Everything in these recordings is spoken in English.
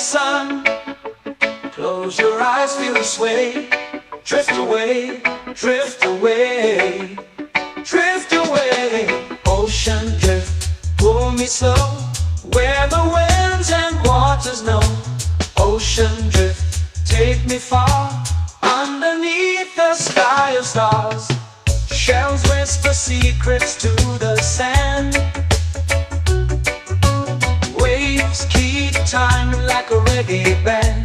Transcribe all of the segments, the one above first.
sun. Close your eyes, feel the sway. Drift away, drift away, drift away. Ocean drift, pull me slow, where the winds and waters know. Ocean drift, take me far, underneath the sky of stars. Shells whisper secrets to the sand. Waves keep time like a reggae band.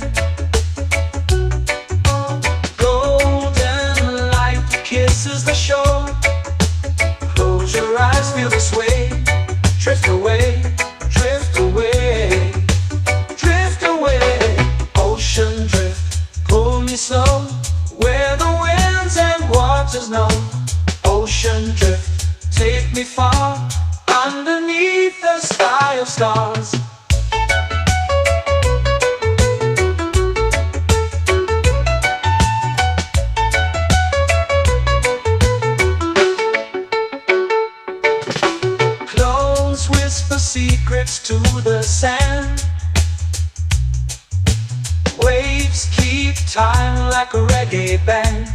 Golden light kisses the shore. Close your eyes, feel the sway. Drift away, drift away, drift away. Ocean drift, pull me slow, where the winds and waters know. Ocean drift, take me far, underneath the sky of stars. Close whisper secrets to the sand. Waves keep time like a reggae band.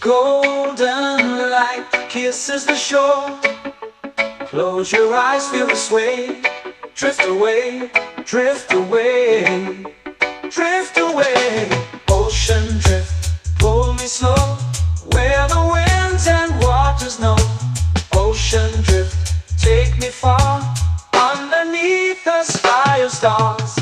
Golden light kisses the shore. Close your eyes, feel the sway. Drift away, drift away, drift away. Ocean drift, pull me slow, where the winds and waters know. Ocean drift, take me far, underneath the sky of stars.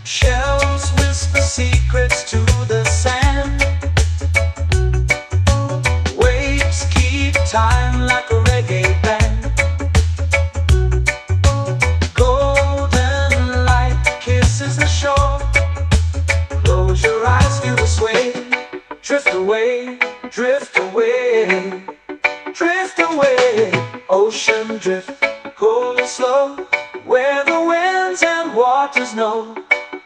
Shells whisper secrets to the sand. Waves keep time like a reggae band. Golden light kisses the shore. Close your eyes, feel the sway. Drift away, drift away, drift away. Ocean drift, pull me slow, where the winds and waters know.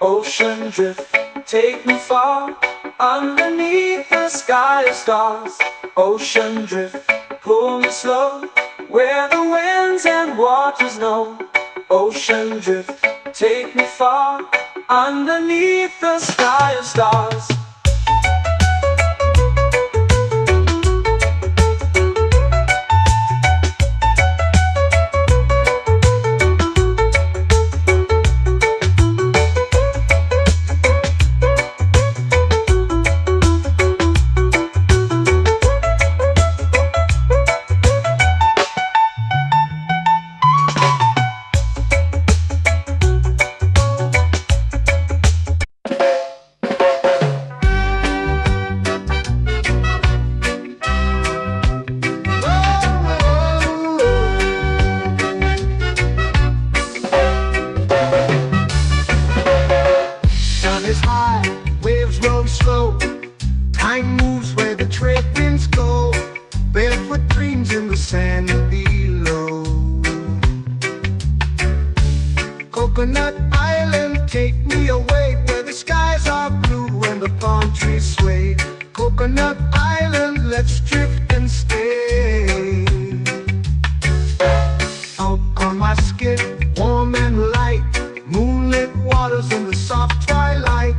Ocean drift, take me far, underneath the sky of stars. Ocean drift, pull me slow, where the winds and waters know. Ocean drift, take me far, underneath the sky of stars. Waves roll slow, time moves where the trade winds go. Barefoot dreams in the sand below. Coconut Island, take me away, where the skies are blue and the palm trees sway. Coconut Island, let's drift and stay. Out on my skin, warm and light, moonlit waters in the soft twilight.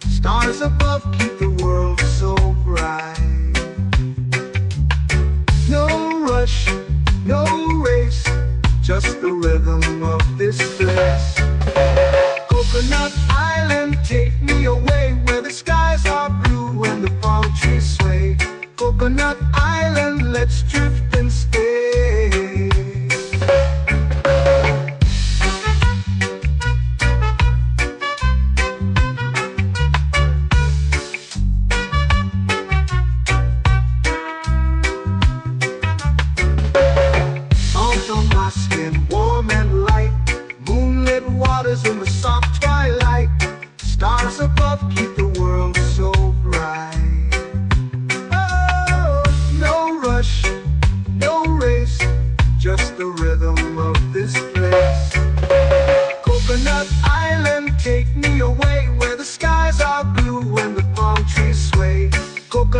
Stars above keep the world so bright. No rush, no race, just the rhythm of this place. Coconut Island, take me away, where the skies are blue and the palm trees sway. Coconut Island, let's drift and stay.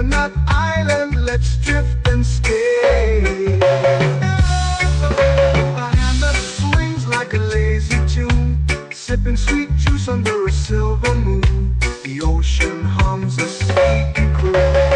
Coconut Island, let's drift and stay. A hand that swings like a lazy tune, sipping sweet juice under a silver moon. The ocean hums a sleepy croon.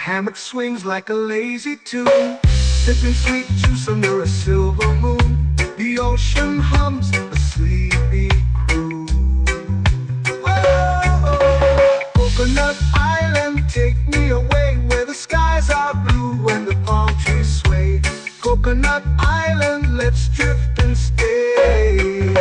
Hammock swings like a lazy tune, sipping sweet juice under a silver moon. The ocean hums a sleepy croon. Whoa, Coconut Island, take me away where the skies are blue and the palm trees sway. Coconut Island, let's drift and stay.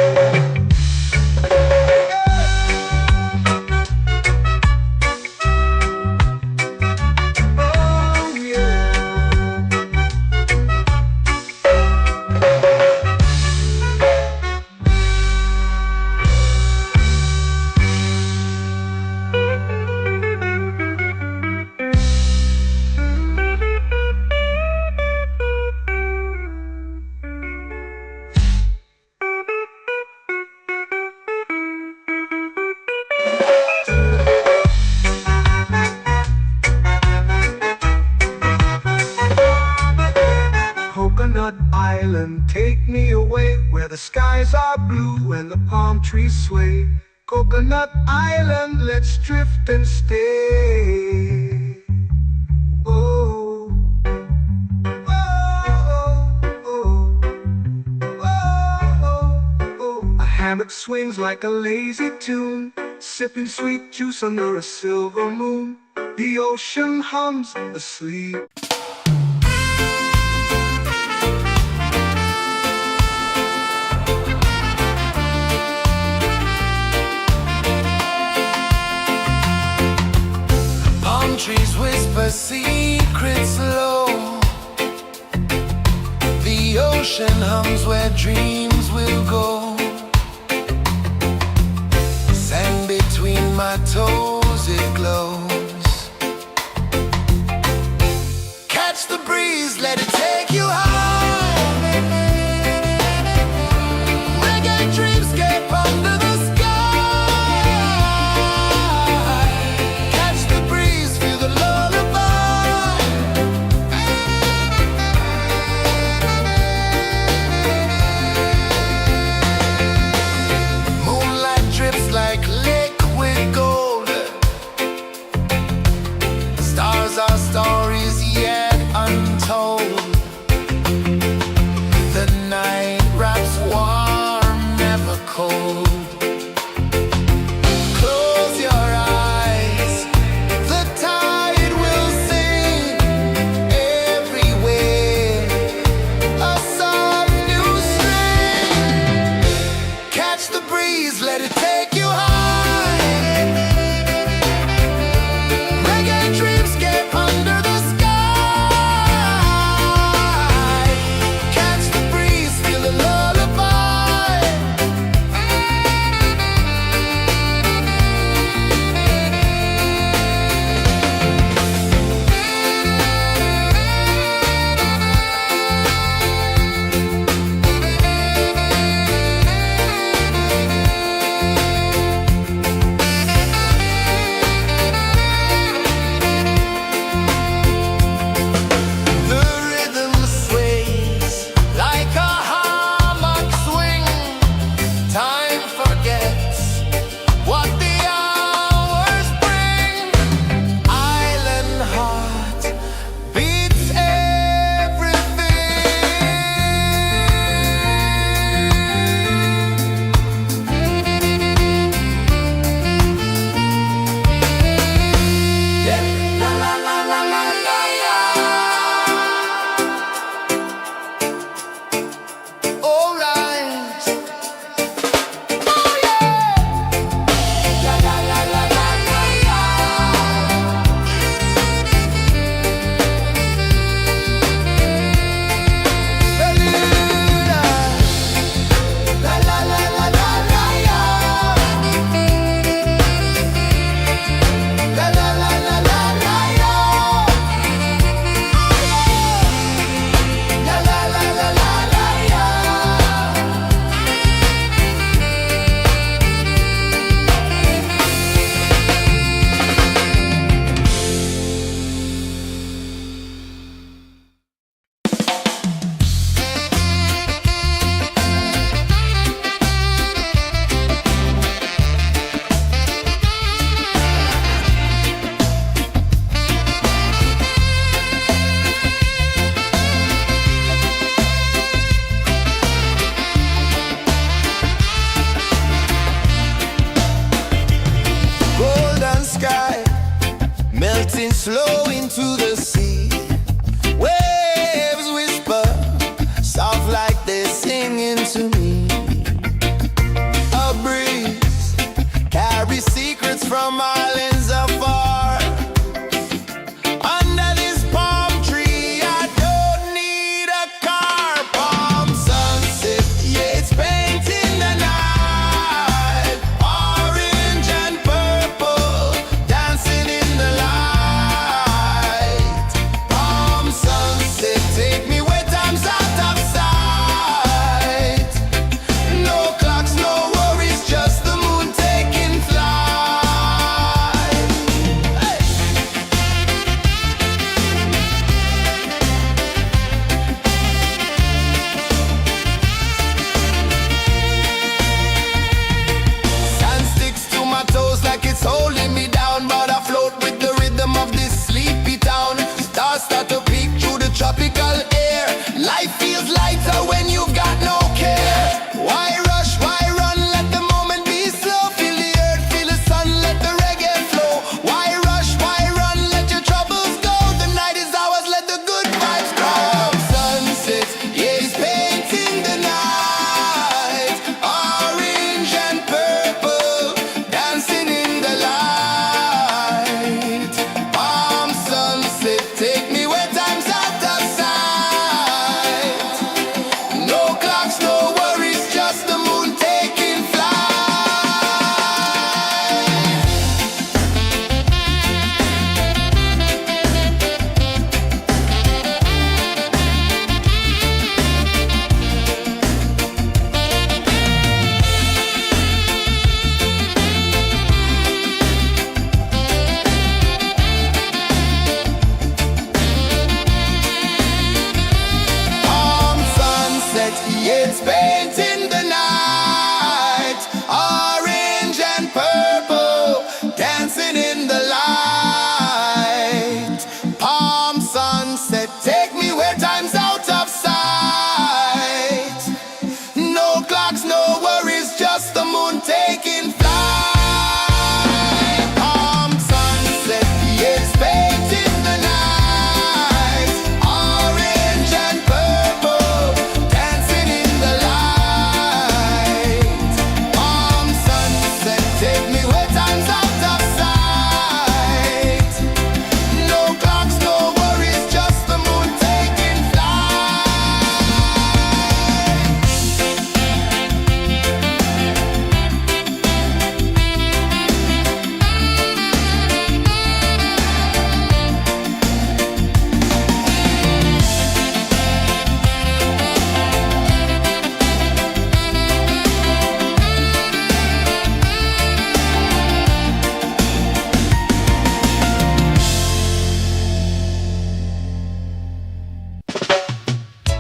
Coconut Island, take me away where the skies are blue and the palm trees sway. Coconut Island, let's drift and stay. Oh, oh, oh, oh, oh. A hammock swings like a lazy tune, sipping sweet juice under a silver moon. The ocean hums asleep. Trees whisper secrets low. The ocean hums where dreams will go. Sand between my toes, it glows. Catch the breeze, let it take you high. Reggae dreamscape under the sky.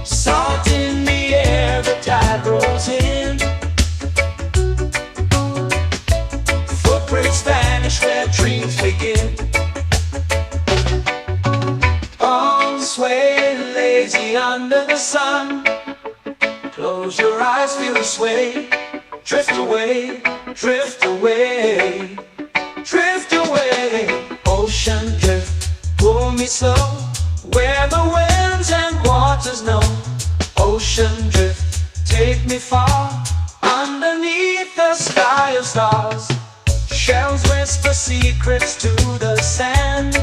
Salt in the air, the tide rolls in. Footprints vanish where dreams begin. Arms sway lazy under the sun. Close your eyes, feel the sway. Drift away, drift away, drift away. Ocean drift, pull me slow, where the winds and waters know. Ocean drift, take me far, underneath the sky of stars. Shells whisper secrets to the sand.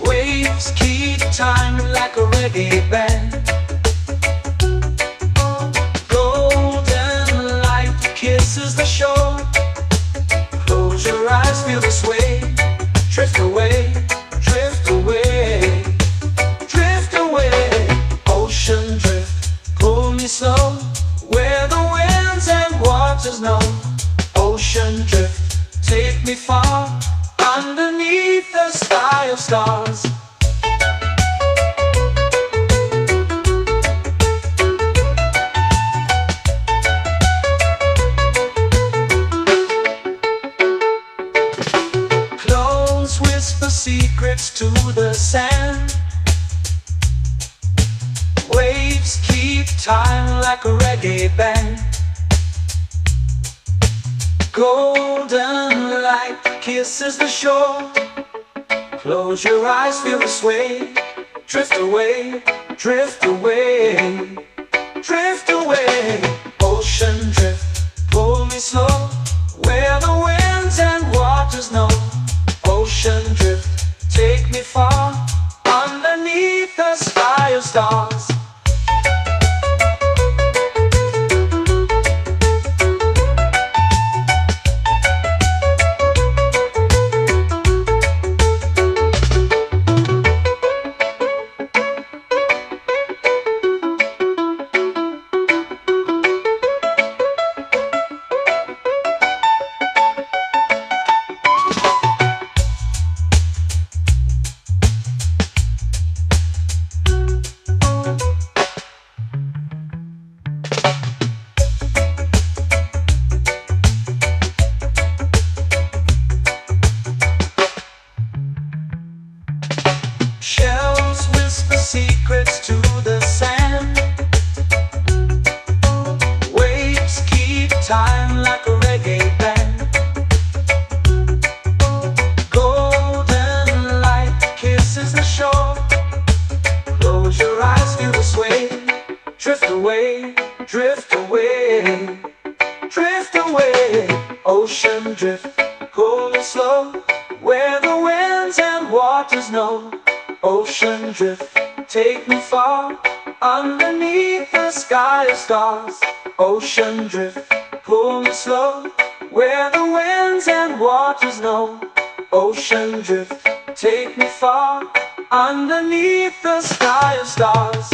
Waves keep time like a reggae band. Golden light kisses the shore. Close your eyes, feel the sway. Drift away, drift away, drift away. Ocean drift, pull me slow, where the winds and waters know. Ocean drift, take me far, underneath the sky of stars. Close whisper secrets to the sand. Waves keep time like a reggae band. Golden light kisses the shore. Close your eyes, feel the sway. Drift away, drift away, drift away. Ocean drift, pull me slow, where the winds and waters know. Ocean drift, take me far, underneath the sky of stars. Shells whisper secrets to the sand. Waves keep time like a reggae band. Golden light kisses the shore. Close your eyes, feel the sway. Drift away, drift away, drift away. Ocean drift, pull me slow, where the winds and waters know. Ocean drift, take me far, underneath the sky of stars. Ocean drift, pull me slow, where the winds and waters know. Ocean drift, take me far, underneath the sky of stars.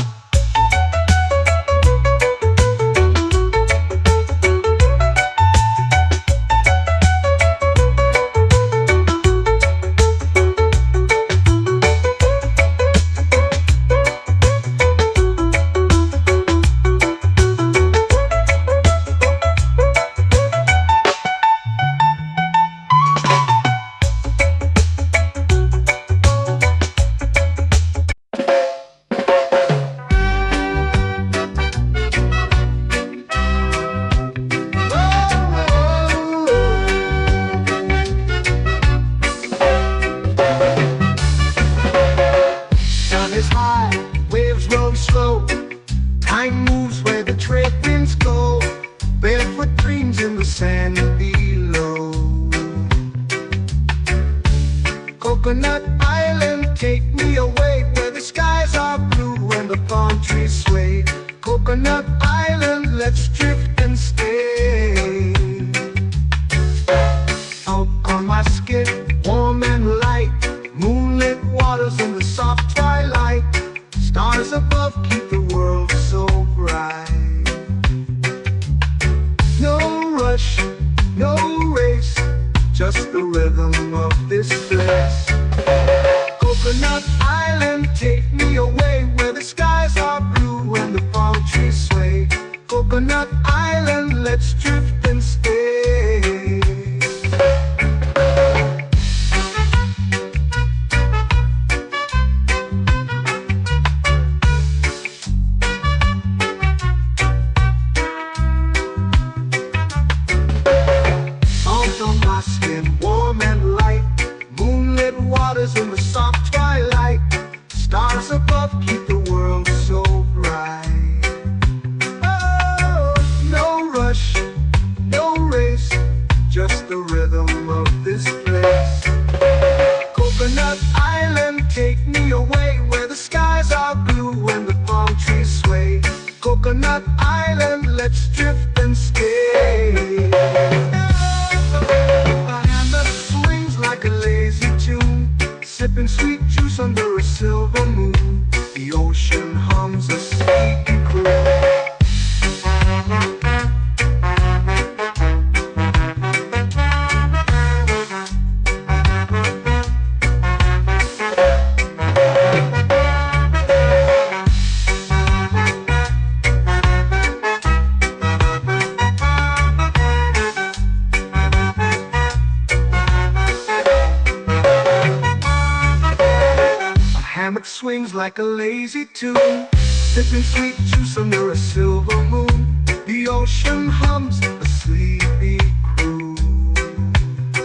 Is high, waves roll slow. Time moves where the trade winds go. Barefoot dreams in the sand below. Coconut Island, take me away, where the skies are blue and the palm trees sway. Coconut Island, let's drift and stay. Out on my skin, warm and light, moonlit waters in the soft twilight. Stars above keep the world so bright. No rush, no race, just the rhythm of this place. Coconut Island, take me away, where love keep the world so bright. Oh, no rush, no race, just the rhythm of this place. Coconut Island, take me away where the skies are blue and the palm trees sway. Coconut Island, let's drift and stay. A hand that swings like a lazy tune, sipping sweet juice under a silver moon. The ocean hums a sleepy croon. Hammock swings like a lazy tune, sipping sweet juice under a silver moon. The ocean hums a sleepy croon.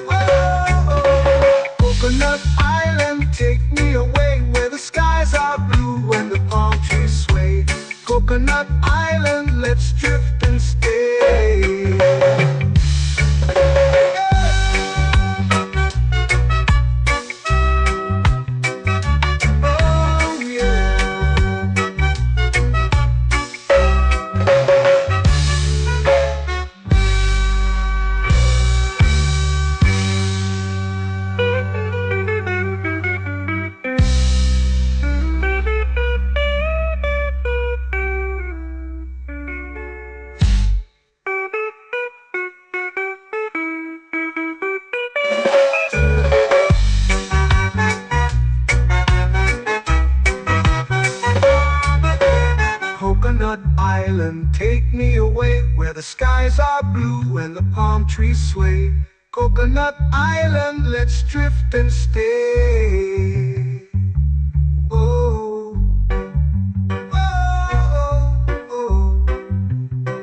Oh, Coconut Island, take me away where the skies are blue and the palm trees sway. Coconut Island, let's drift and stay. Coconut Island, take me away where the skies are blue and the palm trees sway. Coconut Island, let's drift and stay. Oh, oh, oh,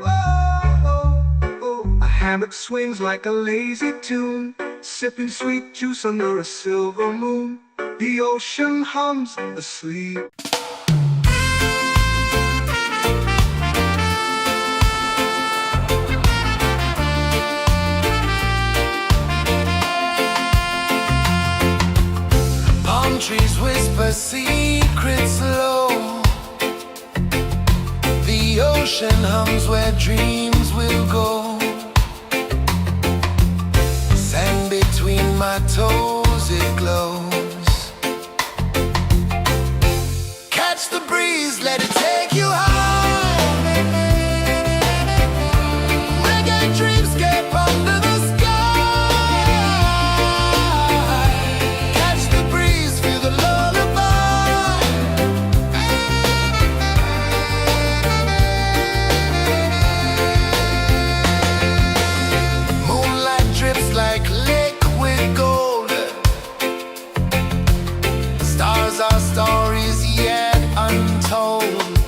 oh, oh. A hammock swings like a lazy tune, sipping sweet juice under a silver moon. The ocean hums asleep. Trees whisper secrets low. The ocean hums where dreams will go. Sand between my toes, it glows. Catch the breeze, let it take you high. Reggae dreamscape under the sky. Our stories yet untold.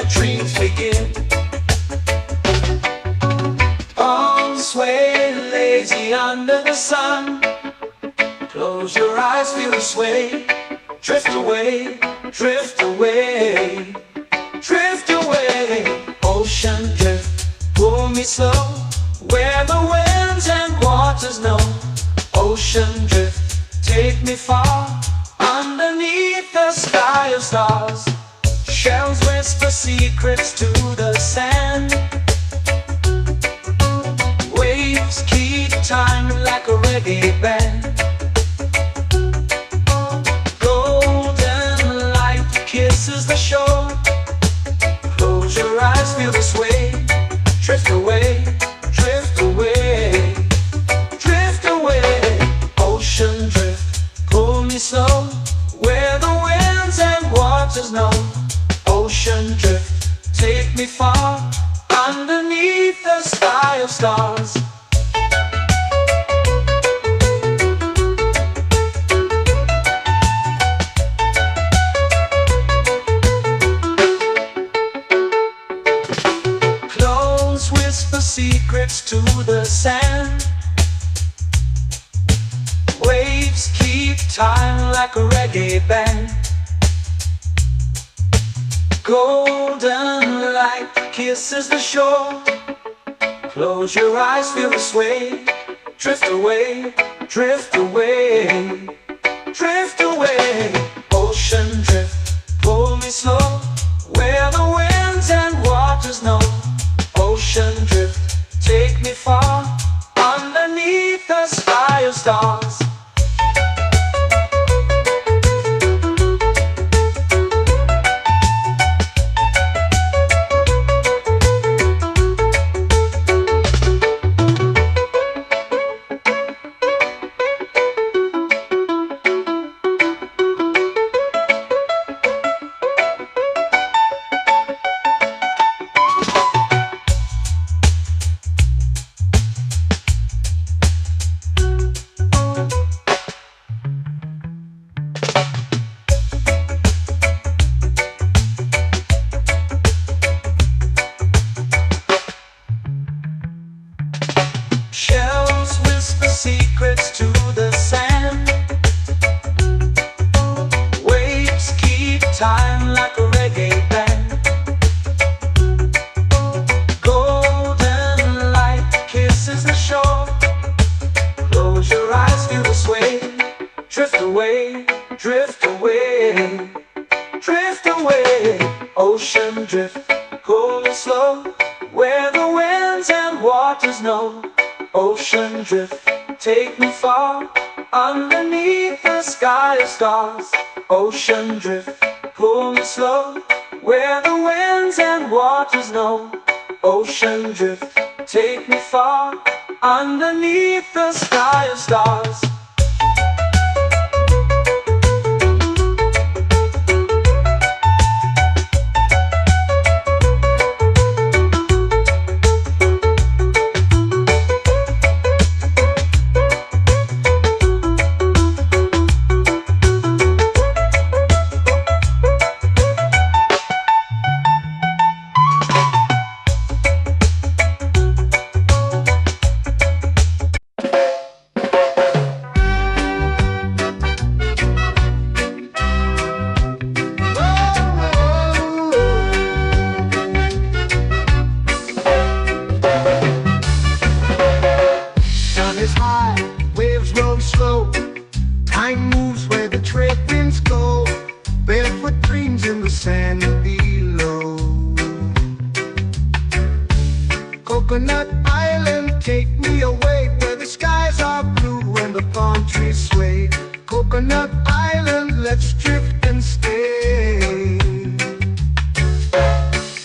where dreams begin. Arms sway lazy under the sun. Close your eyes, feel the sway. Drift away, drift away, drift away. Ocean drift, pull me slow, where the winds and waters know. Ocean drift, take me far, underneath the sky of stars. Shells whisper secrets to the sand. Waves keep time like a reggae band. Golden light kisses the shore. Close your eyes, feel the sway. Drift away, drift away, drift away. Ocean drift, pull me slow, where the winds and waters know. Ocean drift, take me far, underneath the sky of stars. Clones whisper secrets to the sand. Waves keep time like a reggae band. Golden light kisses the shore. Close your eyes, feel the sway. Drift away, drift away, drift away. Ocean drift, pull me slow, where the winds and waters know. Ocean drift, take me far, underneath the sky of stars. Shells whisper secrets to the sand. Waves keep time like a reggae band. Golden light kisses the shore. Close your eyes, feel the sway. Drift away, drift away, drift away. Ocean drift, pull me slow, where the winds and waters know. Ocean drift, take me far, underneath the sky of stars. Ocean drift, pull me slow, where the winds and waters know. Ocean drift, take me far, underneath the sky of stars. Time moves where the trade winds go. Barefoot dreams in the sand below. Coconut Island, take me away, where the skies are blue and the palm trees sway. Coconut Island, let's drift and stay.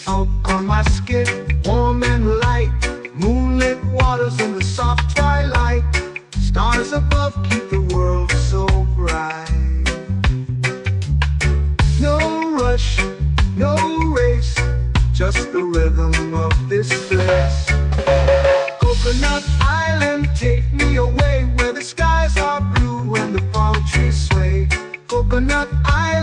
Out on my skin, warm and light, moonlit waters in the soft twilight. Stars above keep the world so bright. No rush, no race, just the rhythm of this place. Coconut Island, take me away, where the skies are blue and the palm trees sway. Coconut Island.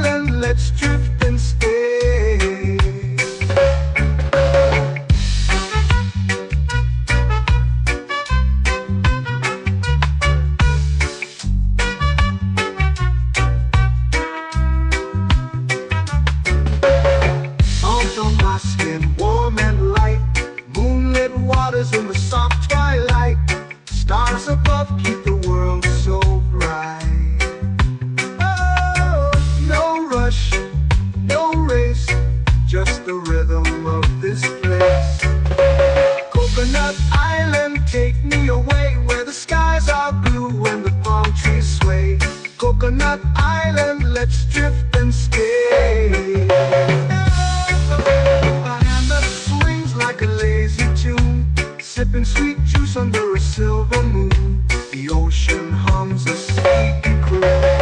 Coconut Island, let's drift and stay. A hand that swings like a lazy tune, sipping sweet juice under a silver moon. The ocean hums a sleepy croon.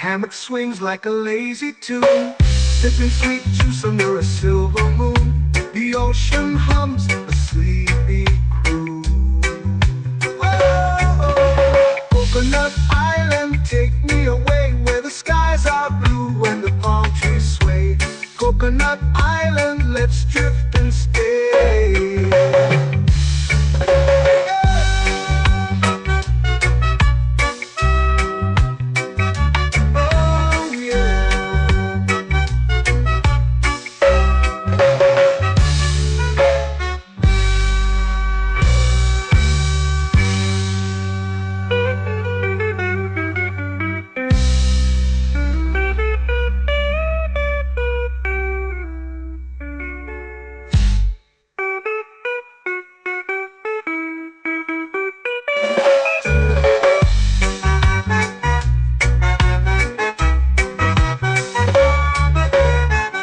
Hammock swings like a lazy tune, sipping sweet juice under a silver moon. The ocean hums a sleepy croon. Whoa, Coconut Island, take me away where the skies are blue and the palm trees sway. Coconut Island, let's drift and stay.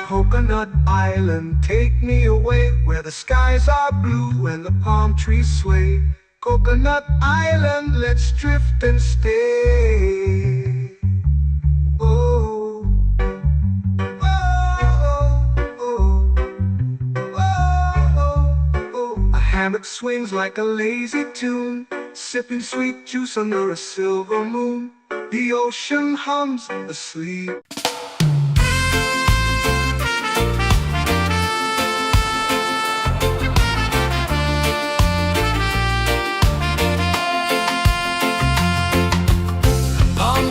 Coconut Island, take me away where the skies are blue and the palm trees sway. Coconut Island, let's drift and stay. Oh, oh, oh, oh, oh. A hammock swings like a lazy tune, sipping sweet juice under a silver moon. The ocean hums asleep.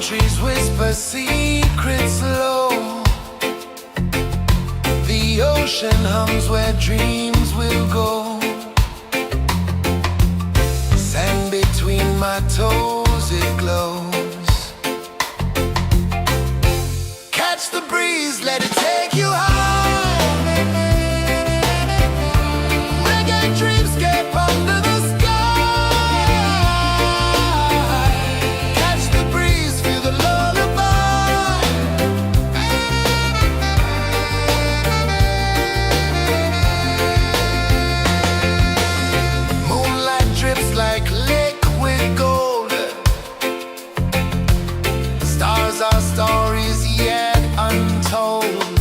Trees whisper secrets low. The ocean hums where dreams will go. Sand between my toes, it glows. Catch the breeze, let it take you high. Reggae dreamscape under the sky. Our stories yet untold.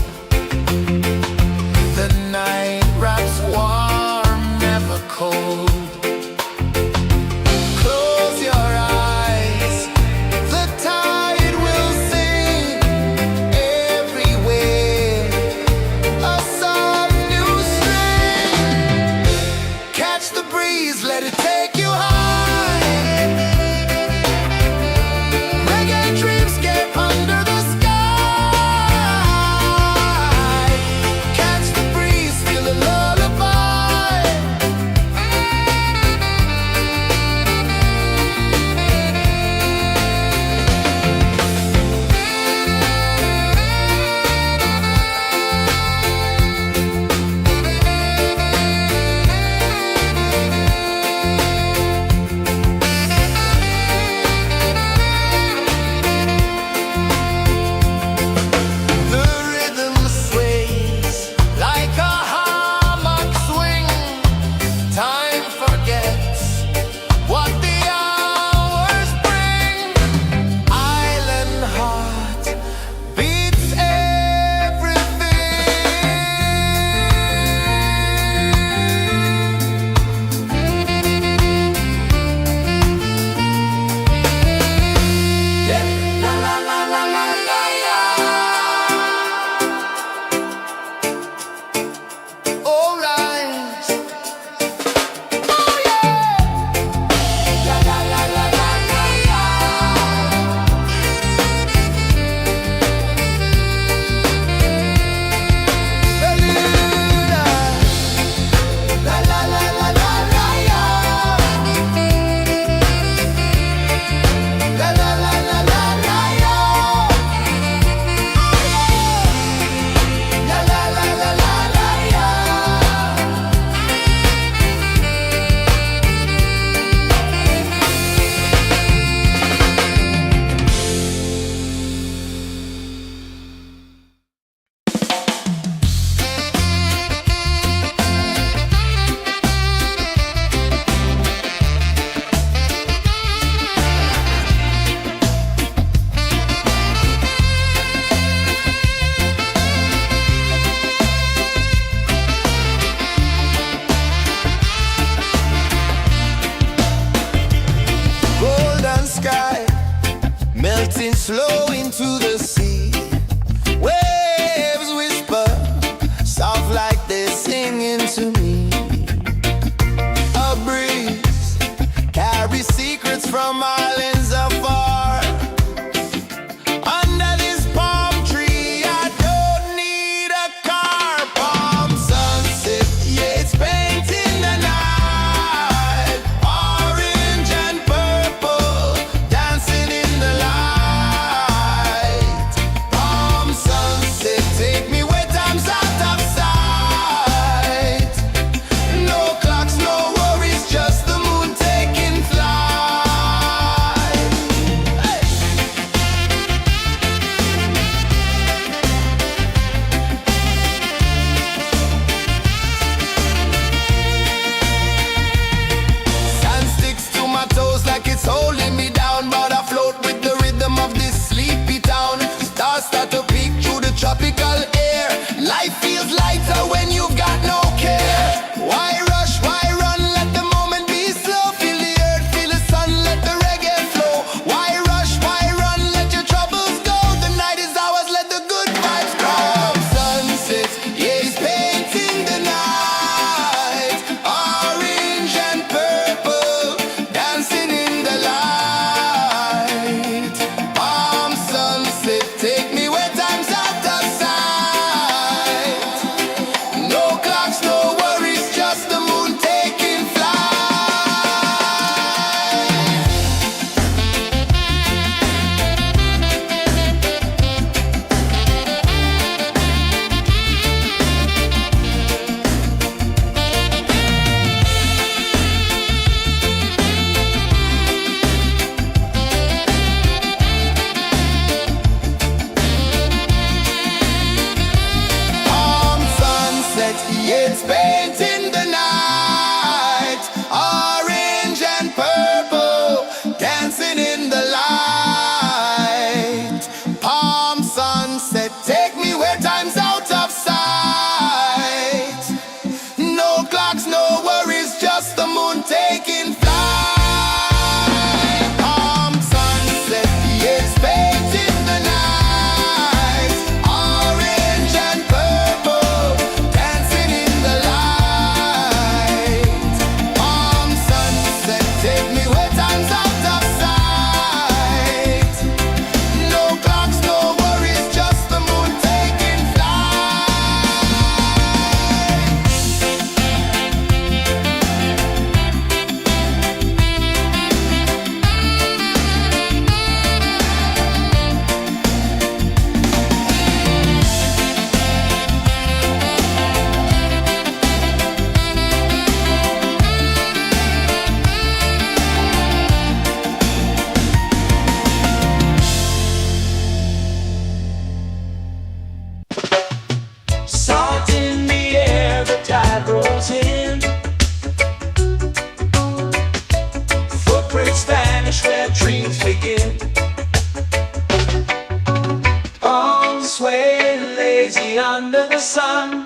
sway, lazy under the sun.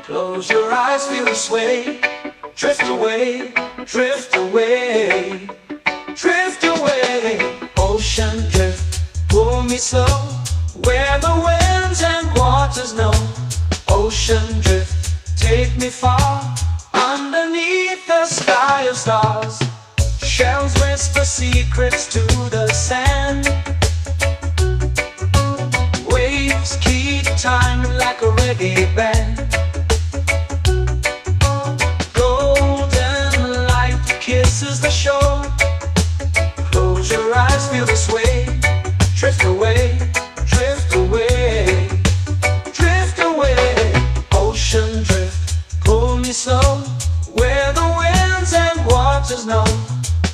Close your eyes, feel the sway. Drift away, drift away, drift away. Ocean drift, pull me slow, where the winds and waters know. Ocean drift, take me far, underneath the sky of stars. Shells whisper secrets to the sand. Waves keep time like a reggae band. Golden light kisses the shore. Close your eyes, feel the sway. Drift away, drift away, drift away. Ocean drift, pull me slow, where the winds and waters know.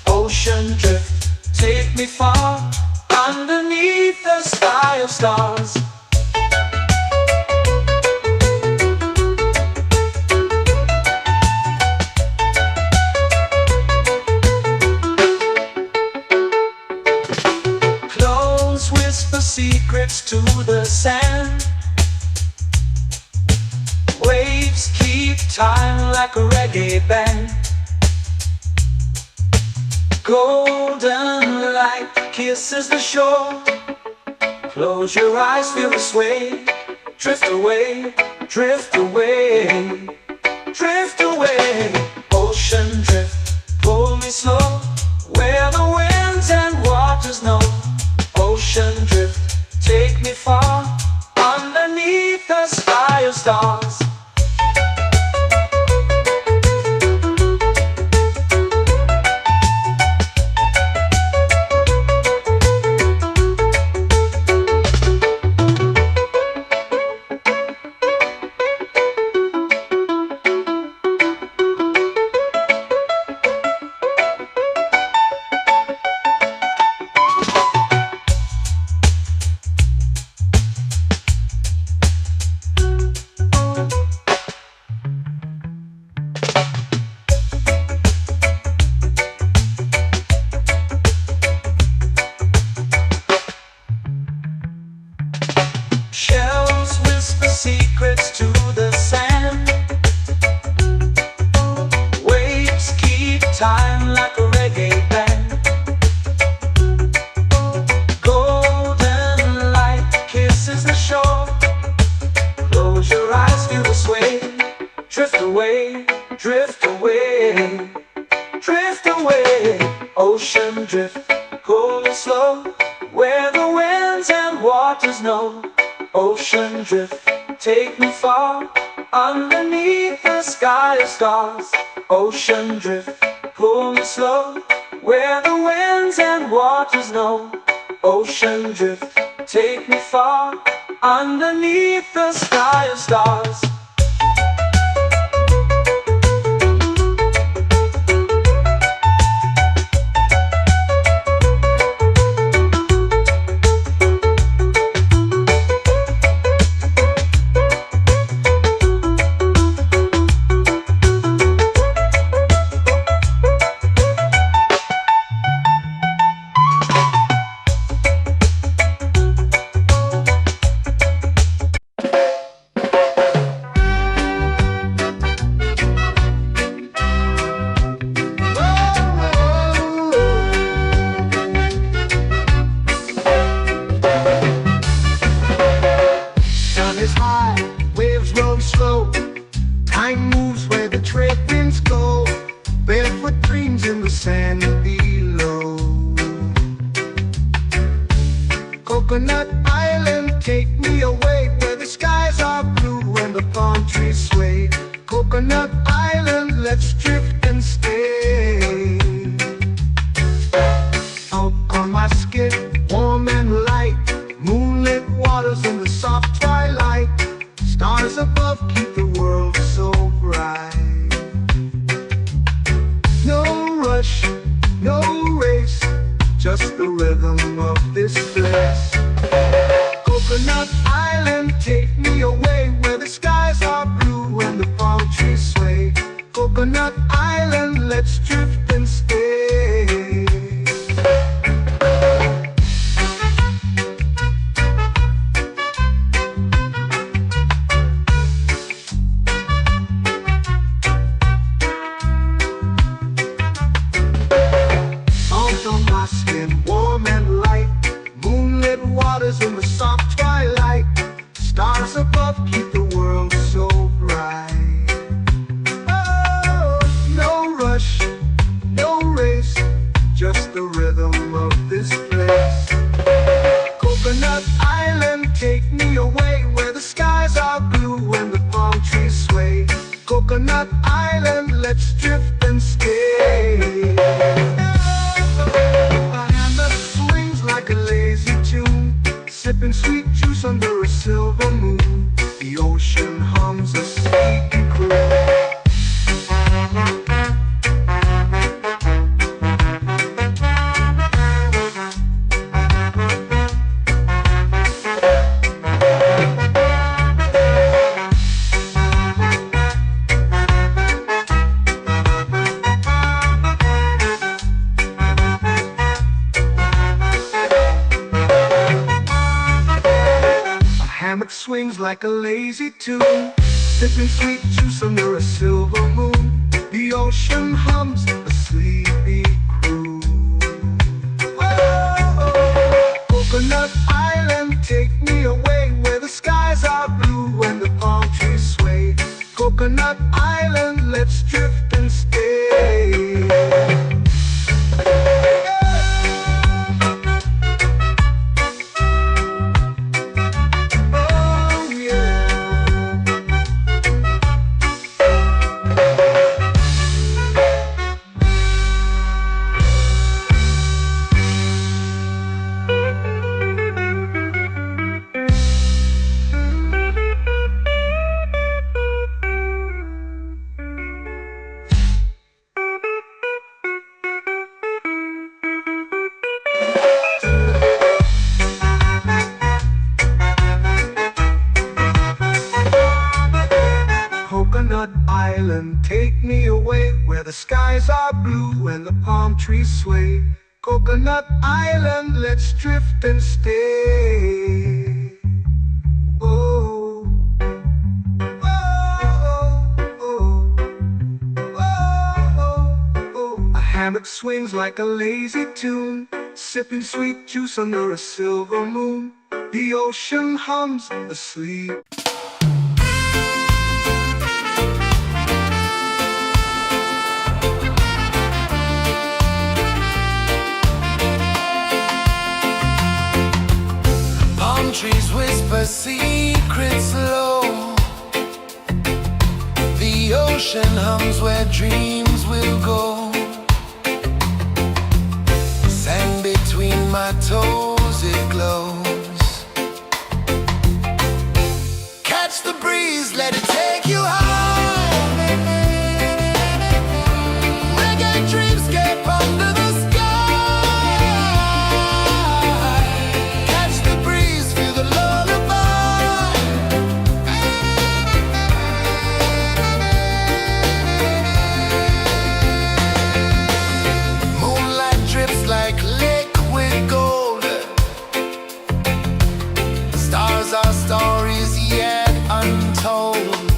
Ocean drift, take me far, underneath the sky of stars. Clones whisper secrets to the sand. Waves keep time like a reggae band. Golden light kisses the shore. Close your eyes, feel the sway. Drift away, drift away, drift away. Ocean drift, pull me slow, where the winds and waters know. Ocean drift, take me far, underneath the sky of stars. Shells whisper secrets to the sand. Waves keep time like a reggae band. Golden light kisses the shore. Close your eyes, feel the sway. Drift away, drift away, drift away. Ocean drift, pull me slow, where the winds and waters know. Ocean drift, take me far, underneath the sky of stars. Ocean drift, pull me slow, where the winds and waters know. Ocean drift, take me far, underneath the sky of stars. Time moves where the trade winds go. Barefoot dreams in the sand below. Coconut Island, take me away, where the skies are blue and the palm trees sway. Coconut Island, let's drift and stay. Out on my skin, warm and light, moonlit waters in the soft twilight. Stars above keep the world so bright. No rush, no race, just the rhythm of this place. Coconut Island, take me away, where the skies are blue and the palm trees sway. Coconut Island, let's drift and stay. silver moon. The ocean hums a sleepy croon. Hammock swings like a lazy tune, sipping sweet juice under a silver moon. The ocean hums a sleepy croon. Whoa, Coconut Island, take me away where the skies are blue and the palm trees sway. Coconut Island, let's drift and stay. Coconut Island, take me away where the skies are blue and the palm trees sway. Coconut Island, let's drift and stay. Oh, oh, oh, oh, oh. A hammock swings like a lazy tune, sipping sweet juice under a silver moon. The ocean hums asleep. Trees whisper secrets low. The ocean hums where dreams will go. Sand between my toes, it glows. Catch the breeze, let it take you high. Reggae dreamscape under the sky. Our stories yet untold.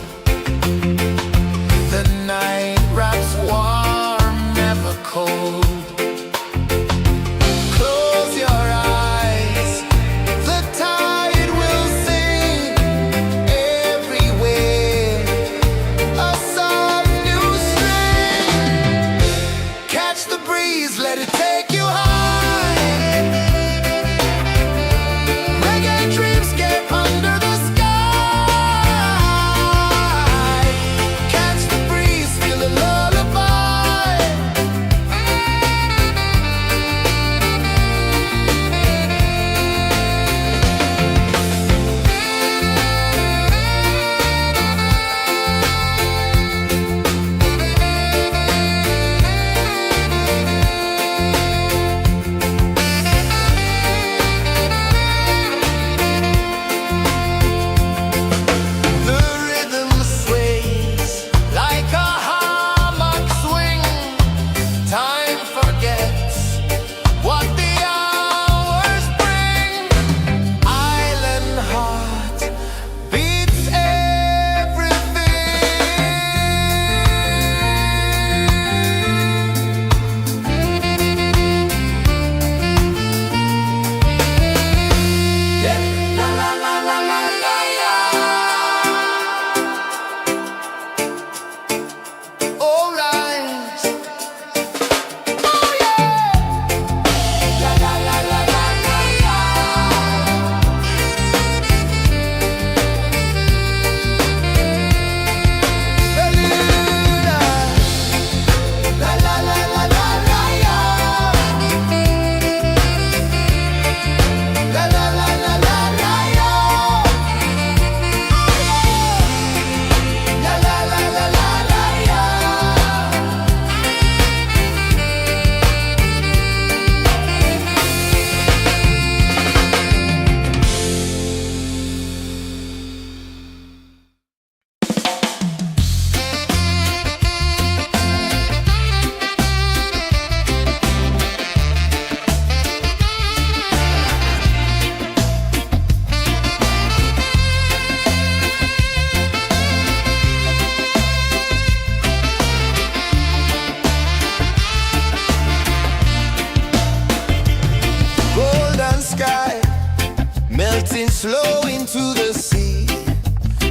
the sea.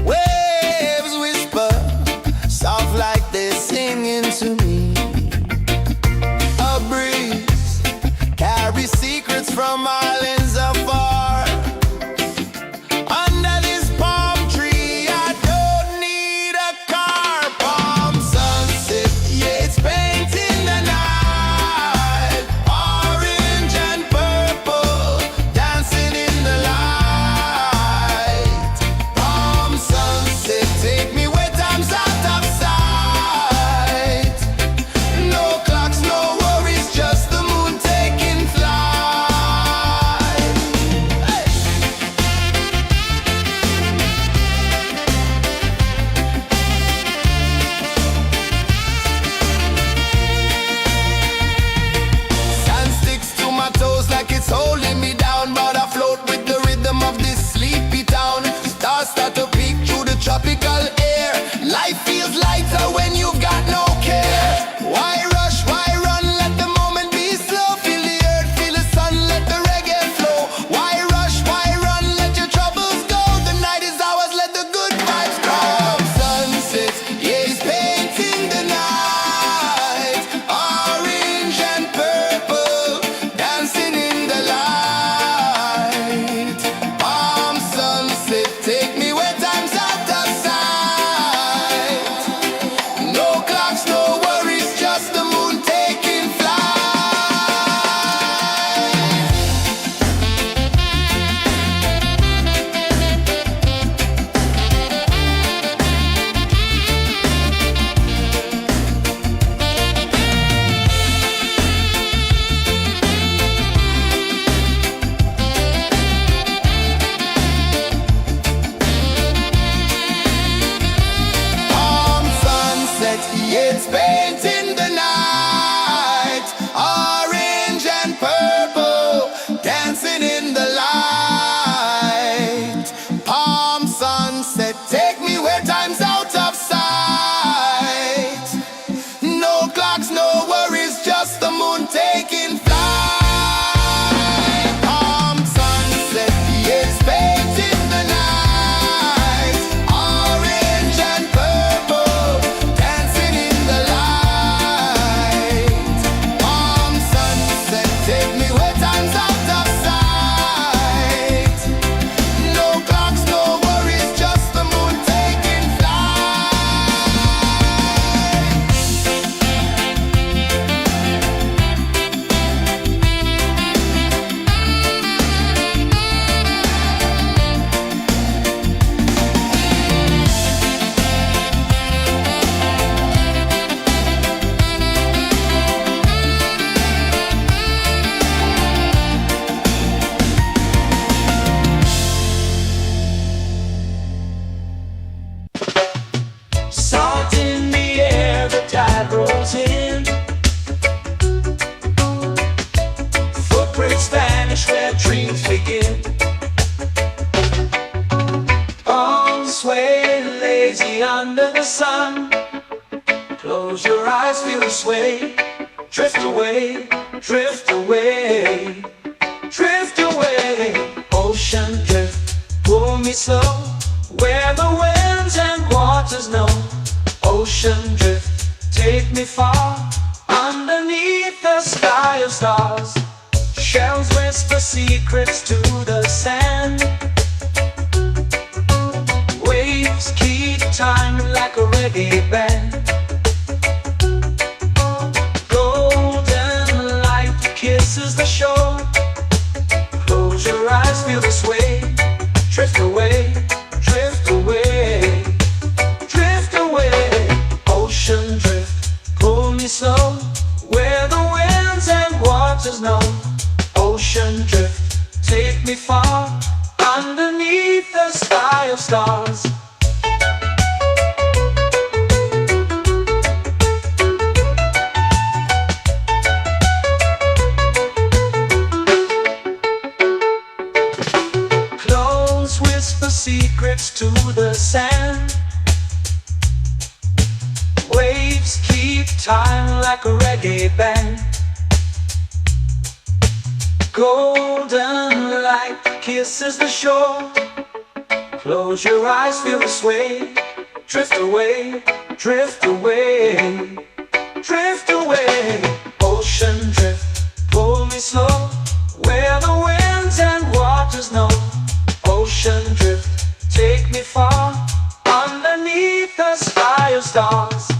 Waves whisper, soft like they're singing to me. A breeze carries secrets from islands afar. Under this palm tree, I don't need a car. Palm sunset, yeah, it's painting the night. Orange and purple, dancing in the light. Palm sunset, take me where time's out of sight. No clocks, no worries, just the moon taking flight. Hey! Sand sticks to my toes like it's holding me down, but I float with the rhythm of this sleepy town. Stars start to peek through the tropical air. Life feels lighter when you've got no care. Why rush, why run, let the moment be slow. Feel the earth, feel the sun, let the reggae flow. Why rush, why run, let your troubles go. The night is ours, let the good vibes grow. Sunset, yeah, it's painting the night. Orange and purple, dancing in the light. Palm sunset, take me where time's out of sight. No clocks, no worries, just the moon taking flight. Palm sunset, yeah, it's painting the night. Orange and purple, dancing in the light. Palm sunset, take me where time's out of sight. No clocks, no worries, just the moon taking flight. Palm sunset, yeah, it's painting the night. Orange and purple, dancing in the light. Palm sunset, take me where time's out of sight. No clocks, no worries, just the moon taking flight. Salt in the air, the tide rolls in. Footprints vanish where dreams begin. All sway lazy under the sun. Close your eyes, feel the sway. Drift away, drift away, drift away. Ocean drift, pull me slow, where the winds and waters know. Ocean drift, take me far, underneath the sky of stars. Shells whisper secrets to the sand. Waves keep time like a reggae band. Golden light kisses the shore. Close your eyes, feel the sway. Drift away, drift away, drift away. Ocean drift, pull me slow, where the winds and waters know. Ocean drift, take me far, underneath the sky of stars. Close whisper secrets to the sand. Waves keep time like a reggae band. Golden light kisses the shore. Close your eyes, feel the sway. Drift away, drift away, drift away. Ocean drift, pull me slow, where the winds and waters know. Ocean drift, take me far, underneath the sky of stars.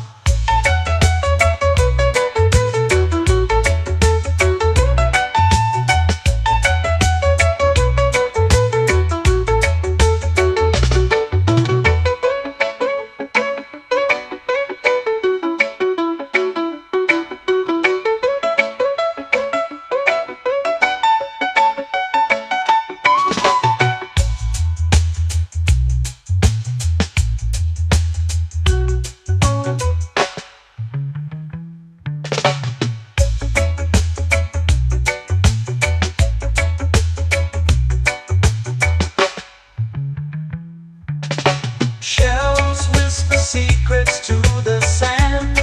Shells whisper secrets to the sand.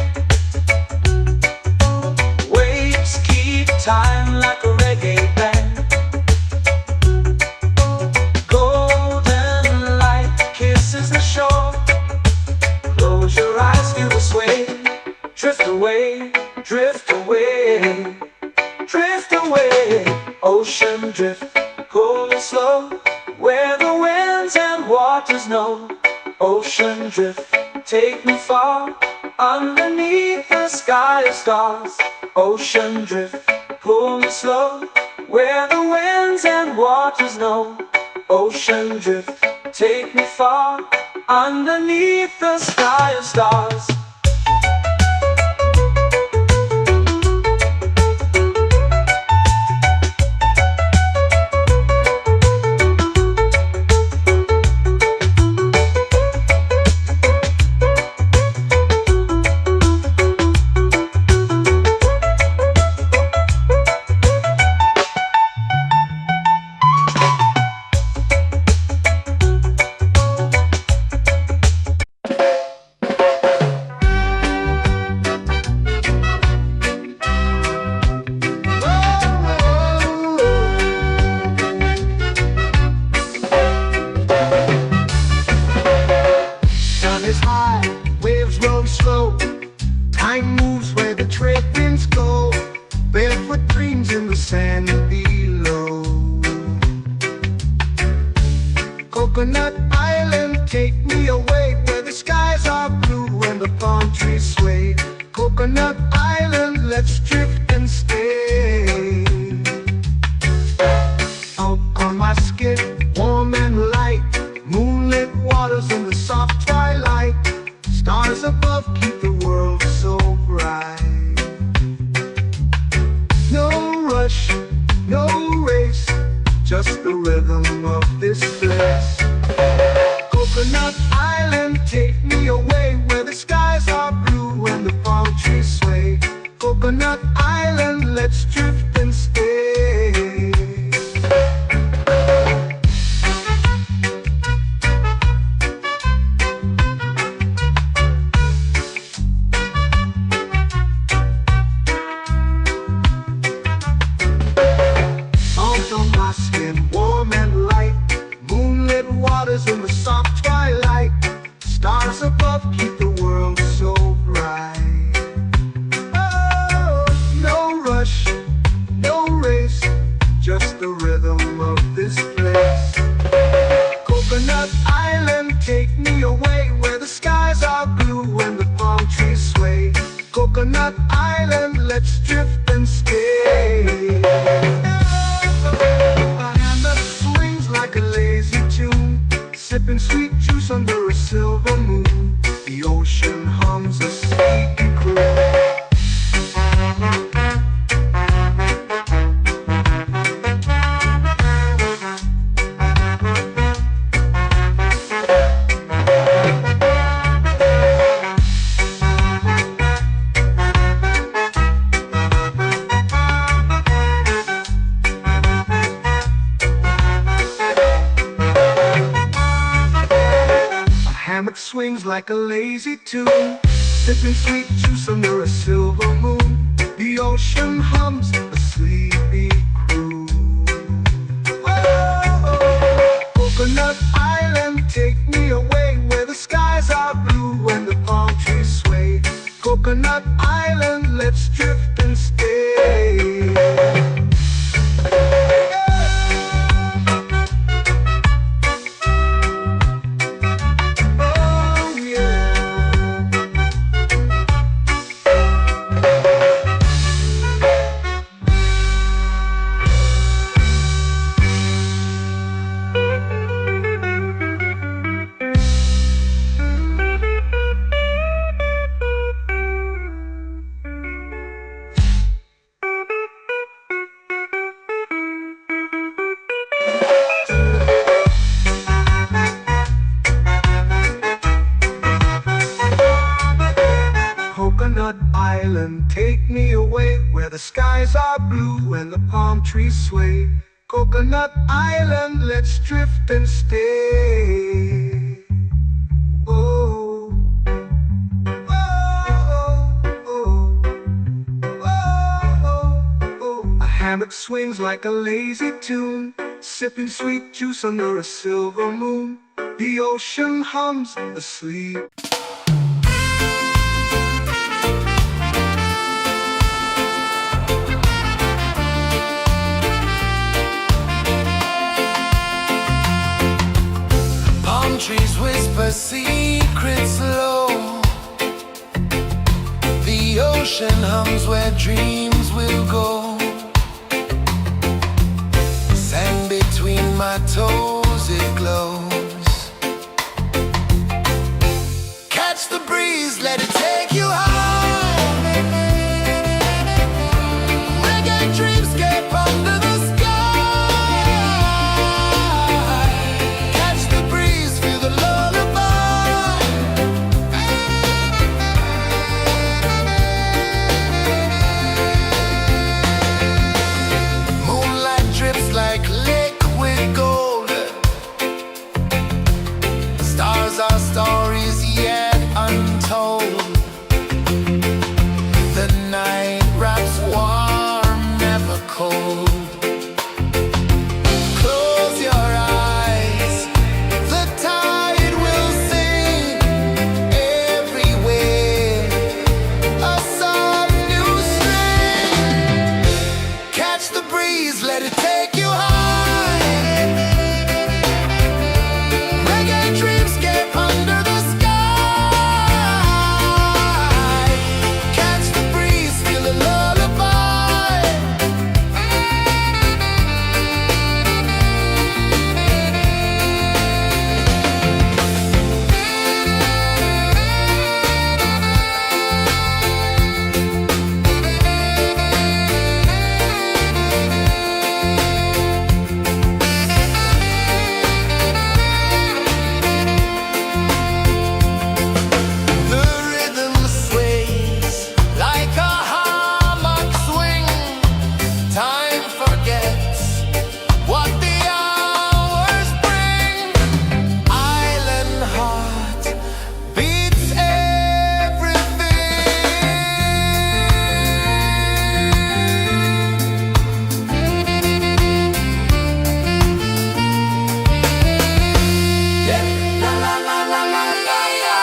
Waves keep time like a reggae band. Golden light kisses the shore. Close your eyes, feel the sway. Drift away, drift away, drift away. Ocean drift, cool and slow, where the winds and waters know. Ocean drift, take me far, underneath the sky of stars. Ocean drift, pull me slow, where the winds and waters know. Ocean drift, take me far, underneath the sky of stars. Slow. Time moves where the trade winds go. Barefoot dreams in the sand below. Coconut Island, take me away, where the skies are blue and the palm trees sway. Coconut Island, let's drift and stay. Out on my skin, warm and light, moonlit waters in the soft twilight. Stars above keep the world so bright. No rush, no race, just the rhythm of this place. Coconut Island, take me away, where the skies are blue and the palm trees sway. Coconut Island, let's drift and stay. In the soft twilight, stars above keep the world so bright. Oh, no rush, no race, just the rhythm of this place. Coconut Island, take me away, where the skies are blue and the palm trees sway. Coconut Island, let's drift and stay. A hand that swings like a lazy tune, sipping sweet juice under a silver moon. The ocean hums a sleepy croon. Hammock swings like a lazy tune, sipping sweet juice under a silver moon. The ocean hums a sleepy croon. Oh, Coconut Island. island, take me away where the skies are blue and the palm trees sway. Coconut Island, let's drift and stay. Oh, oh, oh, oh, oh. A hammock swings like a lazy tune, sipping sweet juice under a silver moon. The ocean hums asleep. Palm trees whisper secrets low. The ocean hums where dreams will go. Sand between my toes, it glows. Catch the breeze, let it take you high. Reggae dreamscape under the sky. Catch the breeze, feel the lullaby. Moonlight drips like liquid gold. Stars are stories yet untold. The night wraps warm, never cold. Close your eyes, the tide will sing everywhere. A soft new string. Catch the breeze, let it take you high. Reggae dreamscape under the sky. Catch the breeze, feel the lullaby. The rhythm sways like a hammock swing. Time forgets what the hours bring. Island heart beats everything. Yeah. La la la la la la la.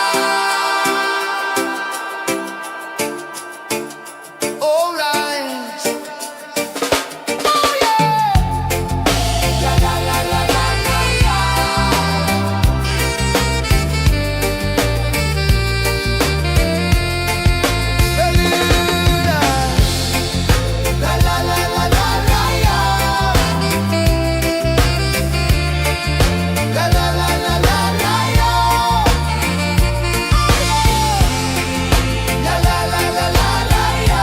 All right. Oh yeah. La la la la la la la. Bermuda. La la la la la la la. La la la la la la la. La la la la la la la.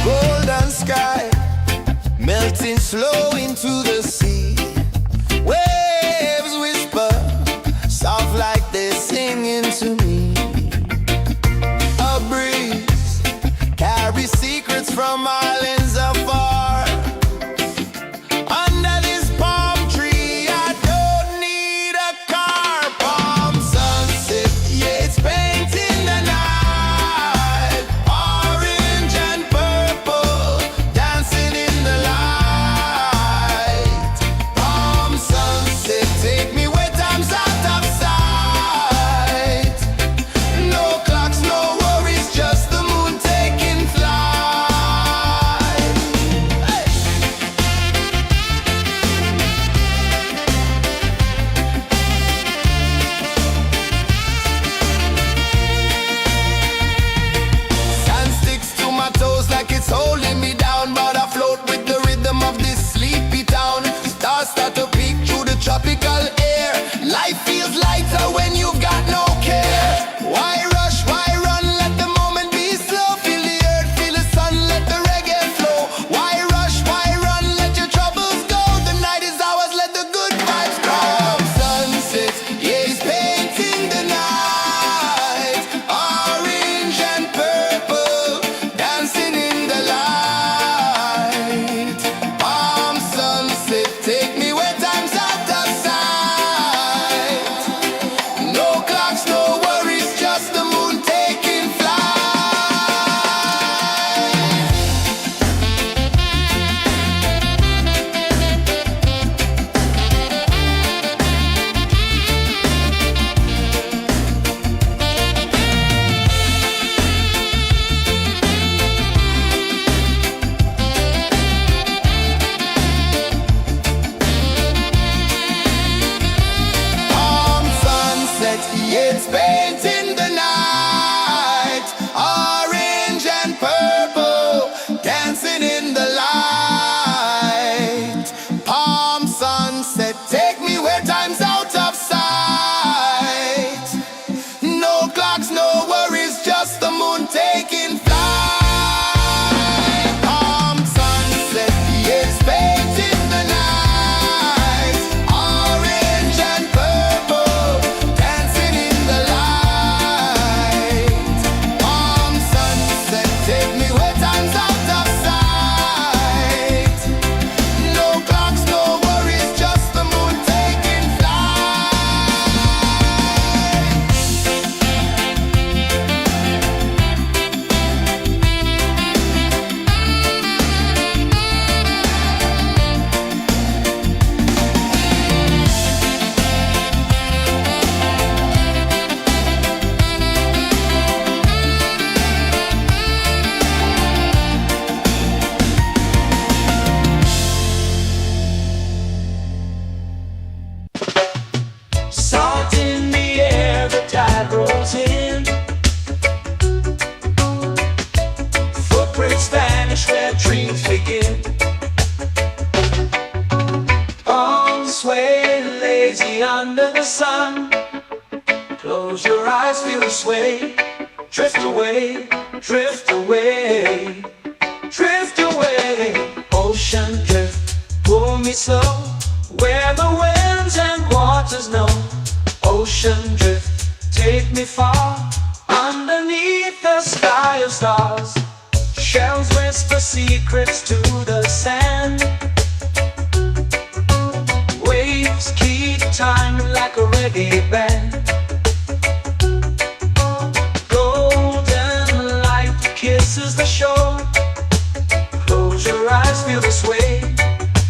Golden sky melting slow into the sea. Waves whisper soft like they're singing to me. A breeze carries secrets from islands afar. Under this palm tree, I don't need a car. Palm sunset, yeah, it's painting the night. Orange and purple, dancing in the light. Palm sunset. me under the sun. Close your eyes, feel the sway. Drift away, drift away, drift away. Ocean drift, pull me slow, where the winds and waters know. Ocean drift, take me far, underneath the sky of stars. Shells whisper secrets to the sand. Waves keep time like a reggae band. Golden light kisses the shore. Close your eyes, feel the sway.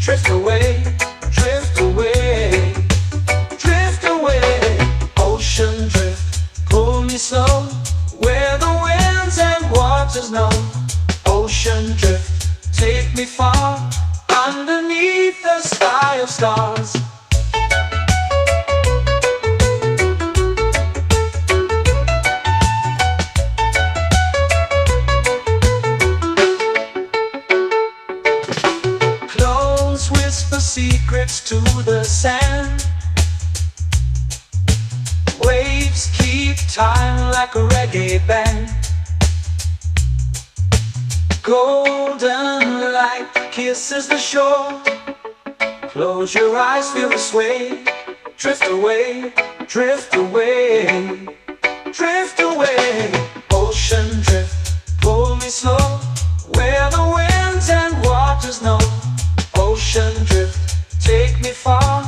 Drift away, drift away, drift away. Ocean drift, pull me slow, where the winds and waters know. Ocean drift, take me far, underneath the sky of stars. Close whisper secrets to the sand. Waves keep time like a reggae band. Golden light kisses the shore. Close your eyes, feel the sway. Drift away, drift away, drift away. Ocean drift, pull me slow, where the winds and waters know. Ocean drift, take me far,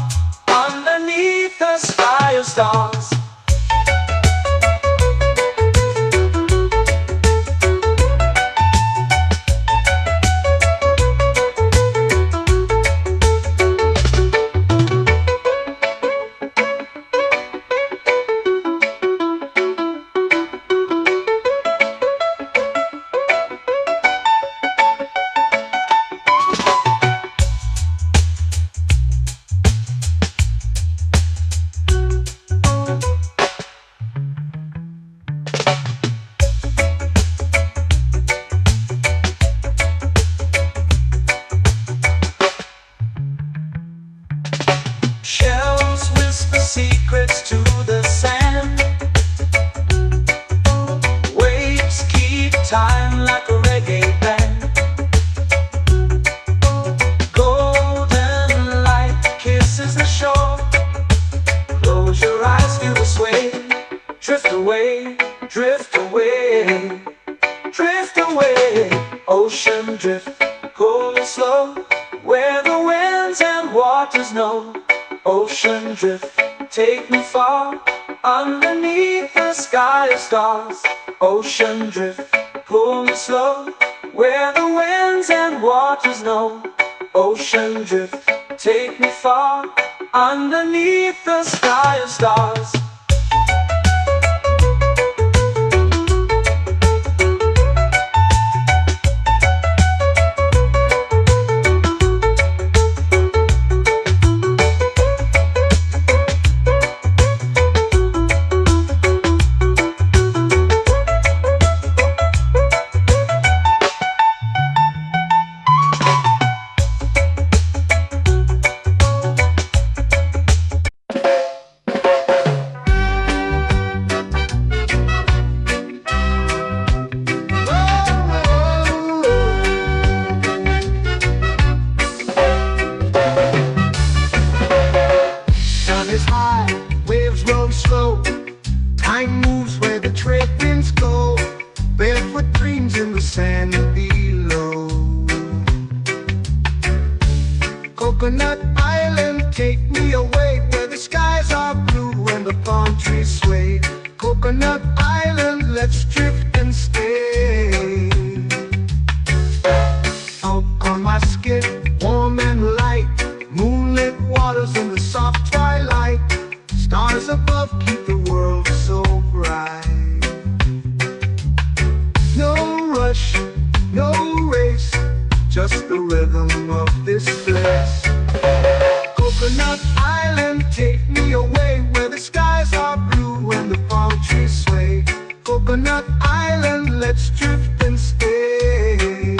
underneath the sky of stars. Shells whisper secrets to the sand. Waves keep time like a reggae band. Golden light kisses the shore. Close your eyes, feel the sway. Drift away, drift away, drift away. Ocean drift, pull me slow, where the winds and waters know. Ocean drift, take me far, underneath the sky of stars. Ocean drift, pull me slow, where the winds and waters know. Ocean drift, take me far, underneath the sky of stars. Is high, waves roll slow. Time moves where the trade winds go. Barefoot dreams in the sand below. Coconut Island, take me away, where the skies are blue and the palm trees sway. Coconut Island, let's drift and stay. Out on my skin, warm and light, moonlit waters in the soft twilight. Stars above keep the world so bright. No rush, no race, just the rhythm of this place. Coconut Island, take me away, where the skies are blue and the palm trees sway. Coconut Island, let's drift and stay.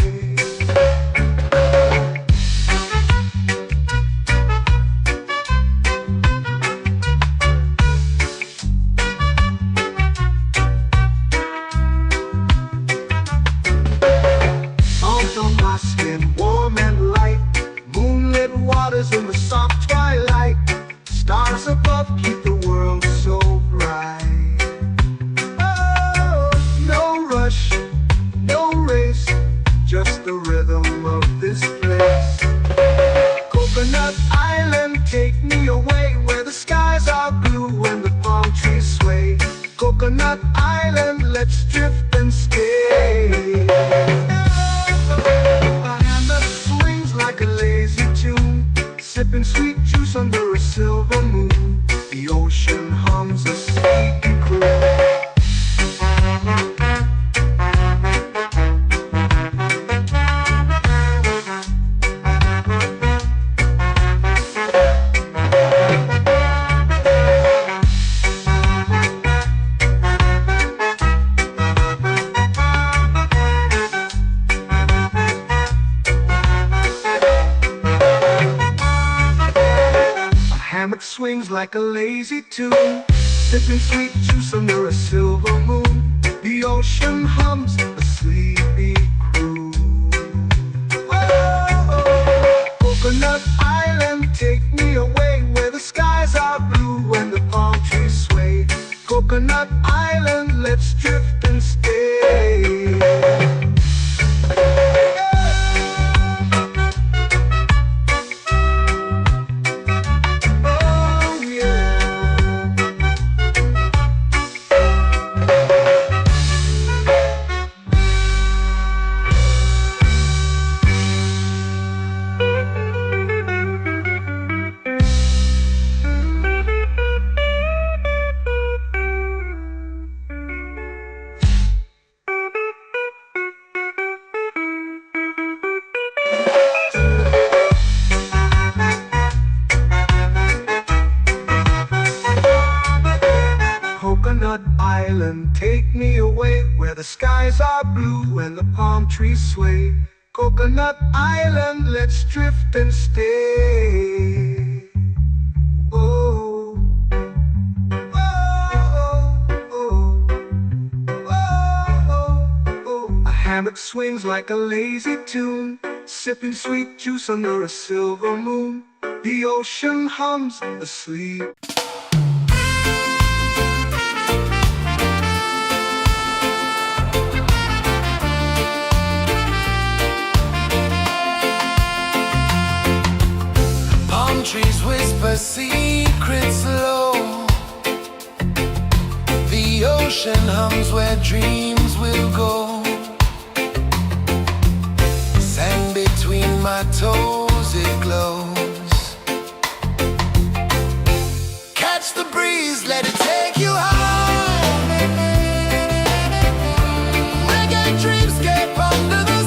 colors in the soft twilight. Stars above keep the world so bright. Oh, no rush, no race, just the rhythm of this place. Coconut Island, take me away where the skies are blue and the palm trees sway. Coconut Island, let's drift and stay. A hand that swings like a lazy tune, sipping sweet juice under a silver moon. The ocean hums a sleepy croon. Hammock swings like a lazy tune, sipping sweet juice under a silver moon. The ocean hums a sleepy croon. Whoa, Coconut Island, take me away where the skies are blue and the palm trees sway. Coconut Island, let's drift and stay. Coconut Island, take me away where the skies are blue and the palm trees sway. Coconut Island, let's drift and stay. Oh, oh, oh, oh, oh. A hammock swings like a lazy tune, sipping sweet juice under a silver moon. The ocean hums asleep. Trees whisper secrets low. The ocean hums where dreams will go. Sand between my toes, it glows. Catch the breeze, let it take you high. Reggae dreamscape under the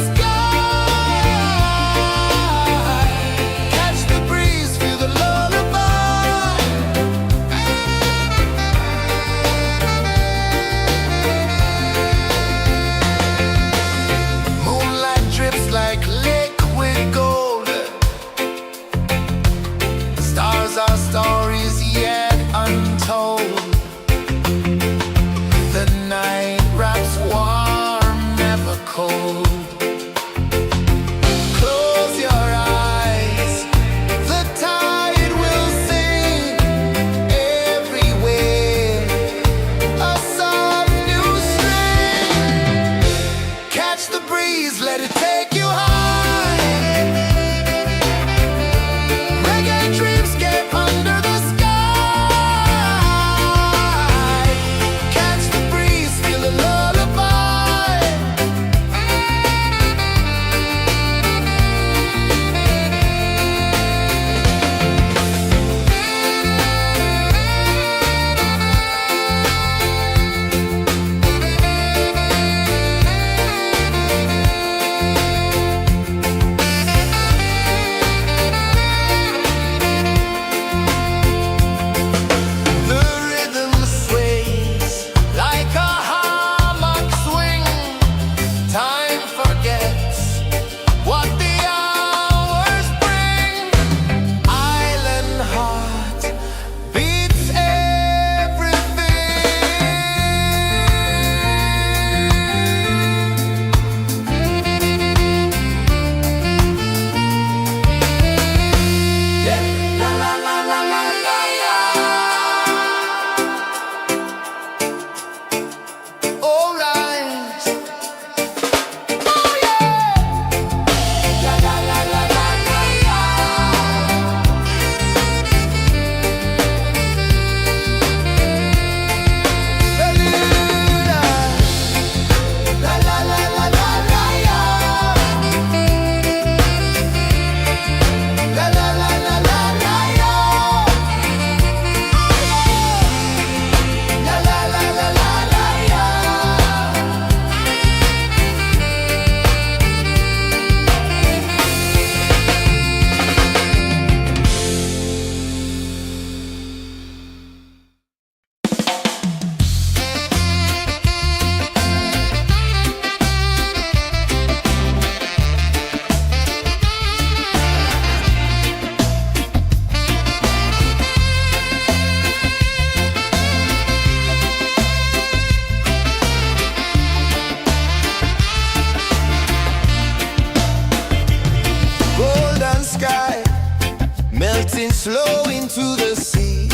melting slow into the sea.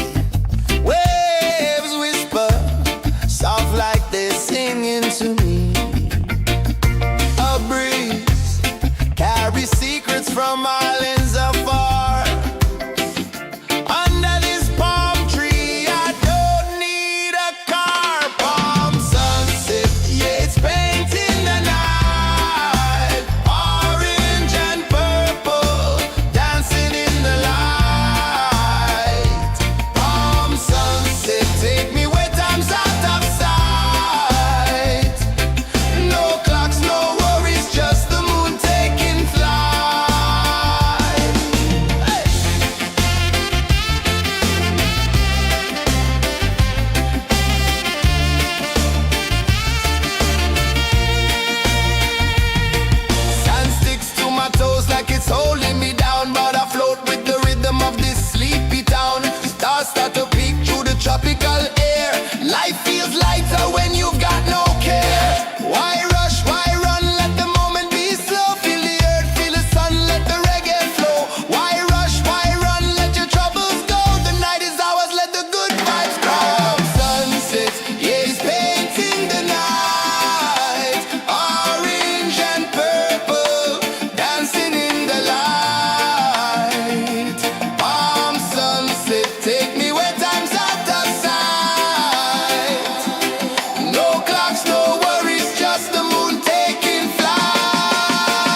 Waves whisper, soft like they're singing to me. A breeze carries secrets from islands afar. Under this palm tree, I don't need a car. Palm sunset, yeah, it's painting the night. Orange and purple, dancing in the light. Palm sunset, take me where time's out of sight. No clocks, no worries, just the moon taking flight. Hey! Sand sticks to my toes like it's holding me down, but I float with the rhythm of this sleepy town. Stars start to peek through the tropical air. Life feels lighter when you've got no care. Why rush, why run, let the moment be slow. Feel the earth, feel the sun, let the reggae flow. Why rush, why run, let your troubles go. The night is ours, let the good vibes come. Sunset, yeah, it's painting the night. Orange and purple, dancing in the light. Palm sunset, take me where time's out of sight. No clocks, no worries, just the moon taking flight. Palm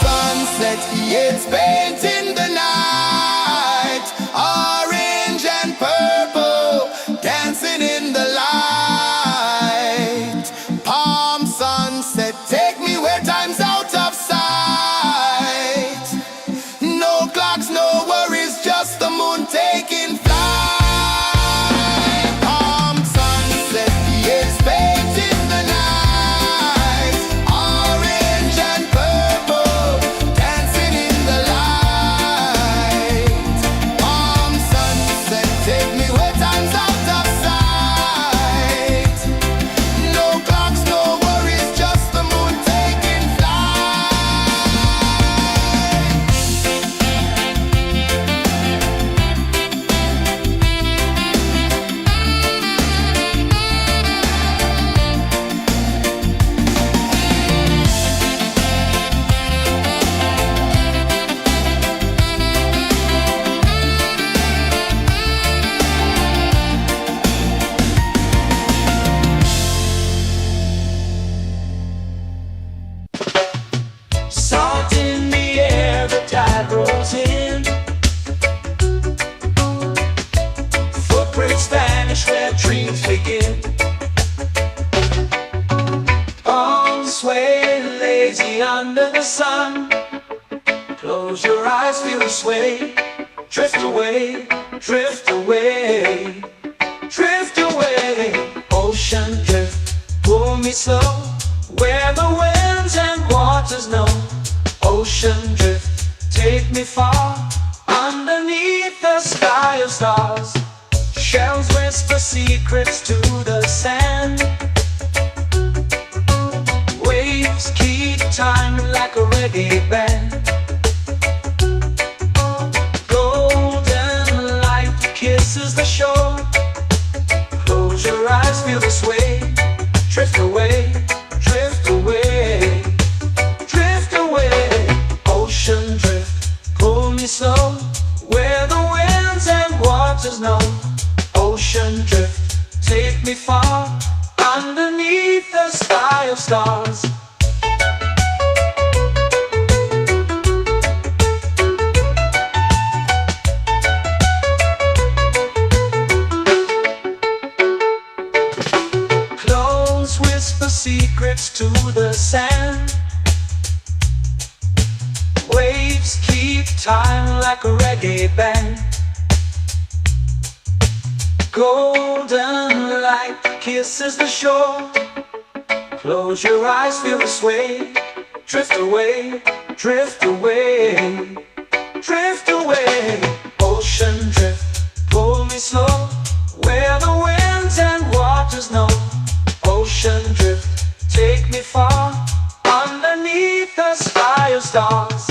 sunset, yeah, it's painting the night. Orange and purple, dancing in the light. Palm sunset, take me where time's out of sight. No clocks, no worries, just the moon taking flight. Palm sunset, yeah, it's painting the night. Orange and purple, dancing in the light. Palm sunset, take me where time's out of sight. No clocks, no worries, just the moon taking flight. Salt in the air, the tide rolls in. Footprints vanish where dreams begin. Arms sway lazy under the sun. Close your eyes, feel the sway. Drift away, drift away, drift away. Ocean drift, pull me slow, where the winds and waters know. Ocean drift, take me far, underneath the sky of stars. Shells whisper secrets to the sand. Waves keep time like a reggae band. Golden light kisses the shore. Close your eyes, feel the sway. Drift away, drift away, drift away. Ocean drift, pull me slow, where the winds and waters know. Ocean drift, take me far, underneath the sky of stars. Close whisper secrets to the sand. Waves keep time like a reggae band. Golden light kisses the shore. Close your eyes, feel the sway. Drift away, drift away, drift away. Ocean drift, pull me slow, where the winds and waters know. Ocean drift, take me far, underneath the sky of stars.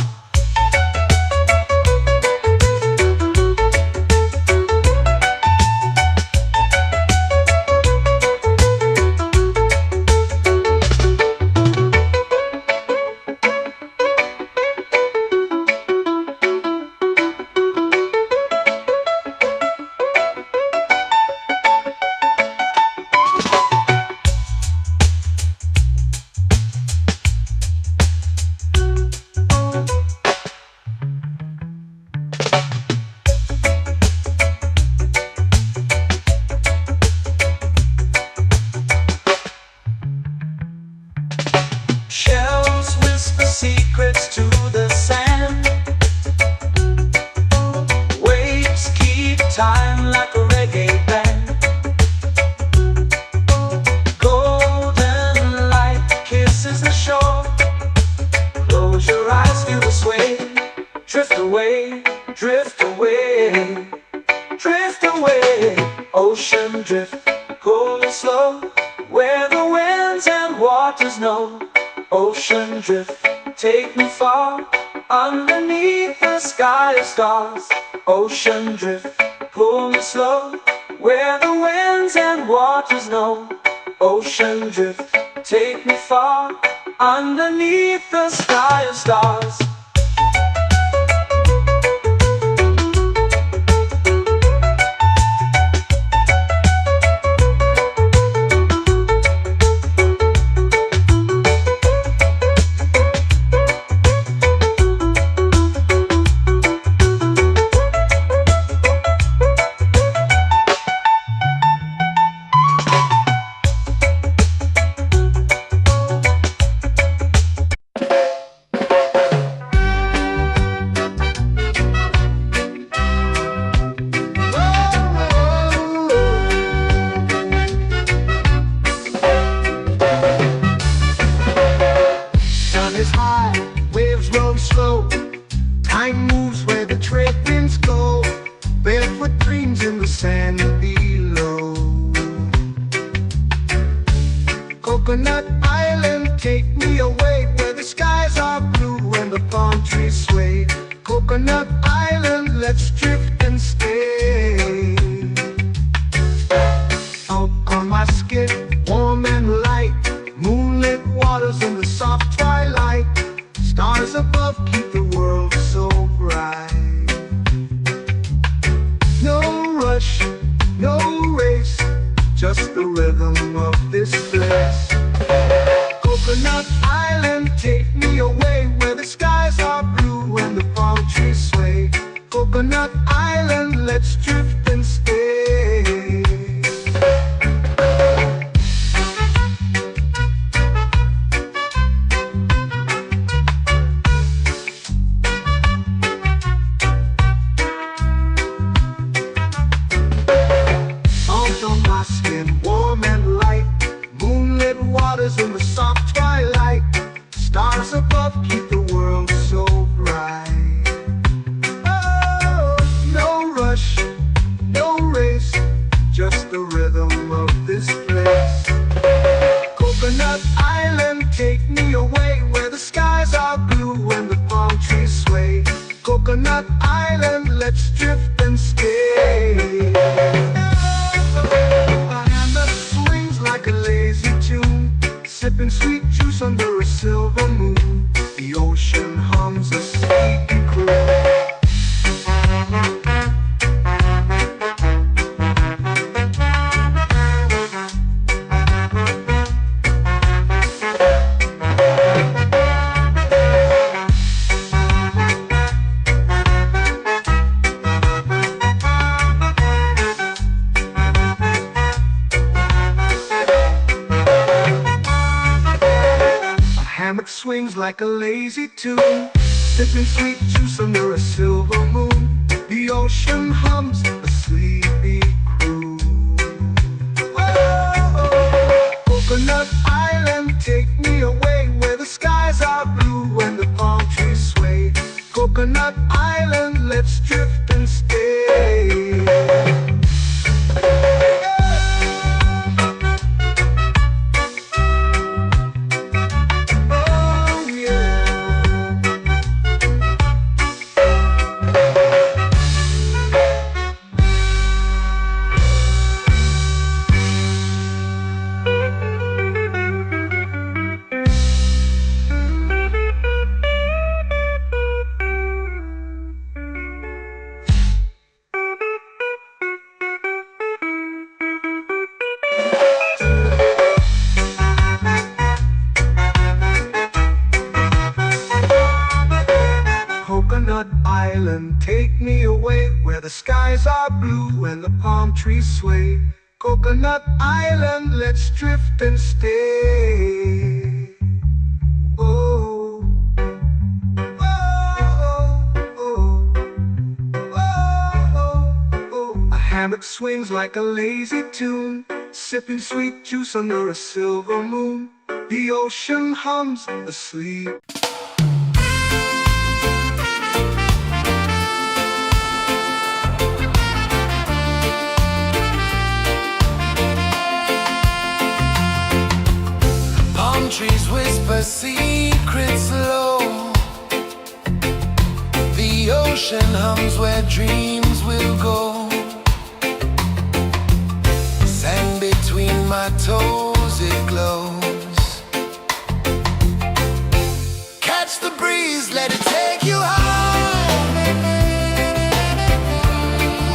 Shells whisper secrets to the sand. Waves keep time like a reggae band. Golden light kisses the shore. Close your eyes, feel the sway. Drift away, drift away, drift away. Ocean drift, cool and slow, where the winds and waters know. Ocean drift, take me far, underneath the sky of stars. Ocean drift, pull me slow, where the winds and waters know. Ocean drift, take me far, underneath the sky of stars. Is high, waves roll slow. Time moves where the trade winds go. Barefoot dreams in the sand below. Coconut Island, take me away, where the skies are blue and the palm trees sway. Coconut Island, let's drift and stay. Out on my skin, warm and light, moonlit waters in the soft twilight. Stars above keep the world so bright. No rush, no race, just the rhythm of this place. Coconut Island, take me away, where the skies are blue and the palm trees sway. Coconut Island, let's drift and stay. Warm and light, moonlit waters in the soft twilight. Stars above keep the world so bright. Oh, no rush, no race, just the rhythm of this place. Coconut Island, take me away, where the skies are blue and the palm trees sway. Coconut Island, let's drift and stay. Like a lazy tune, sipping sweet juice under a silver moon. The ocean hums a sleepy croon. Swings like a lazy tune, sipping sweet juice under a silver moon. The ocean hums a sleepy croon. are blue and the palm trees sway. Coconut Island, let's drift and stay. Oh, oh, oh, oh. A hammock swings like a lazy tune, sipping sweet juice under a silver moon. The ocean hums asleep. Palm trees whisper secrets low. The ocean hums where dreams will go. Sand between my toes, it glows. Catch the breeze, let it take you high.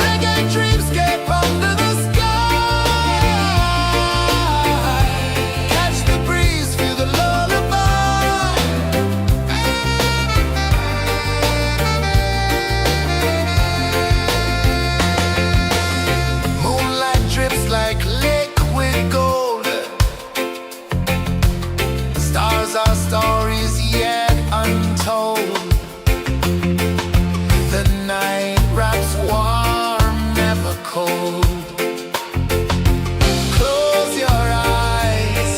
Reggae dreamscape under the sky. Catch the breeze, feel the lullaby. Moonlight drips like liquid gold. Stars are stories yet untold. The night wraps warm, never cold. Close your eyes,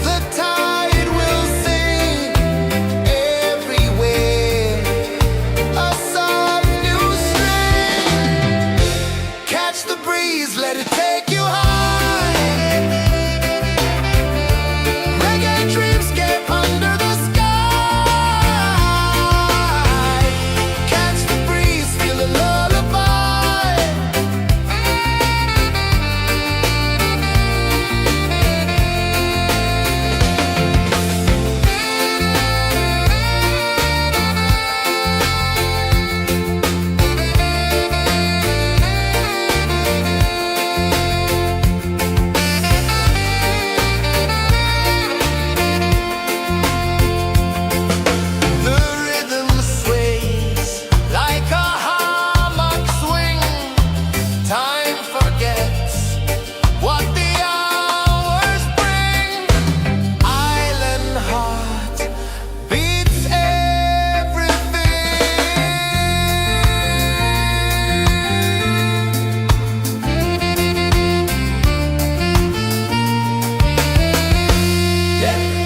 the tide will sing everywhere. A soft new string. Catch the breeze, let it take you high. Reggae dreamscape under the sky. Catch the breeze, feel a lullaby. The rhythm sways like a hammock swing. Time forgets what the hours bring. Island heart beats everything.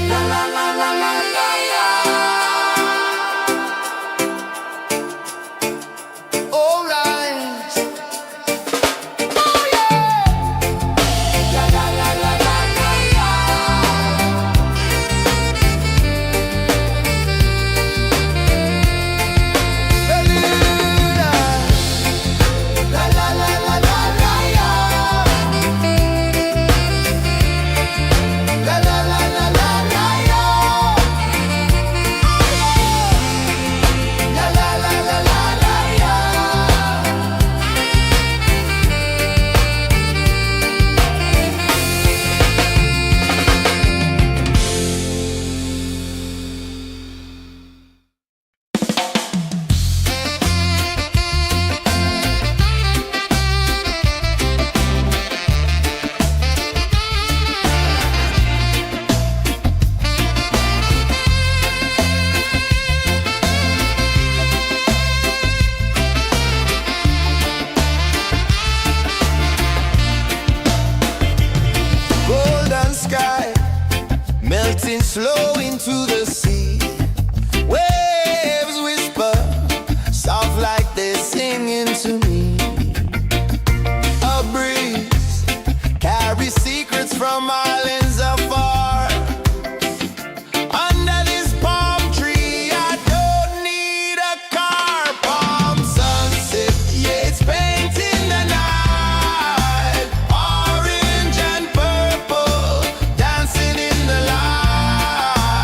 La la la la la la la. All right. Oh yeah. La la la la la la la. La la la la la la la. La la la la la la la. La la la la la la la. Golden sky melting slow into the sea. Waves whisper soft like they're singing to me. A breeze carries secrets from islands afar. Under this palm tree, I don't need a car. Palm sunset, yeah, it's painting the night. Orange and purple dancing in the light.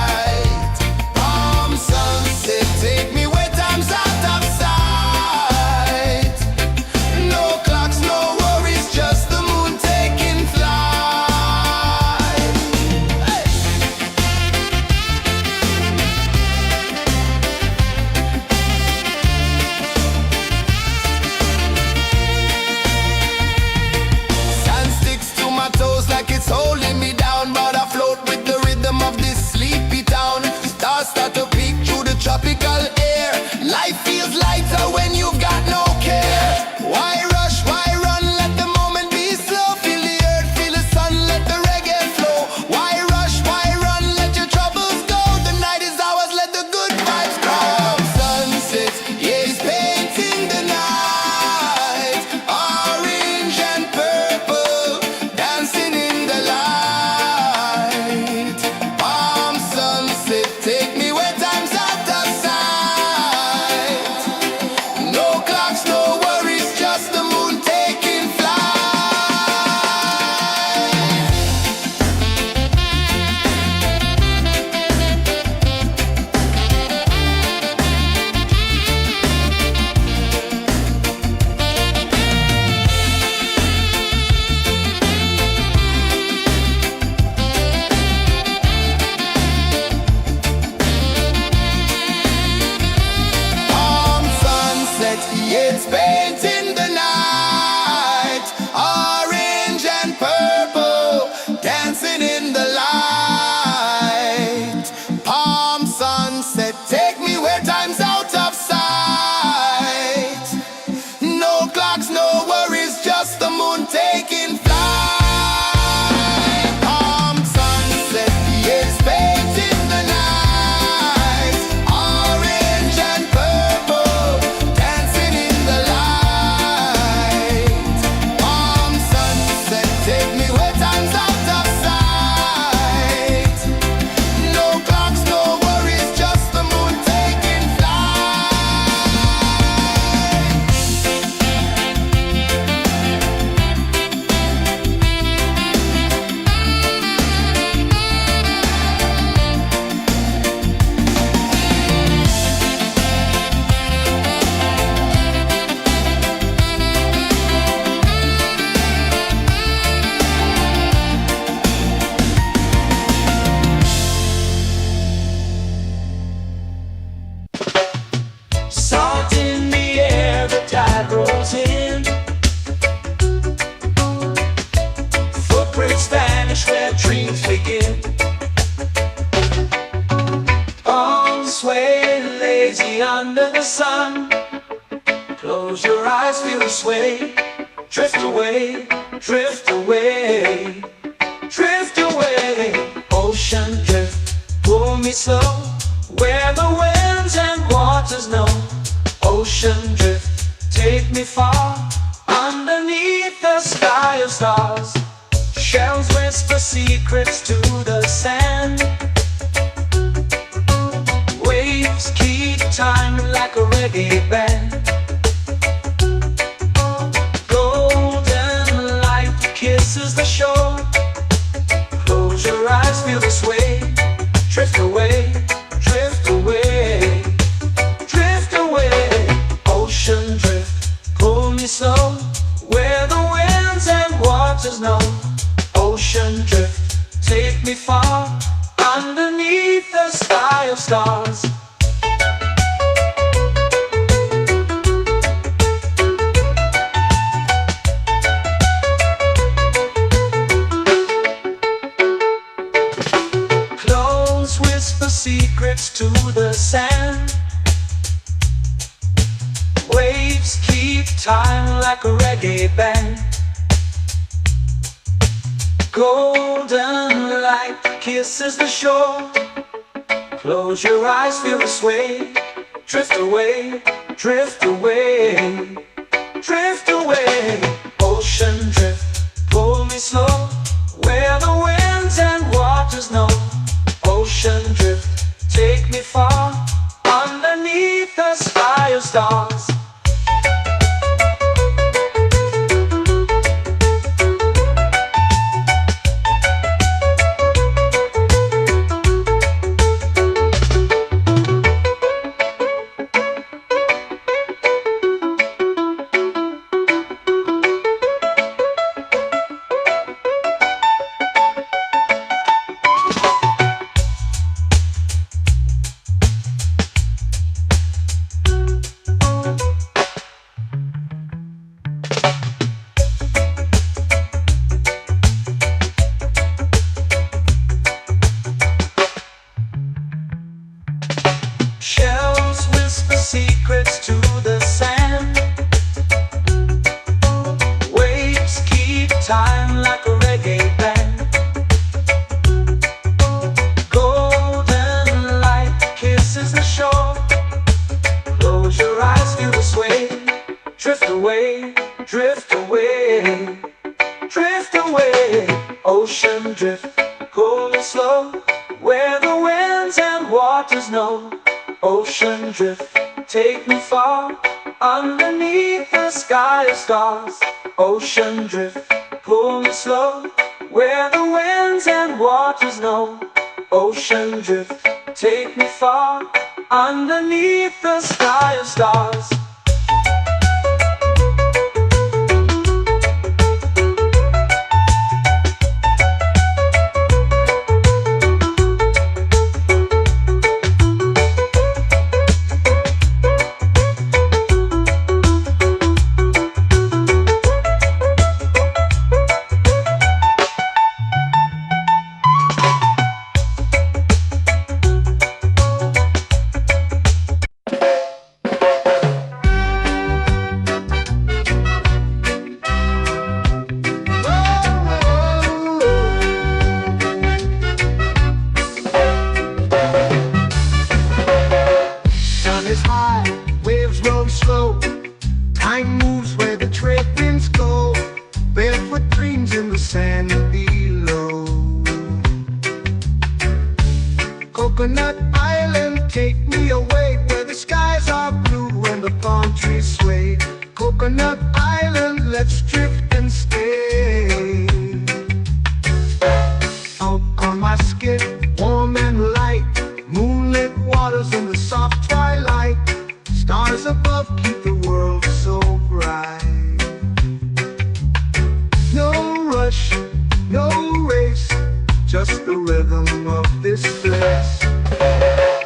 eyes feel the sway. Drift away, drift away, drift away. Ocean drift, pull me slow, where the winds and waters know. Ocean drift, take me far, underneath the sky of stars. Shells whisper secrets to the sand. Waves keep time like a reggae band. Golden light kisses the shore. Close your eyes, feel the sway. Drift away, drift away, drift away. Ocean drift, pull me slow, where the winds and waters know. Ocean drift, take me far, underneath the sky of stars. Clothes whisper secrets to the sand. Waves keep time like a reggae band. Golden light kisses the shore. Close your eyes, feel the sway. Drift away, drift away, drift away. Ocean drift, pull me slow, where the winds and waters know. Ocean drift, take me far, underneath the sky of stars. Shells whisper secrets to the sand. Waves keep time like a reggae band. Golden light kisses the shore. Close your eyes, feel the sway. Drift away, drift away, drift away. Ocean drift, pull me slow, where the winds and waters know. Ocean drift, take me far, underneath the sky of stars. Ocean drift, pull me slow, where the winds and waters know. Ocean drift, take me far, underneath the sky of stars. Time moves where the trade winds go. Barefoot dreams in the sand below. Coconut Island, take me away, where the skies are blue and the palm trees sway. Coconut Island, let's drift and stay. Out on my skin, warm and light, moonlit waters in the soft twilight. Stars above keep the world so bright. No rush, no race, just the rhythm of this place.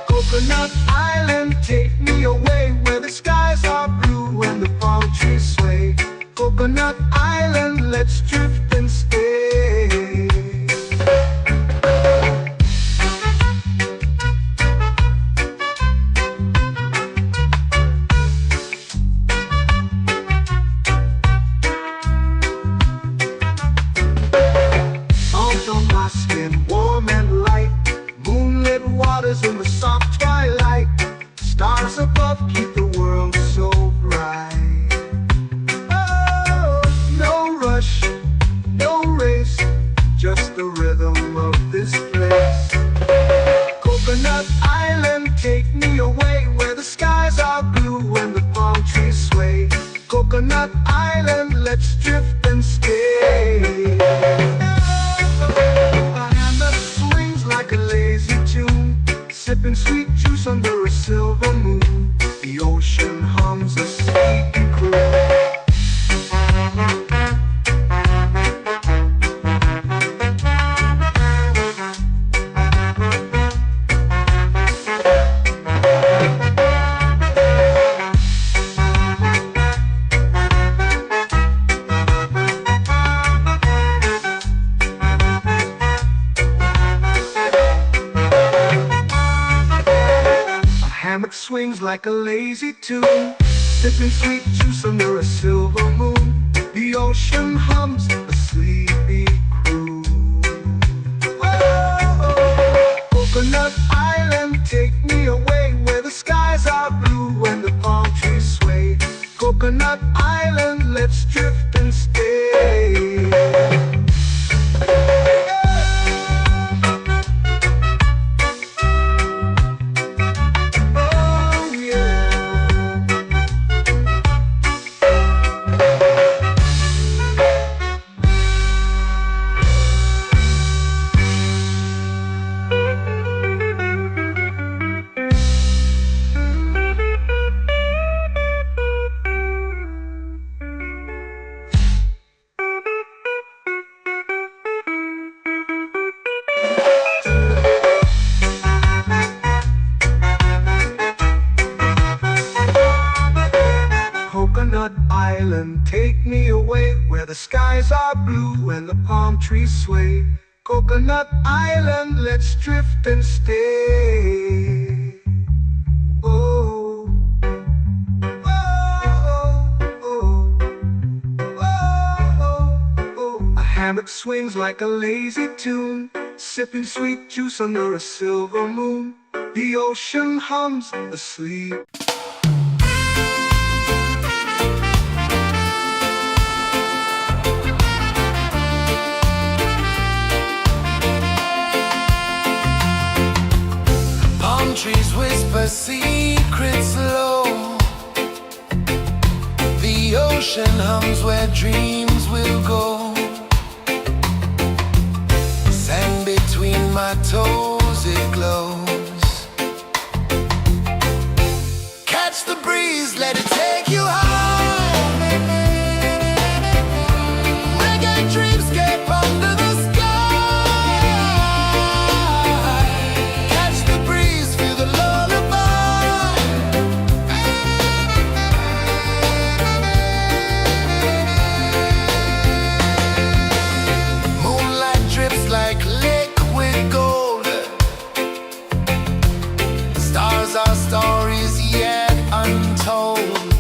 Coconut Island, take me away, where the skies are blue and the palm trees sway. Coconut Island, let's drift and stay. in warm and light. Moonlit waters in the soft twilight. Stars above keep the world so bright. Oh, no rush, no race, just the rhythm of this place. Coconut Island, take me away where the skies are blue and the palm trees sway. Coconut Island, let's drift and stay. A hand that swings like a lazy tune, sipping sweet juice under a silver moon. The ocean hums a sleepy croon. Hammock swings like a lazy tune, sipping sweet juice under a silver moon. The ocean hums a sleepy croon. Oh, Coconut Island, take me away where the skies are blue and the palm trees sway. Coconut Island, let's drift and stay. Coconut Island, take me away where the skies are blue and the palm trees sway. Coconut Island, let's drift and stay. Oh, oh, oh, oh, oh. A hammock swings like a lazy tune, sipping sweet juice under a silver moon. The ocean hums asleep. Trees whisper secrets low. The ocean hums where dreams will go. Sand between my toes, it glows. Catch the breeze, let it take you high. Reggae dreamscape under the sky. Our stories yet untold.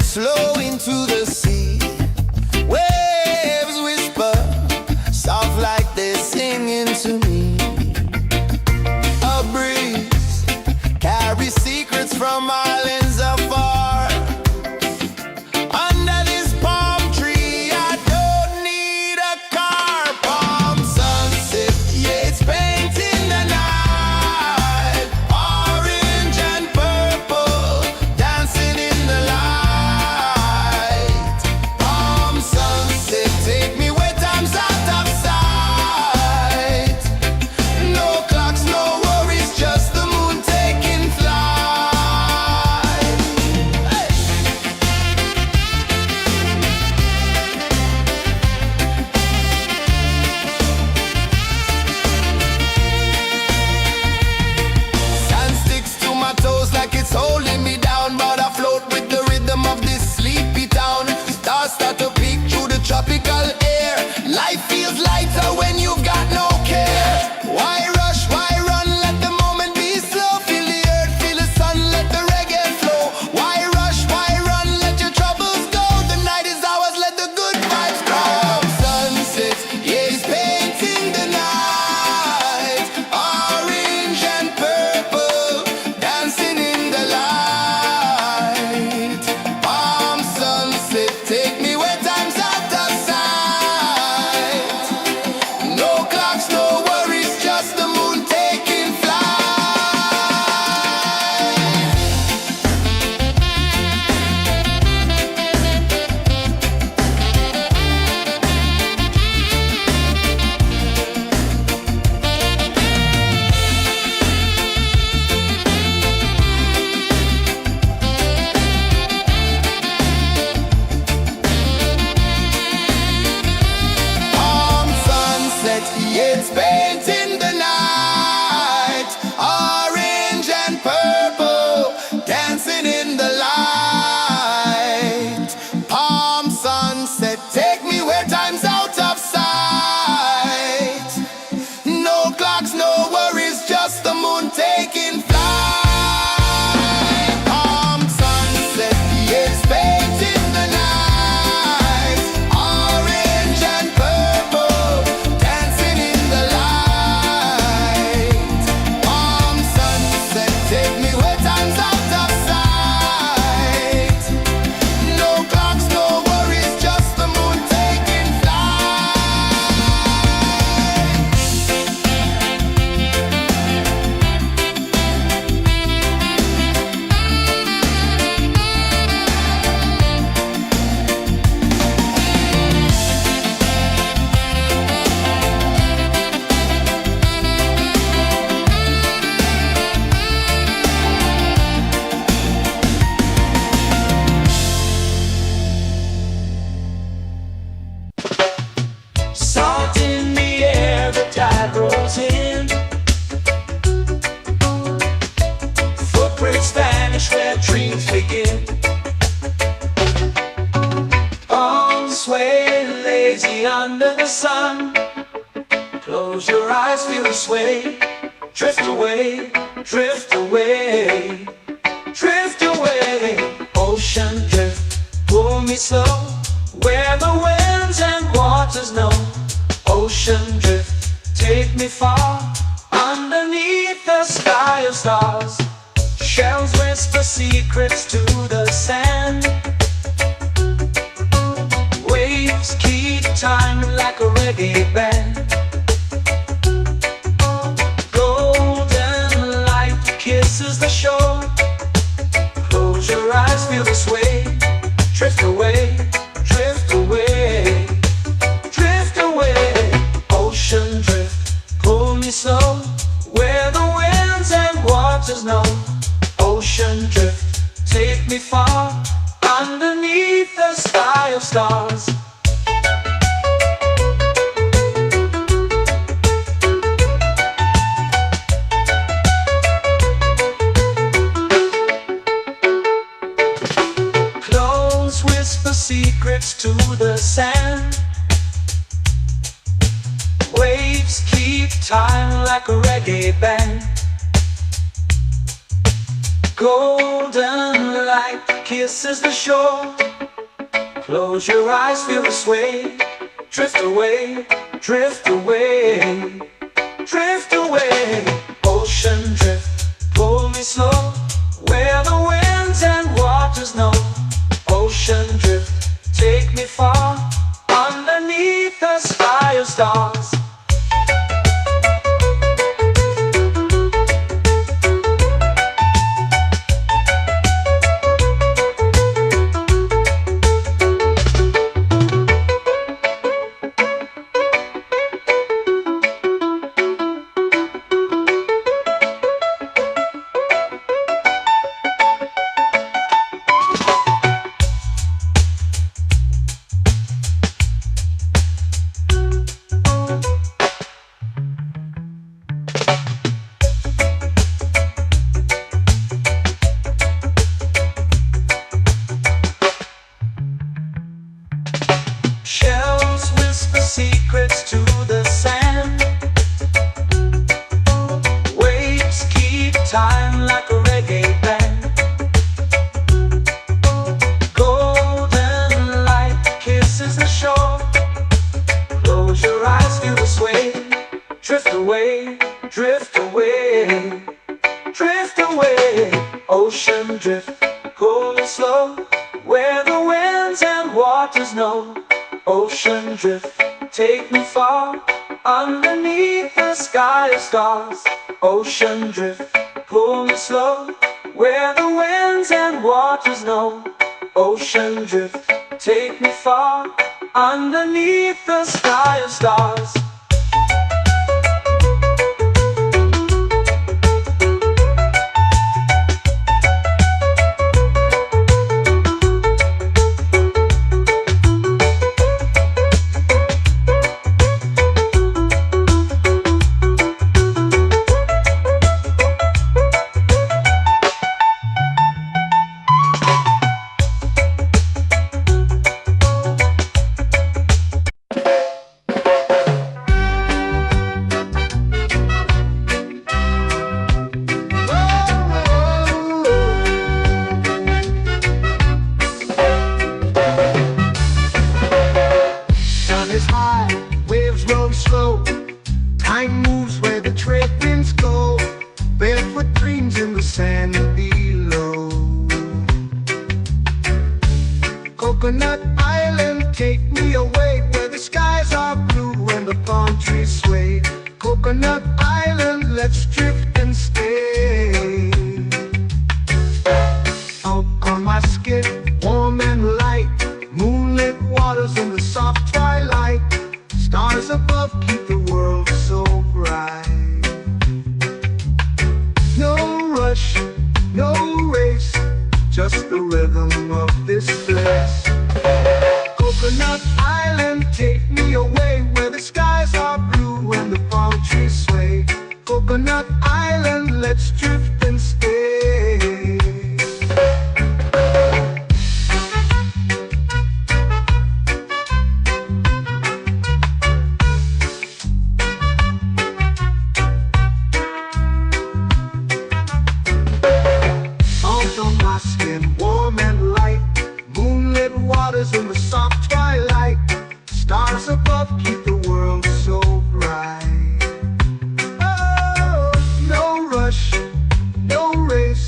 slow into the sea. Waves whisper, soft like they're singing to me. A breeze carries secrets from islands afar. Under this palm tree, I don't need a car. Palm sunset, yeah, it's painting the night. Orange and purple, dancing in the light. Palm sunset, take me where time's out of sight. No clocks, no worries, just the moon taking flight. Hey. Sand sticks to my toes like it's holding me down, but I float with the rhythm of this sleepy town. Stars start to peek through the tropical air. Life feels lighter when you've got no care. Why rush, why run, let the moment be slow. Feel the earth, feel the sun, let the reggae flow. Why rush, why run, let your troubles go. The night is ours, let the good vibes grow. Sunset, yeah, it's painting the night. Orange and purple, dancing in the light. Palm sunset, take me where time's out of sight. No clocks, no worries, just the moon taking flight. Palm sunset, yeah, it's painting the night. Orange and purple, dancing in the light. Palm sunset, take me where time's out of sight. No clocks, no worries, just the moon taking flight. Palm sunset, yeah, it's painting the night. Orange and purple, dancing in the light. Palm sunset, take me where time's out of sight. No clocks, no worries, just the moon taking flight. Salt in the air, the tide rolls in. Footprints vanish where dreams begin. Arms sway lazy under the sun. Close your eyes, feel the sway. Drift away, drift away, drift away. Ocean drift, pull me slow, where the winds and waters know. Ocean drift, take me far, underneath the sky of stars. Shells whisper secrets to the sand. Waves keep time like a reggae band. Golden light kisses the shore. Close your eyes, feel the sway. Drift away, drift away, drift away. Ocean drift, pull me slow, where the winds and waters know. Ocean drift, take me far, underneath the sky of stars. Close whisper secrets to the sand. Waves keep time like a reggae band. Golden light kisses the shore. Close your eyes, feel the sway. Drift away, drift away, drift away. Ocean drift, pull me slow, where the winds and waters know. Ocean drift, take me far, underneath the sky of stars. Shells whisper secrets to the sand. Waves keep time like a reggae band. Golden light kisses the shore. Close your eyes, feel the sway. Drift away, drift away, drift away. Ocean drift, cool and slow, where the winds and waters know. Ocean drift, take me far, underneath the sky of stars. Ocean drift, pull me slow, where the winds and waters know. Ocean drift, take me far, underneath the sky of stars. Time moves where the trade winds go. Barefoot dreams in the sand below. Coconut Island, take me away, where the skies are blue and the palm trees sway. Coconut Island, let's drift and stay. Out on my skin, warm and light, moonlit waters in the soft twilight. Stars above keep the world so bright. No rush, no race, just the rhythm of this place. Coconut Island, take me away, where the skies are blue and the palm trees sway. Coconut Island, let's drift and stay. Warm and light, moonlit waters in the soft twilight. Stars above keep the world so bright. Oh, no rush, no race,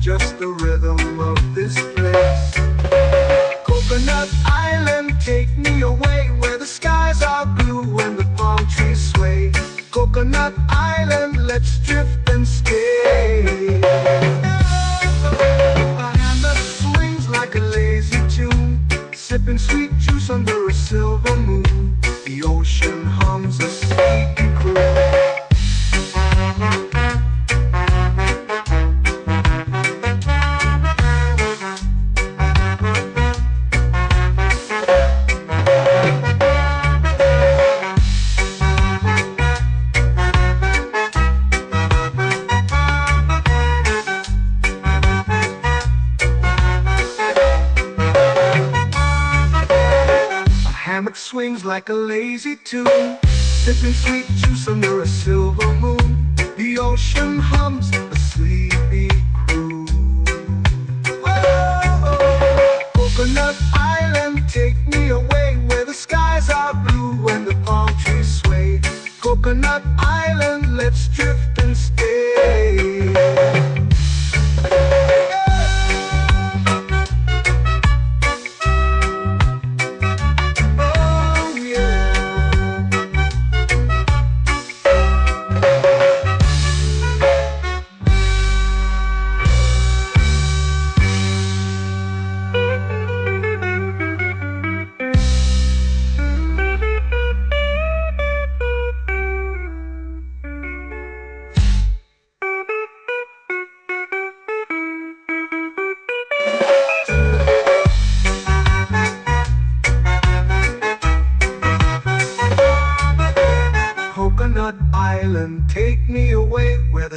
just the rhythm of this place. Coconut Island, take me away, where the skies are blue and the palm trees sway. Coconut Island, let's drift and stay. Sipping sweet juice under a silver moon. The ocean hums a sleepy croon. Hammock swings like a lazy tune, sipping sweet juice under a silver moon. The ocean hums a sleepy croon. Whoa.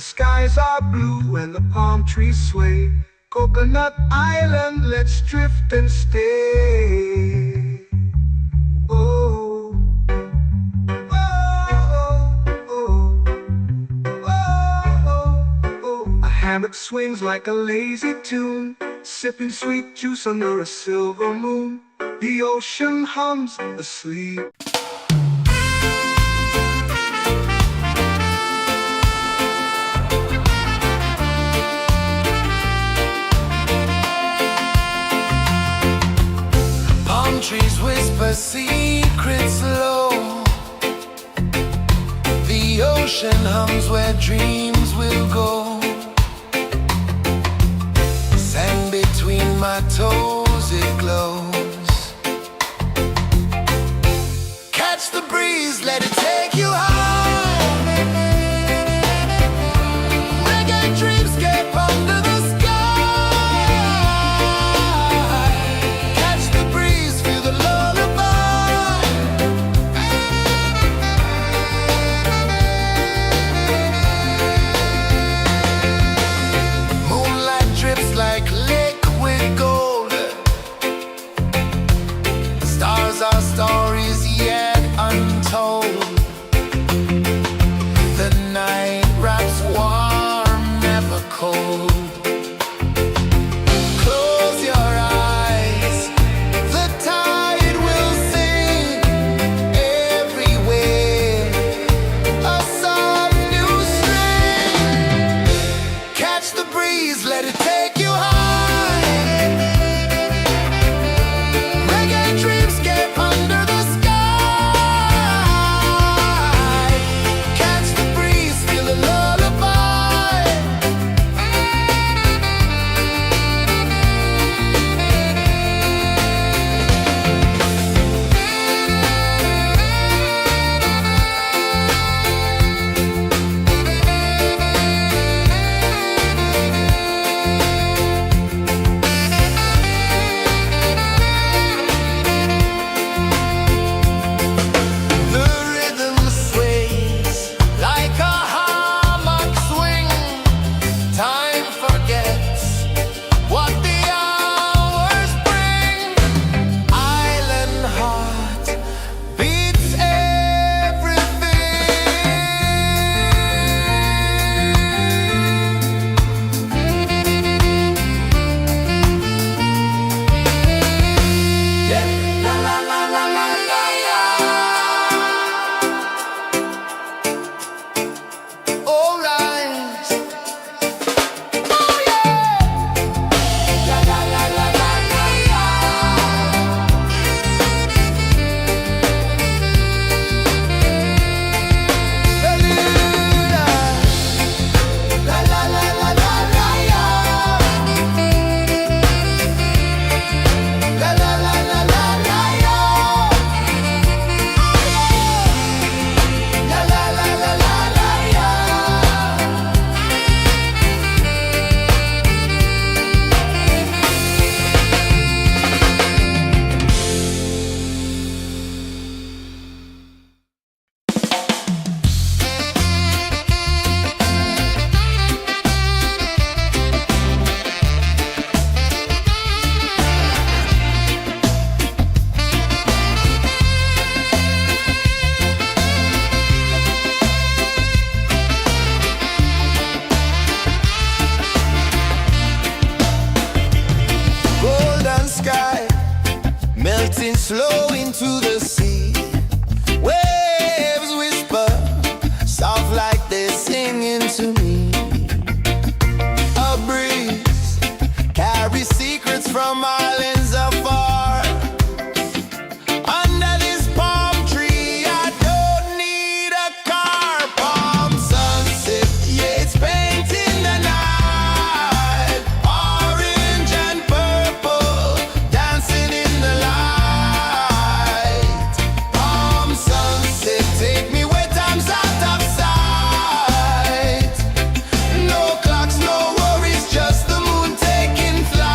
skies are blue and the palm trees sway. Coconut Island, let's drift and stay. Oh, oh, oh, oh, oh. A hammock swings like a lazy tune, sipping sweet juice under a silver moon. The ocean hums asleep. Palm trees whisper secrets low. The ocean hums where dreams will go. Sand between my toes, it glows. Catch the breeze, let it take you high. Reggae dreamscape under the sky. Catch the breeze, feel the lullaby. Moonlight drips like liquid gold. Stars are stories yet untold. The night wraps warm, never cold. Close your eyes, the tide will sing everywhere. A soft new string. Catch the breeze, let it take you high. Reggae dreamscape under the sky. Catch the breeze, feel the lullaby. The rhythm sways like a hammock swing. Time forgets what the hours bring. Island heart beats everything. Yeah. La la la la la la la. All right. Oh yeah. La la la la la la la. La la la la la la la. La la la la la la la. La la la la la la la. Golden sky melting slow into the sea. Waves whisper soft like they're singing to me. A breeze carries secrets from islands afar. Under this palm tree, I don't need a car. Palm sunset, yeah, it's painting the night. Orange and purple, dancing in the light. Palm sunset, take me where time's out of sight. No clocks, no worries, just the moon taking flight.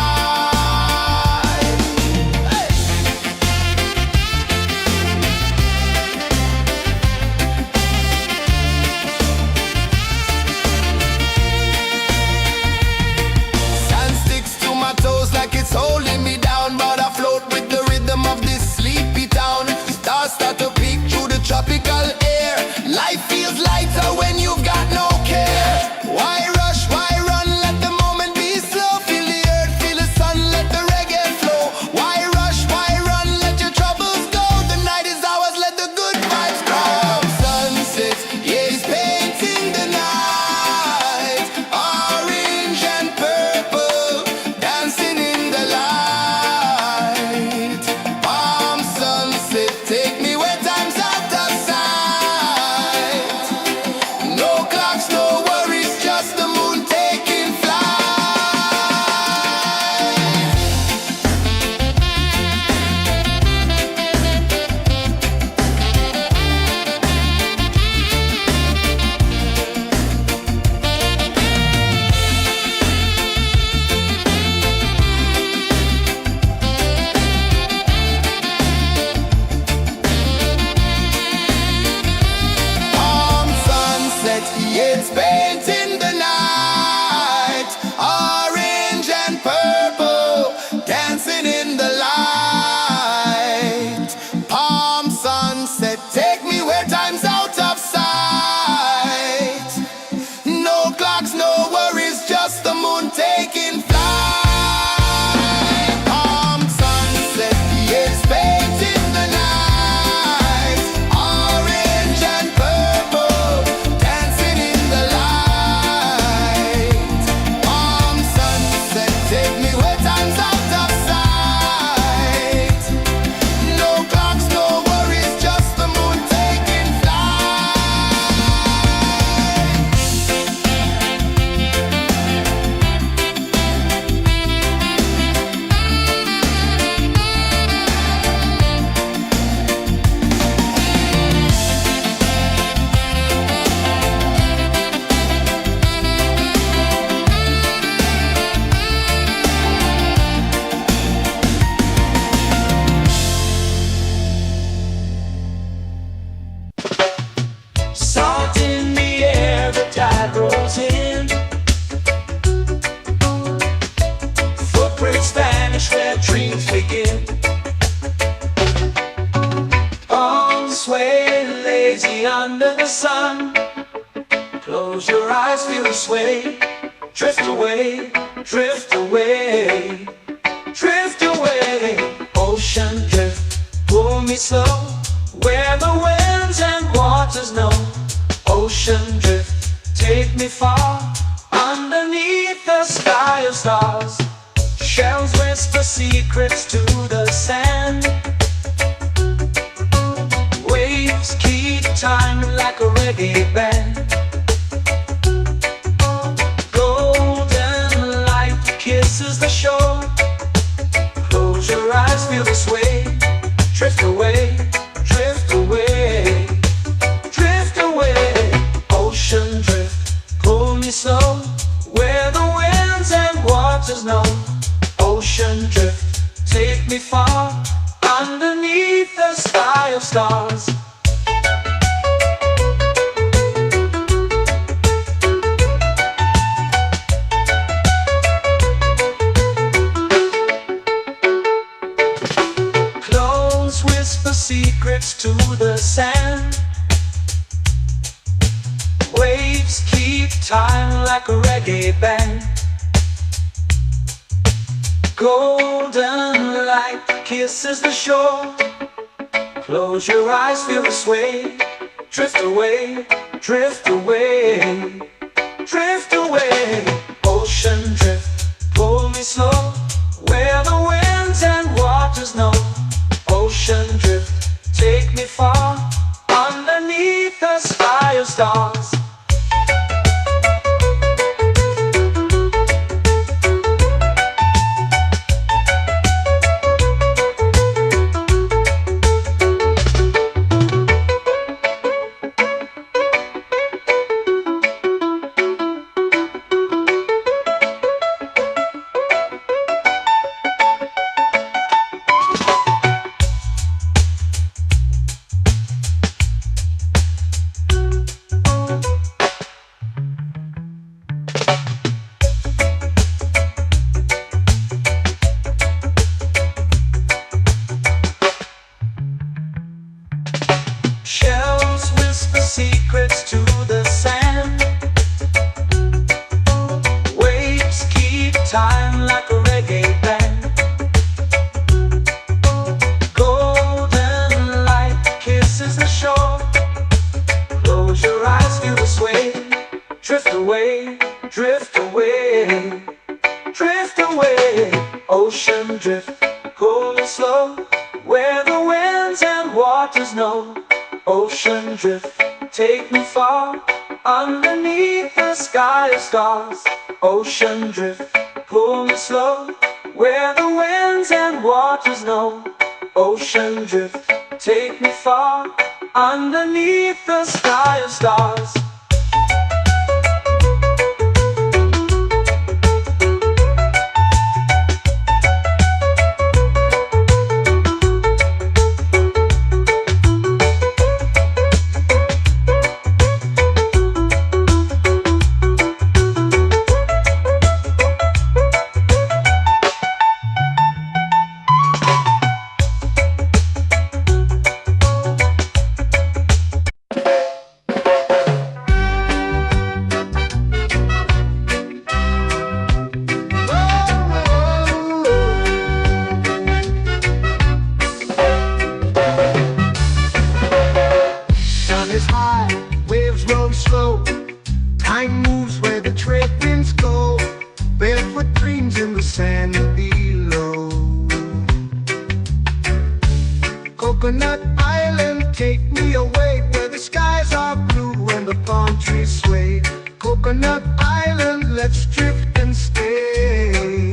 me wet and out of sight. No clocks, no worries, just the moon taking flight. Salt in the air, the tide rolls in. Footprints vanish where dreams begin. Arms sway lazy under the sun. Close your eyes, feel the sway. Drift away, drift away, drift away. Ocean drift, pull me slow, where the winds and waters know. Ocean drift, take me far, underneath the sky of stars. Shells whisper secrets to the sand. Waves keep time like a reggae band. Golden light kisses the shore. Close your eyes, feel the sway. Drift away, drift away, drift away. Ocean drift, pull me slow, where the winds and waters know. Ocean drift, take me far, underneath the sky of stars. Close whisper secrets to the sand. Waves keep time like a reggae band. Golden light kisses the shore. Close your eyes, feel the sway. Drift away, drift away, drift away. Ocean drift, pull me slow, where the winds and waters know. Ocean drift, take me far, underneath the sky of stars. Shells whisper secrets to the sand. Waves keep time like a reggae band. Golden light kisses the shore. Close your eyes, feel the sway. Drift away, drift away, drift away. Ocean drift, pull me slow, where the winds and waters know. Ocean drift, take me far, underneath the sky of stars. Ocean drift, pull me slow, where the winds and waters know. Ocean drift, take me far, underneath the sky of stars. and below. Coconut Island, take me away where the skies are blue and the palm trees sway. Coconut Island, let's drift and stay.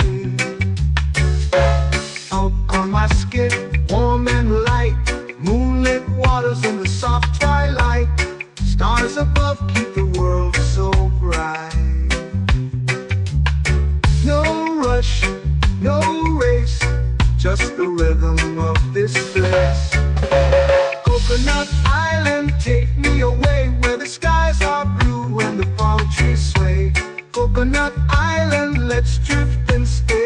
Out on my skin, warm and light, moonlit waters in the soft twilight. Stars above keep the world so bright. No rush, no race, just the rhythm of this place. Coconut Island, take me away where the skies are blue and the palm trees sway. Coconut Island, let's drift and stay.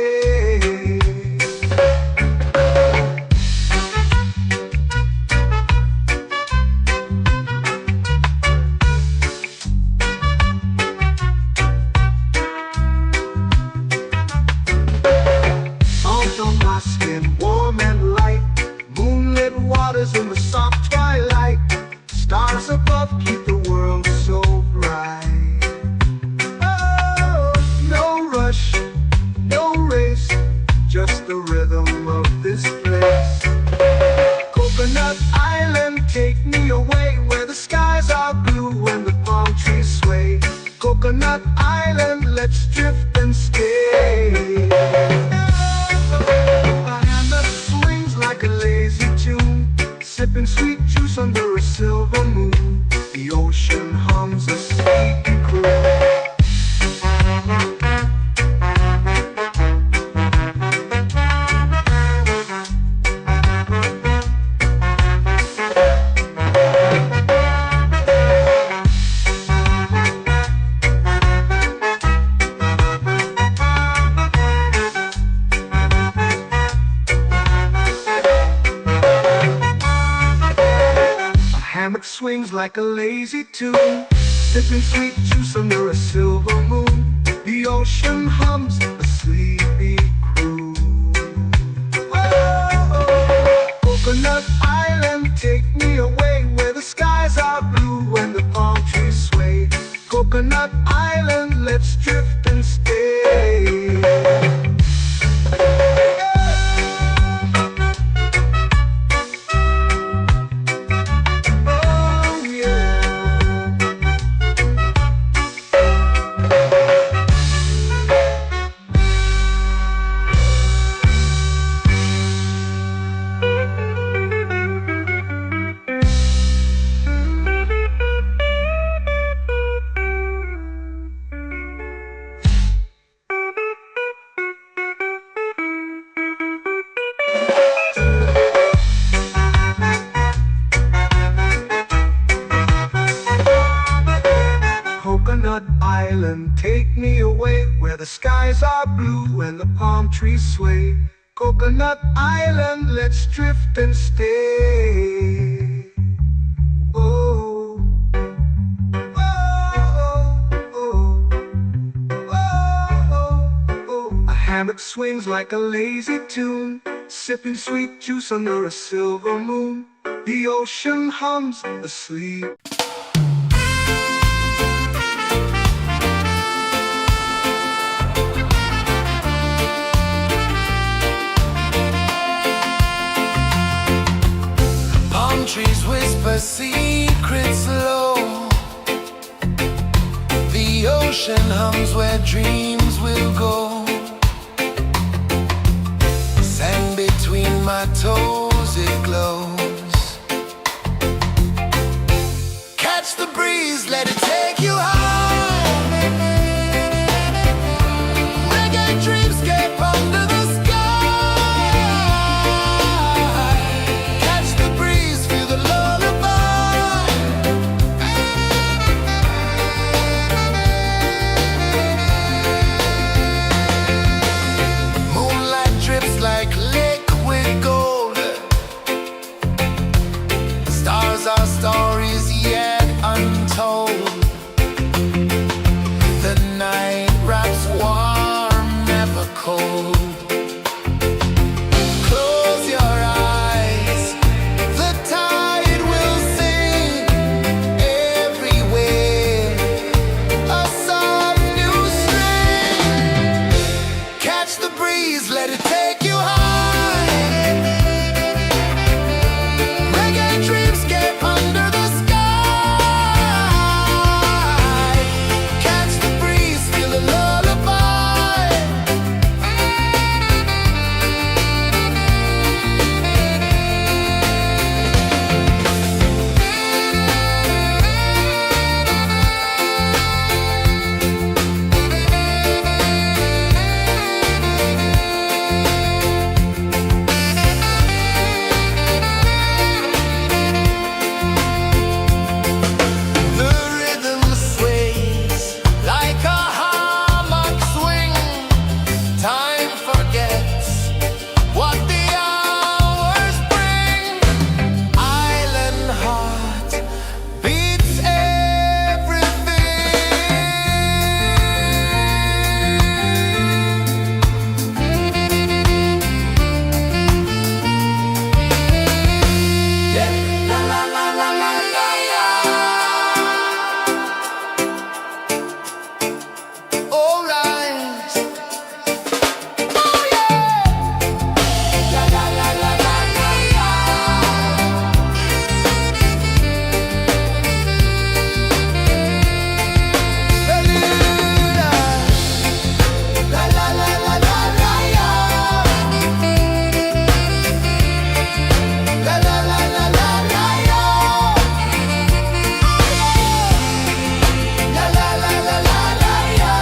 Out on my skin, warm and light, moonlit waters in the soft twilight. Stars above keep the world so bright. Oh, no rush, no race, just the rhythm of this place. Coconut Island, take me away where the skies are blue and the palm trees sway. Coconut Island, let's drift and stay. A hand that swings like a lazy tune, sipping sweet juice under a silver moon. The ocean hums a sleepy croon. Hammock swings like a lazy tune, sipping sweet juice under a silver moon. The ocean hums a sleepy croon. Oh, Coconut Island, take me away where the skies are blue and the palm trees sway. Coconut Island, let's drift and stay. Coconut Island, take me away where the skies are blue and the palm trees sway. Coconut Island, let's drift and stay. Oh, oh, oh, oh, oh. A hammock swings like a lazy tune, sipping sweet juice under a silver moon. The ocean hums asleep. Trees whisper secrets low. The ocean hums where dreams will go. Sand between my toes, it glows. Catch the breeze, let it take you high. Reggae dreamscape under the sky. Catch the breeze, feel the lullaby. Moonlight drips like liquid gold. let it take you high. Reggae dreamscape under the sky. Catch the breeze, feel a lullaby. The rhythm sways like a hammock swing. Time forgets what the hours bring. Island heart beats everything. Yeah. La la la la la la la. All right. Oh yeah. La la la la la la la. Bermuda. La la la la la la la. La la la la la la la. La la la la la la la.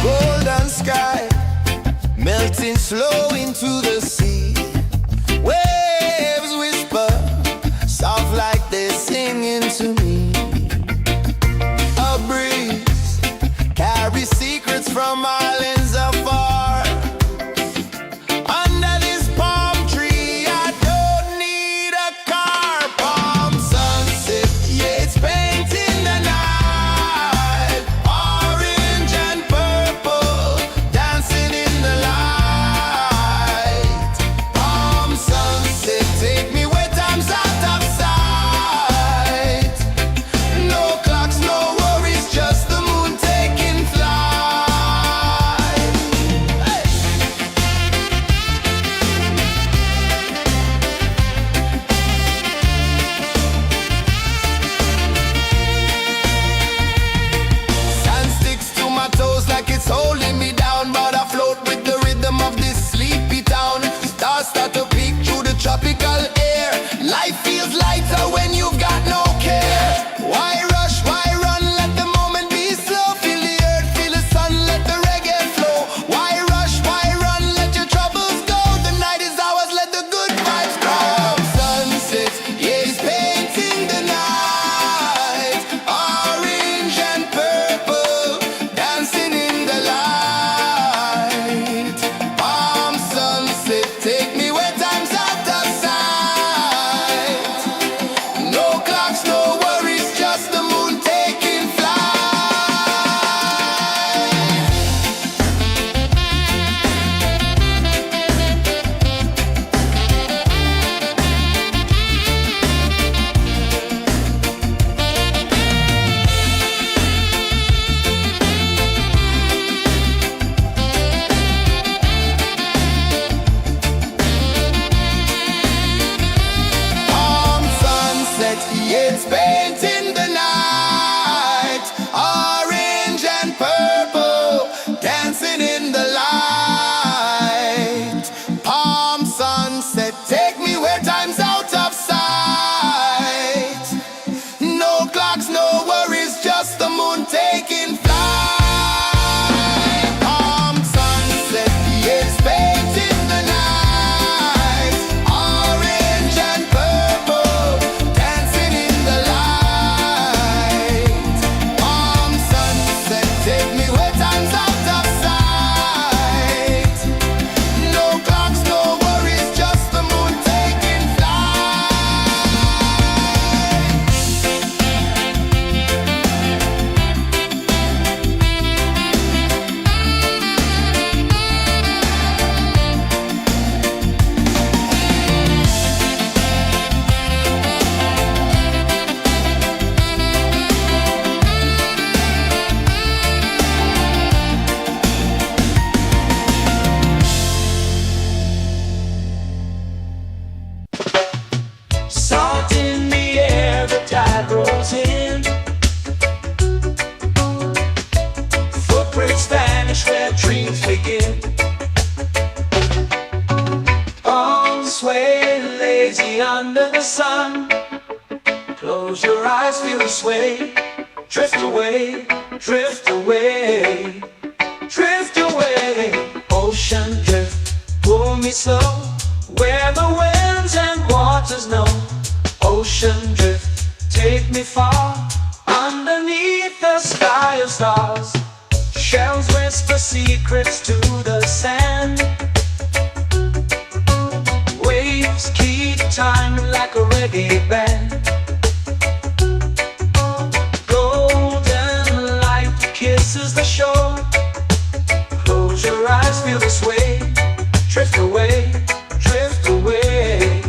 Golden sky melting slow into the sea. Waves whisper soft like they're singing to me. A breeze carries secrets from islands afar. Under this palm tree, I don't need a car. Palm sunset, yeah, it's painting the night. Orange and purple, dancing in the light. dreams begin. Arms sway lazy under the sun. Close your eyes, feel the sway. Drift away, drift away, drift away. Ocean drift, pull me slow, where the winds and waters know. Ocean drift, take me far, underneath the sky of stars. Shells whisper secrets to the sand. Waves keep time like a reggae band. Golden light kisses the shore. Close your eyes, feel the sway. Drift away, drift away,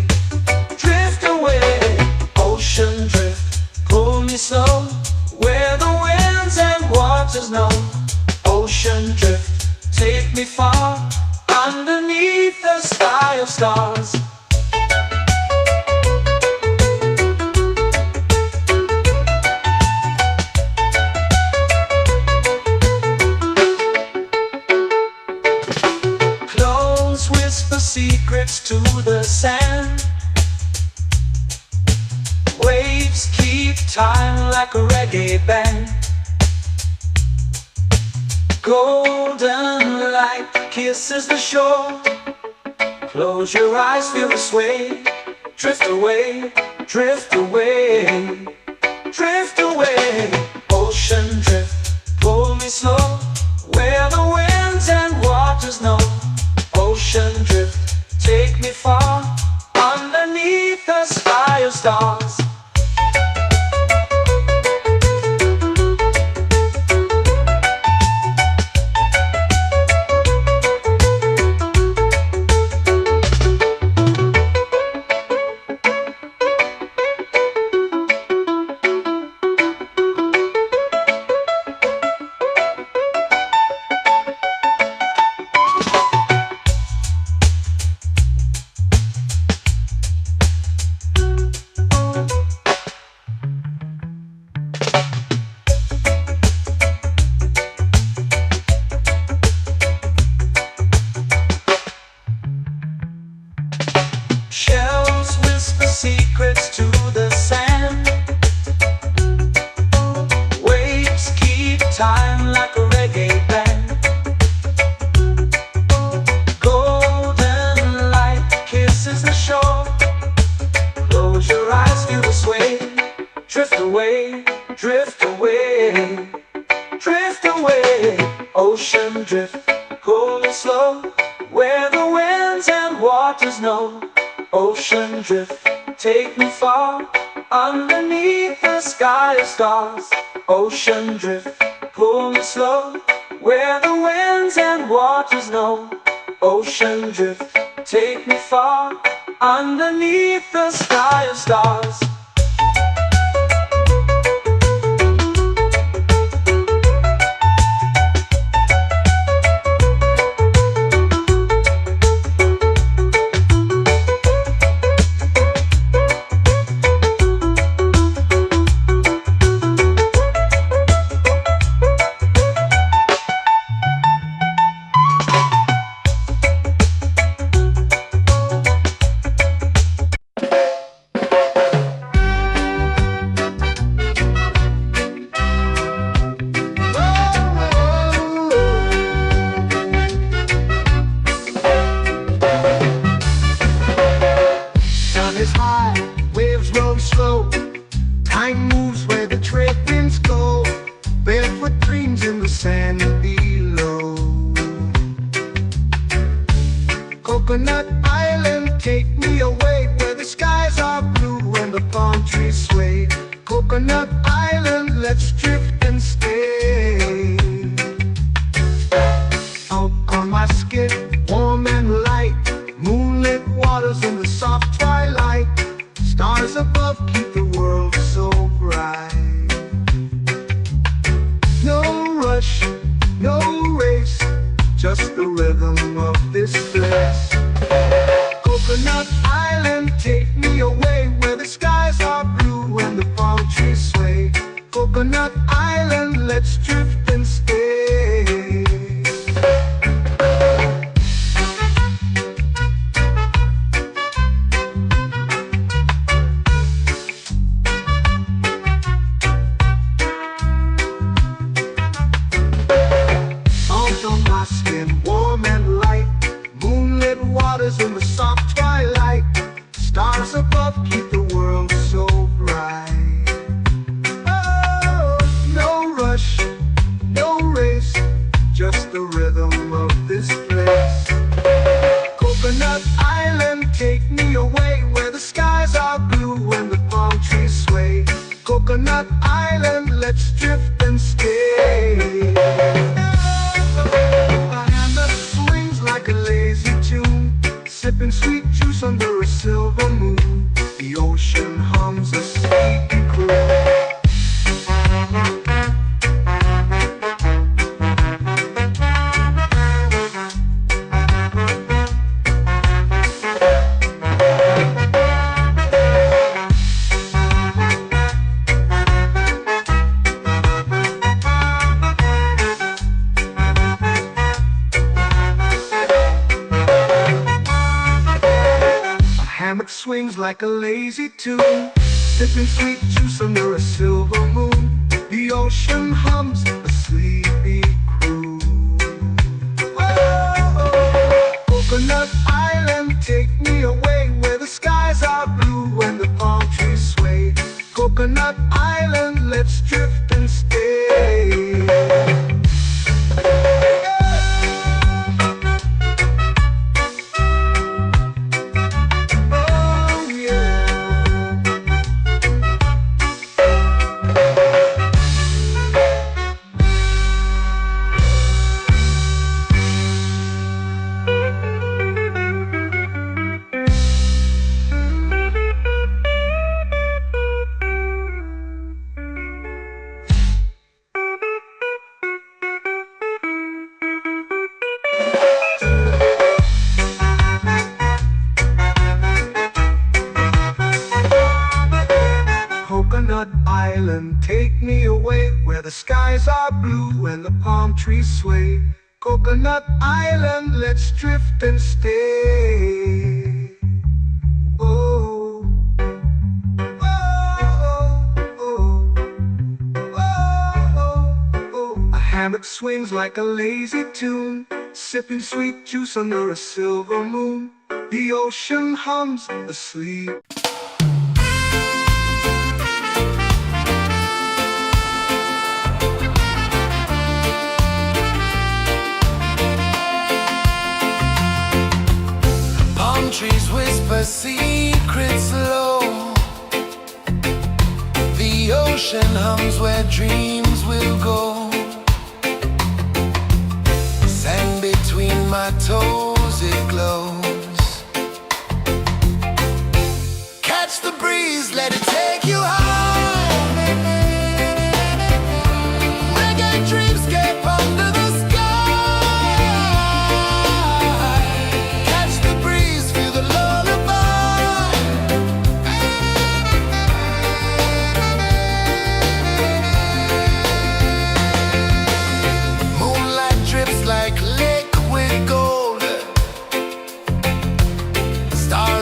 drift away. Ocean drift, pull me slow, where the winds and waters know. Ocean drift, take me far, underneath the sky of stars. Close whisper secrets to the sand. Waves keep time like a reggae band. Golden light kisses the shore. Close your eyes, feel the sway. Drift away, drift away, drift away. Ocean drift, pull me slow, where the winds and waters know. Ocean drift, take me far, underneath the sky of stars. Shells whisper secrets to the sand. Waves keep time like a reggae band. Golden light kisses the shore. Close your eyes, feel the sway. Drift away, drift away, drift away. Ocean drift, pull me slow, where the winds and waters know. Ocean drift, take me far, underneath the sky of stars. Ocean drift, pull me slow, where the winds and waters know. Ocean drift, take me far, underneath the sky of stars. Is high, waves roll slow. Time moves where the trade winds go. Barefoot dreams in the sand below. Coconut Island, take me away, where the skies are blue and the palm trees sway. Coconut Island, let's drift and stay. Out on my skin, warm and light, moonlit waters in the soft twilight. Stars above keep the world so bright. No rush, no race, just the rhythm of this place. Coconut Island, take me away, where the skies are blue and the palm trees sway. Coconut Island, let's drift and stay. swings like a lazy tune, sipping sweet juice under a silver moon. The ocean hums a sleepy croon. Whoa, Coconut Island, take me away where the skies are blue and the palm trees sway. Coconut Island, let's drift and stay. Coconut Island, take me away where the skies are blue and the palm trees sway. Coconut Island, let's drift and stay. Oh, oh, oh, oh, oh. A hammock swings like a lazy tune, sipping sweet juice under a silver moon. The ocean hums asleep. Trees whisper secrets low. The ocean hums where dreams will go. Sand between my toes, it glows. Catch the breeze, let it take you high. Reggae dreamscape under the sky.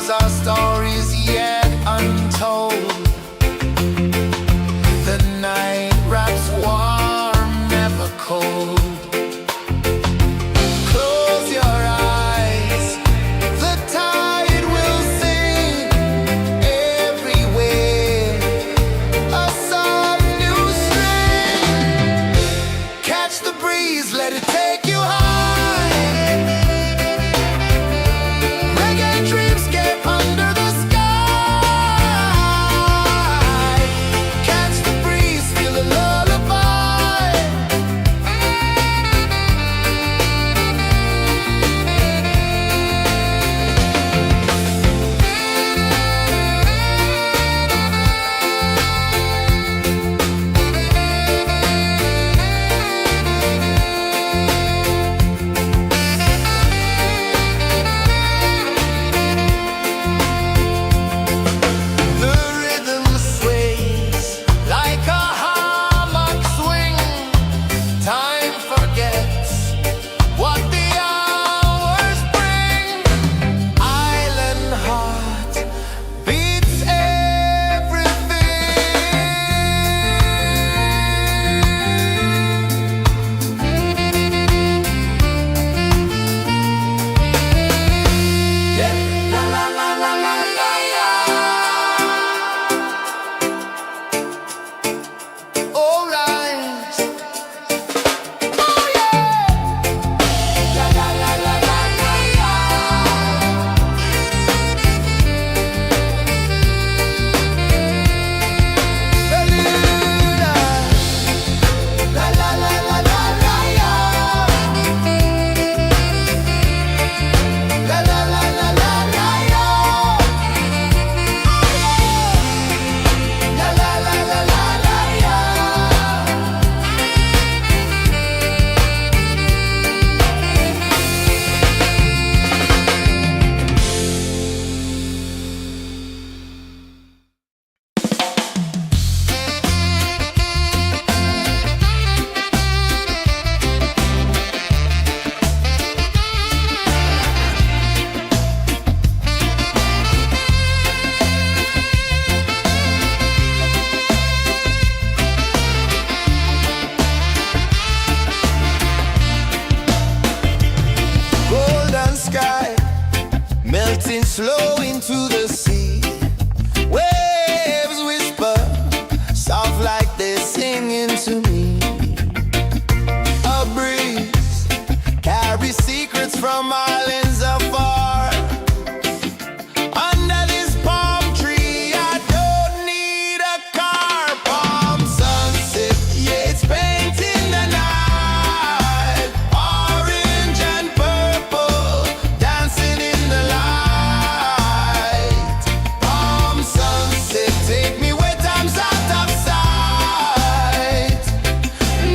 Our stories yet untold. The night wraps warm, never cold. Close your eyes, the tide will sing everywhere. A soft new string. Catch the breeze, let it take you high. sky, melting slow into the sea. Waves whisper, soft like they're singing to me. A breeze carries secrets from islands afar. Under this palm tree, I don't need a car. Palm sunset, yeah, it's painting the night. Orange and purple, dancing in the light. Palm sunset, take me where time's out of sight.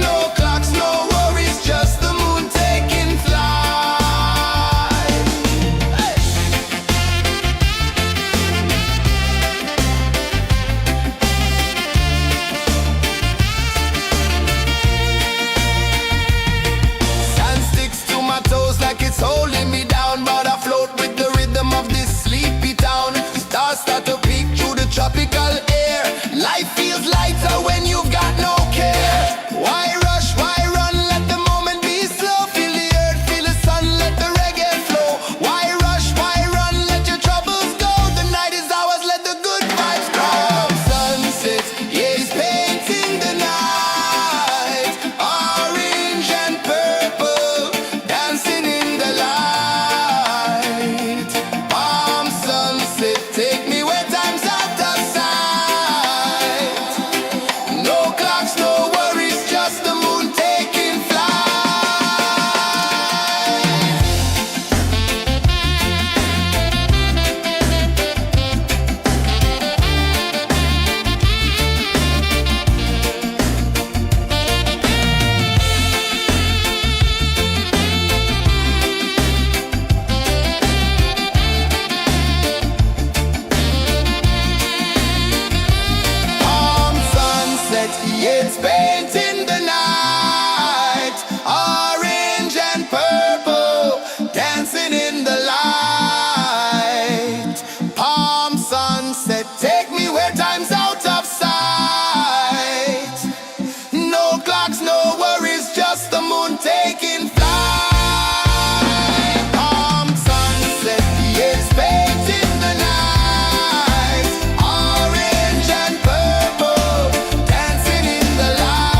No clocks, no worries, just the moon taking flight. Hey! Sand sticks to my toes like it's holding me down, but I float with the rhythm of this sleepy town. Stars start to peek through the tropical air. Life feels lighter when you've got no care. Why rush, why run, let the moment be slow. Feel the earth, feel the sun, let the reggae flow. Why rush, why run, let your troubles go. The night is ours, let the good vibes come. Sunset, yeah, it's painting the night. Orange and purple, dancing in the light. Palm sunset, take me where time's out of sight. No clocks, no worries, just the moon taking flight. Palm sunset, yeah, it's painting the night. Orange and purple, dancing in the light. Palm sunset, take me where time's out of sight. No clocks, no worries, just the moon taking flight. Palm sunset, yeah, it's painting the night. Orange and purple, dancing in the light.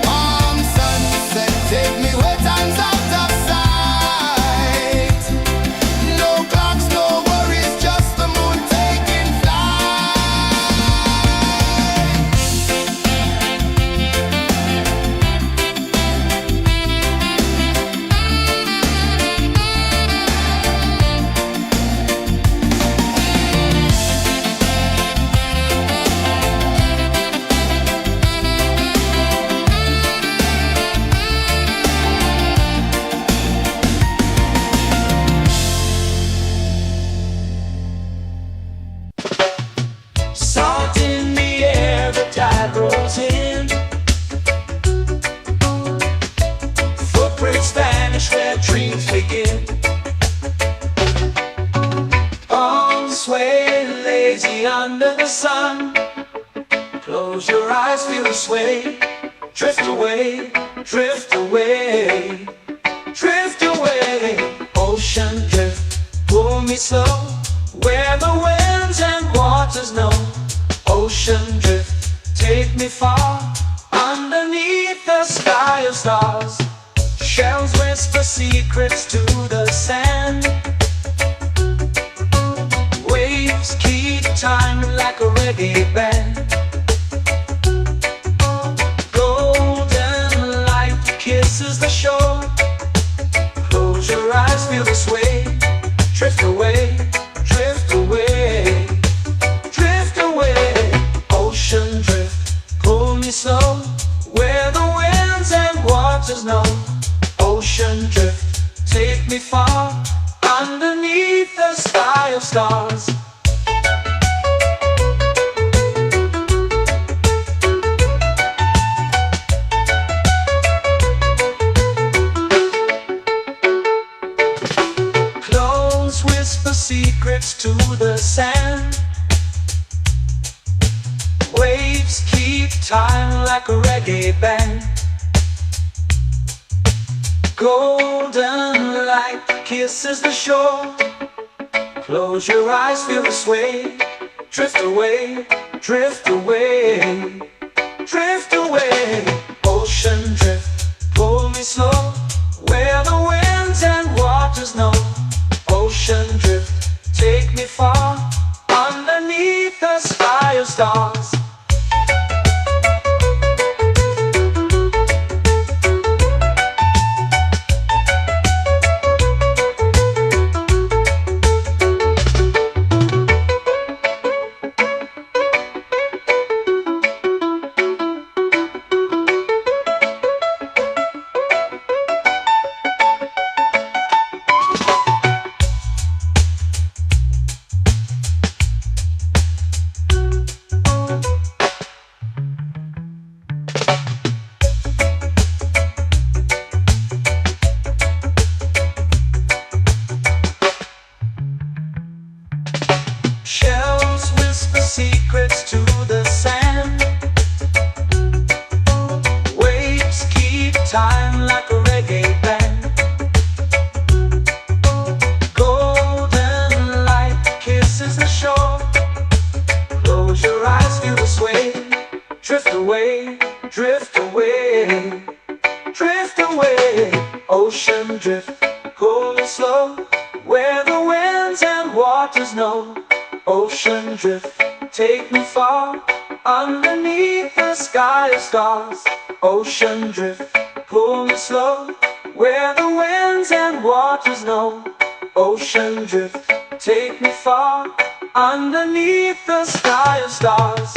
Palm sunset, take me where time's out of sight. No clocks, no worries, just the moon taking flight. Salt in the air, the tide rolls in. Footprints vanish where dreams begin. Arms sway lazy under the sun. Close your eyes, feel the sway. Drift away, drift away, drift away. Ocean drift, pull me slow, where the winds and waters know. Ocean drift, take me far, underneath the sky of stars. Shells whisper secrets to the sand. Waves keep time like a reggae band. Golden light kisses the shore. Close your eyes, feel the sway. Drift away, drift away, drift away. Ocean drift, pull me slow, where the winds and waters know. Ocean drift, take me far, underneath the sky of stars. Close whisper secrets to the sand. Waves keep time like a reggae band. Golden light kisses the shore. Close your eyes, feel the sway. Drift away, drift away, drift away. Ocean drift, pull me slow, where the winds and waters know. Ocean drift, take me far, underneath the sky of stars. Shells whisper secrets to the sand. Waves keep time like a reggae band. Golden light kisses the shore. Close your eyes, feel the sway. Drift away, drift away, drift away. Ocean drift, cool and slow, where the winds and waters know. Ocean drift, take me far, underneath the sky of stars. Ocean drift, pull me slow, where the winds and waters know. Ocean drift, take me far, underneath the sky of stars.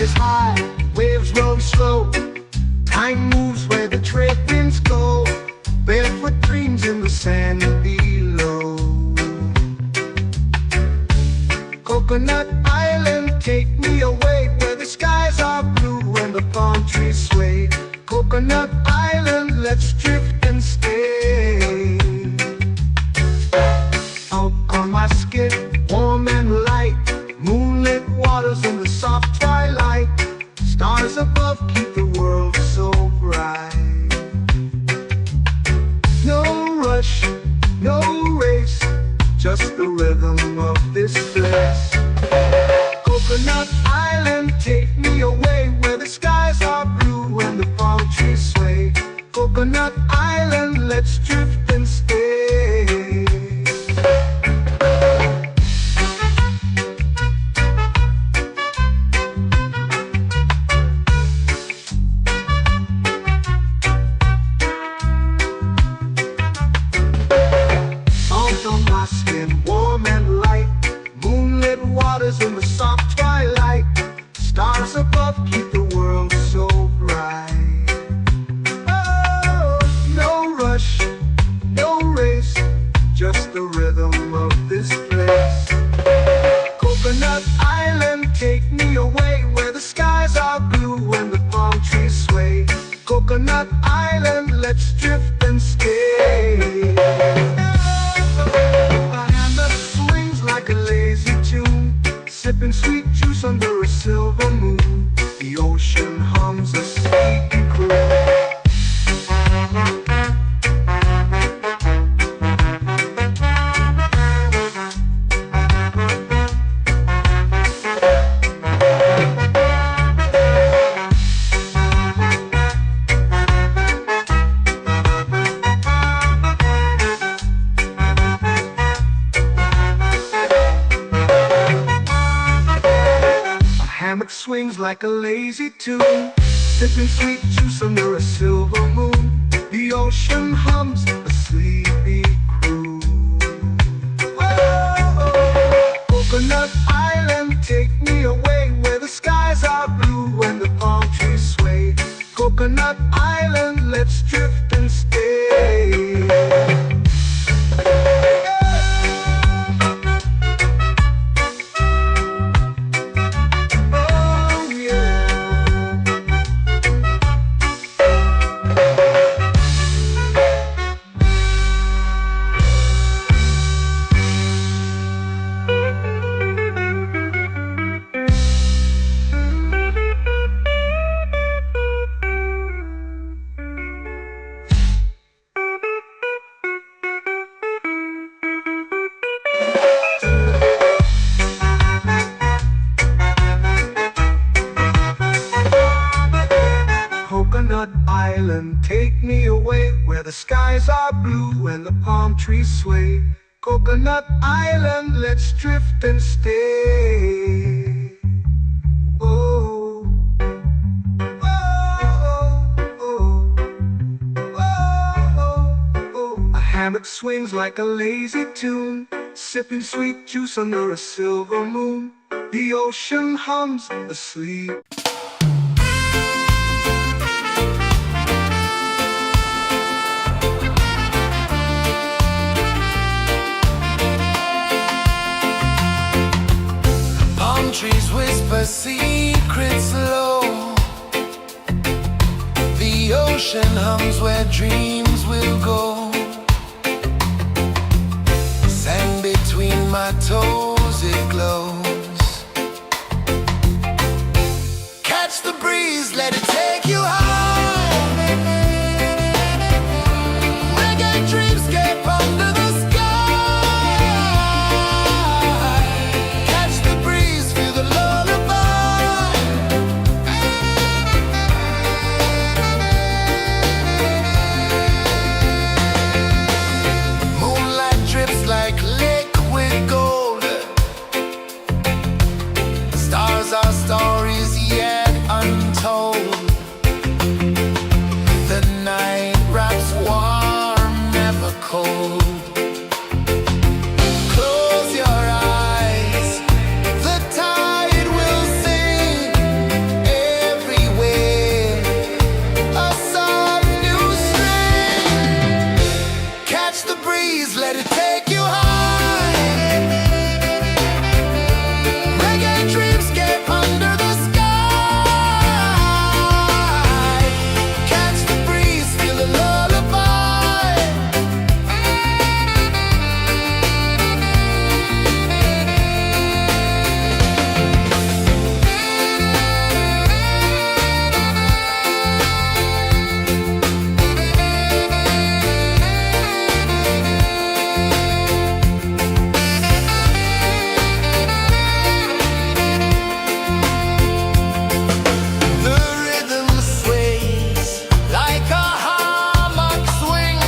Is high, waves roll slow. Time moves where the trade winds go. Barefoot dreams in the sand below. Coconut Island, take me away, where the skies are blue and the palm trees sway. Coconut Island, let's drift and stay. Out on my skin, warm and light, moonlit waters in the soft twilight. Stars above keep the world so bright. No rush, no race, just the rhythm of this place. Coconut Island, take me away, where the skies are blue and the palm trees sway. Coconut Island, let's drift and stay. Warm and light, moonlit waters in the soft twilight. Stars above keep the world so bright. Oh, no rush, no race, just the rhythm of this place. Coconut Island, take me away, where the skies are blue and the palm trees sway. Coconut Island, let's drift and stay. Sipping sweet juice under a silver moon. The ocean hums a sleepy croon. Swings like a lazy tune, sipping sweet juice under a silver moon. The ocean hums a sleepy croon. skies are blue and the palm trees sway. Coconut Island, let's drift and stay. Oh, oh, oh, oh, oh. A hammock swings like a lazy tune, sipping sweet juice under a silver moon. The ocean hums asleep. Palm trees whisper secrets low. The ocean hums where dreams will go. Sand between my toes, it glows. Catch the breeze, let it take you high. Reggae dreamscape under the sky. Catch the breeze, feel the lullaby. Moonlight drips like liquid gold. Stars are stories yet untold. The night wraps warm, never cold. Close your eyes, the tide will sing everywhere. A soft new string. Catch the breeze, let it take you high. Reggae dreamscape under the sky. Catch the breeze, feel the lullaby. The rhythm sways like a hammock swing.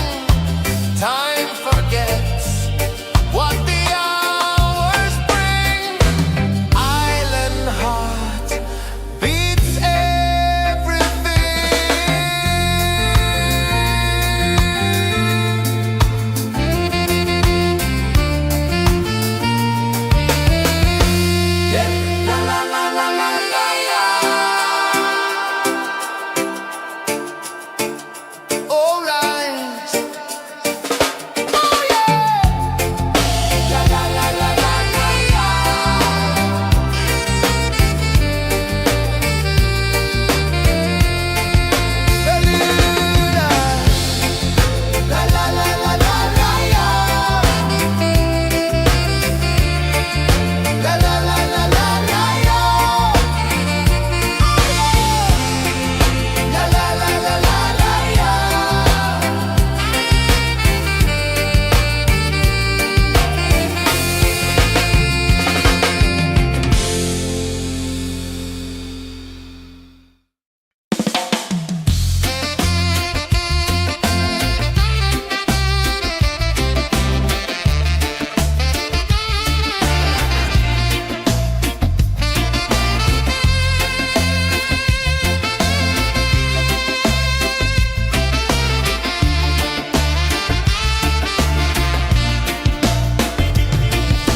Time forgets what the hours bring. Island heart beats everything. Yeah. La la la la la la la. All right. Oh yeah. La la la la la la la. La la la la la la la. La la la la la la la. La la la la la la la.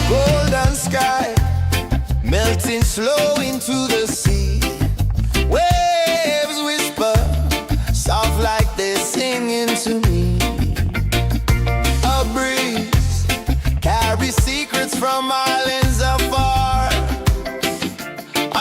Golden sky melting slow into the sea. Waves whisper soft like they're singing to me. A breeze carries secrets from islands afar.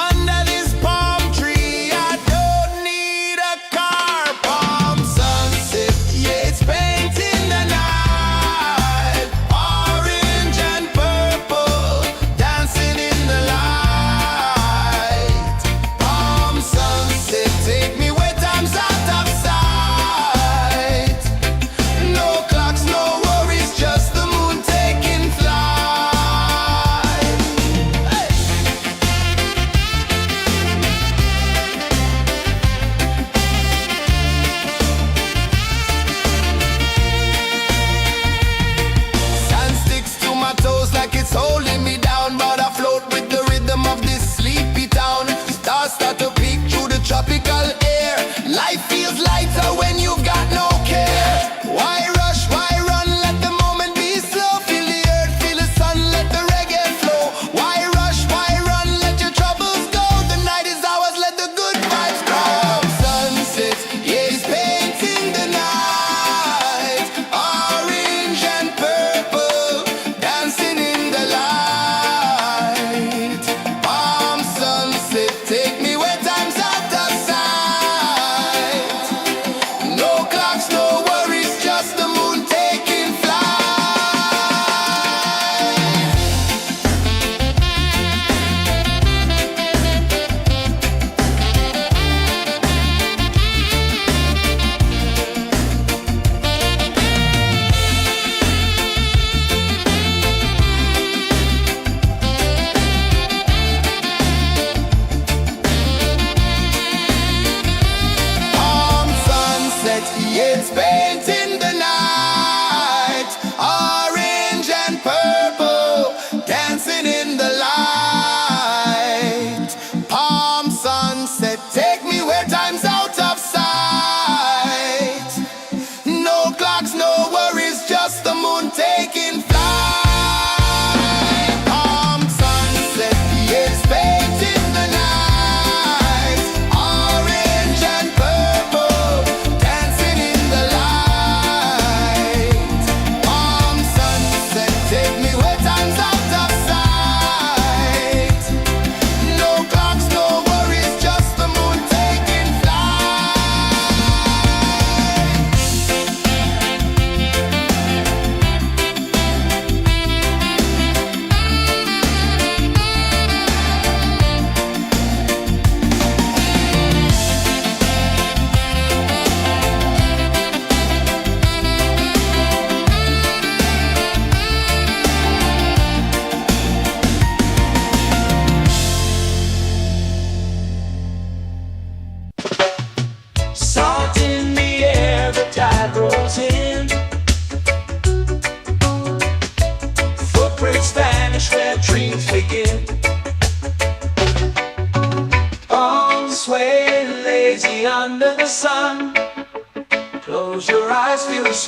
Under this palm tree, I don't need a car. Palm sunset, yeah, it's painting the night. Orange and purple dancing in the light.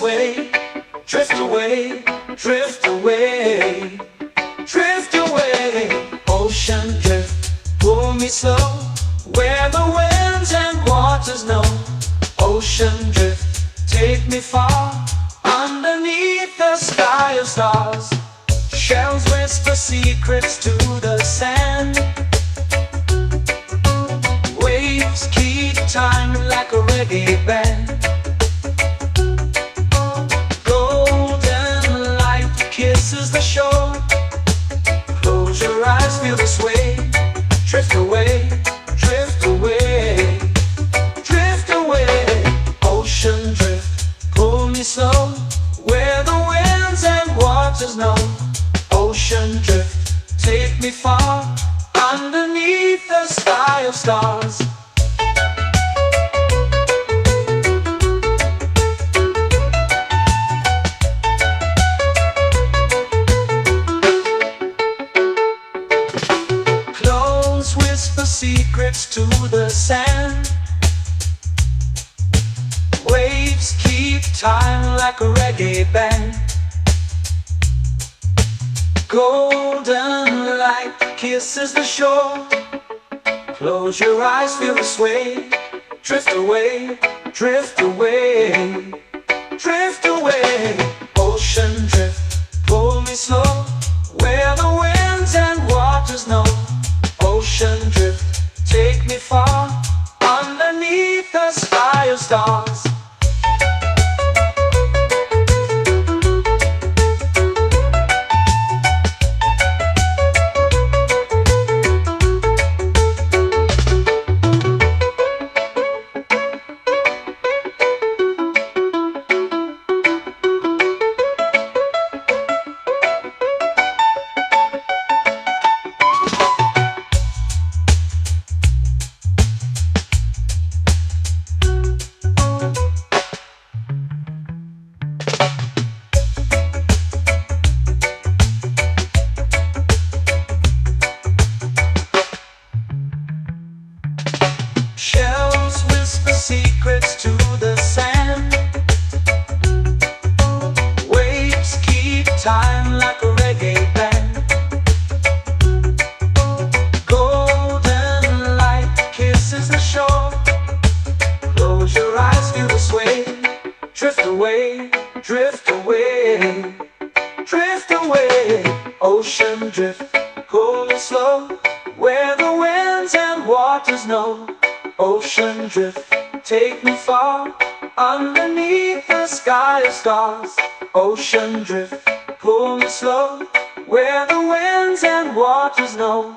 away, drift away, drift away, drift away. Ocean drift, pull me slow, where the winds and waters know. Ocean drift, take me far, underneath the sky of stars. Shells whisper secrets to the sand. Waves keep time like a reggae band. Golden light kisses the shore. Close your eyes, feel the sway. Drift away, drift away, drift away. Ocean drift, pull me slow, where the winds and waters know. Ocean drift, take me far, underneath the sky of stars. Clones whisper secrets to the sand. Waves keep time like a reggae band. Golden light kisses the shore. Close your eyes, feel the sway. Drift away, drift away, drift away. Ocean drift, pull me slow, where the winds and waters know. Ocean drift, take me far, underneath the sky of stars. Shells whisper secrets to the sand. Waves keep time like a reggae band. Golden light kisses the shore. Close your eyes, feel the sway. Drift away, drift away, drift away. Ocean drift, pull me slow, where the winds and waters know. Ocean drift, take me far, underneath the sky of stars. Ocean drift, pull me slow, where the winds and waters know.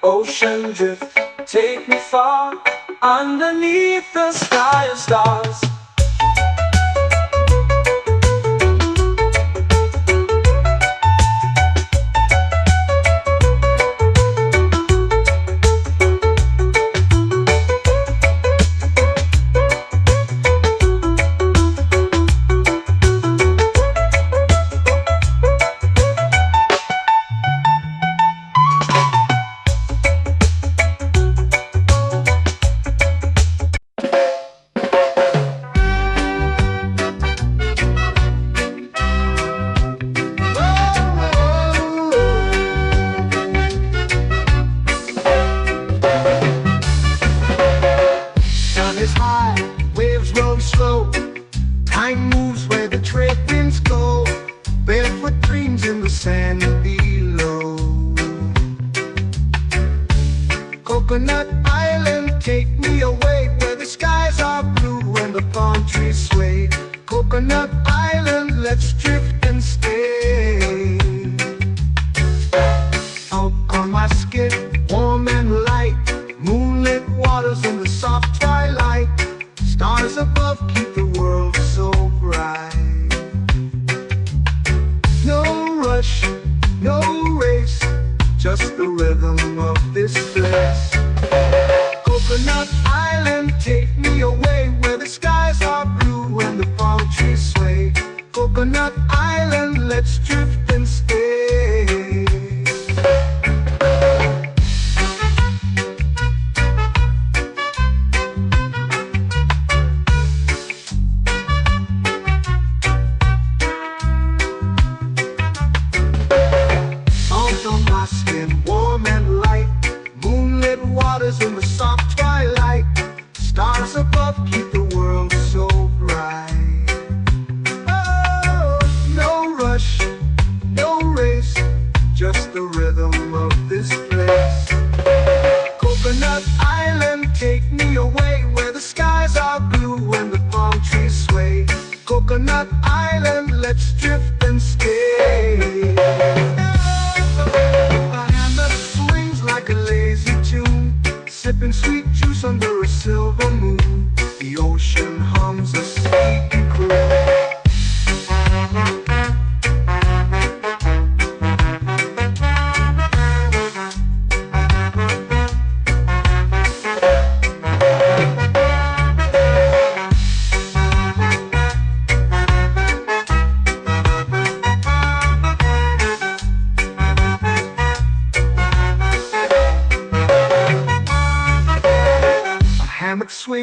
Ocean drift, take me far, underneath the sky of stars. Is high, waves roll slow. Time moves where the trade winds go. Barefoot dreams in the sand below. Coconut Island, take me away, where the skies are blue and the palm trees sway. Coconut Island, let's drift and stay. Out on my skin, warm and light, moonlit waters in the soft twilight. Stars above keep the world so bright. No rush, no race, just the rhythm of this place. Coconut Island, take me away, where the skies are blue and the palm trees sway. Coconut Island, let's drift and stay.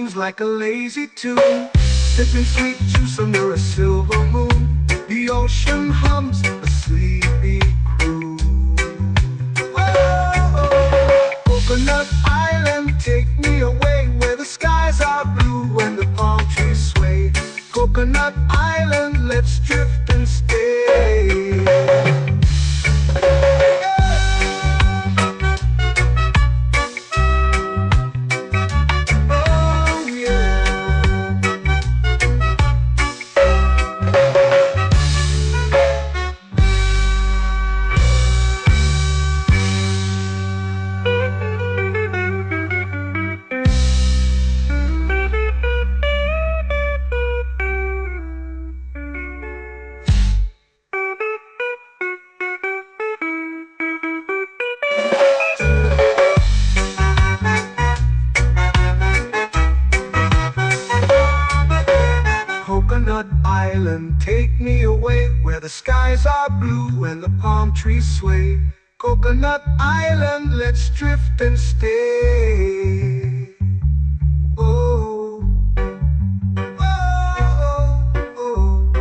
swings like a lazy tune, sipping sweet juice under a silver moon. The ocean hums a sleepy crew. Oh, Coconut Island, take me away where the skies are blue and the palm trees sway. Coconut Island, let's drift and stay. Oh yeah. Coconut Island, take me away where the skies are blue and the palm trees sway. Coconut Island, let's drift and stay. Oh, oh, oh,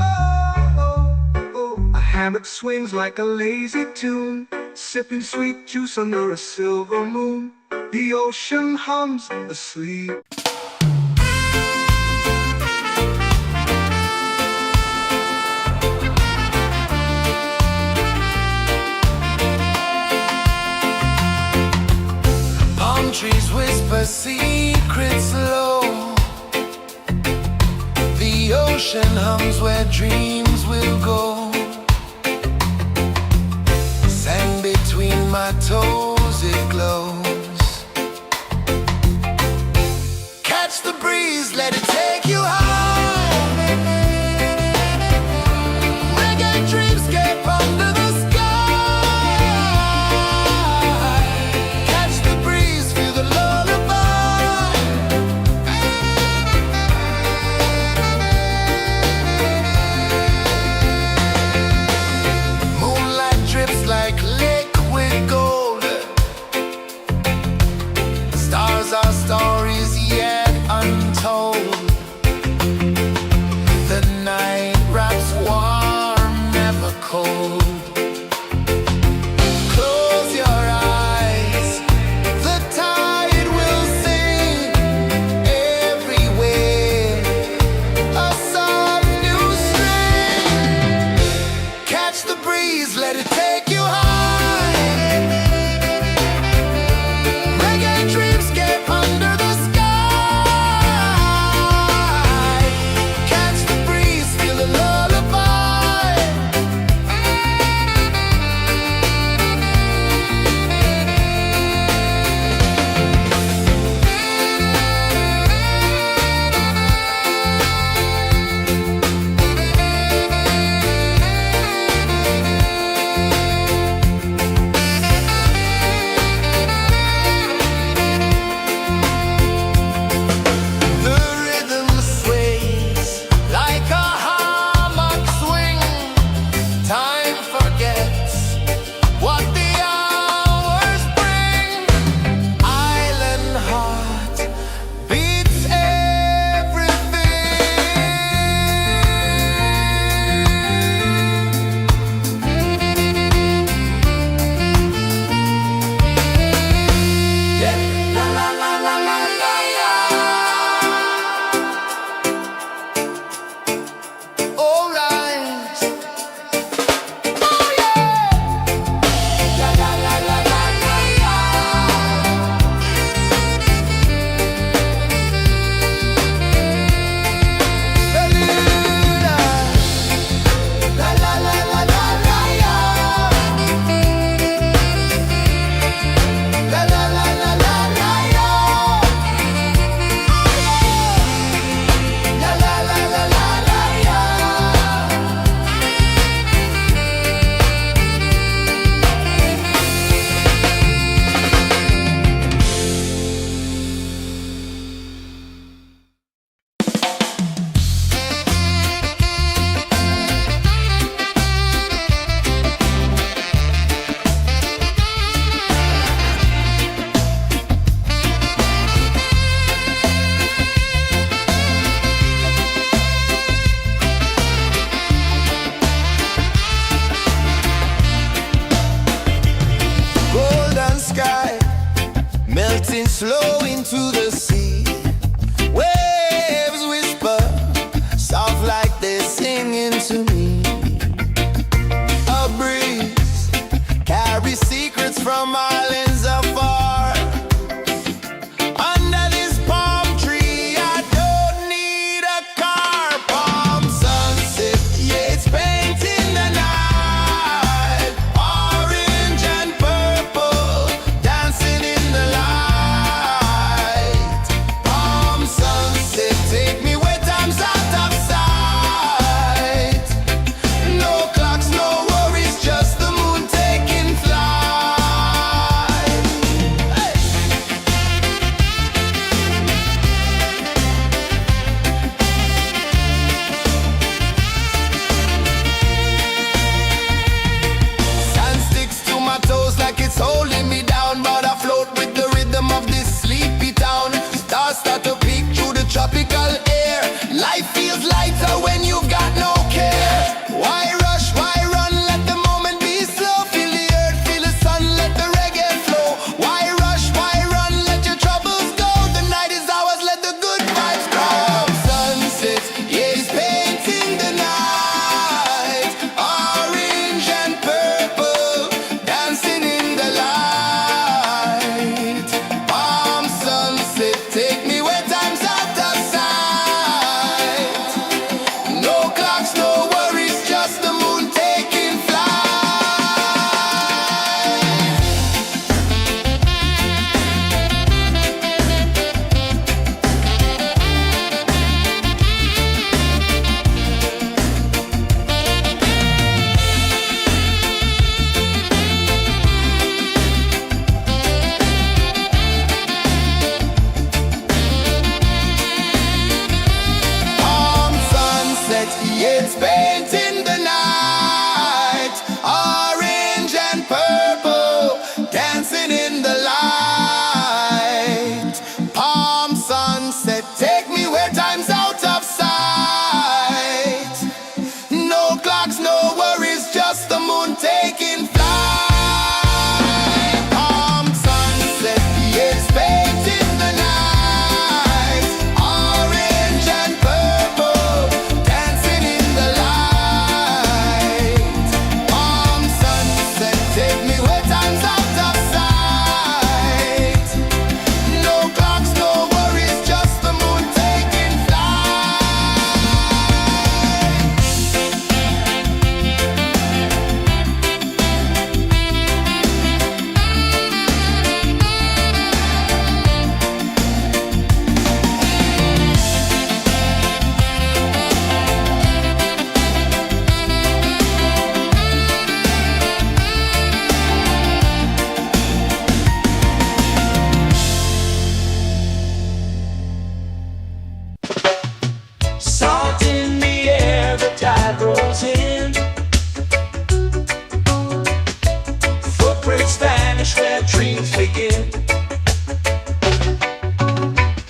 oh, oh. A hammock swings like a lazy tune, sipping sweet juice under a silver moon. The ocean hums asleep. Trees whisper secrets low. The ocean hums where dreams will go. Sand between my toes, it glows. Catch the breeze, let it take you high. Reggae dreamscape under the sky. Like liquid gold, flow into the sea. Waves whisper, soft like they're singing to me. A breeze carries secrets from islands afar. Under this palm tree, I don't need a car. Palm sunset, yeah, it's painting the night. Orange and purple, dancing in the light. Palm sunset, take me where time's out of sight. No clocks, no worries, just the moon taking flight. Hey! Sand sticks to my toes like it's holding me down, but I float with the rhythm of this sleepy town. Stars start to peek through the tropical air. Life feels lighter when you've got no care. Why rush, why run, let the moment be slow. Feel the earth, feel the sun, let the reggae flow. Why rush, why run, let your troubles go. The night is ours, let the good vibes grow. Sunset, yeah, it's painting the night. Orange and purple, dancing in the light. Palm sunset, take me where time's out of sight. No clocks, no worries, just the moon taking flight. Palm sunset, yeah, it's painting the night. Orange and purple, dancing in the light. Palm sunset, take me where time's out of sight. No clocks, no worries, just the moon taking flight. Palm sunset, yeah, it's painting the night. Orange and purple, dancing in the light. Palm sunset, take me where time's out of sight. No clocks, no worries, just the moon taking flight. Salt in the air, the tide rolls in. Footprints vanish where dreams begin.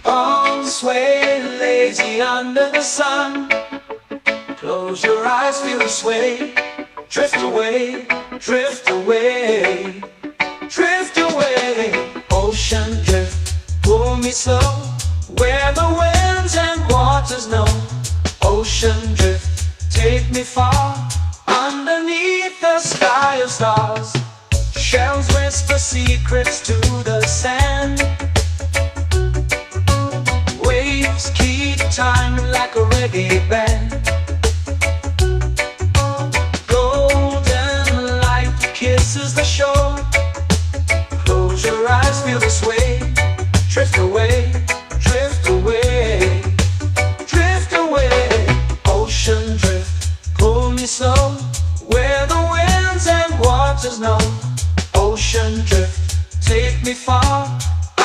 Arms sway lazy under the sun. Close your eyes, feel the sway. Drift away, drift away, drift away. Ocean drift, pull me slow. Where the winds and waters know. Ocean drift, take me far. Underneath the sky of stars. Shells whisper secrets to the sand. Waves keep time like a reggae band. Golden light kisses the shore. Close your eyes, feel the sway. Drift away, drift away, drift away. Ocean drift, pull me slow. Where the winds and waters know. Ocean drift, take me far.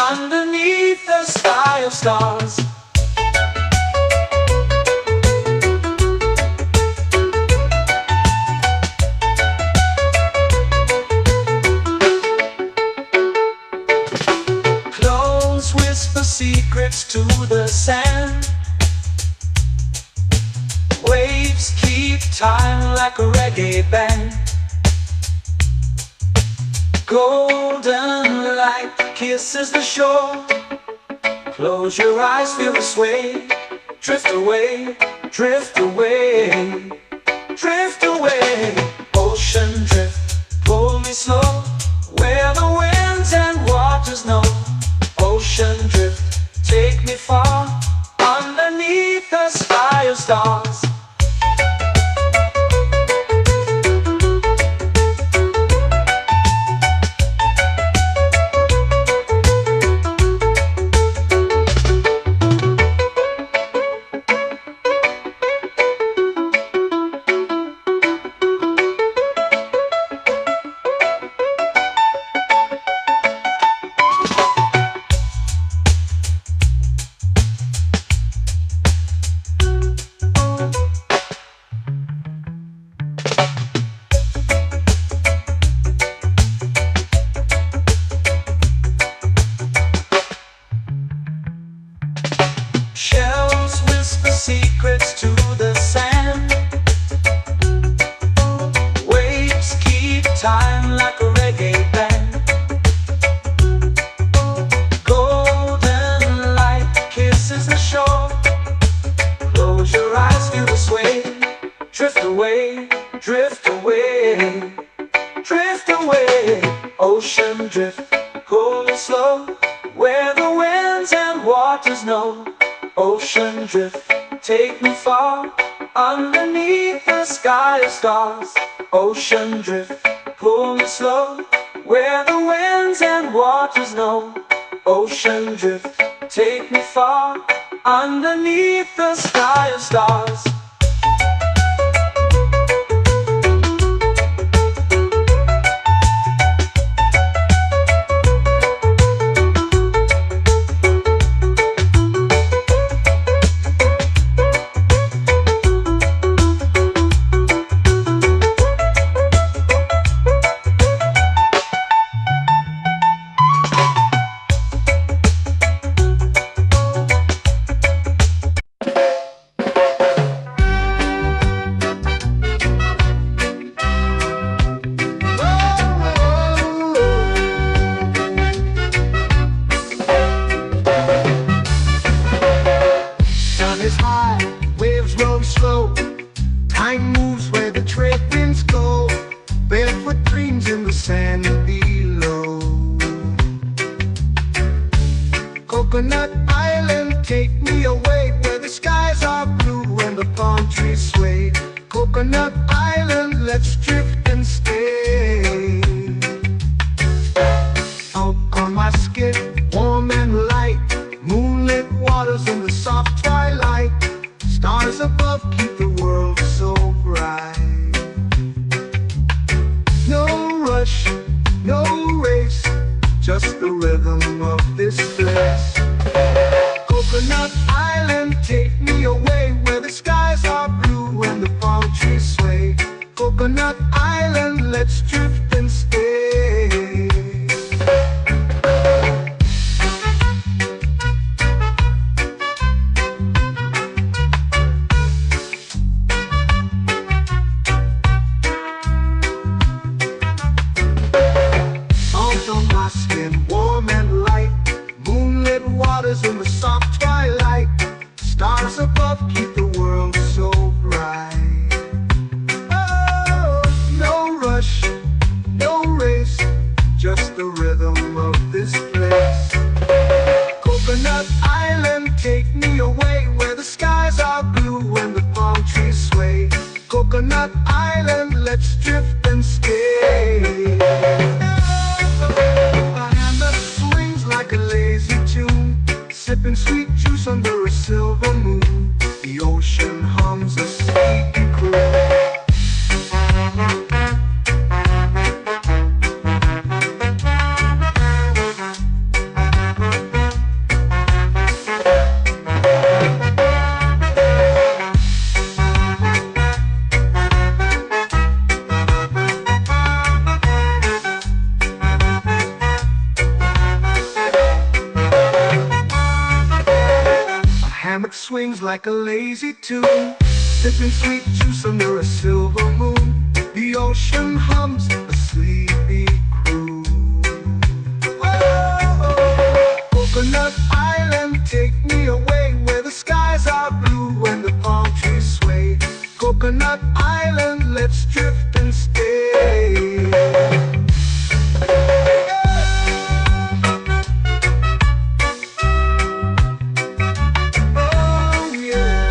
Underneath the sky of stars. Clones whisper secrets to the sand. Waves keep time like a reggae band. Golden light kisses the shore. Close your eyes, feel the sway. Drift away, drift away, drift away. Ocean drift, pull me slow, where the winds and waters know. Ocean drift, take me far, underneath the sky of stars. Shells whisper secrets to the sand. Waves keep time like a reggae band. Golden light kisses the shore. Close your eyes, feel the sway. Drift away, drift away, drift away. Ocean drift, cool and slow, where the winds and waters know. Ocean drift, take me far, underneath the sky of stars. Ocean drift, pull me slow, where the winds and waters know. Ocean drift, take me far, underneath the sky of stars. Time moves where the trade winds go. Barefoot dreams in the sand below. Coconut Island, take me away, where the skies are blue and the palm trees sway. Coconut Island, let's drift and stay. Out on my skin, warm and light, moonlit waters in the soft twilight. Stars above keep the world so bright. No rush, no race, just the rhythm of this place. Coconut Island, take me away, where the skies are blue and the palm trees sway. Coconut Island, let's drift and stay. Warm and light, moonlit waters in the soft twilight. Stars above keep the world so bright. Oh, no rush, no race, just the rhythm of this place. Coconut Island, take me away, where the skies are blue and the palm trees sway. Coconut Island, let's drift and stay. Like a lazy tune, sipping sweet juice under a silver moon. The ocean hums a sleepy croon. Swings like a lazy tune, sipping sweet juice under a silver moon. The ocean hums a sleepy croon. let's drift and stay. Oh yeah.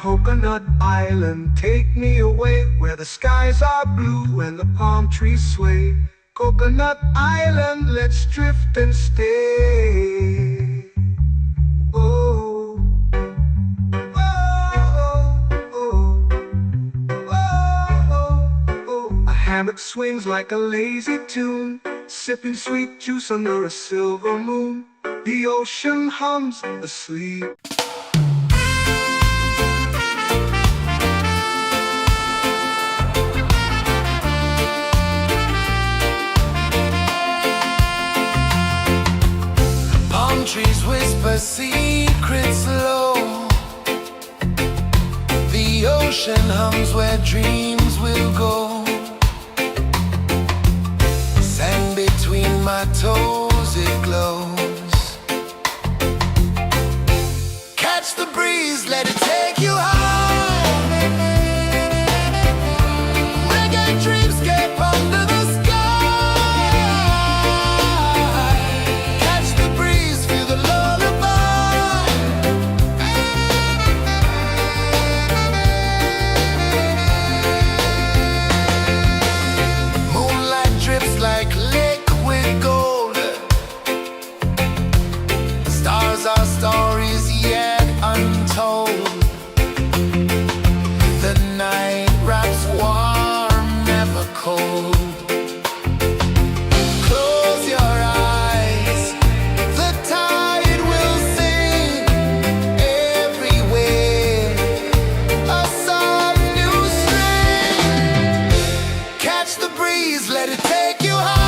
Coconut Island, take me away where the skies are blue and the palm trees sway. Coconut Island, let's drift and stay. Oh, oh, oh, oh, oh. A hammock swings like a lazy tune, sipping sweet juice under a silver moon. The ocean hums asleep. Trees whisper secrets low. The ocean hums where dreams will go. Sand between my toes, it glows. Catch the breeze, let it take you high. Reggae dreamscape under the sky. Our stories yet untold. The night wraps warm, never cold. Close your eyes, the tide will sing everywhere. A soft new string. Catch the breeze, let it take you high.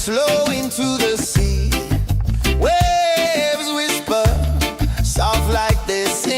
slow into the sea. Waves whisper, soft like they say.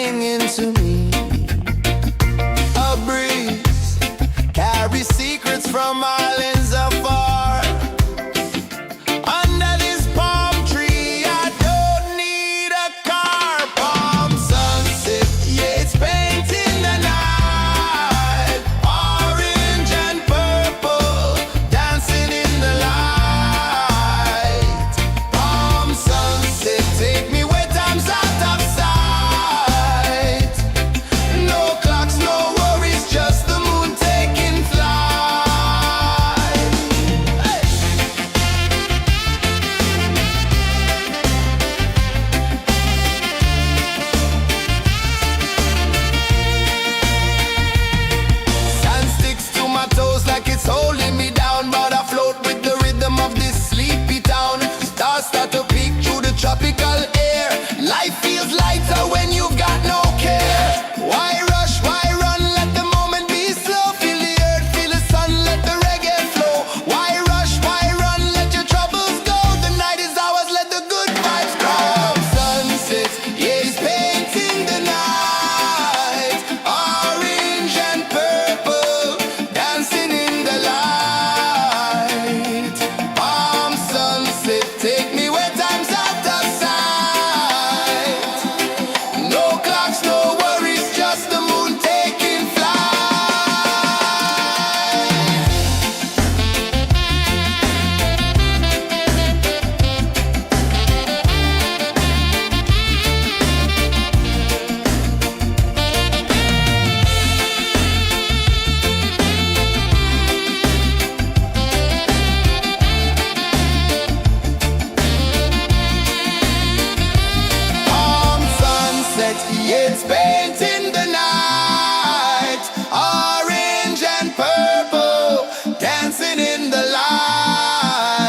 shades painting the night, orange and purple, dancing in the light.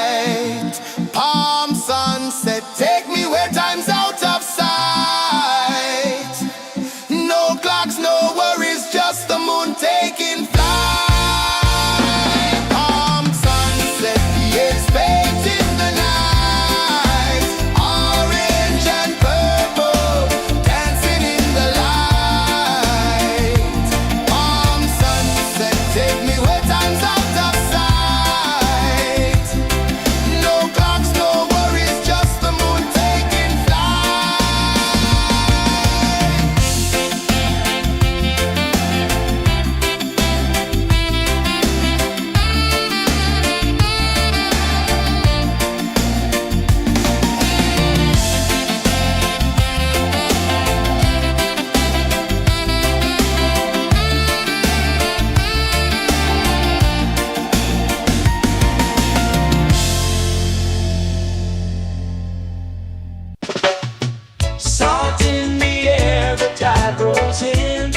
Palm sunset, take me where time's out of sight. No clocks, no worries, just the moon taking flight. Palm sunset, it's painting the night, orange and purple, dancing in the light. Palm sunset, take me where time's out of sight. No clocks, no worries, just the moon taking flight. Salt in the air, the tide rolls in.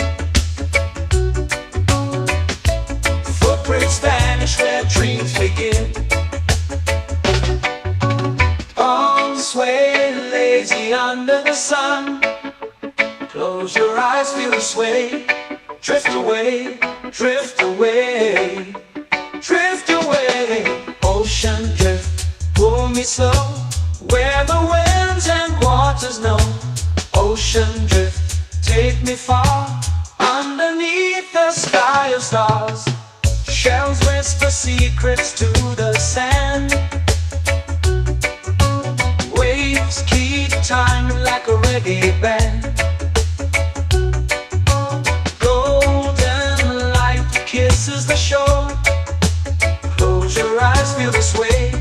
Footprints vanish where dreams begin. Arms sway lazy under the sun. Close your eyes, feel the sway. Drift away, drift away, drift away. Ocean drift, pull me slow, where the winds and waters know. Ocean drift, take me far, underneath the sky of stars. Shells whisper secrets to the sand. Waves keep time like a reggae band. Golden light kisses the shore. Close your eyes, feel the sway.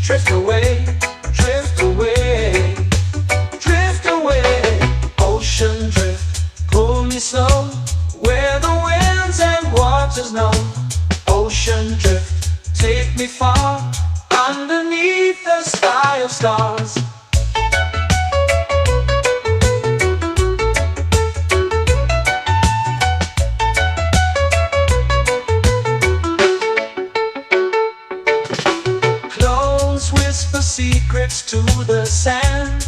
Drift away, drift away, drift away. Ocean drift, pull me slow, where the winds and waters know. Ocean drift, take me far, underneath the sky of stars. Close whisper secrets to the sand.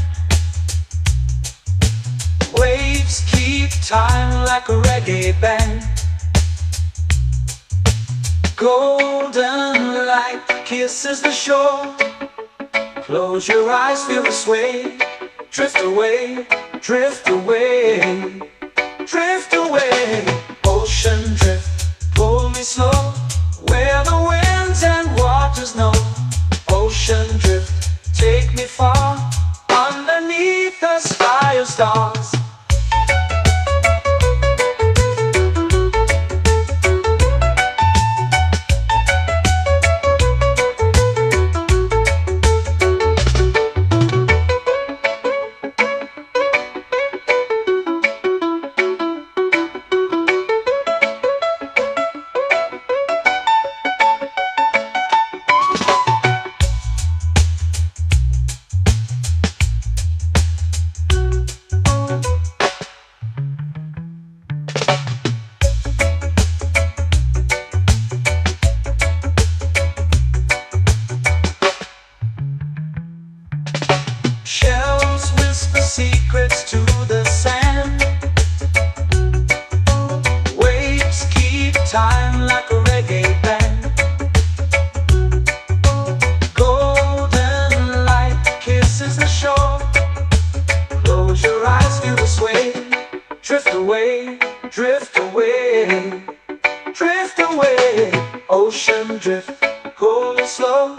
Waves keep time like a reggae band. Golden light kisses the shore. Close your eyes, feel the sway. Drift away, drift away, drift away. Ocean drift, pull me slow, where the winds and waters know. Ocean drift, take me far, underneath the sky of stars. Shells whisper secrets to the sand. Waves keep time like a reggae band. Golden light kisses the shore. Close your eyes, feel the sway. Drift away, drift away, drift away. Ocean drift, pull me slow,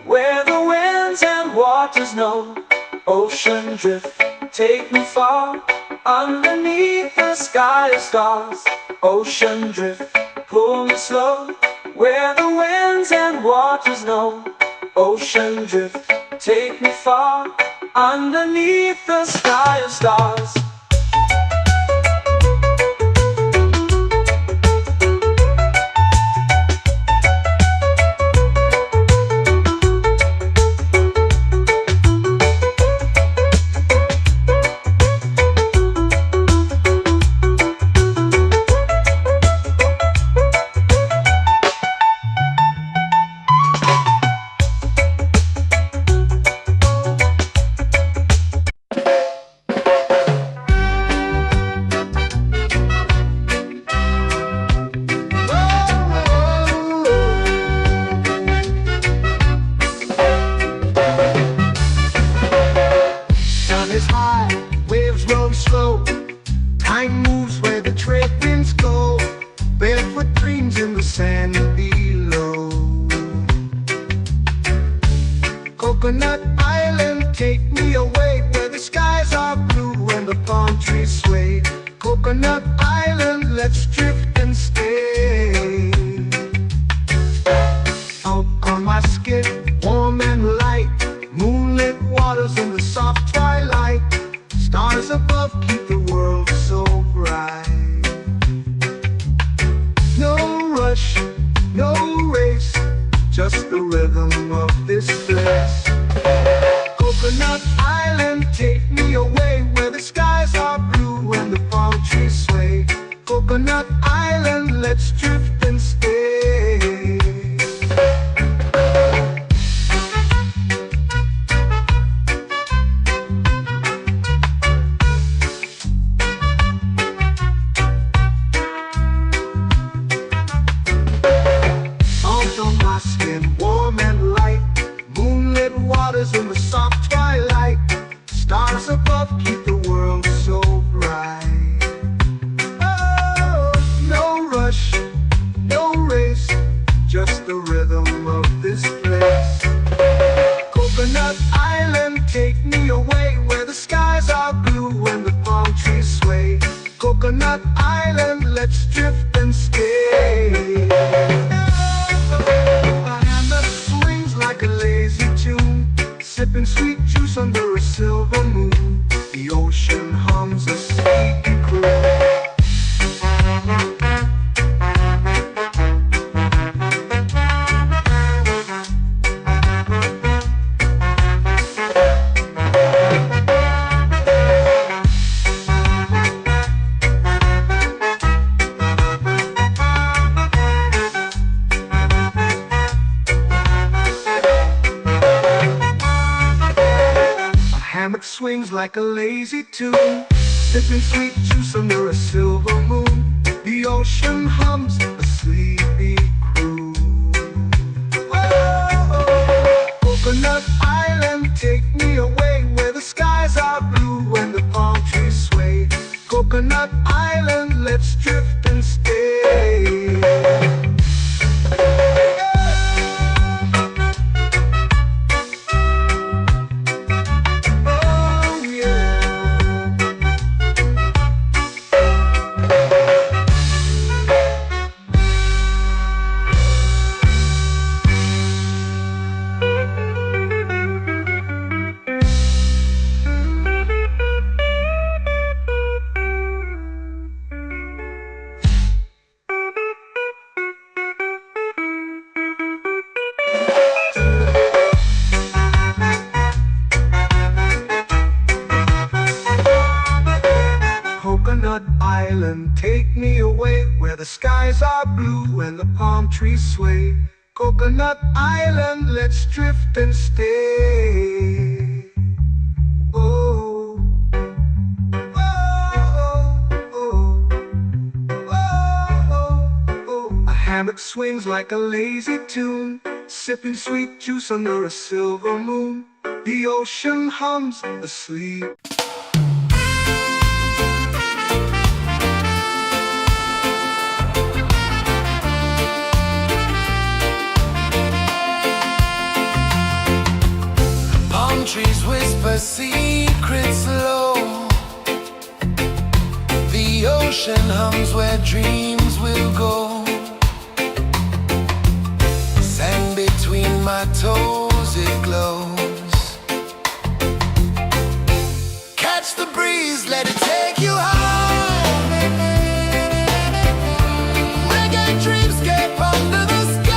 where the winds and waters know. Ocean drift, take me far, underneath the sky of stars. Ocean drift, pull me slow, where the winds and waters know. Ocean drift, take me far, underneath the sky of stars. Coconut Island, let's drift and stay. Out on my skin, warm and light, moonlit waters in the soft twilight. Stars above keep the world so bright. No rush, no race, just the rhythm of this place. Coconut Island, take me away where the skies are blue and the palm trees sway. Coconut Island, let's drift and stay. Out on my skin, warm and light, moonlit waters in the soft twilight. Stars above keep the world so bright. Oh, no rush, no race, just the rhythm of this place. Coconut Island, take me away where the skies are blue and the palm trees sway. Coconut Island, let's drift and stay. A hand that swings like a lazy tune, sipping sweet juice under a silver moon. The ocean hums a sleepy croon. Hammock swings like a lazy tune, sipping sweet juice under a silver moon. The ocean hums a sleepy croon. Oh, Coconut Island, take me away where the skies are blue and the palm trees sway. Coconut Island, let's drift and stay. Coconut Island, take me away where the skies are blue and the palm trees sway. Coconut Island, let's drift and stay. Oh, oh, oh, oh, oh. A hammock swings like a lazy tune, sipping sweet juice under a silver moon. The ocean hums asleep. Trees whisper secrets low. The ocean hums where dreams will go. Sand between my toes, it glows. Catch the breeze, let it take you high. Reggae dreamscape under the sky.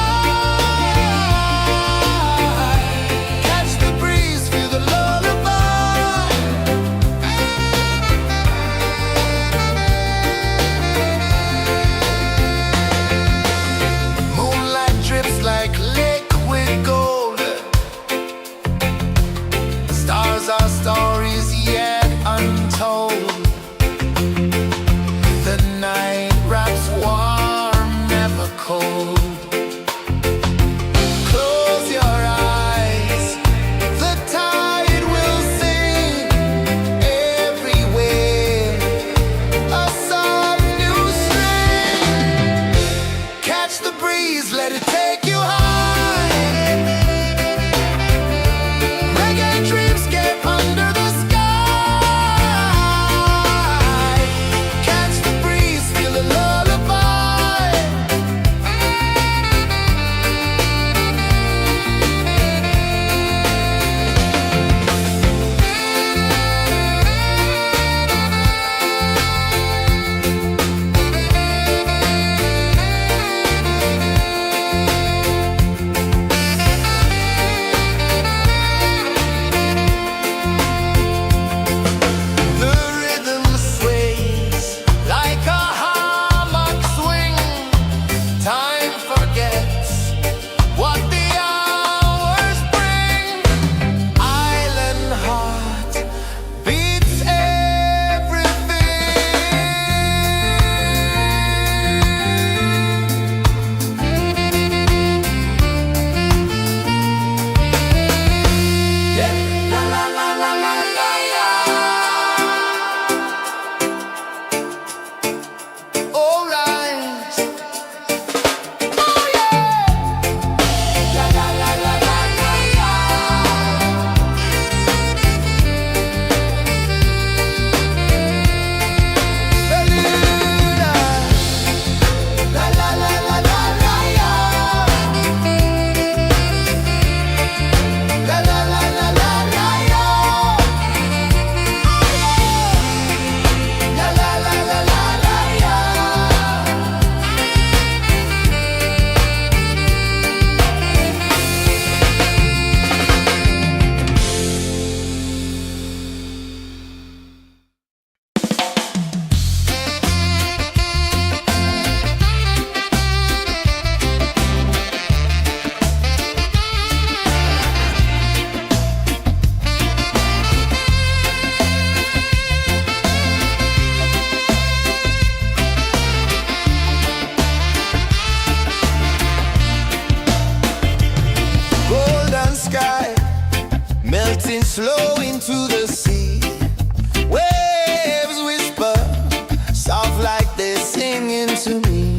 they're singing to me.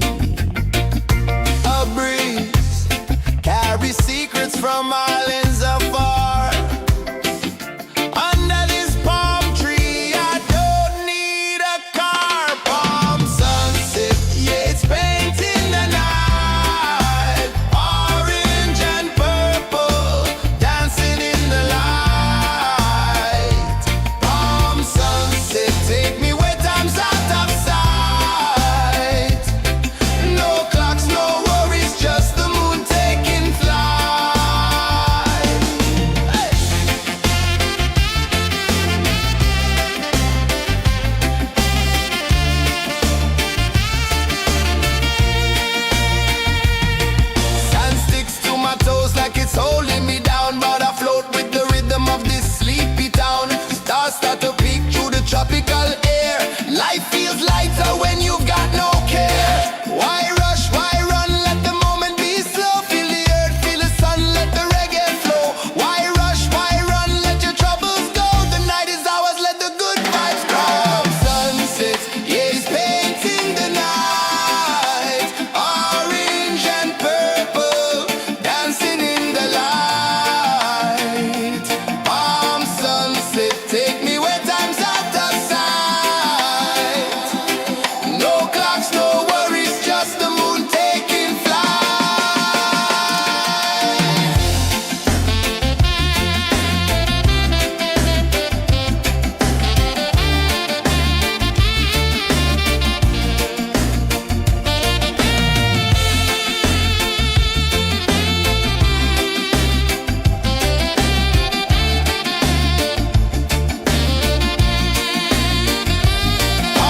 A breeze carries secrets from islands afar. Under this palm tree, I don't need a car. Palm sunset, yeah, it's painting the night. Orange and purple, dancing in the light. Palm sunset, take me where time's out of sight. No clocks, no worries, just the moon taking flight. Hey! Sand sticks to my toes like it's holding me down, but I float with the rhythm of this sleepy town. Stars start to peek through the tropical air. Life feels lighter when you've got no care. Why rush, why run, let the moment be slow. Feel the earth, feel the sun, let the reggae flow. Why rush, why run, let your troubles go. The night is ours, let the good vibes grow. Sunset, yeah, it's painting the night. Orange and purple, dancing in the light. Palm sunset, take me where time's out of sight. No clocks, no worries, just the moon taking flight.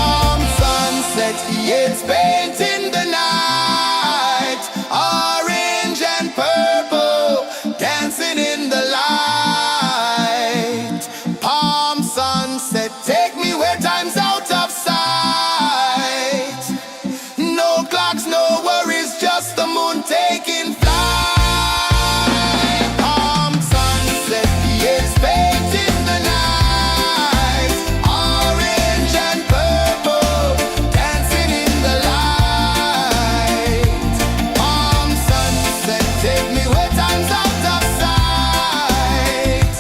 Palm sunset, yeah, it's painting the night. Orange and purple, dancing in the light. Palm sunset, take me where time's out of sight. No clocks, no worries, just the moon taking flight. Palm sunset, yeah, it's painting the night. Orange and purple, dancing in the light. Palm sunset, take me where time's out of sight.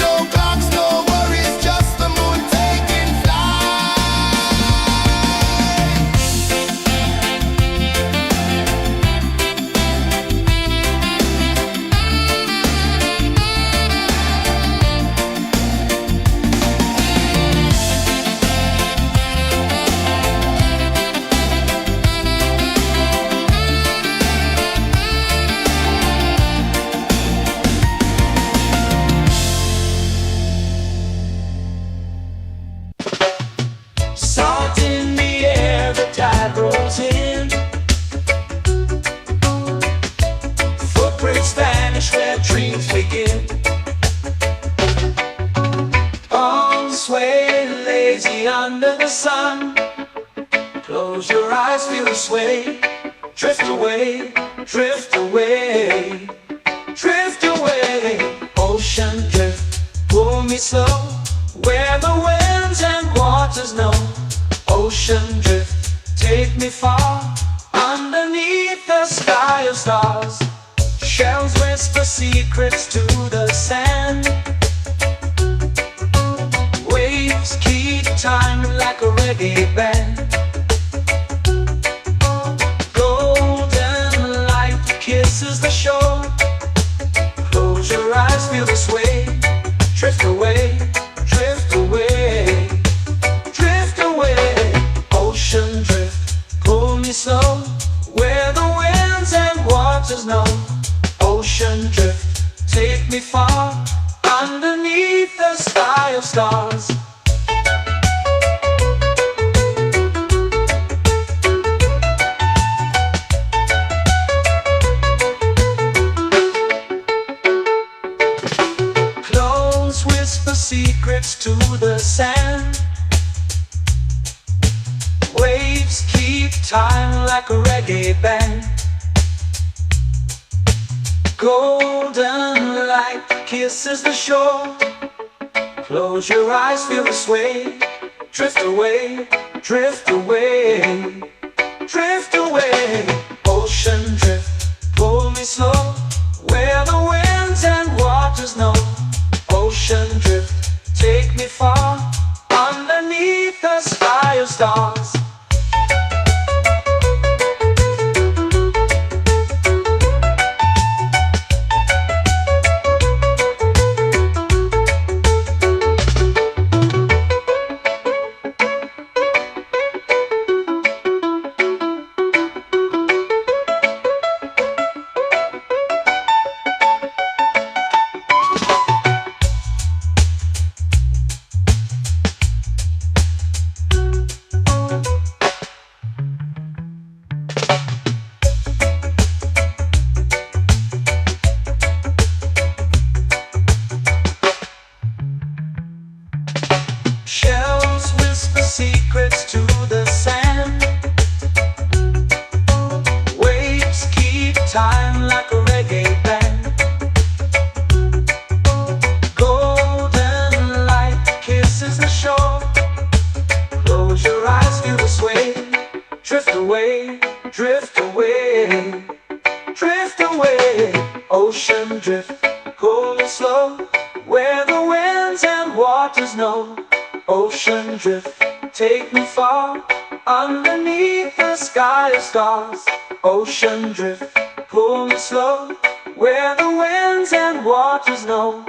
No clocks, no worries, just the moon taking flight. Salt in the air, the tide rolls in. Footprints vanish where dreams begin. Arms sway lazy under the sun. Close your eyes, feel the sway. Drift away, drift away, drift away. Ocean drift, pull me slow, where the winds and waters know. Ocean drift, take me far, underneath the sky of stars. Shells whisper secrets to the sand. Waves keep time like a reggae band. Golden light kisses the shore. Close your eyes, feel the sway. Drift away, drift away, drift away. Ocean drift, pull me slow, where the winds and waters know. Ocean drift, take me far, underneath the sky of stars. Close whisper secrets to the sand. Waves keep time like a reggae band. Golden light kisses the shore. Close your eyes, feel the sway. Drift away, drift away, drift away. Ocean drift, pull me slow, where the winds and waters know. Ocean drift, take me far, underneath the sky of stars. Shells whisper secrets to the sand. Waves keep time like a reggae band. Golden light kisses the shore. Close your eyes, feel the sway. Drift away, drift away, drift away. Ocean drift, cool and slow, where the winds and waters know. Ocean drift, take me far, underneath the sky of stars. Ocean drift, pull me slow, where the winds and waters know.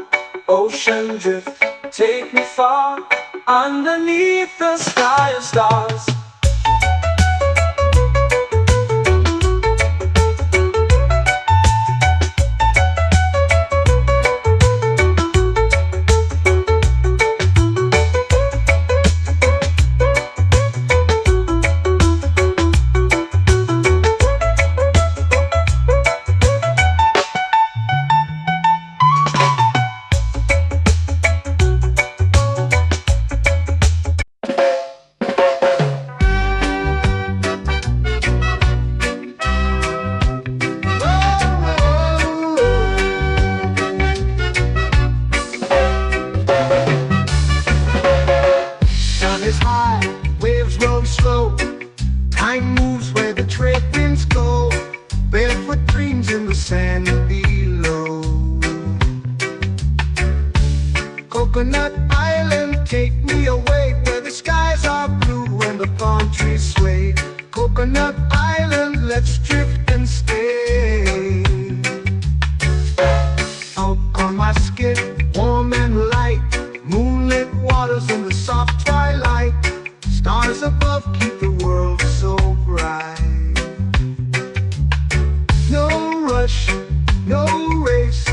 Ocean drift, take me far, underneath the sky of stars. Is high, waves roll slow. Time moves where the trade winds go. Barefoot dreams in the sand below. Coconut Island, take me away, where the skies are blue and the palm trees sway. Coconut Island, let's drift and stay. Out on my skin, warm and light, moonlit waters in the soft twilight. Stars above keep the world so bright. No rush, no race,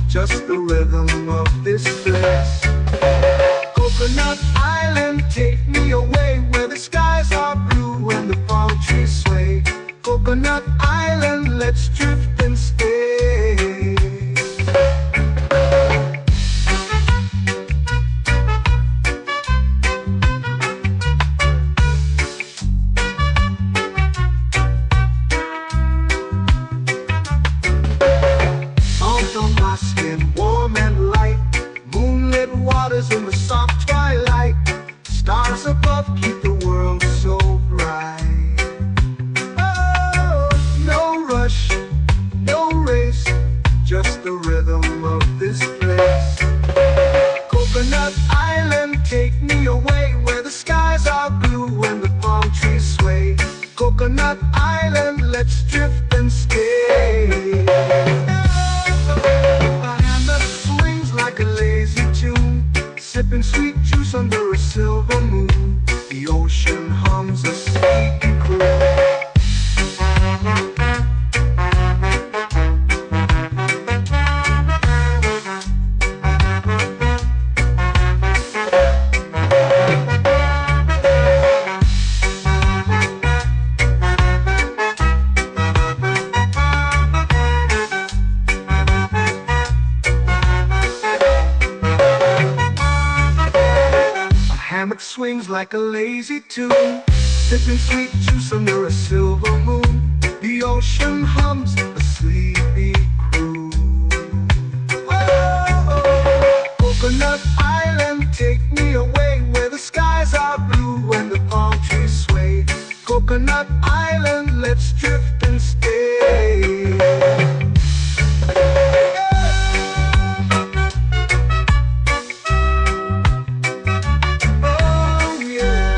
just the rhythm of this place. Coconut Island, take me away, where the skies are blue and the palm trees sway. Coconut Island, let's drift and stay. In the soft twilight, stars above keep the world so bright. Oh, no rush, no race, just the rhythm of this place. Coconut Island, take me away, where the skies are blue and the palm trees sway. Coconut Island, let's drift and stay. My hand that swings like a lazy tune, sipping sweet juice under a silver moon. The ocean hums a sleepy croon. Hammock swings like a lazy tune, sipping sweet juice under a silver moon. The ocean hums a sleepy croon. Whoa, Coconut Island, take me away, where the skies are blue and the palm trees Coconut Island, let's drift and stay. Oh yeah.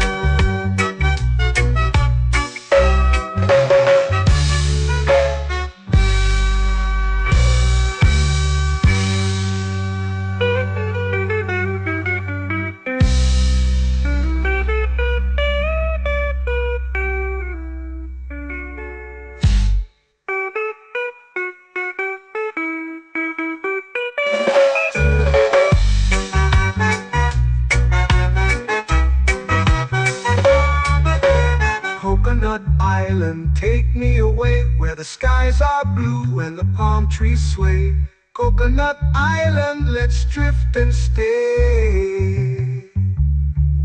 Coconut Island, take me away where the skies are blue and the palm trees sway. Coconut Island, let's drift and stay.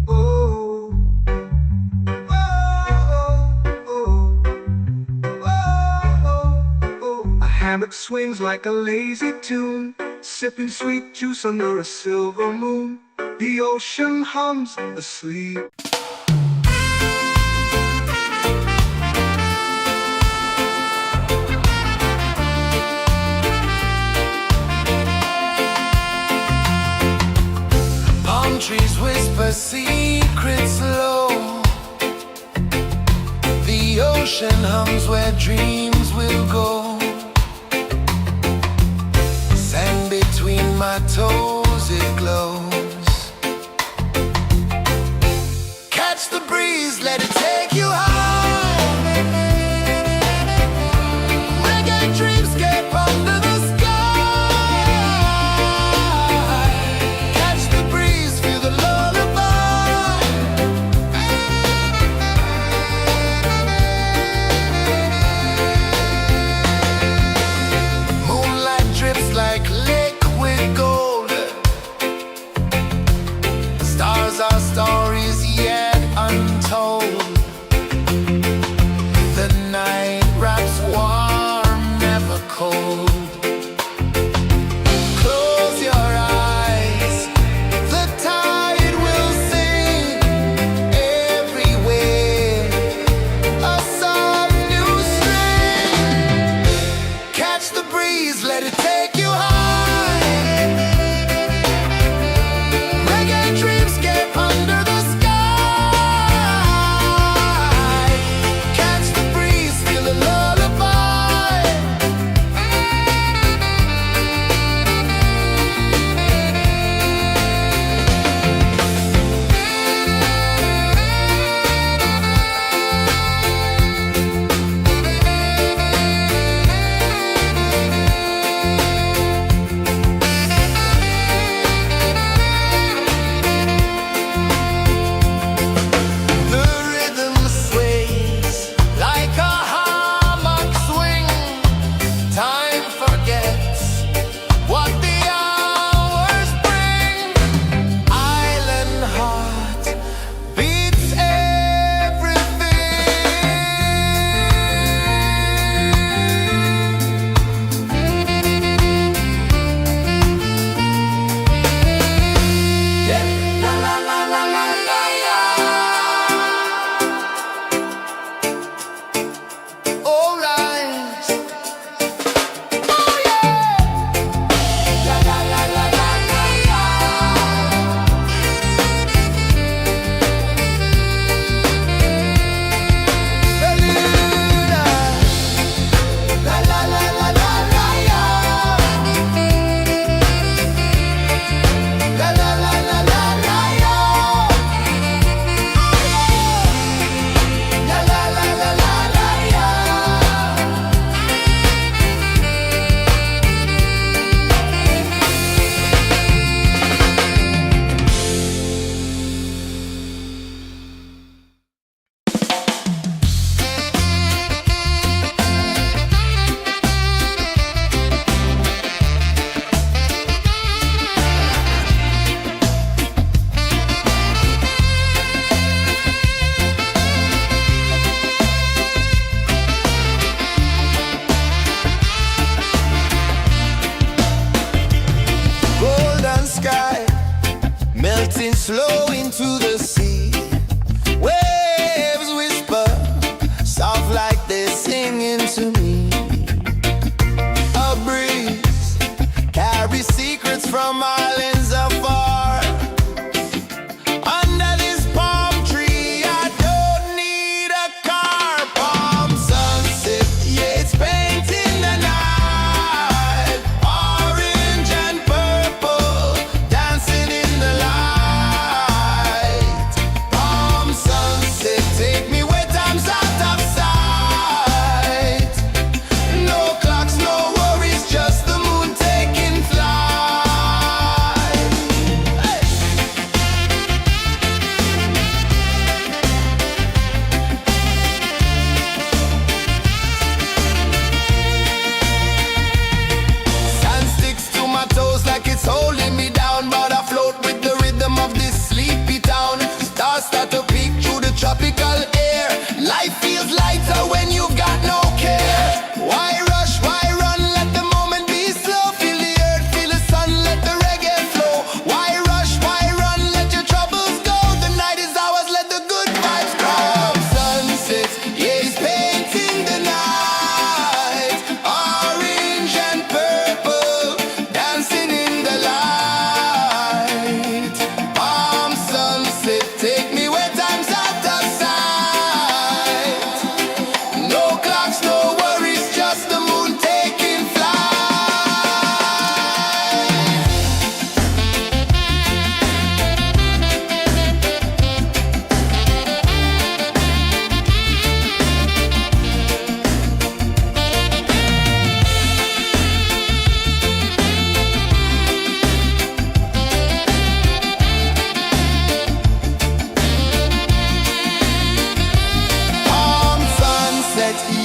Oh, oh, oh, oh, oh. A hammock swings like a lazy tune, sipping sweet juice under a silver moon. The ocean hums asleep. Palm trees whisper secrets low. The ocean hums where dreams will go. Sand between my toes, it glows. Catch the breeze, let it take you high. Reggae dreamscape under the sky. Catch the breeze, feel the lullaby. Moonlight drips like liquid gold.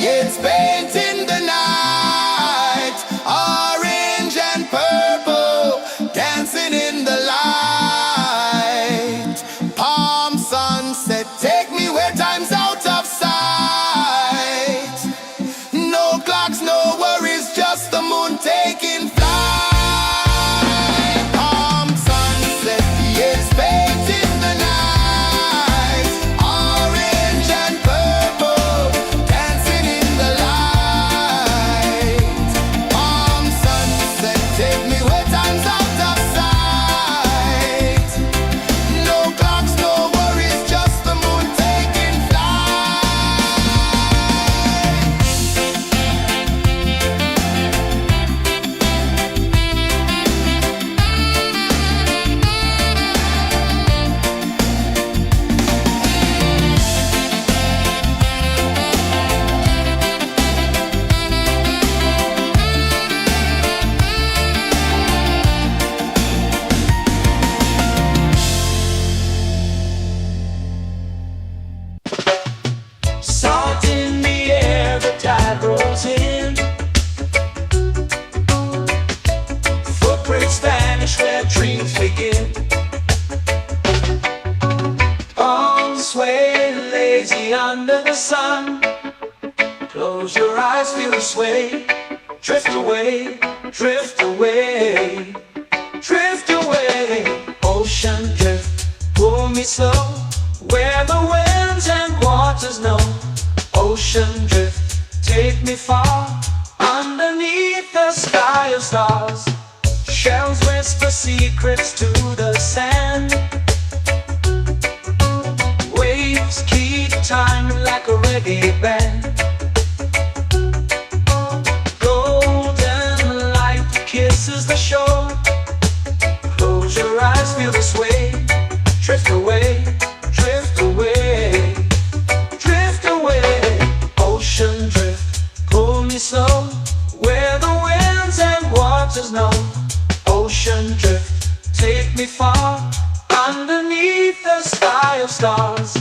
It's painting the night, orange and purple, dancing in the light. Palm sunset, take me where time's out of sight. No clocks, no worries, just the moon taking flight. Palm sunset, it's painting the night, orange and purple, dancing in the light. Palm sunset, take me where time's out of sight. No clocks, no worries, just the moon taking Salt in the air, the tide rolls in. Footprints vanish where dreams begin. Arms sway lazy under the sun. Close your eyes, feel the sway. Drift away, drift away, drift away. Ocean drift, pull me slow, where the winds and waters know. Ocean drift, take me far, underneath the sky of stars. Shells whisper secrets to the sand. Waves keep time like a reggae band. Golden light kisses the shore. Close your eyes, feel the sway. Drift away, drift away, drift away. Ocean drift, pull me slow, where the winds and waters know. Ocean drift, take me far, underneath the sky of stars.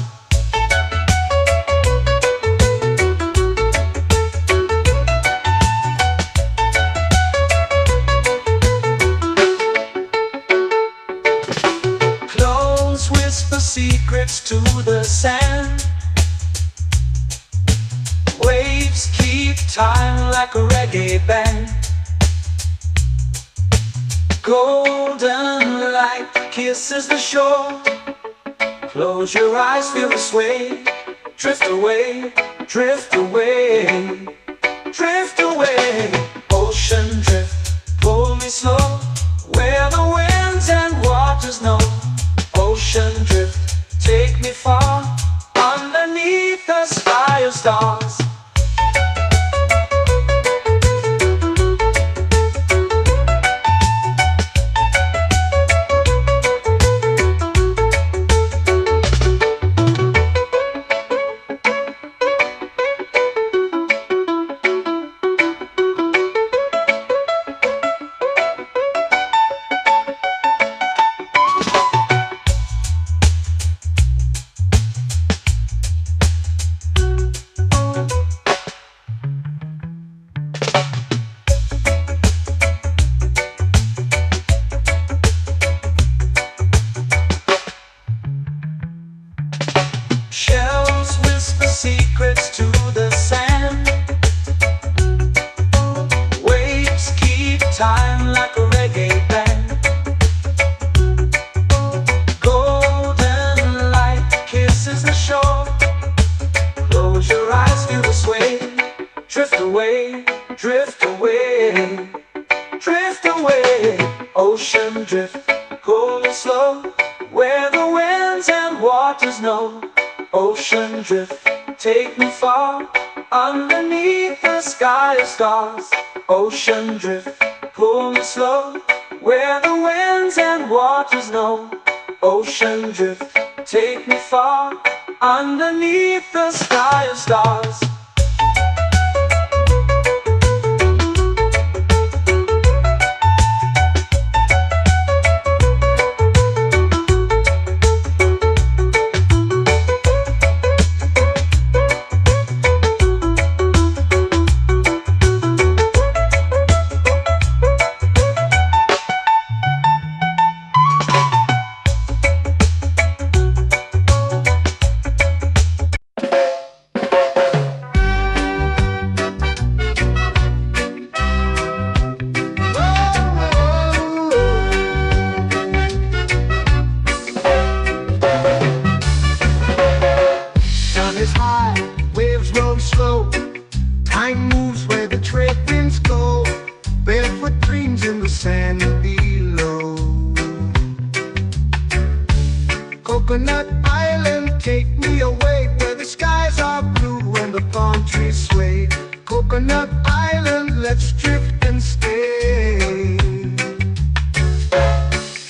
Close whisper secrets to the sand. Waves keep time like a reggae band. Golden light kisses the shore. Close your eyes, feel the sway. Drift away, drift away, drift away. Ocean drift, pull me slow, where the winds and waters know. Ocean drift, take me far, underneath the sky of stars. Shells whisper secrets to the sand. Waves keep time like a reggae band. Golden light kisses the shore. Close your eyes, feel the sway. Drift away, drift away, drift away. Ocean drift, pull me slow, where the winds and waters know. Ocean drift, take me far, underneath the sky of stars. Ocean drift, pull me slow, where the winds and waters know. Ocean drift, take me far, underneath the sky of stars. waves roll slow. Time moves where the trade winds go. Barefoot dreams in the sand below. Coconut Island, take me away where the skies are blue and the palm trees sway. Coconut Island, let's drift and stay.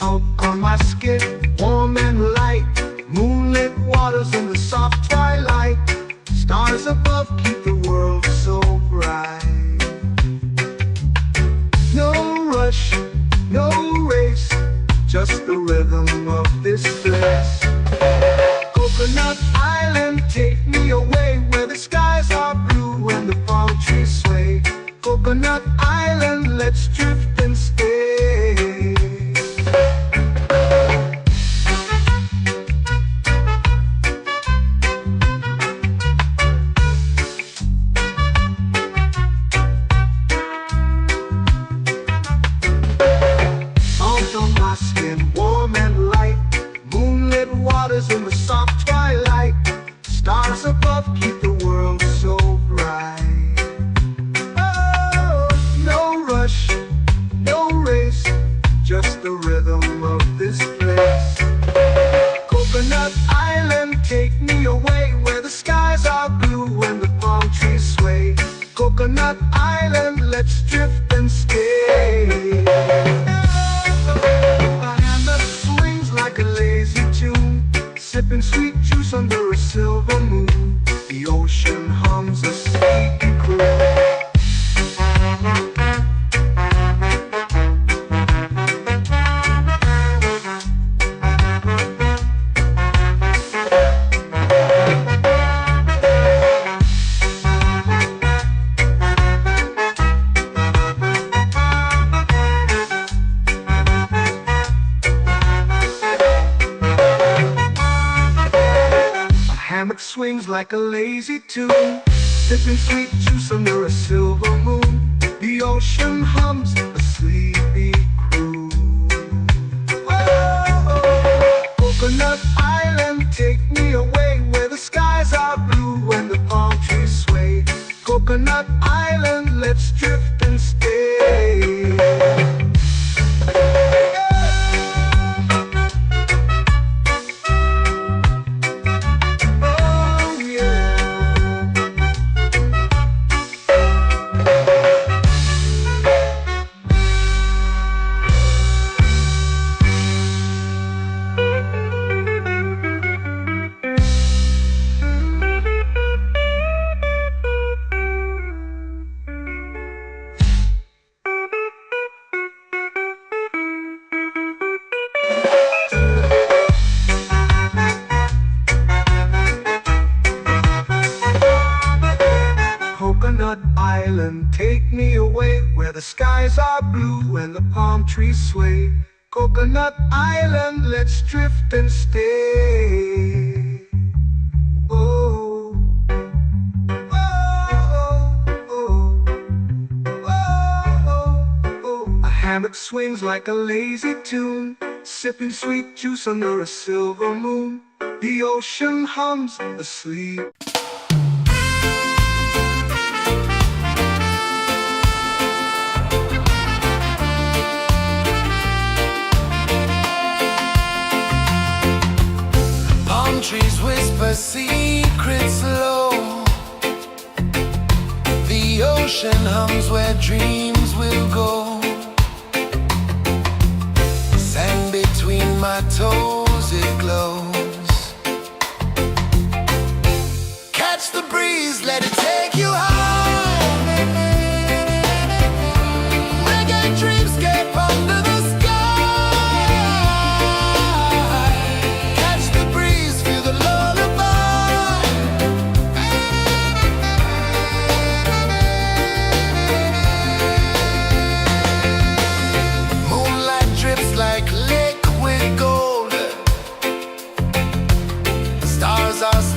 Out on my skin, warm and light, moonlit waters in the soft twilight. Stars above keep the world so bright. No rush, no race, just the rhythm of this place. Coconut Island, take me away where the skies are blue and the palm trees sway. Coconut Island, let's drift and stay. Salt on my skin, warm and light, moonlit waters in the soft twilight. Stars above keep the world so bright. Oh, no rush, no race, just the rhythm of this place. Coconut Island, take me away where the skies are blue and the palm trees sway. Coconut Island, let's drift and stay. A hand that swings like a lazy tune, sipping sweet juice under a silver moon. The ocean hums a sleepy croon. Hammock swings like a lazy tune, sipping sweet juice under a silver moon. The ocean hums a sleepy croon. Oh, Coconut Island, take me away where the skies are blue and the palm trees sway. Coconut Island, let's drift and stay. Coconut Island, take me away where the skies are blue and the palm trees sway. Coconut Island, let's drift and stay. Oh, oh, oh, oh, oh. A hammock swings like a lazy tune, sipping sweet juice under a silver moon. The ocean hums asleep. Trees whisper secrets low. The ocean hums where dreams will go. Sand between my toes, it glows. Catch the breeze, let it take you high. Reggae dreamscape under the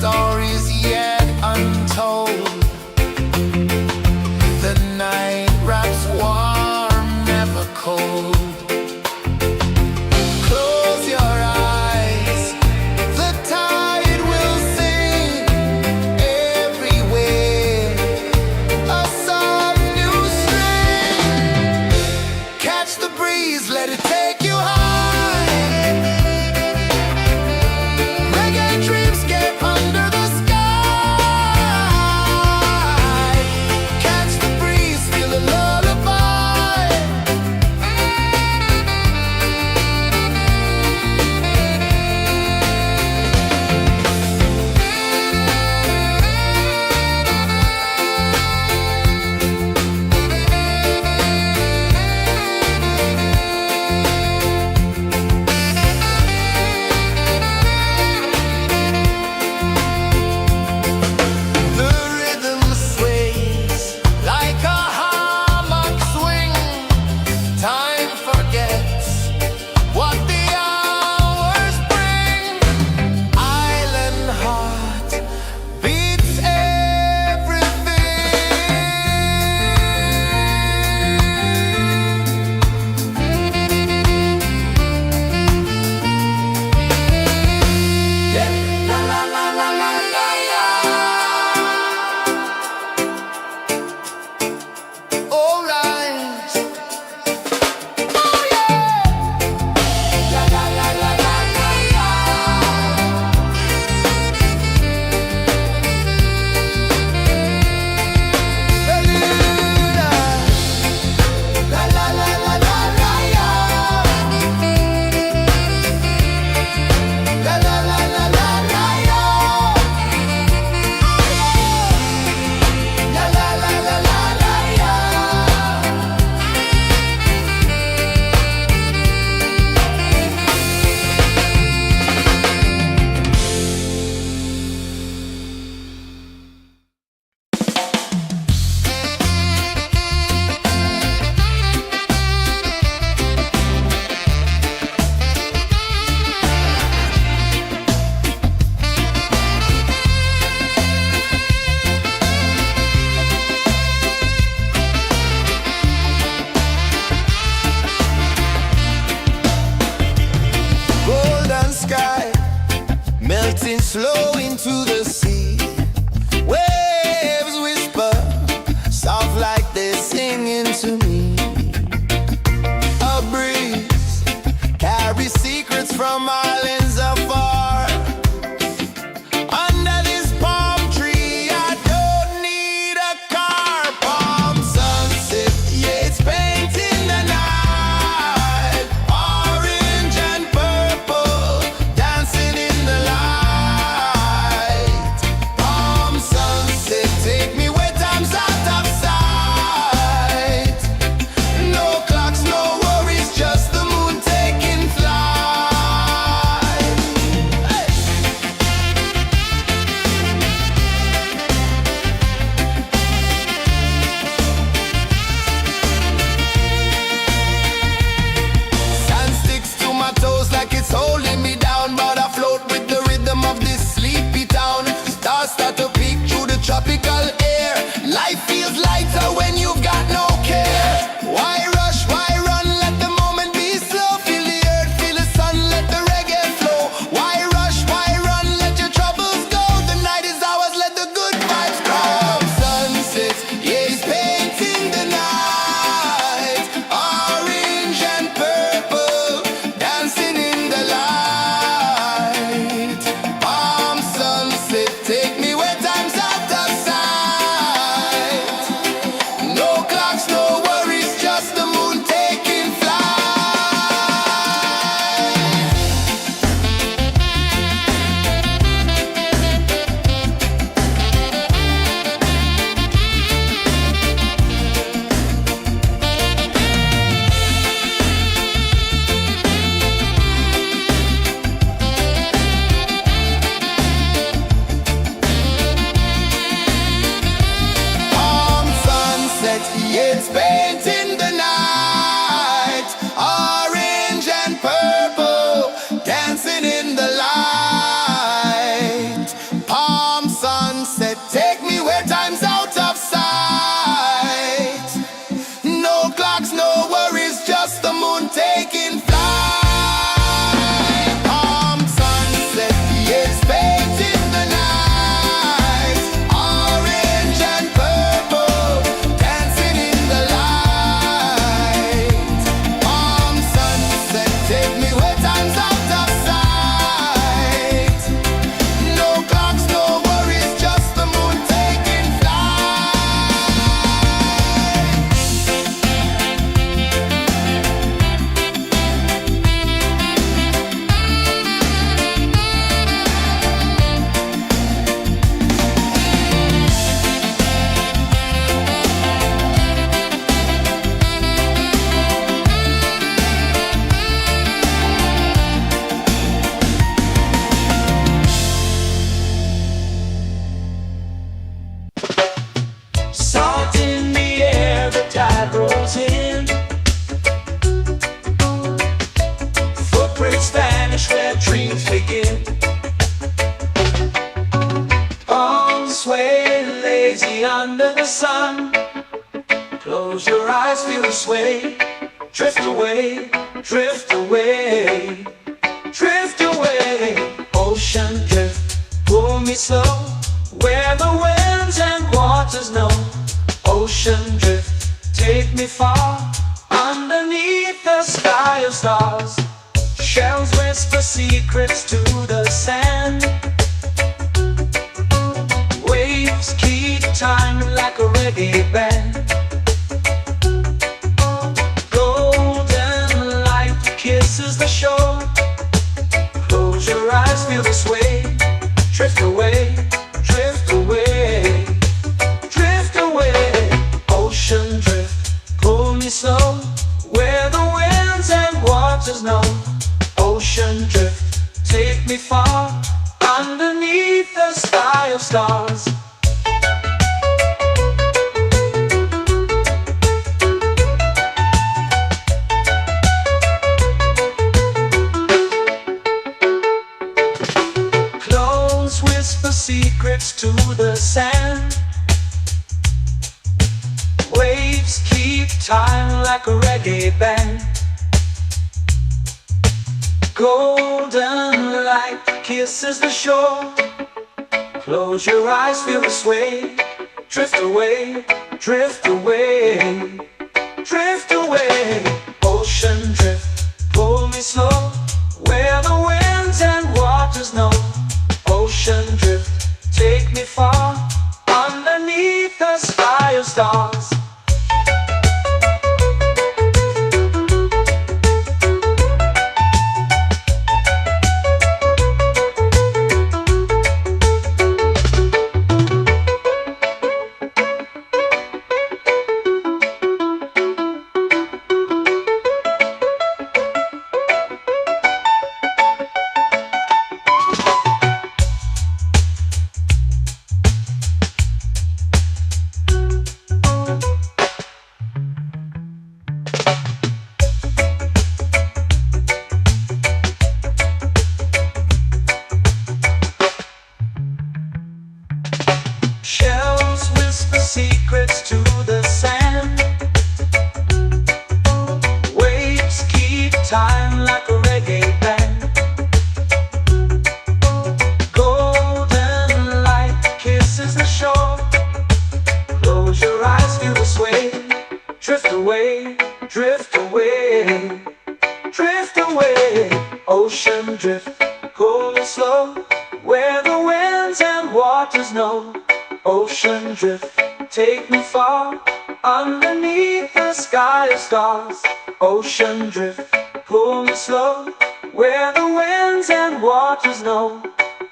stories yet untold. flow into the sea. Waves whisper, soft like they're singing to me. A breeze carries secrets from islands afar. Under this palm tree, I don't need a car. Palm sunset, yeah, it's painting the night. Orange and purple, dancing in the light. Palm sunset, take me where time's out of sight. No clocks, no worries, just the moon taking flight. Hey! Sand sticks to my toes like it's holding me down, but I float with the rhythm of this sleepy town. Stars start to peek through the tropical air. Life feels lighter when you've got no care. Why rush, why run, let the moment be slow. Feel the earth, feel the sun, let the reggae flow. Why rush, why run, let your troubles go. The night is ours, let the good vibes grow. Sunset, yeah, it's painting the night. Orange and purple, dancing in the light. Palm sunset, take me where time's out of sight. No clocks, no worries, just the moon taking flight. Palm sunset, yeah, it's painting the night. Orange and purple, dancing in the light. Palm sunset, take me where time's out of sight. No clocks, no worries, just the moon taking flight. Palm sunset, yeah, it's painting the night. Orange and purple, dancing in the light. Palm sunset, take me where time's out of sight. No clocks, no worries, just the moon taking flight. Salt in the air, the tide rolls in. Footprints vanish where dreams begin. Arms sway lazy under the sun. Close your eyes, feel the sway. Drift away, drift away, drift away. Ocean drift, pull me slow, where the winds and waters know. Ocean drift, take me far, underneath the sky of stars. Shells whisper secrets to the sand. Waves keep time like a reggae band. Golden light kisses the shore. Close your eyes, feel the sway. Drift away, drift away, drift away. Ocean drift, pull me slow, where the winds and waters know. Ocean drift, take me far, underneath the sky of stars. Clones whisper secrets to the sand. Waves keep time like a reggae band. Golden light kisses the shore. Close your eyes, feel the sway. Drift away, drift away, drift away. Ocean drift, pull me slow, where the winds and waters know. Ocean drift, take me far, underneath the sky of stars. Shells whisper secrets to the sand. Waves keep time like a reggae band. Golden light kisses the shore. Close your eyes, feel the sway. Drift away, drift away, drift away. Ocean drift, cool and slow, where the winds and waters know. Ocean drift, take me far, underneath the sky of stars. Ocean drift, pull me slow, where the winds and waters know.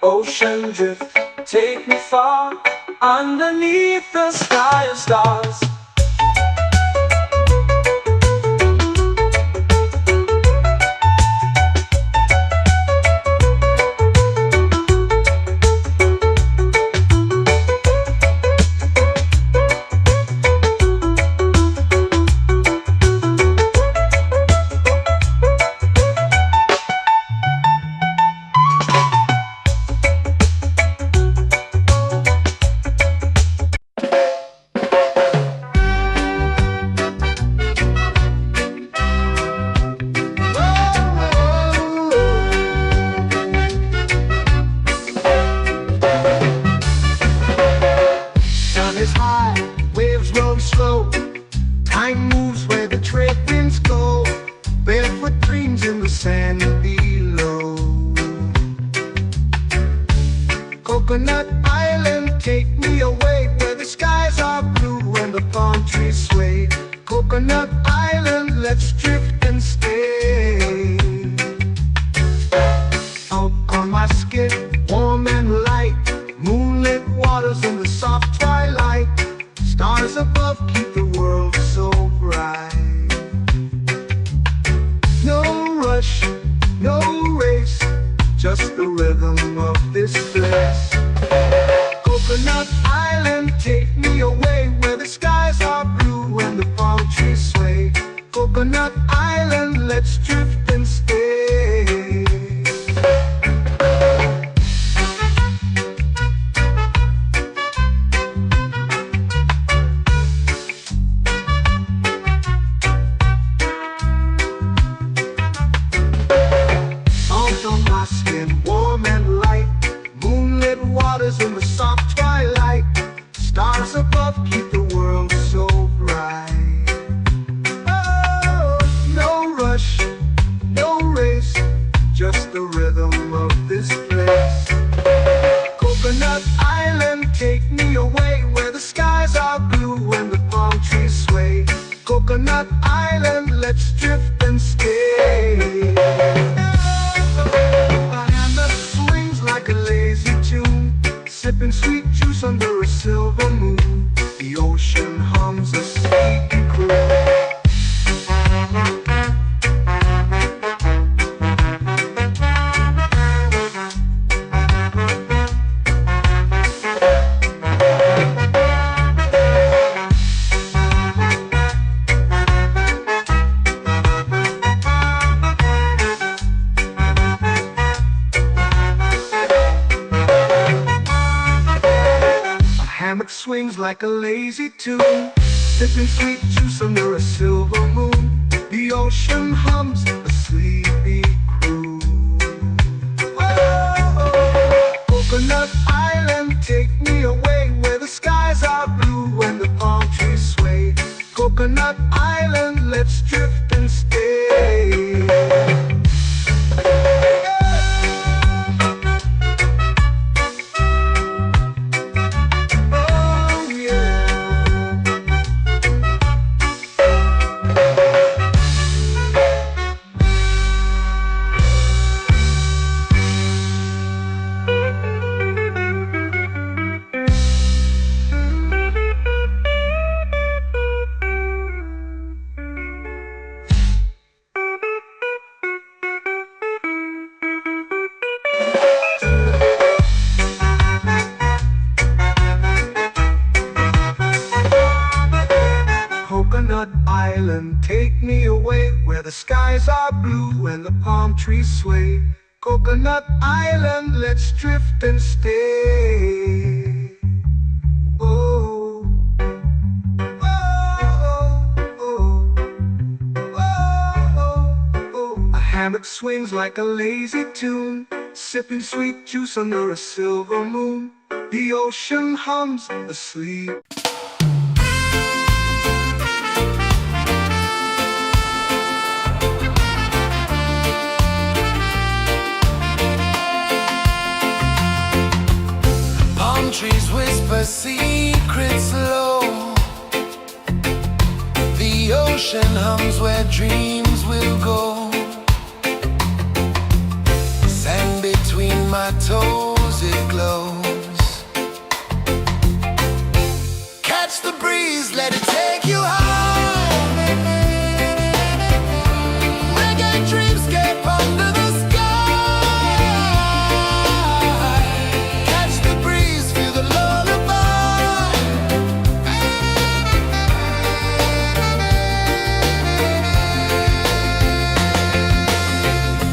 Ocean drift, take me far, underneath the sky of stars. Is high, waves roll slow. Time moves where the trade winds go. Barefoot dreams in the sand below. Coconut Island, take me away, where the skies are blue and the palm trees sway. Coconut Island, let's drift and stay. Out on my skin, warm and light, moonlit waters in the soft twilight. Stars above keep the world so bright. No rush, no race, just the rhythm of this place. Coconut Island, take me away, where the skies are blue and the palm trees sway. Coconut Island, let's drift and stay. Warm and light, moonlit waters in the soft twilight. Stars above keep the world so bright. Oh, no rush, no race, just the rhythm of this place. Coconut Island, take me away, where the skies are blue and the palm trees sway. Coconut Island, let's drift and stay. Like a lazy tune, sipping sweet juice under a silver moon. The ocean hums a sleepy croon. Swings like a lazy tune, sipping sweet juice under a silver moon. The ocean hums a sleepy croon. island, take me away where the skies are blue and the palm trees sway. Coconut Island, let's drift and stay. Oh, oh, oh, oh, oh. A hammock swings like a lazy tune, sipping sweet juice under a silver moon. The ocean hums asleep. Palm trees whisper secrets low. The ocean hums where dreams will go. Sand between my toes, it glows. Catch the breeze, let it take you high. Reggae dreamscape under the sky. Catch the breeze, feel the lullaby.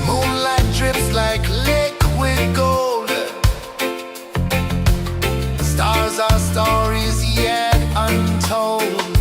Moonlight drips like liquid gold. Stars are stories yet untold.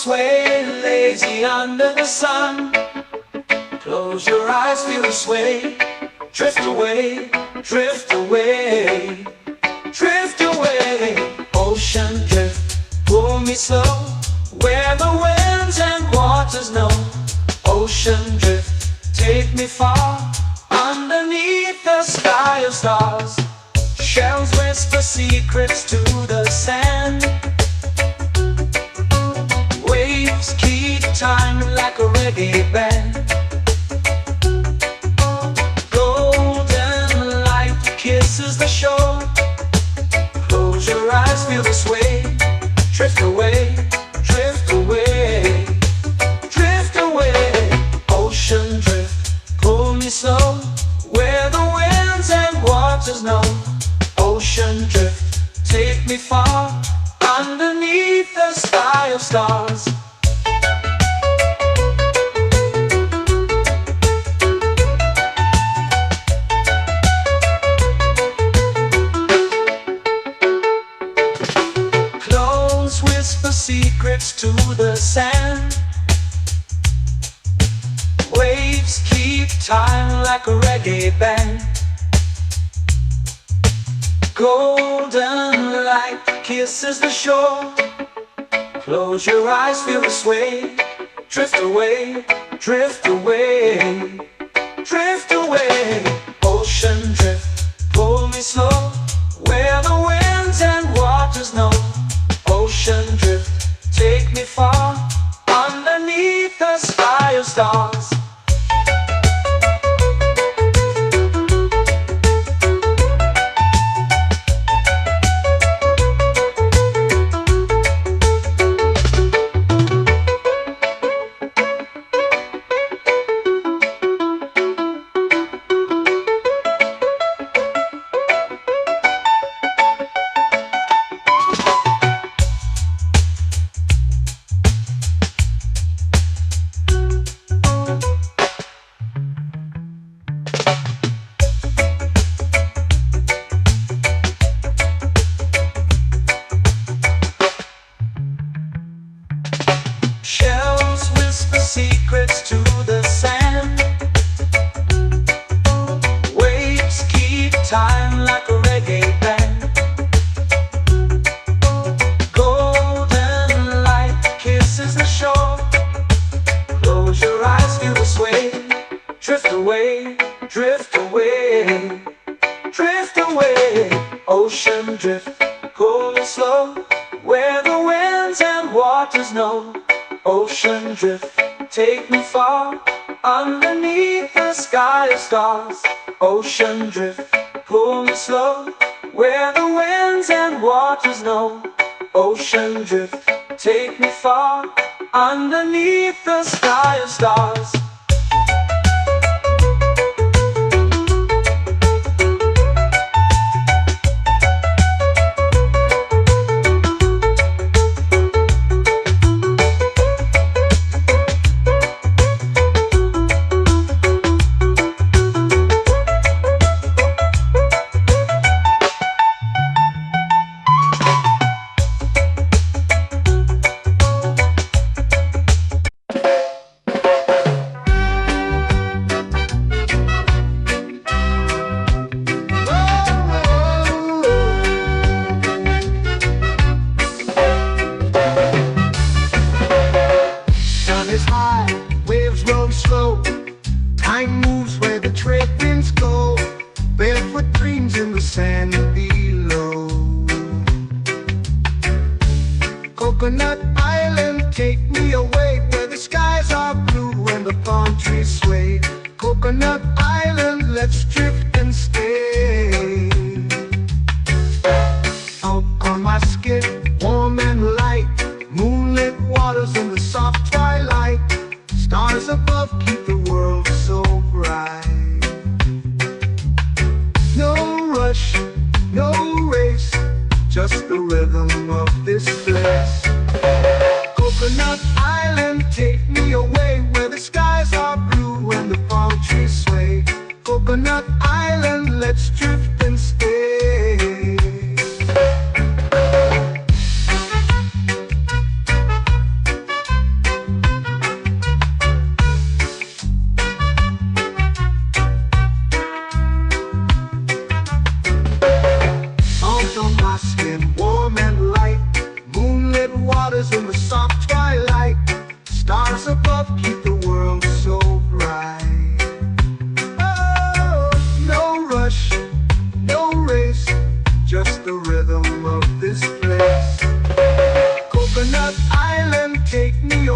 sway, lazy under the sun. Close your eyes, feel the sway. Drift away, drift away, drift away. Ocean drift, pull me slow, where the winds and waters know. Ocean drift, take me far, underneath the sky of stars. Shells whisper secrets to the sand. Waves keep time like a reggae band. Golden light kisses the shore. Close your eyes, feel the sway. Drift away, drift away, drift away. Ocean drift, pull me slow, where the winds and waters know. Ocean drift, take me far, underneath the sky of stars. Clones whisper secrets to the sand. Waves keep time like a reggae band. Golden light kisses the shore. Close your eyes, feel the sway. Drift away, drift away, drift away. Ocean drift, pull me slow, where the winds and waters know. Ocean drift, take me far, underneath the sky of stars. Shells whisper secrets to the sand. Waves keep time like a reggae band. Golden light kisses the shore. Close your eyes, feel the sway. Drift away, drift away, drift away. Ocean drift, pull me slow, where the winds and waters know. Ocean drift, take me far, underneath the sky of stars. Ocean drift, pull me slow, where the winds and waters know. Ocean drift, take me far, underneath the sky of stars.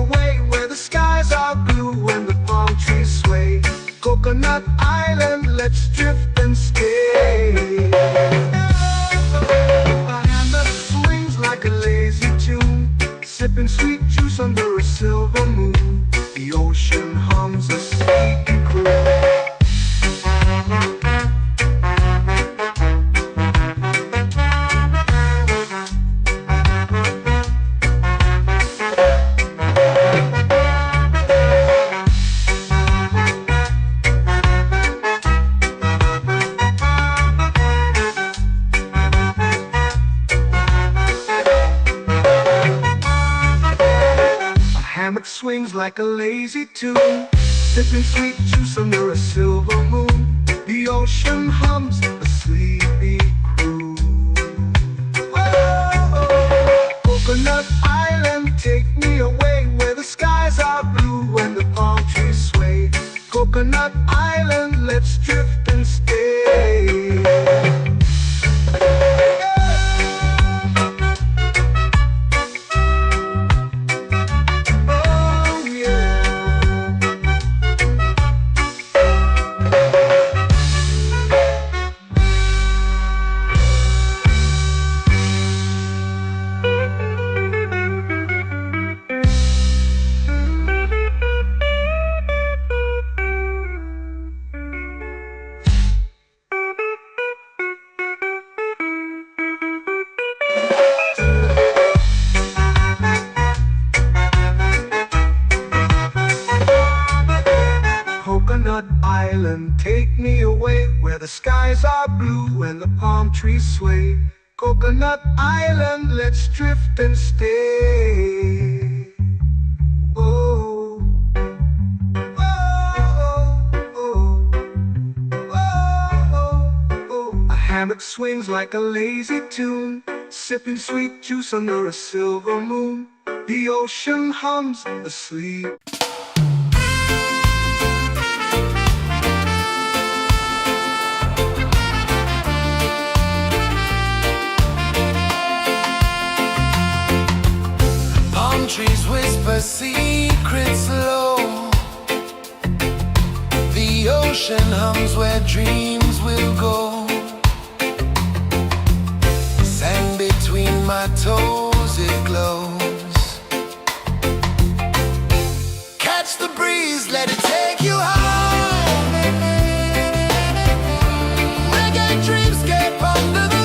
away where the skies are blue and the palm trees sway. Coconut Island, let's drift and stay. A hand that swings like a lazy tune, sipping sweet juice under a silver moon. The ocean hums a sleepy croon. Hammock swings like a lazy tune, sipping sweet juice under a silver moon. The ocean hums a sleepy croon. Whoa, Coconut Island, take me away where the skies are blue and the palm trees sway. Coconut Island, let's drift and stay. Coconut Island, take me away where the skies are blue and the palm trees sway. Coconut Island, let's drift and stay. Oh, oh, oh, oh, oh. A hammock swings like a lazy tune, sipping sweet juice under a silver moon. The ocean hums asleep. Trees whisper secrets low. The ocean hums where dreams will go. Sand between my toes, it glows. Catch the breeze, let it take you high. Reggae dreamscape under the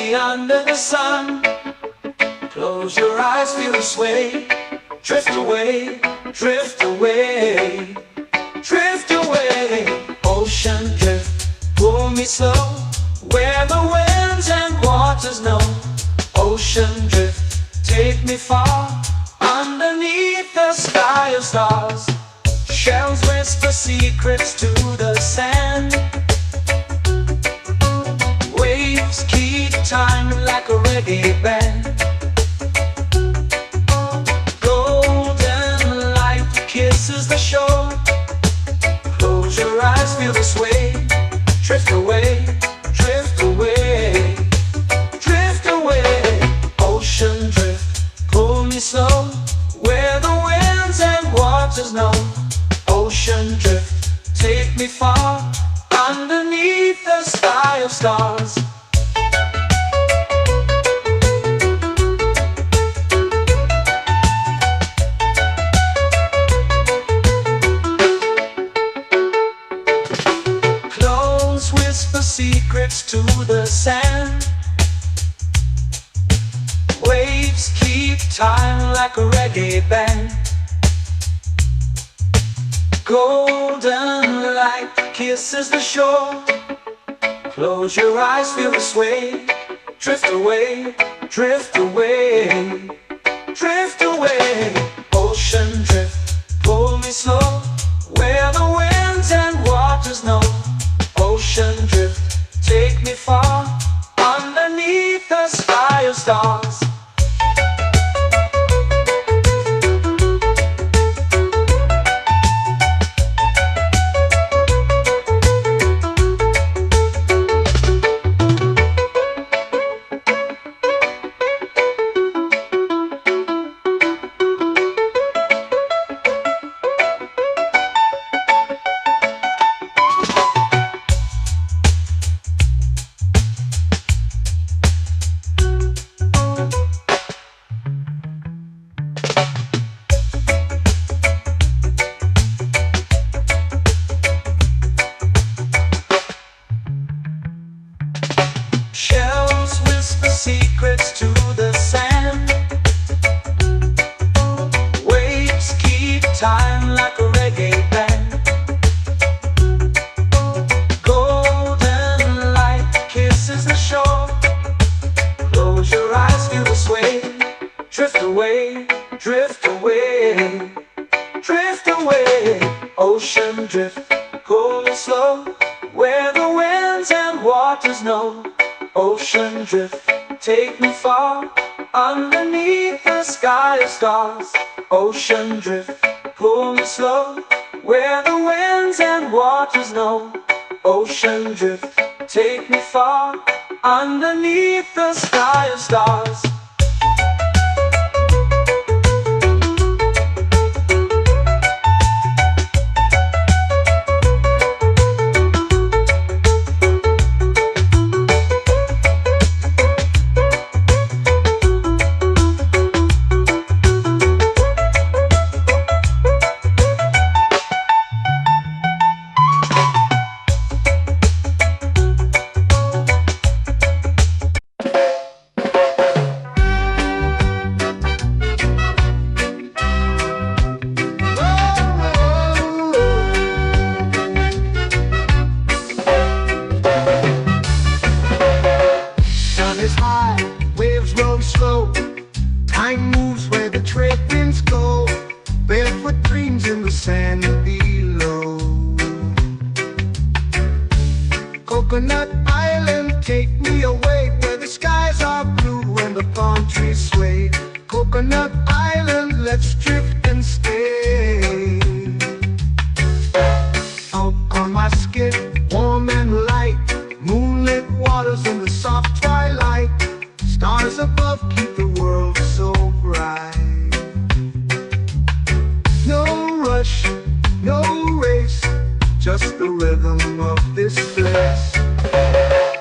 me under the sun. Close your eyes, feel the sway. Drift away, drift away, drift away. Ocean drift, pull me slow, where the winds and waters know. Ocean drift, take me far, underneath the sky of stars. Shells whisper secrets to the sand. Waves keep time like a reggae band. Golden light kisses the shore. Close your eyes, feel the sway. Drift away, drift away, drift away. Ocean drift, pull me slow, where the winds and waters know. Ocean drift, take me far, underneath the sky of stars. Close whisper secrets to the sand. Waves keep time like a reggae band. Golden light kisses the shore. Close your eyes, feel the sway. Drift away, drift away, drift away. Ocean drift, pull me slow, where the winds and waters know. Ocean drift, take me far, underneath the sky of stars. Shells whisper secrets to the sand. Waves keep time like a reggae band. Golden light kisses the shore. Close your eyes, feel the sway. Drift away, drift away, drift away. Ocean drift, pull me slow, where the winds and waters know. Ocean drift, take me far, underneath the sky of stars. Ocean drift, pull me slow, where the winds and waters know. Ocean drift, take me far, underneath the sky of stars. Time moves where the trade winds go. Barefoot dreams in the sand below. Coconut Island, take me away, where the skies are blue and the palm trees sway. Coconut Island, let's drift and stay. Out on my skin, warm and light, moonlit waters in the soft twilight. Stars above keep the world so bright. No rush, no race, just the rhythm of this place.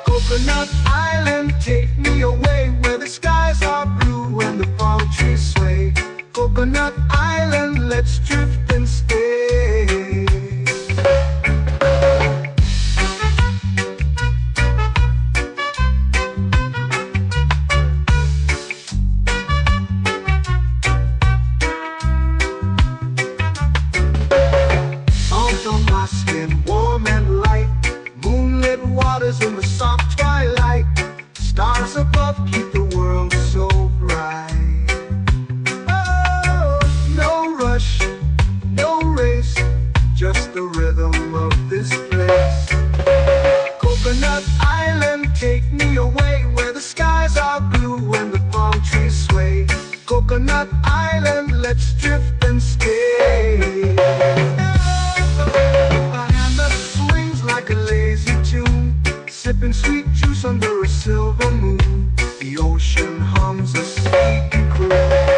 Coconut Island, take me away, where the skies are blue and the palm trees sway. Coconut Island, let's drift and stay. sipping sweet juice under a silver moon. The ocean hums a sleepy croon.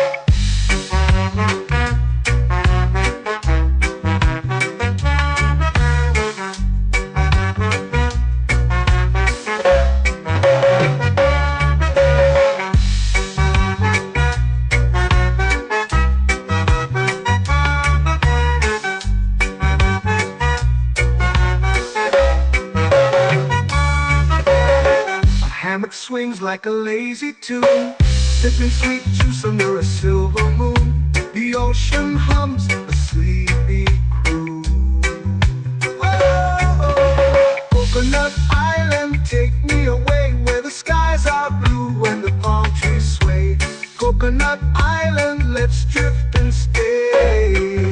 Hammock swings like a lazy tune, sipping sweet juice under a silver moon. The ocean hums a sleepy croon. Whoa, Coconut Island, take me away where the skies are blue and the palm trees sway. Coconut Island, let's drift and stay.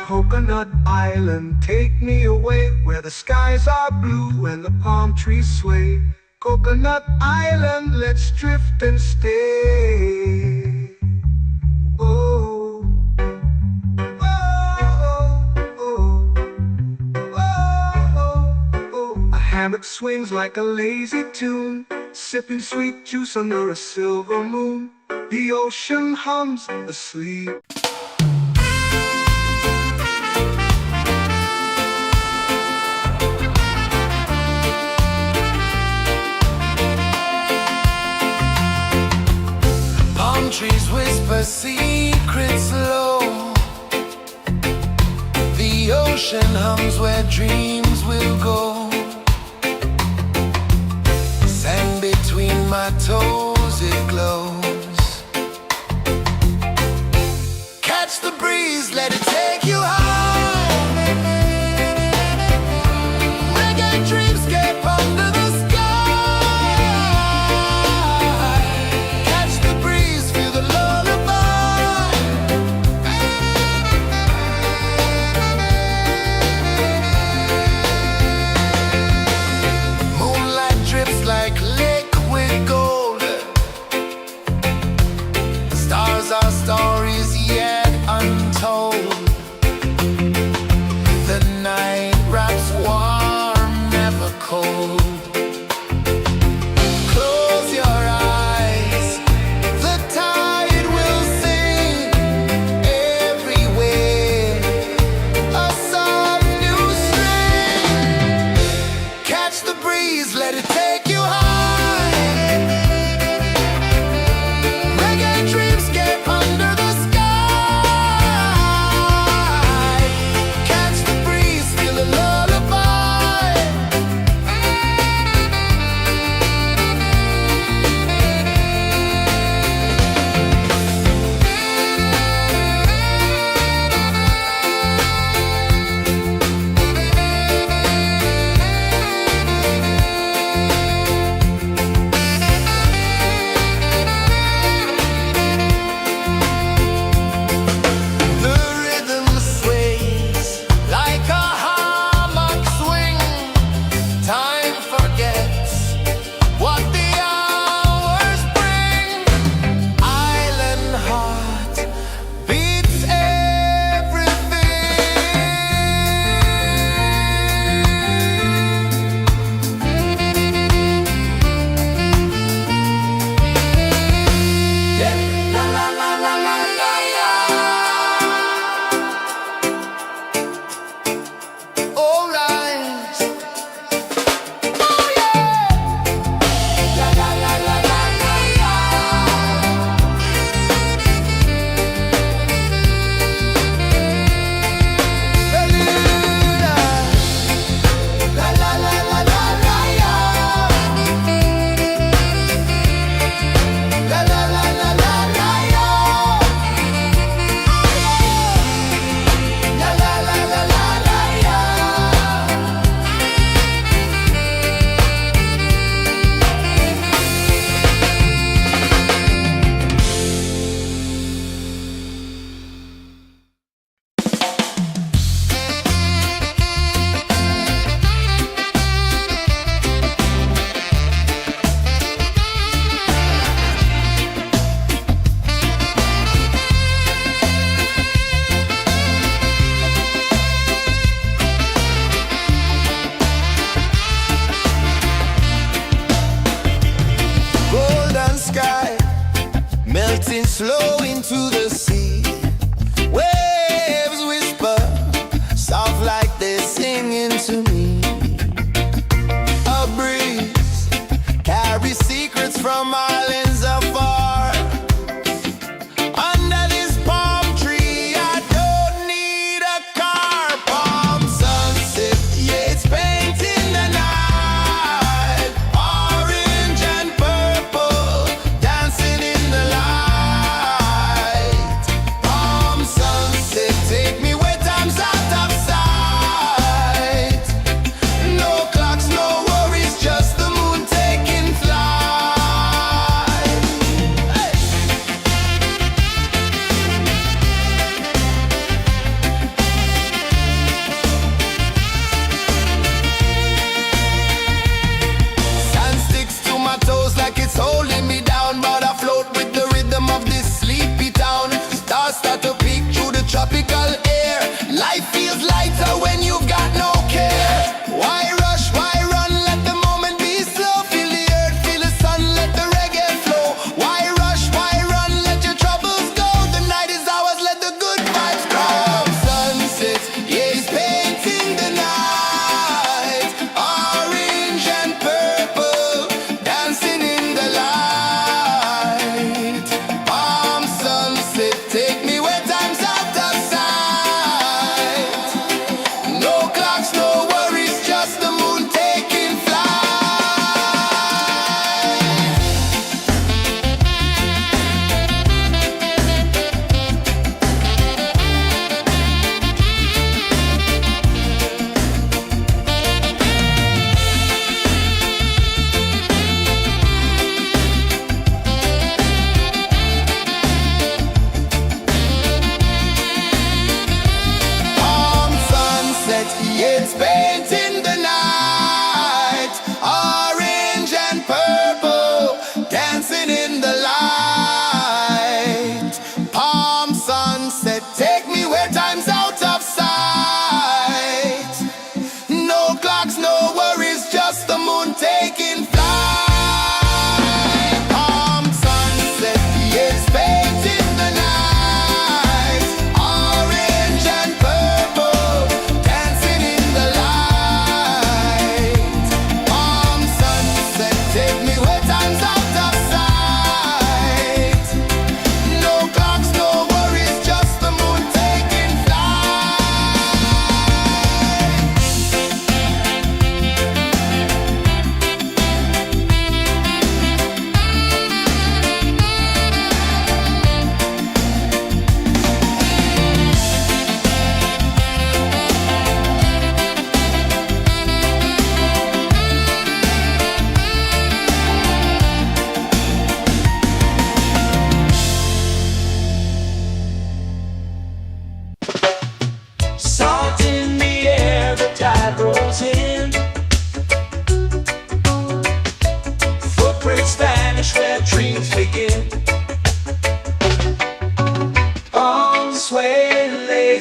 Coconut Island, take me away where the skies are blue and the palm trees sway. Coconut Island, let's drift and stay. Oh, oh, oh, oh, oh. A hammock swings like a lazy tune, sipping sweet juice under a silver moon. The ocean hums asleep. Trees whisper secrets low. The ocean hums where dreams will go. Sand between my toes, it glows. Catch the breeze, let it take you high. Reggae dreamscape under the sky.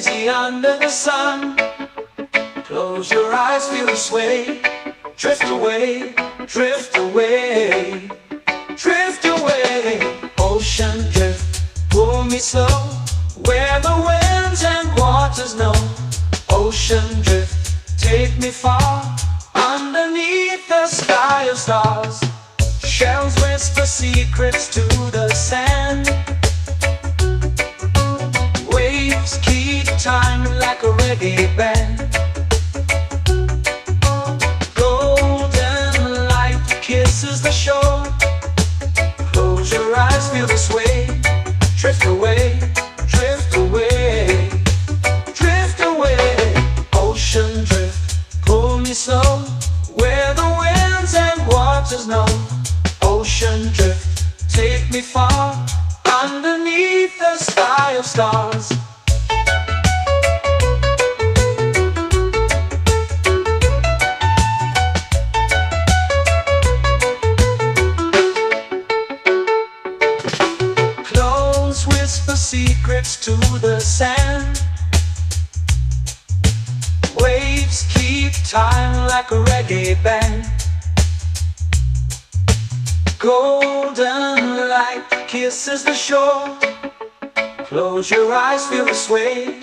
lazy under the sun. Close your eyes, feel the sway. Drift away, drift away, drift away. Ocean drift, pull me slow, where the winds and waters know. Ocean drift, take me far, underneath the sky of stars. Shells whisper secrets to the sand. Waves keep time like a reggae band. Golden light kisses the shore. Close your eyes, feel the sway. Drift away, drift away, drift away. Ocean drift, pull me slow, where the winds and waters know. Ocean drift, take me far, underneath the sky of stars. Close whisper secrets to the sand. Waves keep time like a reggae band. Golden light kisses the shore. Close your eyes, feel the sway.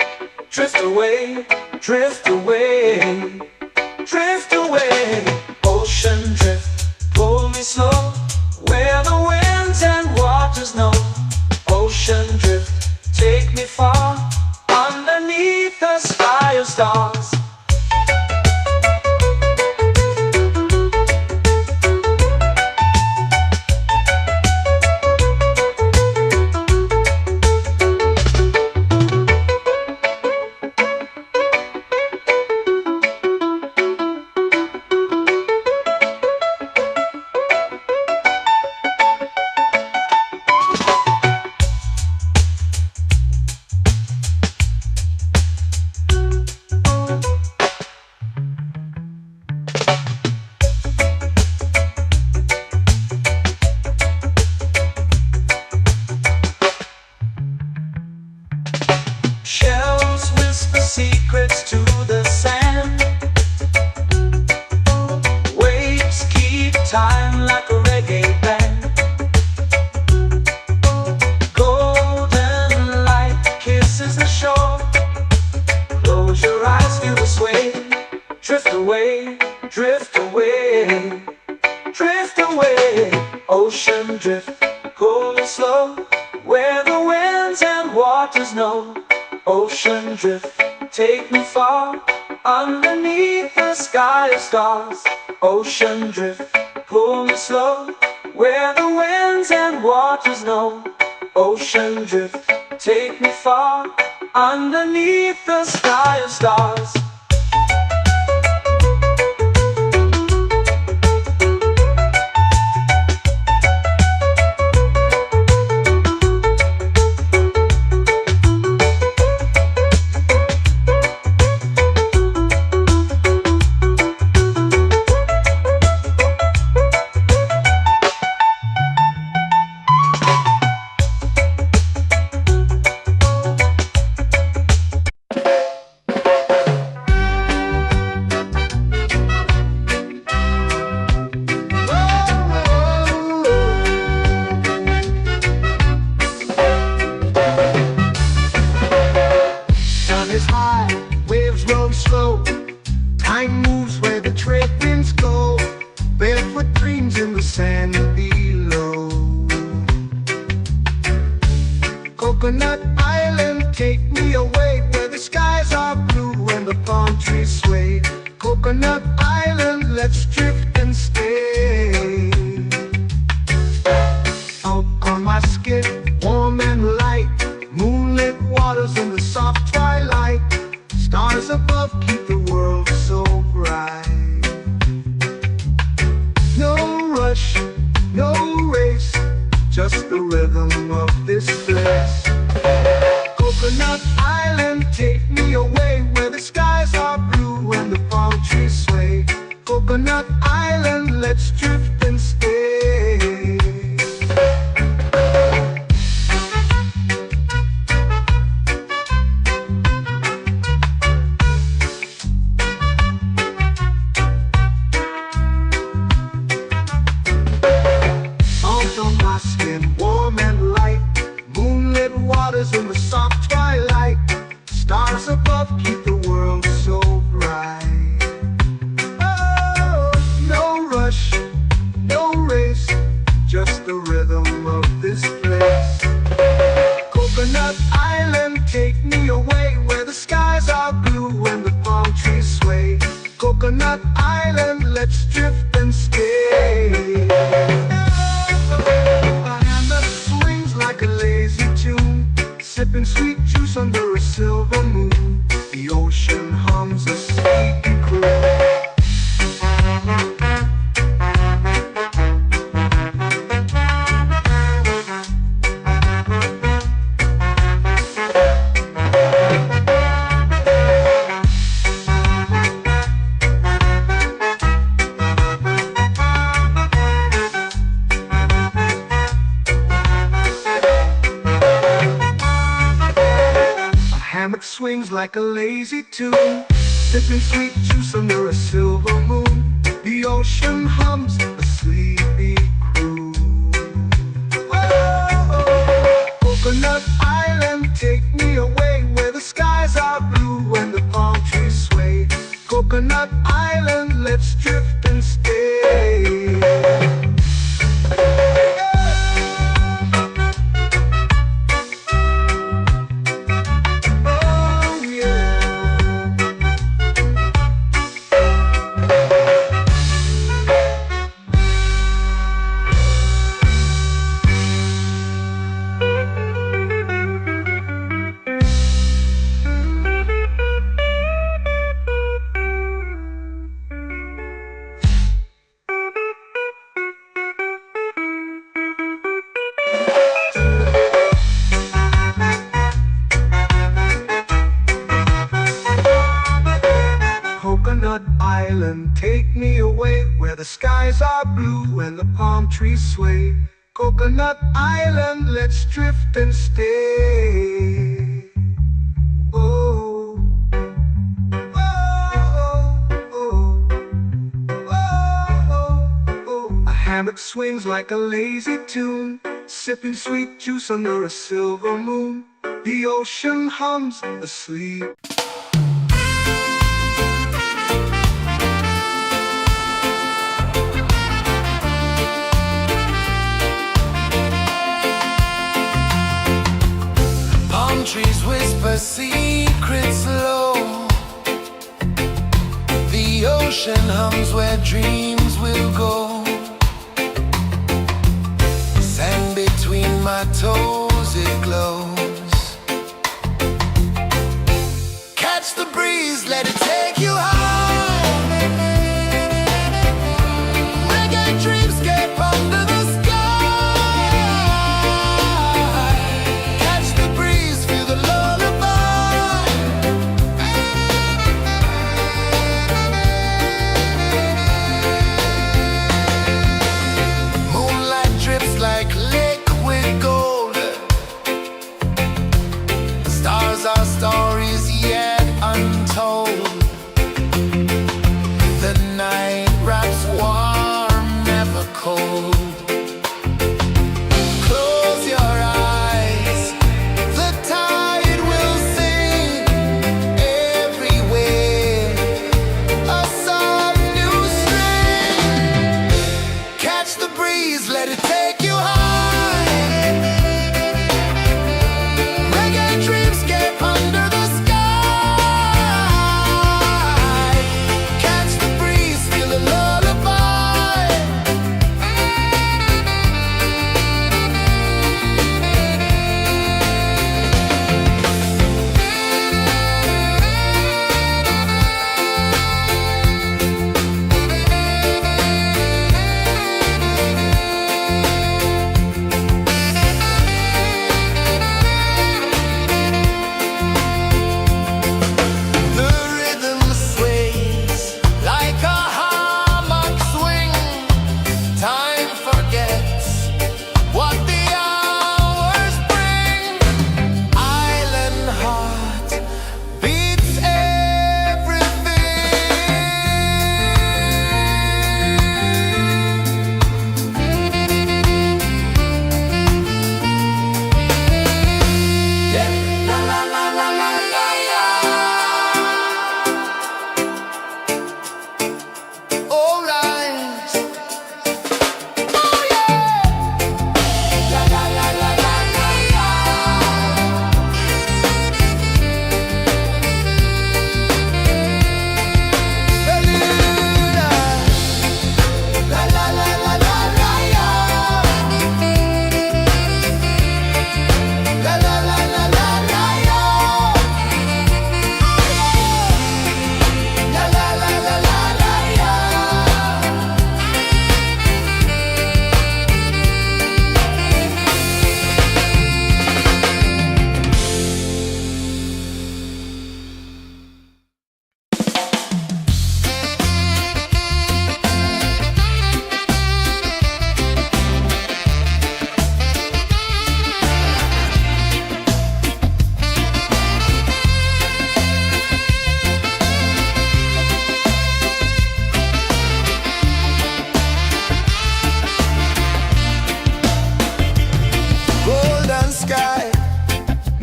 Drift away, drift away, drift away. Ocean drift, pull me slow, where the winds and waters know. Ocean drift, take me far, underneath the sky of stars. Shells whisper secrets to the sand. Waves keep time like a reggae band. Golden light kisses the shore. Close your eyes, feel the sway. Drift away, drift away, drift away. Ocean drift, pull me slow, where the winds and waters know. Ocean drift, take me far, underneath the sky of stars. Ocean drift, pull me slow, where the winds and waters know. Ocean drift, take me far, underneath the sky of stars. Time moves where the trade winds go. Barefoot dreams in the sand below. Coconut Island, take me away, where the skies are blue and the palm trees sway. Coconut Island, let's drift and stay. Out on my skin, warm and light, moonlit waters in the soft twilight. Stars above keep the world so bright. No rush, no race, just the rhythm of this place. Coconut Island, take me away, where the skies are blue and the palm trees sway. Coconut Island, let's drift and stay. waters in the soft twilight. Stars above keep the world so bright. Oh, no rush, no race, just the rhythm of this place. Coconut Island, take me away where the skies are blue and the palm trees sway. Coconut Island, let's drift and stay. A hand that swings like a lazy tune, sipping sweet juice under a silver moon. The ocean hums a sleepy croon. Hammock swings like a lazy tune, sipping sweet juice under a silver moon. The ocean hums a sleepy croon. Whoa, Coconut Island, take me away where the skies are blue and the palm trees sway. Coconut Island, let's drift and stay. Coconut Island, take me away where the skies are blue and the palm trees sway. Coconut Island, let's drift and stay. Oh, oh, oh, oh, oh. A hammock swings like a lazy tune, sipping sweet juice under a silver moon. The ocean hums asleep. Trees whisper secrets low. The ocean hums where dreams will go. Sand between my toes, it glows. Catch the breeze, let it take you high. Reggae dreamscape under the sky. Like liquid gold,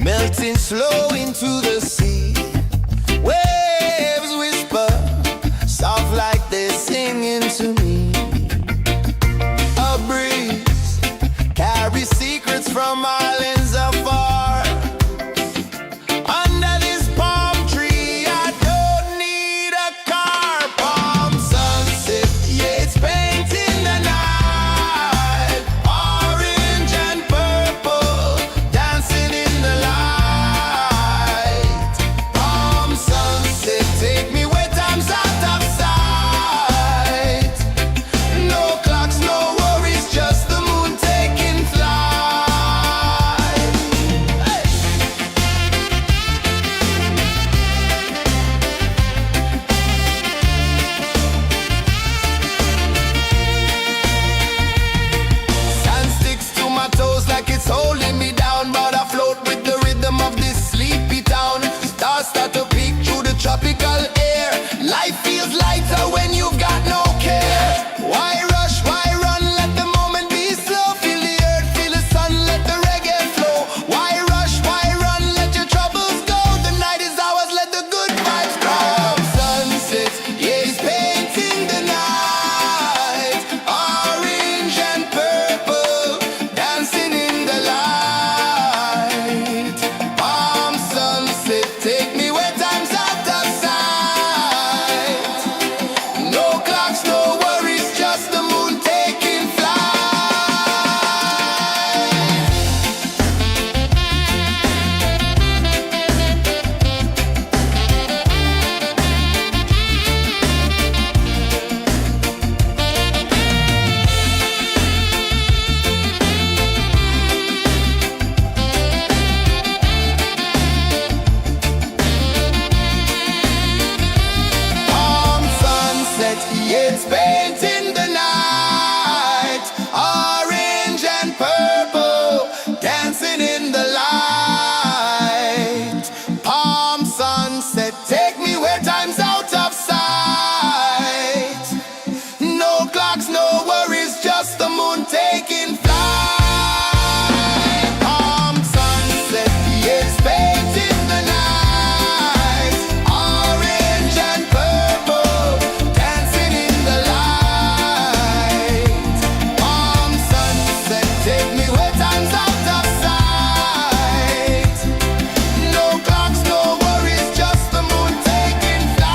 melting slow into the sea. Waves whisper, soft like they're singing to me. A breeze carries secrets from islands afar. Under this palm tree, I don't need a car. Palm sunset, yeah, it's painting the night. Orange and purple, dancing in the light. Palm sunset, take me where time's out of sight. No clocks, no worries, just the moon taking flight. Hey! Sand sticks to my toes like it's holding me down, but I float with the rhythm of this sleepy town. Stars start to peek through the tropical air. Life feels lighter when you've got no care. Why rush, why run, let the moment be slow. Feel the earth, feel the sun, let the reggae flow. Why rush, why run, let your troubles go. The night is ours, let the good vibes come. Sunset, yeah, it's painting the night. Orange and purple, dancing in the light. Palm sunset, take me where time's out of sight. No clocks, no worries, just the moon taking flight. Palm sunset, yeah, it's painting the night. Orange and purple, dancing in the light. Palm sunset, take me where time's out of sight. No clocks, no worries, just the moon taking flight. Palm sunset, yeah, it's painting the night. Orange and purple, dancing in the light. Palm sunset, take me where time's out of sight. No clocks, no worries, just the moon taking flight.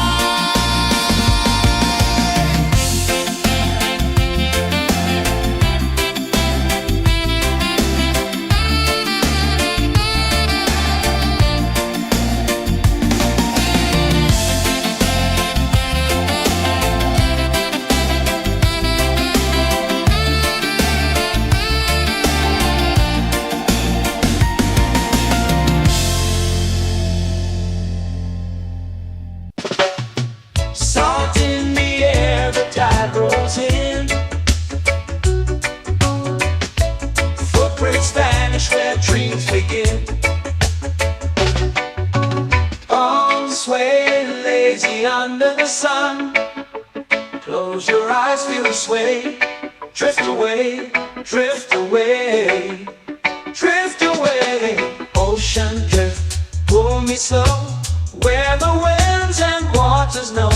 Salt in the air, the tide rolls in. Footprints vanish where dreams begin. Arms sway lazy under the sun. Close your eyes, feel the sway. Drift away, drift away, drift away. Ocean drift, pull me slow, where the winds and waters know.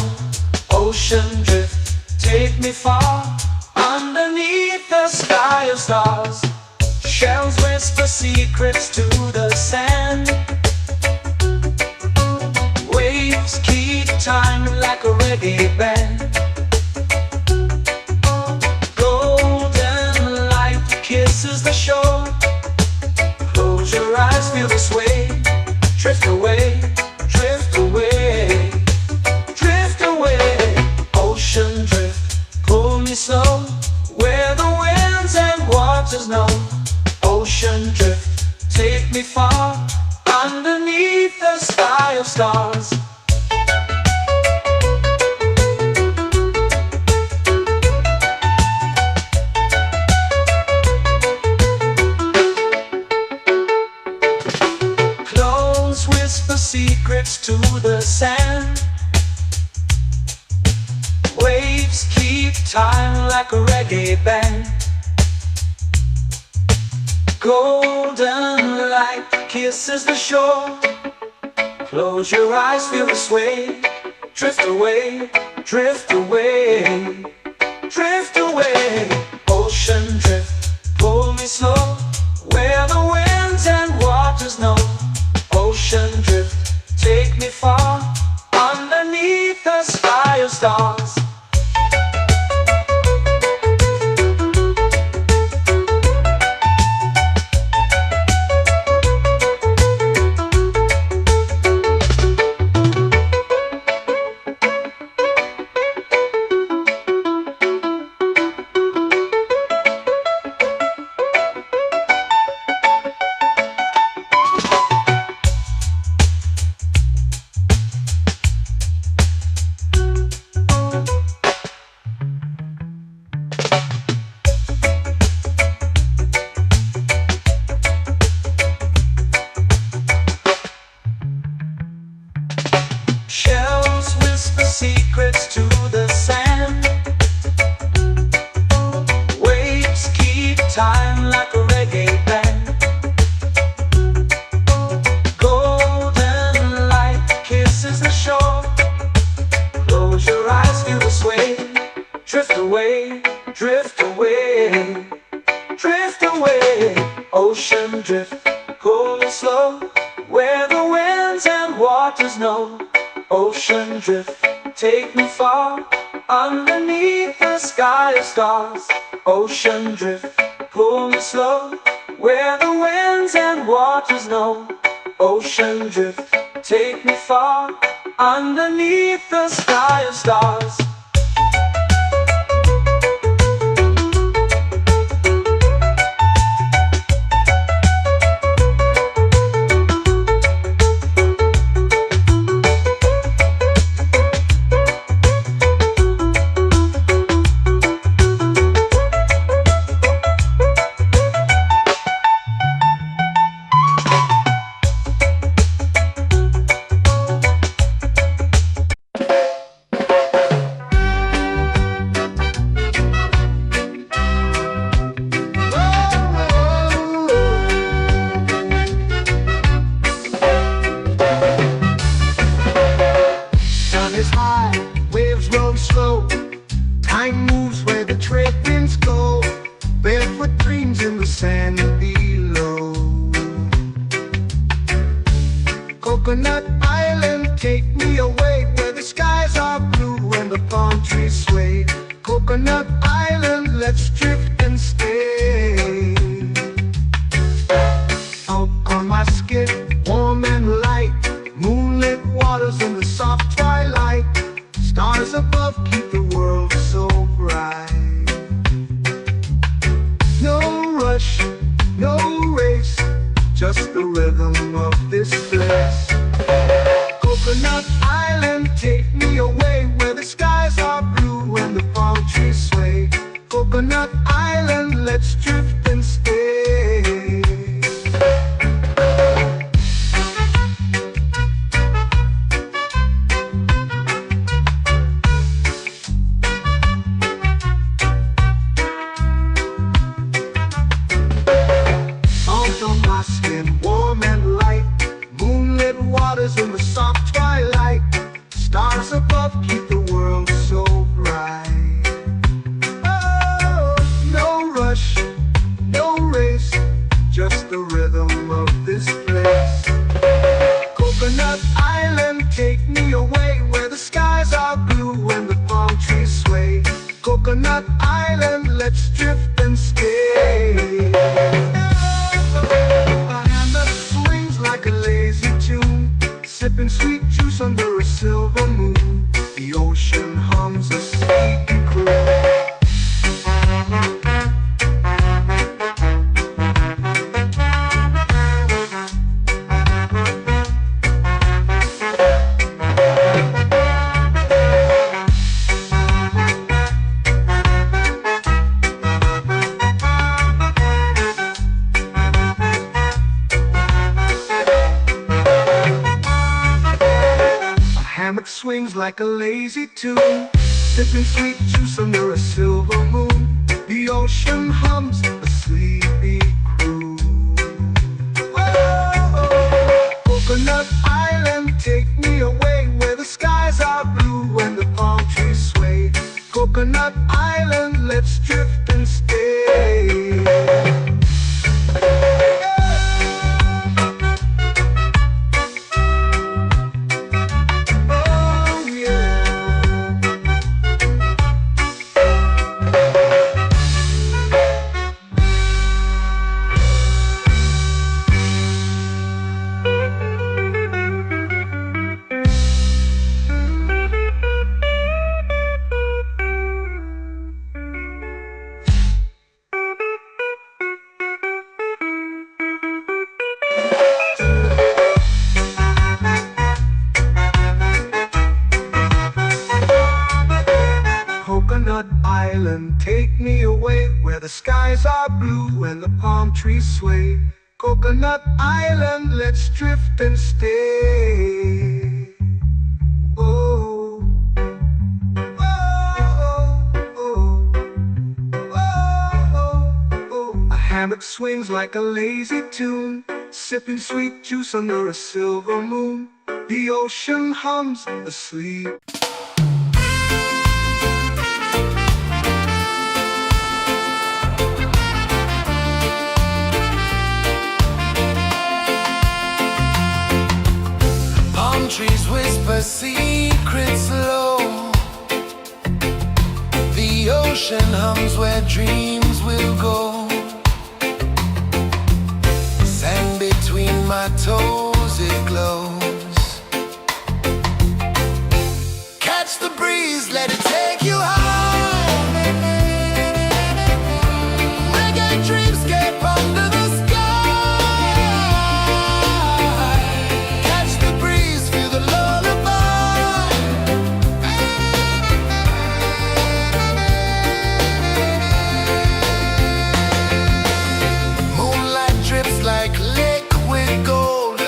Ocean drift, take me far, underneath the sky of stars. Shells whisper secrets to the sand. Waves keep time like a reggae band. Golden light kisses the shore. Close your eyes, feel the sway. Drift away, drift away, drift away. Ocean drift, pull me slow, where the winds and waters know. Ocean drift, take me far, underneath the sky of stars. Close whisper secrets to the sand. Waves keep time like a reggae band. Golden light kisses the shore. Close your eyes, feel the sway. Drift away, drift away, drift away. Ocean drift, pull me slow, where the winds and waters know. Ocean drift, take me far, underneath the sky of stars. Shells whisper secrets to the sand. Waves keep time like a reggae band. Golden light kisses the shore. Close your eyes, feel the sway. Drift away, drift away, drift away. Ocean drift, cool and slow, where the winds and waters know. Ocean drift, take me far, underneath the sky of stars. Ocean drift, pull me slow, where the winds and waters know. Ocean drift, take me far, underneath the sky of stars. Is high, waves roll slow. Time moves where the trade winds go. Barefoot dreams in the sand below. Coconut Island, take me away, where the skies are blue and the palm trees sway. Coconut Island, let's drift and stay. Out on my skin, warm and light, moonlit waters in the soft twilight. Stars above keep the world so bright. No rush, no race, just the rhythm of this place. Coconut Island, take me away, where the skies are blue and the palm trees sway. Coconut Island, let's drift and stay. Warm and light, moonlit waters in the soft twilight. Stars above keep the world so bright. Oh, no rush, no race, just the rhythm of this place. Coconut Island, take me away, where the skies are blue and the palm trees sway. Coconut Island, let's drift and stay. Like a lazy tune, sipping sweet juice under a silver moon. The ocean hums a sleepy croon. Swings like a lazy tune, sipping sweet juice under a silver moon. The ocean hums a sleepy croon. Coconut Island, take me away where the skies are blue and the palm trees sway. Coconut Island, let's drift and stay. Oh yeah. Coconut Island, take me away where the skies are blue and the palm trees sway. Coconut Island, let's drift and stay. Oh, oh, oh, oh, oh. A hammock swings like a lazy tune, sipping sweet juice under a silver moon. The ocean hums asleep. Palm trees whisper secrets low. The ocean hums where dreams will go. Sand between my toes, it glows. Catch the breeze, let it take you high. Reggae dreamscape under the sky. Catch the breeze, feel the lullaby. Moonlight drips like liquid gold.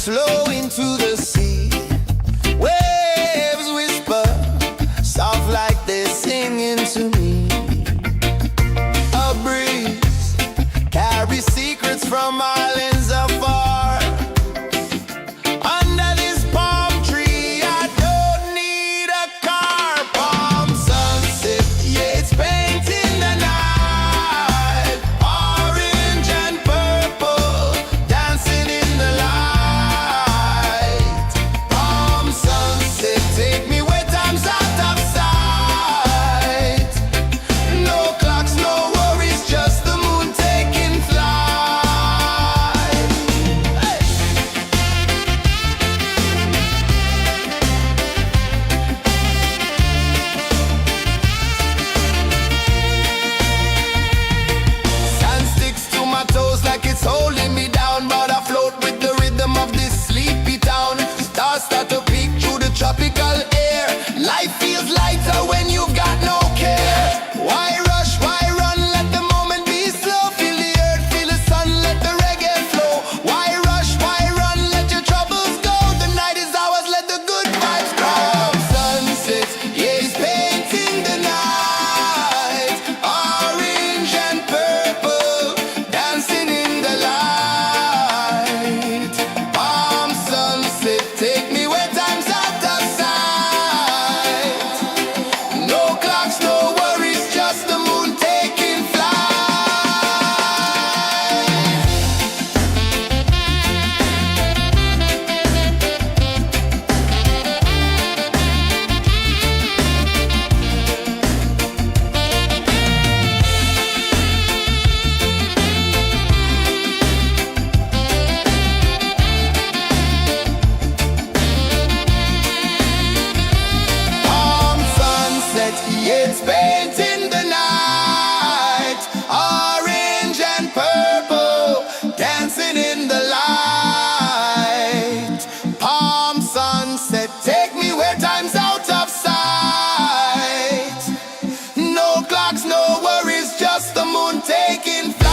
flow into the sea. Waves whisper, soft like they're singing to me. A breeze carries secrets from islands afar. Under this palm tree, I don't need a car. Palm sunset, yeah, it's painting the night. Orange and purple, dancing in the light. Palm sunset, take me where time's out of sight. No clocks, no worries, just the moon taking flight. Hey! Sand sticks to my toes like it's holding me down, but I float with the rhythm of this sleepy town. Stars start to peek through the tropical air. Life feels lighter when you've got no care. Why rush, why run, let the moment be slow. Feel the earth, feel the sun, let the reggae flow. Why rush, why run, let your troubles go. The night is ours, let the good vibes grow. Sunset, yeah, it's painting the night. Orange and purple, dancing in the light. Palm sunset, take me where time's out of sight. No clocks, no worries, just the moon taking flight. Palm sunset, yeah, it's painting the night. Orange and purple, dancing in the light. Palm sunset, take me where time's out of sight. No clocks, no worries, just the moon taking flight.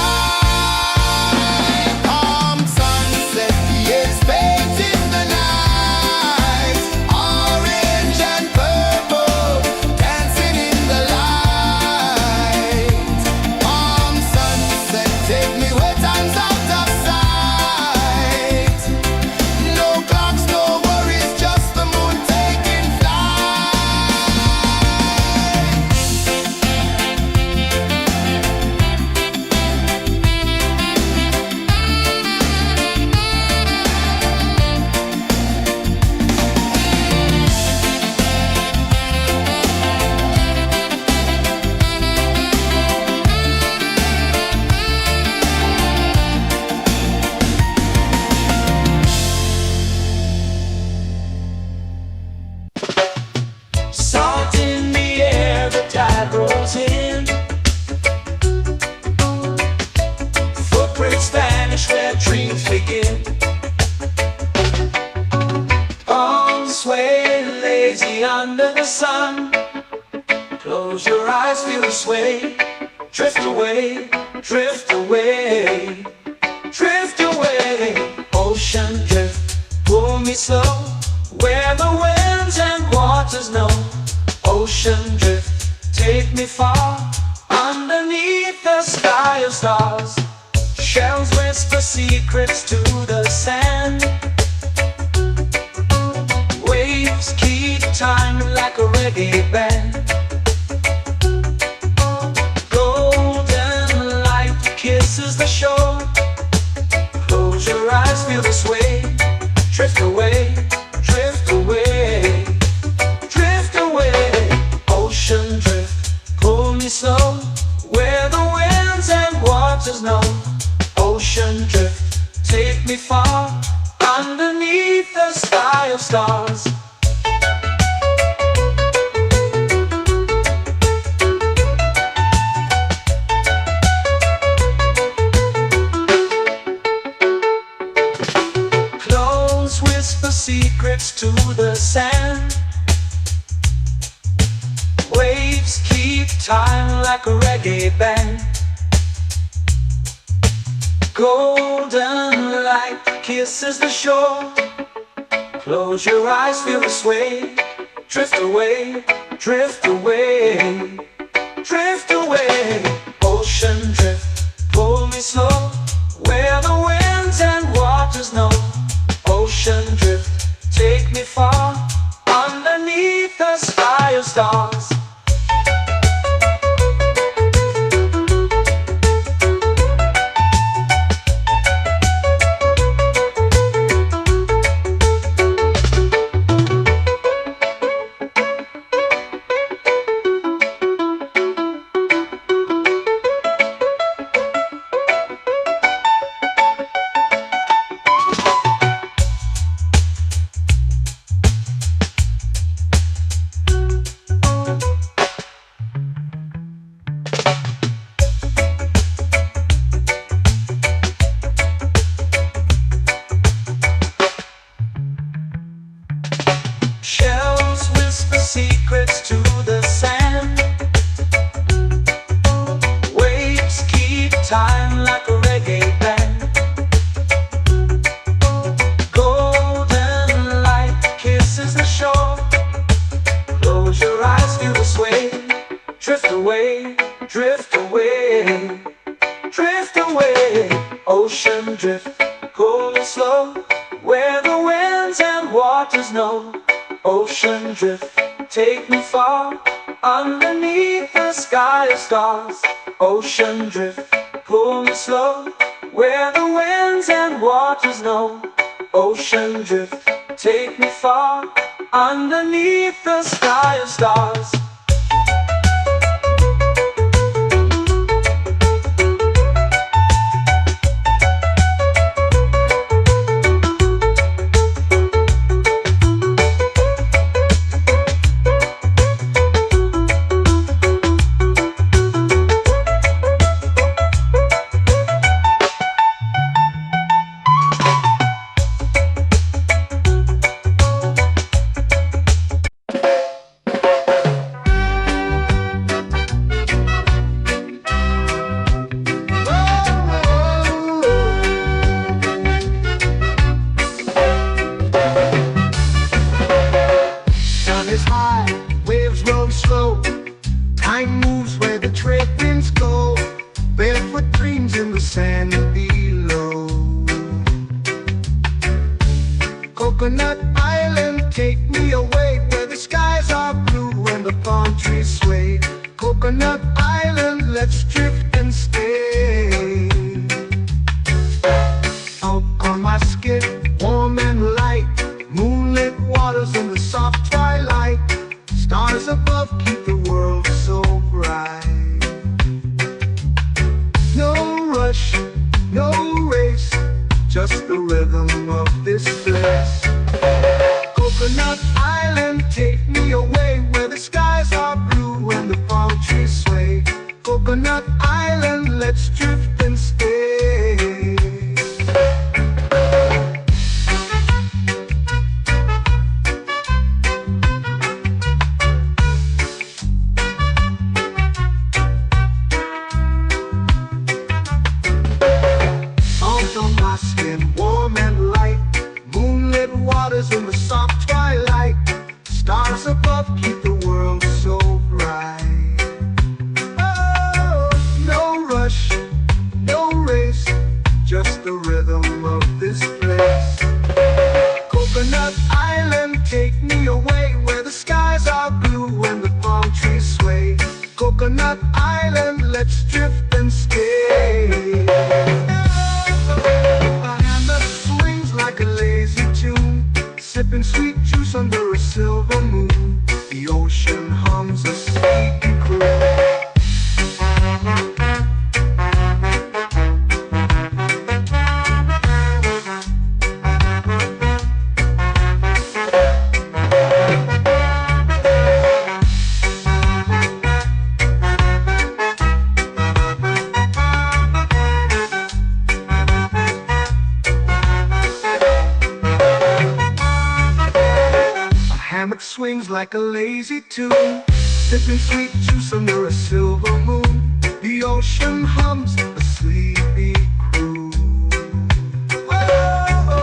Palm sunset, yeah, it's painting the night. Orange and purple, dancing in the light. Palm sunset, take me where time's out of sight. No clocks, no worries, just the moon taking flight. Salt in the air, the tide rolls in. Footprints vanish where dreams begin. Arms sway lazy under the sun. Close your eyes, feel the sway. Drift away, drift away, drift away. Ocean drift, pull me slow, where the winds and waters know. Ocean drift, take me far, underneath the sky of stars. Shells whisper secrets to the sand. Waves keep time like a reggae band. Golden light kisses the shore. Close your eyes, feel the sway. Drift away, drift away, drift away. Ocean drift, pull me slow, where the winds and waters know. Ocean drift, take me far, underneath the sky of stars. Clothes whisper secrets to the sand. Waves keep time like a reggae band. Golden light kisses the shore. Close your eyes, feel the sway. Drift away, drift away, drift away. Ocean drift, pull me slow, where the winds and waters know. Ocean drift, take me far, underneath the sky of stars. Shells whisper secrets to the sand. Waves keep time like a reggae band. Golden light kisses the shore. Close your eyes, feel the sway. Drift away, drift away, drift away. Ocean drift, cool and slow, where the winds and waters know. Ocean drift, take me far, underneath the sky of stars. Ocean drift, pull me slow, where the winds and waters know. Ocean drift, take me far, underneath the sky of stars. Is high, waves roll slow. Time moves where the trade winds go. Barefoot dreams in the sand below. Coconut Island, take me away, where the skies are blue and the palm trees sway. Coconut Island, let's drift and stay. Out on my skin, warm and light, moonlit waters in the soft twilight. Stars above keep the world so bright. No rush, no race, just the rhythm of this place. Coconut Island, take me away, where the skies are blue and the palm trees sway. Coconut Island, let's drift and stay. On my skin, warm and light, moonlit waters in the soft twilight. Stars above keep the world so bright. Oh, no rush, no race, just the rhythm of this place. Coconut Island, take me away, where the skies are blue and the palm trees sway. Coconut Island, let's drift and stay. Like a lazy tune, sipping sweet juice under a silver moon. The ocean hums a sleepy croon. Swings like a lazy tune, sipping sweet juice under a silver moon. The ocean hums a sleepy croon. Whoa.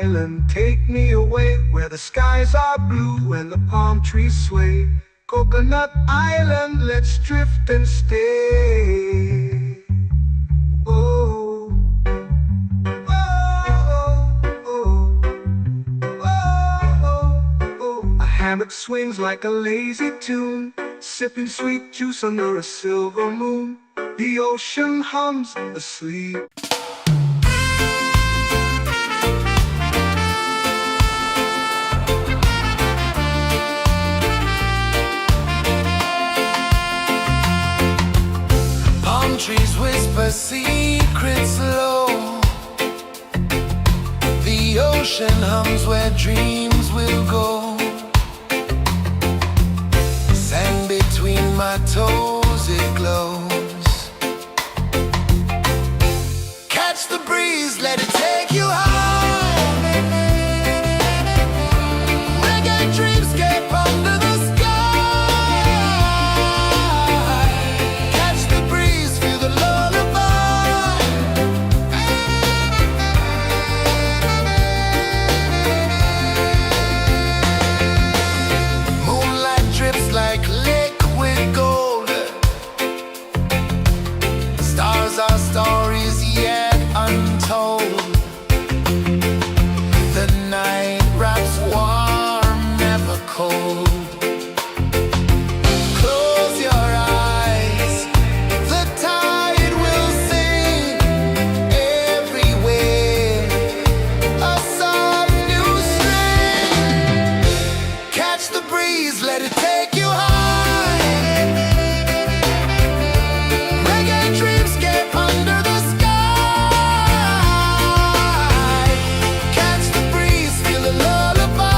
island, take me away where the skies are blue and the palm trees sway. Coconut Island, let's drift and stay. Oh, oh, oh, oh. A hammock swings like a lazy tune, sipping sweet juice under a silver moon. The ocean hums asleep. Palm trees whisper secrets low. The ocean hums where dreams will go. Sand between my toes, it glows. Catch the breeze, let it take you high. Reggae dreamscape under the sky. Catch the breeze, feel the lullaby. Moonlight drips like liquid gold. Stars are stories yet untold. The night wraps warm, never cold. Close your eyes, the tide will sing everywhere. A soft new string. Catch the breeze, let it take you high. Reggae dreamscape under the sky. Catch the breeze, feel the lullaby.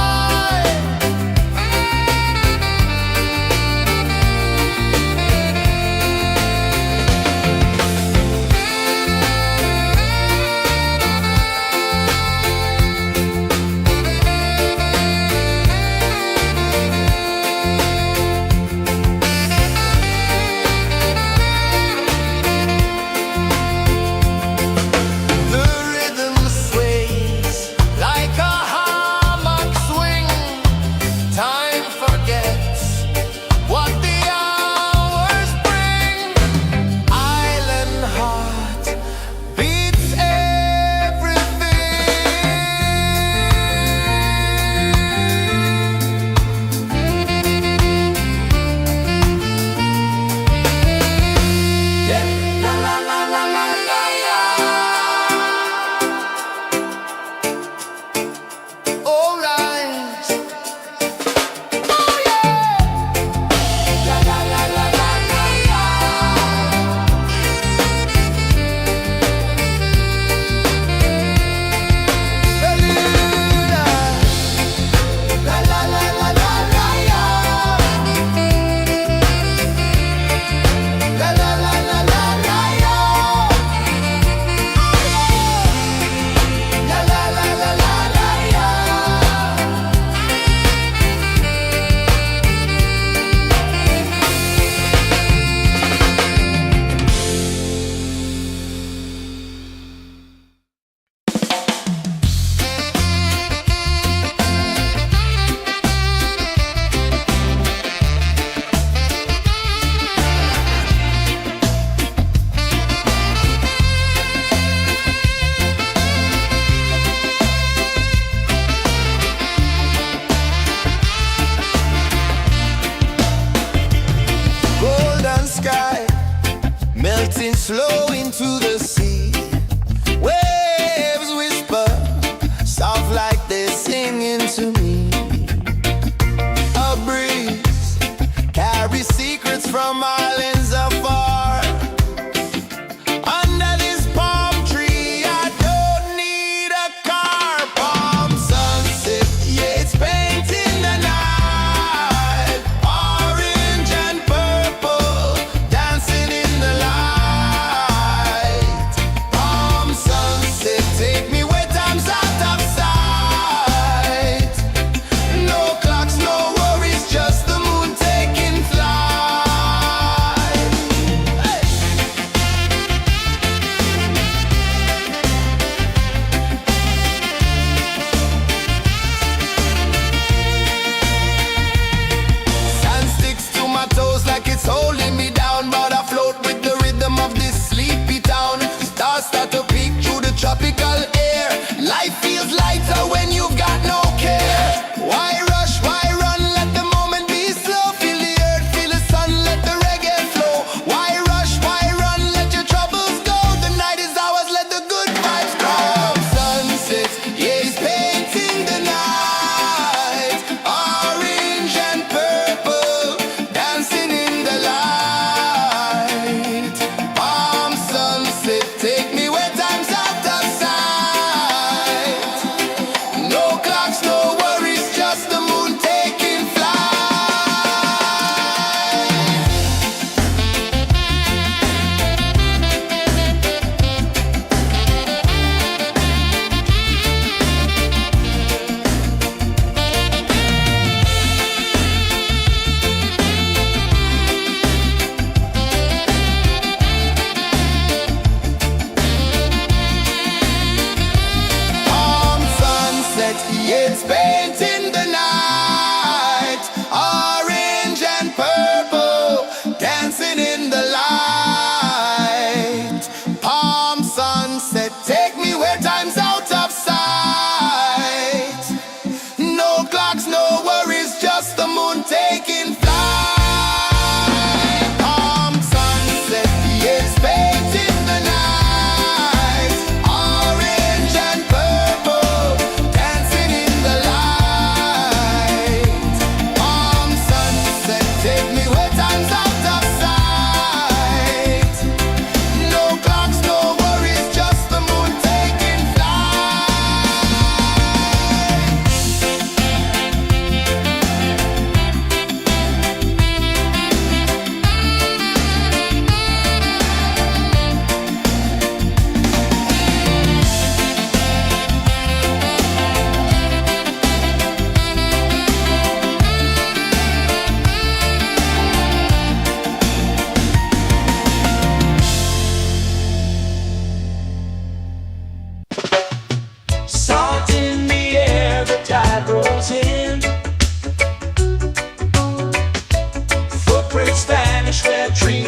The rhythm sways like a hammock swing. Time forgets what the hours bring. Island heart beats everything. Yeah. La la la la la la la. All right. Oh yeah. La la la la la la la. La la la la la la la. La la la la la la la. La la la la la la la. Golden sky melting slow into the sea. Waves whisper soft like they're singing to me. A breeze carries secrets from islands afar. Under this palm tree, I don't need a car. Palm sunset, yeah, it's painting the night. Orange and purple, dancing in the light. Palm sunset, take me where time's out of sight. No clocks, no worries, just the moon taking flight.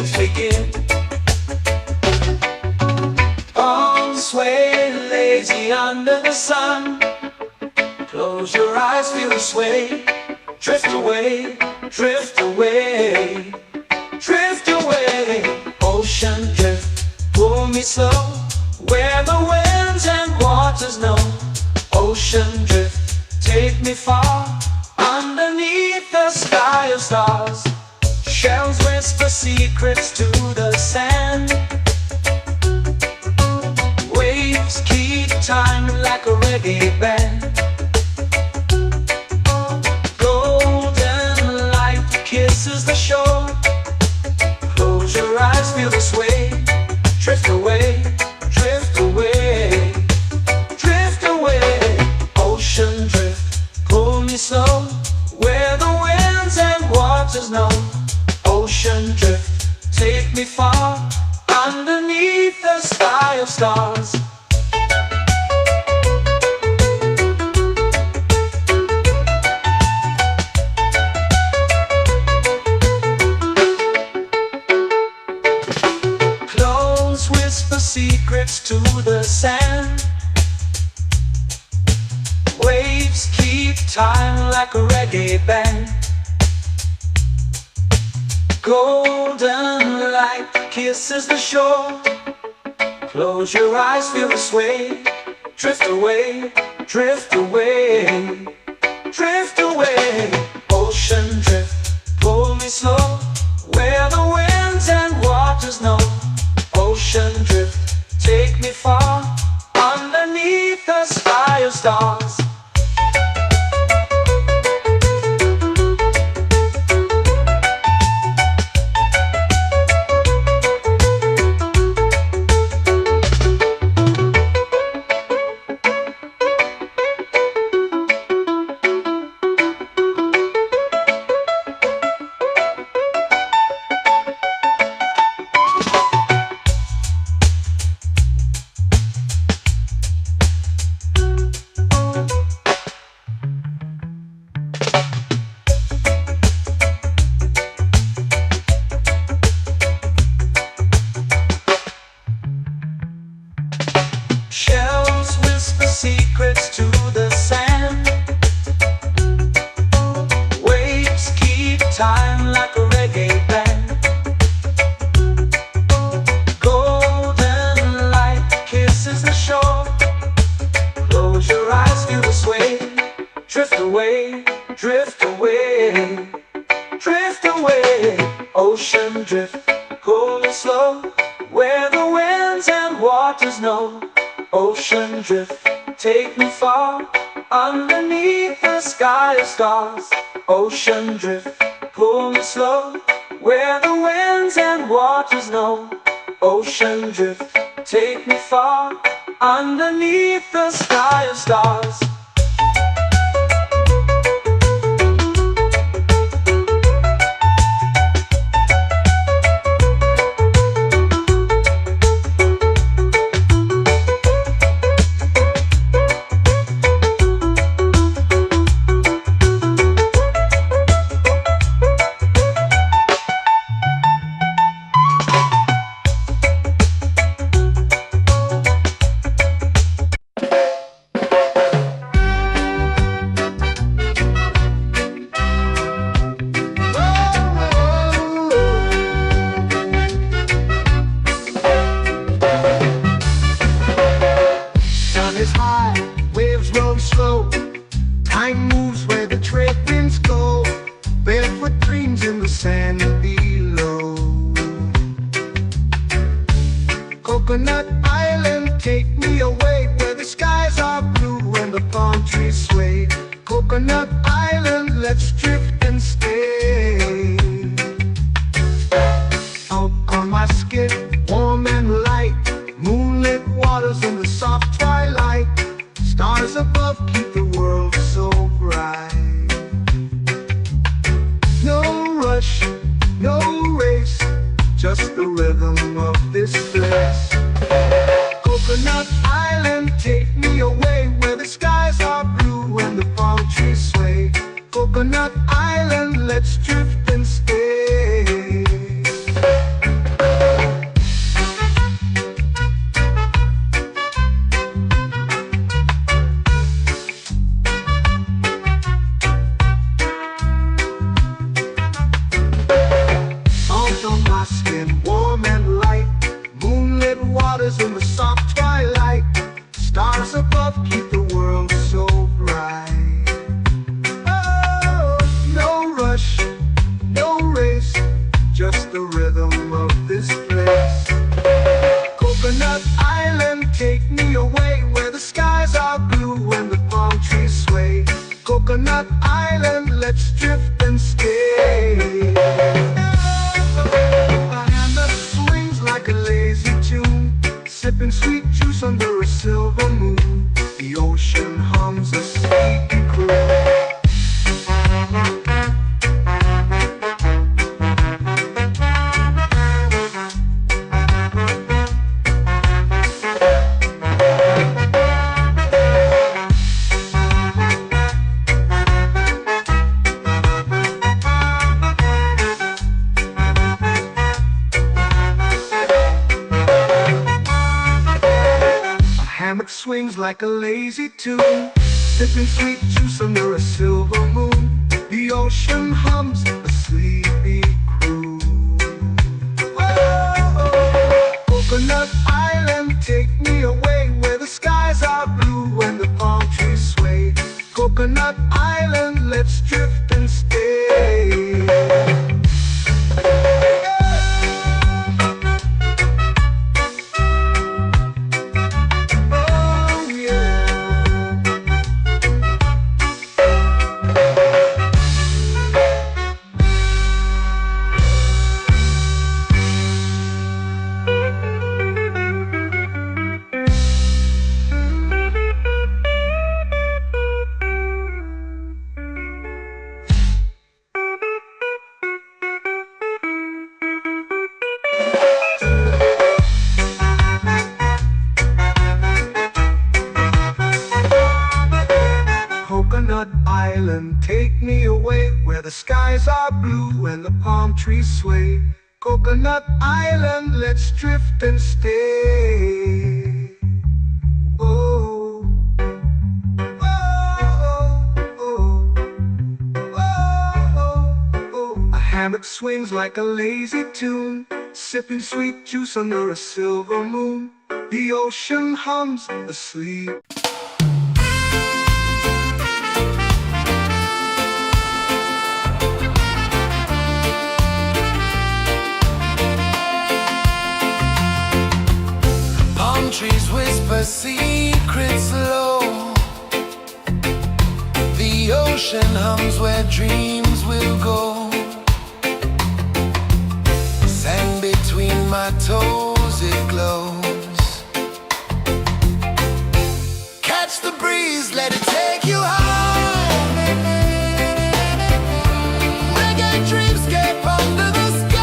waves begin. Arms sway lazy under the sun. Close your eyes, feel the sway. Drift away, drift away, drift away. Ocean drift, pull me slow, where the winds and waters know. Ocean drift, take me far, underneath the sky of stars. Shells whisper secrets to the sand. Waves keep time like a reggae band. Golden light kisses the shore. Close your eyes, feel the sway. Drift away, drift away, drift away. Ocean drift, pull me slow, where the winds and waters know. Ocean drift, take me far, underneath the sky of stars. Clones whisper secrets to the sand. Waves keep time like a reggae band. Golden light kisses the shore. Close your eyes, feel the sway. Drift away, drift away, drift away. Ocean drift, pull me slow, where the winds and waters know. Ocean drift, take me far, underneath the sky of stars. Shells whisper secrets to the sand. Waves keep time like a reggae band. Golden light kisses the shore. Close your eyes, feel the sway. Drift away, drift away, drift away. Ocean drift, pull me slow, where the winds and waters know. Ocean drift, take me far, underneath the sky of stars. Ocean drift, pull me slow, where the winds and waters know. Ocean drift, take me far, underneath the sky of stars. Time moves where the trade winds go. Barefoot dreams in the sand below. Coconut Island, take me away, where the skies are blue and the palm trees sway. Coconut Island, let's drift and stay. Out on my skin, warm and light, moonlit waters in the soft twilight. Stars above keep the world so bright. No rush, no race, just the rhythm of this place. Coconut Island, take me away, where the skies are blue and the palm trees sway. Coconut Island, let's drift and stay. my skin warm and light. Moonlit waters in the soft twilight. Stars above keep the world so bright. Oh, no rush, no race, just the rhythm of this place. Coconut Island, take me away where the skies are blue and the palm trees sway. Coconut Island, let's drift and stay. A hand that swings like a lazy tune, sipping sweet juice under a silver moon. The ocean hums a sleepy croon. Hammock swings like a lazy tune, sipping sweet juice under a silver moon. The ocean hums a sleepy croon. Whoa, Coconut Island, take me away where the skies are blue and the palm trees sway. Coconut Island, let's drift and stay. Coconut Island, take me away where the skies are blue and the palm trees sway. Coconut Island, let's drift and stay. Oh, oh, oh, oh, oh. A hammock swings like a lazy tune, sipping sweet juice under a silver moon. The ocean hums asleep. Trees whisper secrets low. The ocean hums where dreams will go. Sand between my toes, it glows. Catch the breeze, let it take you high. Reggae dreamscape under the sky.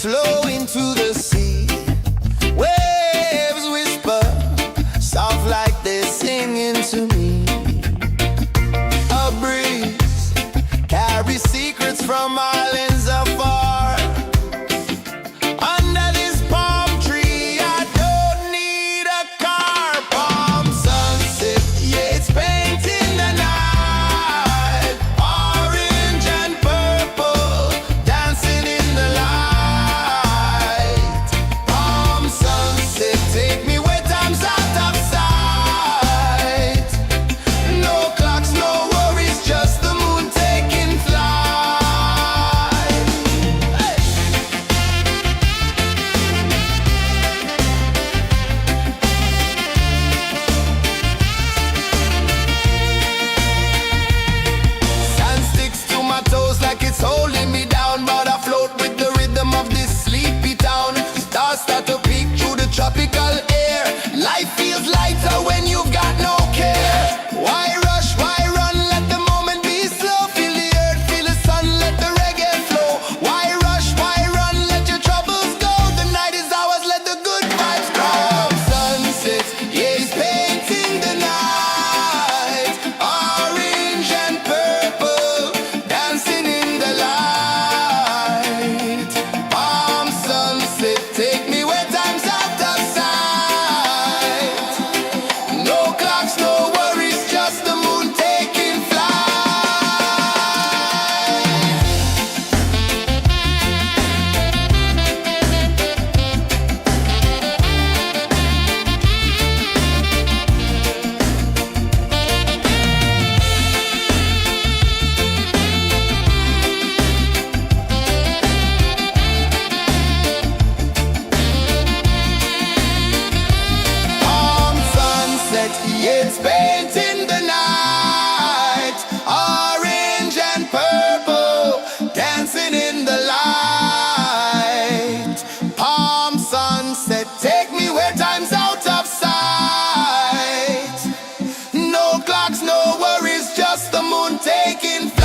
flow into the sea. Waves whisper, soft like they're singing to me. A breeze carries secrets from islands afar. Under this palm tree, I don't need a car. Palm sunset, yeah, it's painting the night. Orange and purple, dancing in the light. Palm sunset, take me where time's out of sight. No clocks, no worries, just the moon taking flight. Hey! Sand sticks to my toes like it's holding me down, but I float with the rhythm of this sleepy town. Stars start to peek through the tropical air. Life feels lighter when you've got no care. Why rush, why run, let the moment be slow. Feel the earth, feel the sun, let the reggae flow. Why rush, why run, let your troubles go. The night is ours, let the good vibes grow. Sunset, yeah, it's painting the night. Orange and purple, dancing in the light. Palm sunset, take me where time's out of sight. No clocks, no worries, just the moon taking flight. Palm sunset, yeah, it's painting the night. Orange and purple, dancing in the light. Palm sunset, take me where time's out of sight. No clocks, no worries, just the moon taking flight.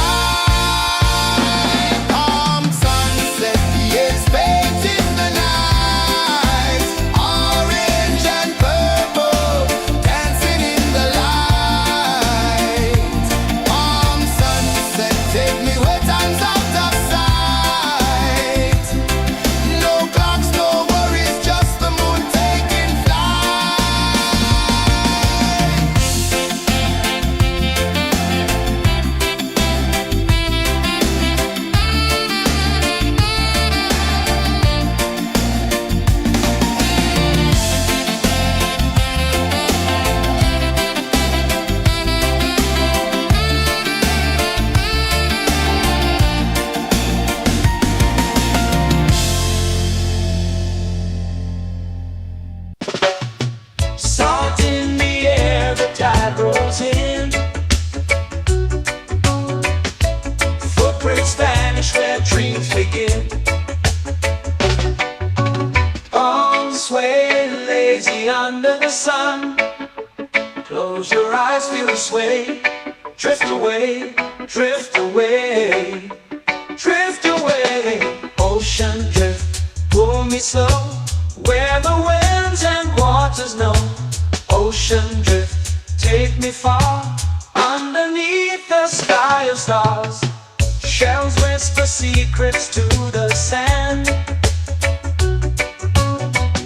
Palm sunset, yeah, it's painting the night. Orange and purple, dancing in the light. Palm sunset, take me where time's out of sight. No clocks, no worries, just the moon taking flight. Salt in the air, the tide rolls in. Footprints vanish where dreams begin. Arms sway lazy under the sun. Close your eyes, feel the sway. Drift away, drift away, drift away. Ocean drift, pull me slow, where the winds and waters know. Ocean drift, take me far, underneath the sky of stars. Shells whisper secrets to the sand.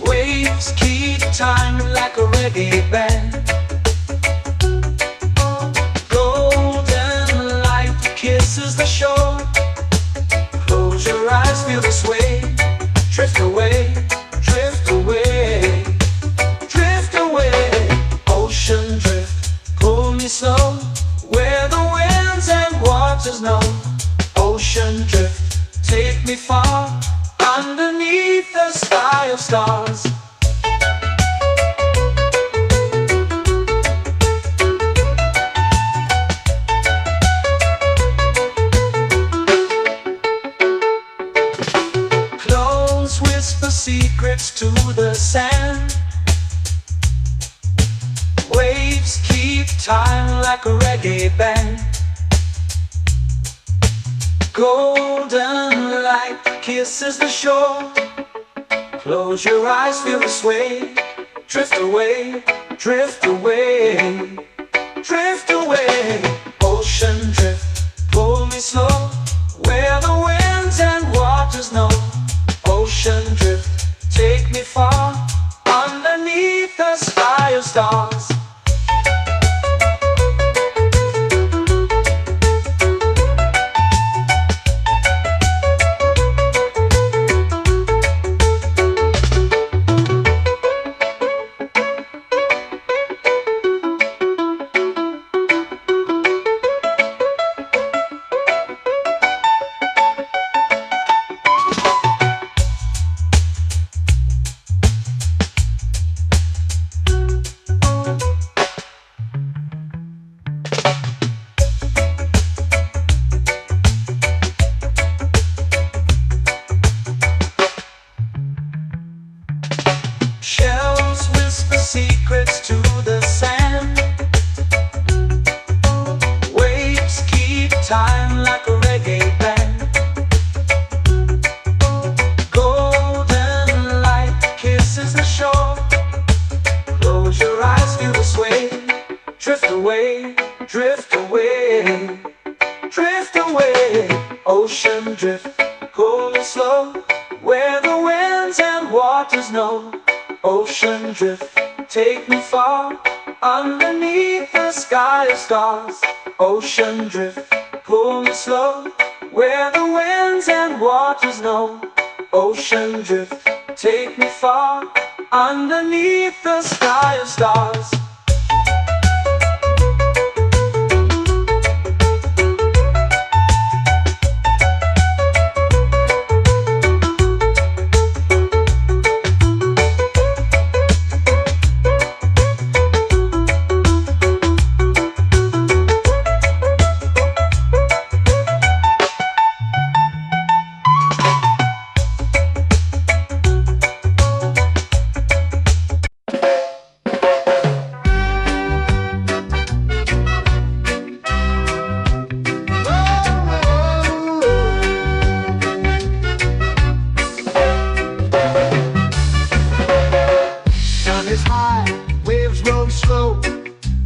Waves keep time like a reggae band. Golden light kisses the shore. Close your eyes, feel the sway. Drift away, drift away, drift away. Ocean drift, pull me slow, where the winds and waters know. Ocean drift, take me far, underneath the sky of stars. Close whisper secrets to the sand. Waves keep time like a reggae band. Golden light light kisses the shore. Close your eyes, feel the sway. Drift away, drift away, drift away. Ocean drift, pull me slow, where the winds and waters know. Ocean drift, take me far, underneath the sky of stars. Shells whisper secrets to the sand. Waves keep time like a reggae band. Golden light kisses the shore. Close your eyes, feel the sway. Drift away, drift away, drift away. Ocean drift, pull me slow, where the winds and waters know. Ocean drift, take me far, underneath the sky of stars. Ocean drift, pull me slow, where the winds and waters know. Ocean drift, take me far, underneath the sky of stars.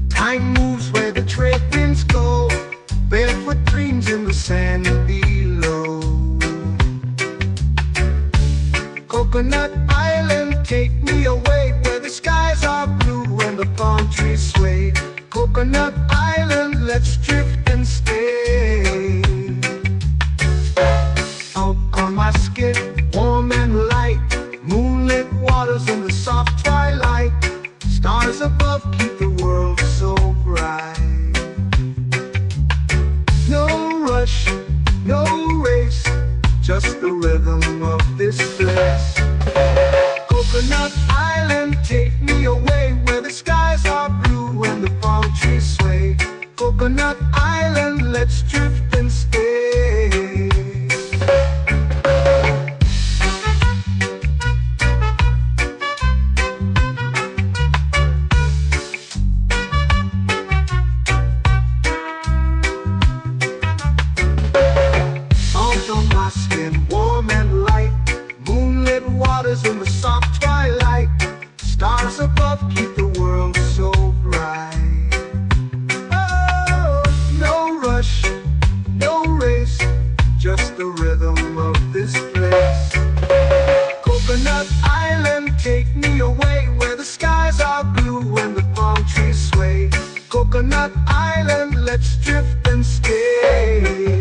Time moves where the trade winds go. Barefoot dreams in the sand below. Coconut Island, take me away, where the skies are blue and the palm trees sway. Coconut Island, let's drift and stay. Out on my skin, warm and light, moonlit waters in the soft twilight. Stars above keep the world so bright. No rush, no race, just the rhythm of this place. Coconut Island, take me away, where the skies are blue and the palm trees sway. Coconut Island, let's drift and stay. Warm and light, moonlit waters in the soft twilight. Stars above keep the world so bright. Oh, no rush, no race, just the rhythm of this place. Coconut Island, take me away, where the skies are blue and the palm trees sway. Coconut Island, let's drift and stay.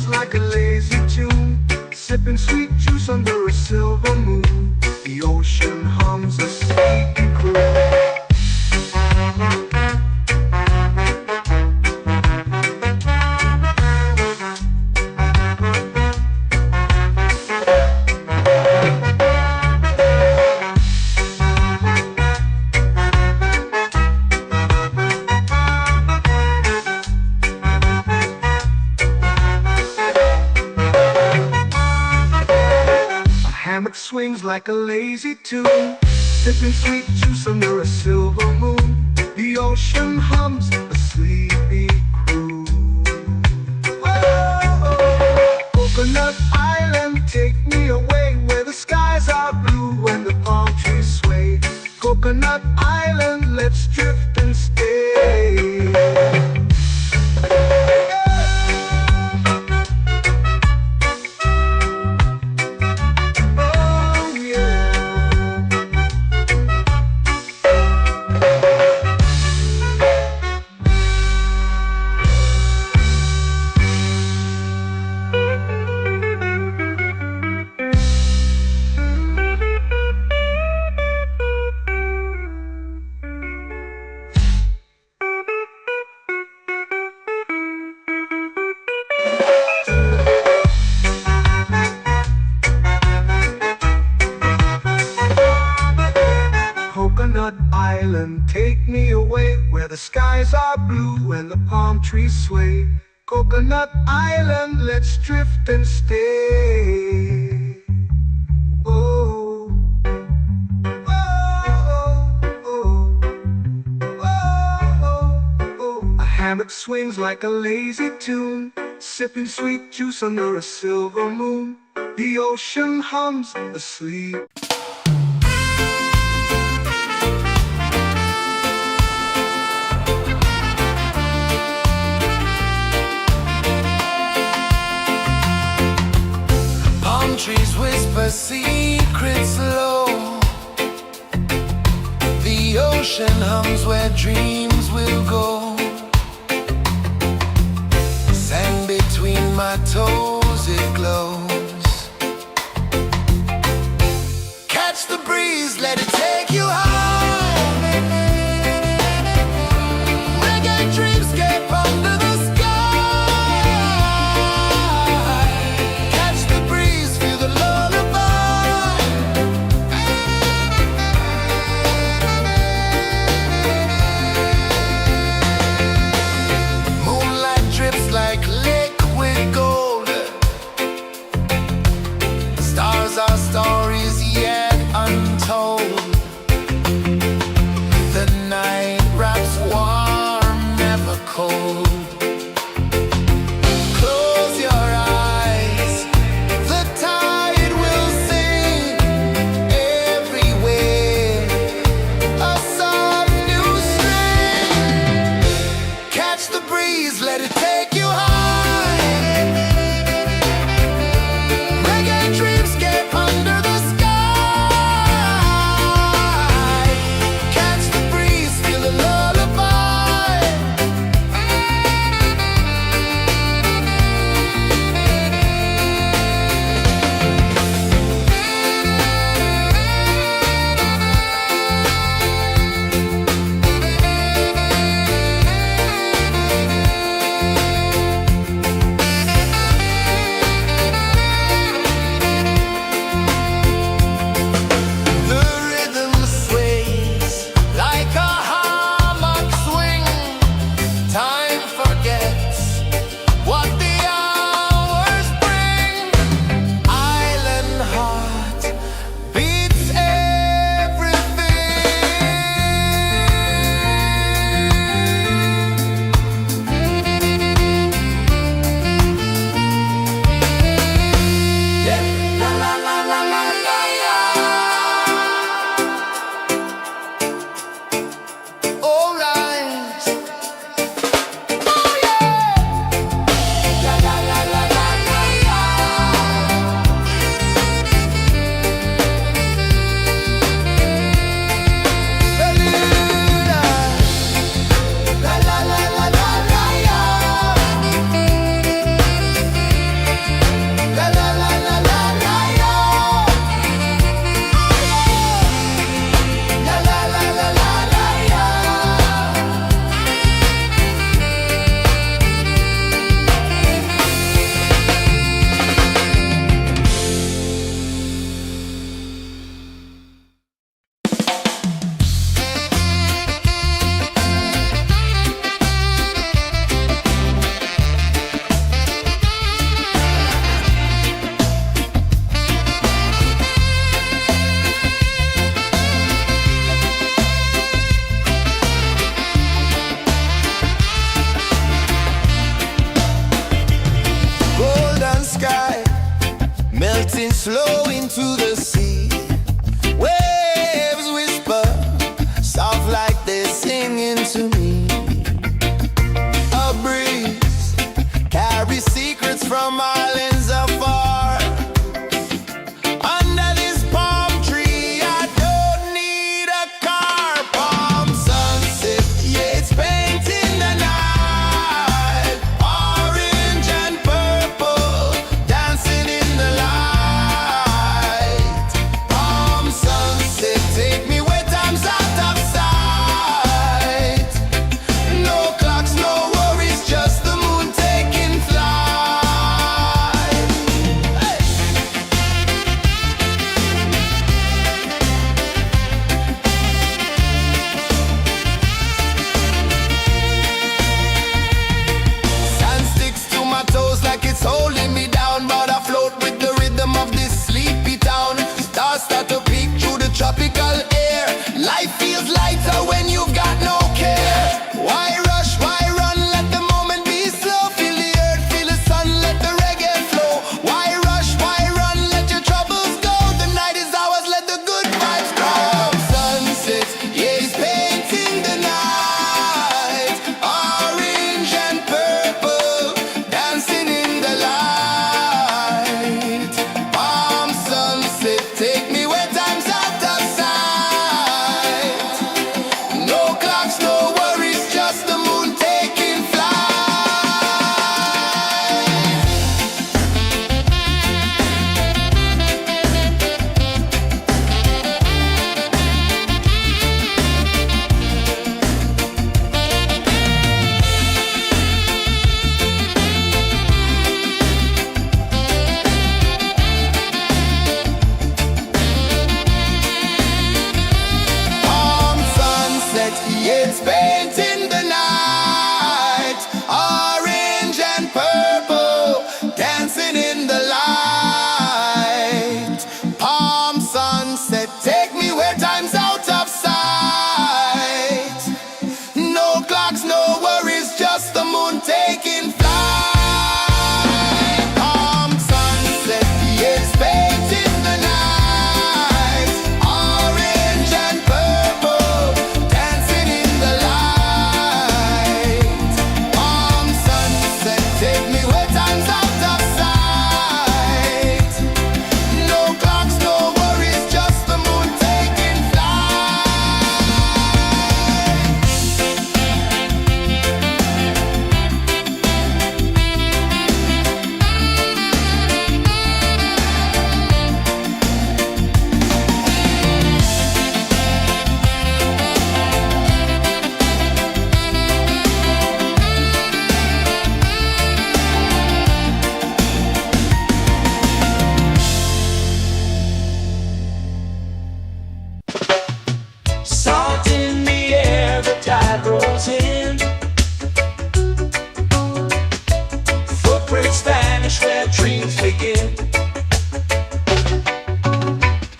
Like a lazy tune, sipping sweet juice under a silver moon. The ocean hums a sleepy croon. Swings like a lazy tune, sipping sweet juice under a silver moon. The ocean hums a sleepy croon. Whoa! the skies are blue and the palm trees sway. Coconut Island, let's drift and stay. Oh, oh, oh, oh, oh. A hammock swings like a lazy tune, sipping sweet juice under a silver moon. The ocean hums asleep. Palm trees whisper secrets low. The ocean hums where dreams will go. Sand between my toes, it glows. Catch the breeze, let it take you high. Reggae dreamscape under the sky. Catch the breeze, feel the lullaby. Moonlight drips like liquid gold. Stars are stories yet untold. The night wraps warm, never cold. Close your eyes, the tide will sing everywhere. A soft new string. Catch the breeze, let it take you high. Reggae dreamscape under the sky. Catch the breeze, feel the lullaby. The rhythm sways like a hammock swing. Time forgets what the hours bring. Island heart beats everything. Yeah. La la la la la la la. All right. Oh yeah. La la la la la la la. Beluga. La la la la la la la. La la la la la la la. La la la la la la la. Golden sky melting slow into the sea. Waves whisper soft like they're singing to me. A breeze carries secrets from islands afar. Under this palm tree, I don't need a car. Palm sunset, yeah, it's painting the night. Orange and purple dancing in the light. vanish where dreams begin.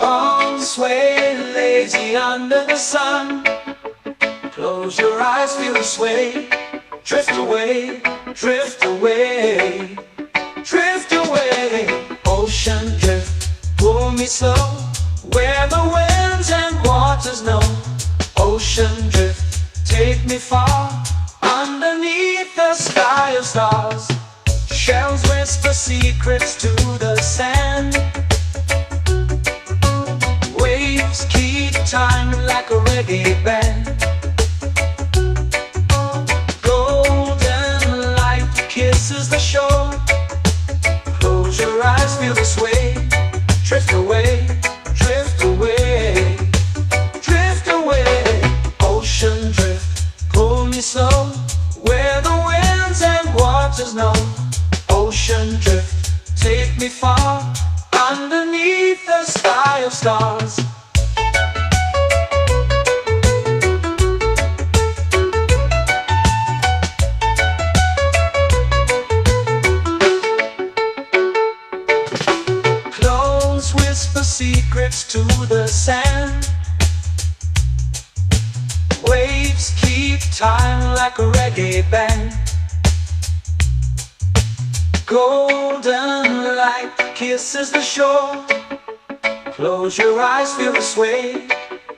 Arms sway lazy under the sun. Close your eyes, feel the sway. Drift away, drift away, drift away. Ocean drift, pull me slow, where the winds and waters know. Ocean drift, take me far, underneath the sky of stars. Shells whisper secrets to the sand. Waves keep time like a reggae band. Golden light kisses the shore. Close your eyes, feel the sway. Drift away, drift away, drift away. Ocean drift, pull me slow, where the winds and waters know. Ocean drift, take me far, underneath the sky of stars. Close whisper secrets to the sand. Waves keep time like a reggae band. Golden light kisses the shore. Close your eyes, feel the sway.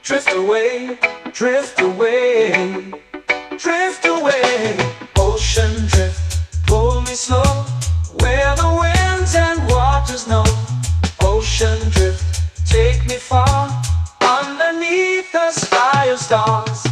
Drift away, drift away, drift away. Ocean drift, pull me slow, where the winds and waters know. Ocean drift, take me far, underneath the sky of stars.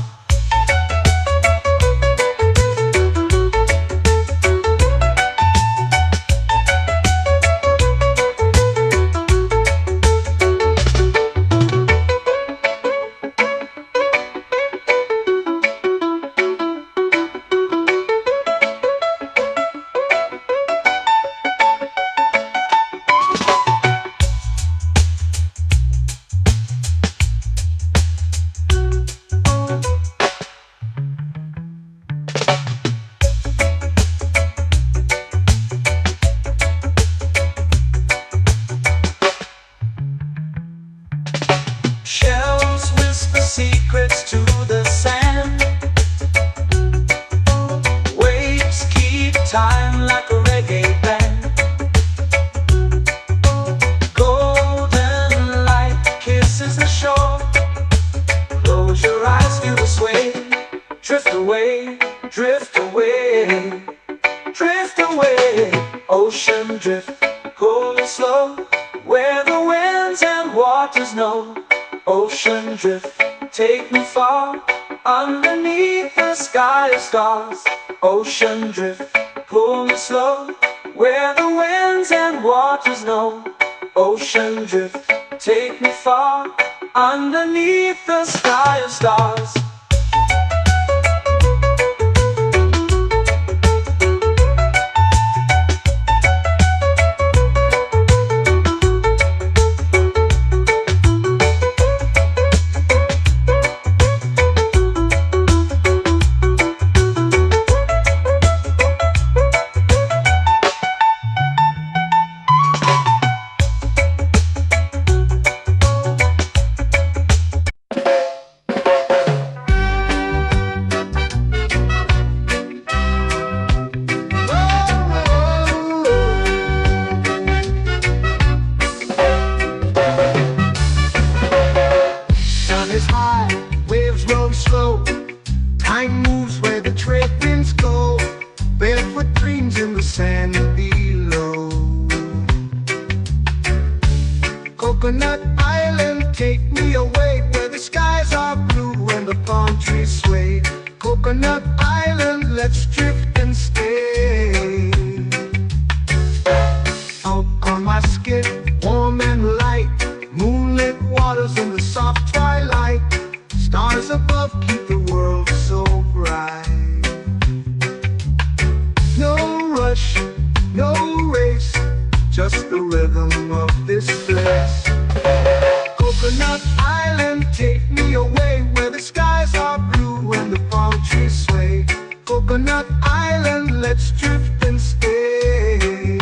Shells whisper secrets to the sand. Waves keep time like a reggae band. Golden light kisses the shore. Close your eyes, feel the sway. Drift away, drift away, drift away. Ocean drift, pull me slow, where the winds and waters know. Ocean drift, take me far, underneath the sky of stars. Ocean drift, pull me slow, where the winds and waters know. Ocean drift, take me far, underneath the sky of stars. Time moves where the trade winds go. Barefoot dreams in the sand below. Coconut Island, take me away, where the skies are blue and the palm trees sway. Coconut Island, let's drift and stay. Out on my skin, warm and light, moonlit waters in the soft twilight. Stars above keep the world so bright. No rush, no race, just the rhythm of this place. Coconut Island, take me away, where the skies are blue and the palm trees sway. Coconut Island, let's drift and stay.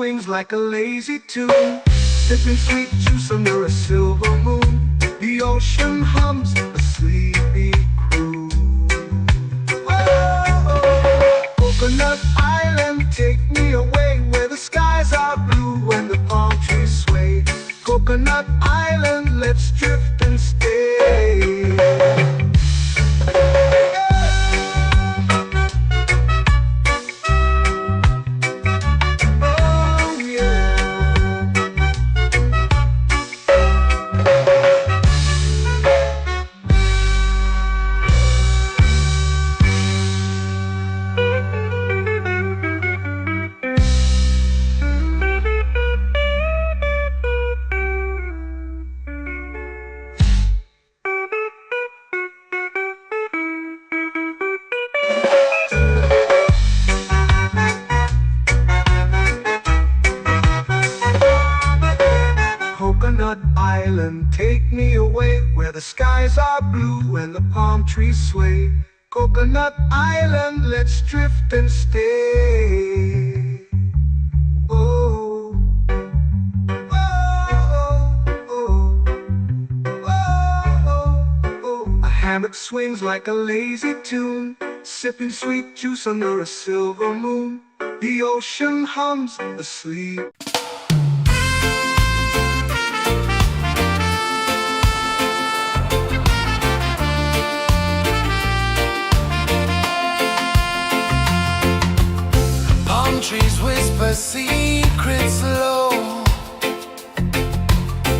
swings like a lazy tune, sipping sweet juice under a silver moon. The ocean hums a sleepy croon. Whoa, Coconut Island, take me away where the skies are blue and the palm trees sway. Coconut Island, let's drift and stay. Coconut Island, take me away where the skies are blue and the palm trees sway. Coconut Island, let's drift and stay. Oh, oh, oh, oh, oh. A hammock swings like a lazy tune, sipping sweet juice under a silver moon. The ocean hums asleep. Trees whisper secrets low.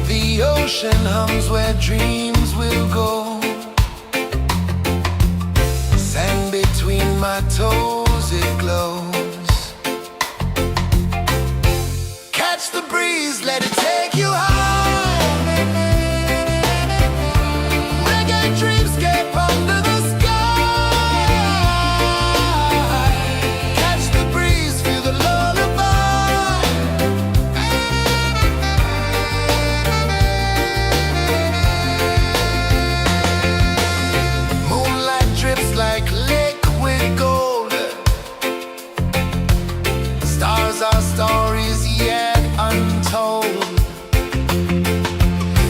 The ocean hums where dreams will go. Sand between my toes, it glows. Catch the breeze, let it take you high. Reggae dreamscape under the sky. Our stories yet untold.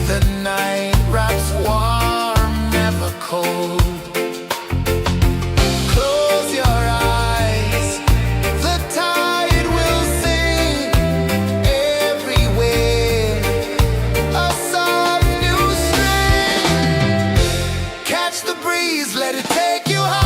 The night wraps warm, never cold. Close your eyes, the tide will sing everywhere. A soft new string. Catch the breeze, let it take you high.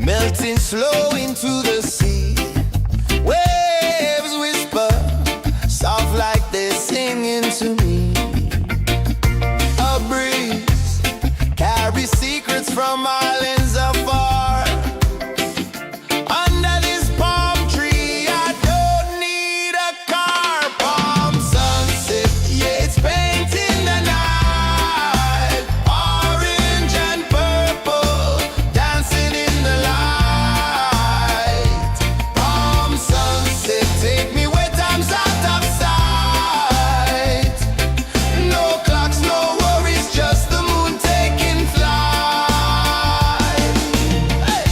melting slow into the sea. Waves whisper, soft like they're singing to me. A breeze carries secrets from islands afar. Under this palm tree, I don't need a car. Palm sunset, yeah, it's painting the night. Orange and purple, dancing in the light. Palm sunset, take me where time's out of sight. No clocks, no worries, just the moon taking flight. Hey!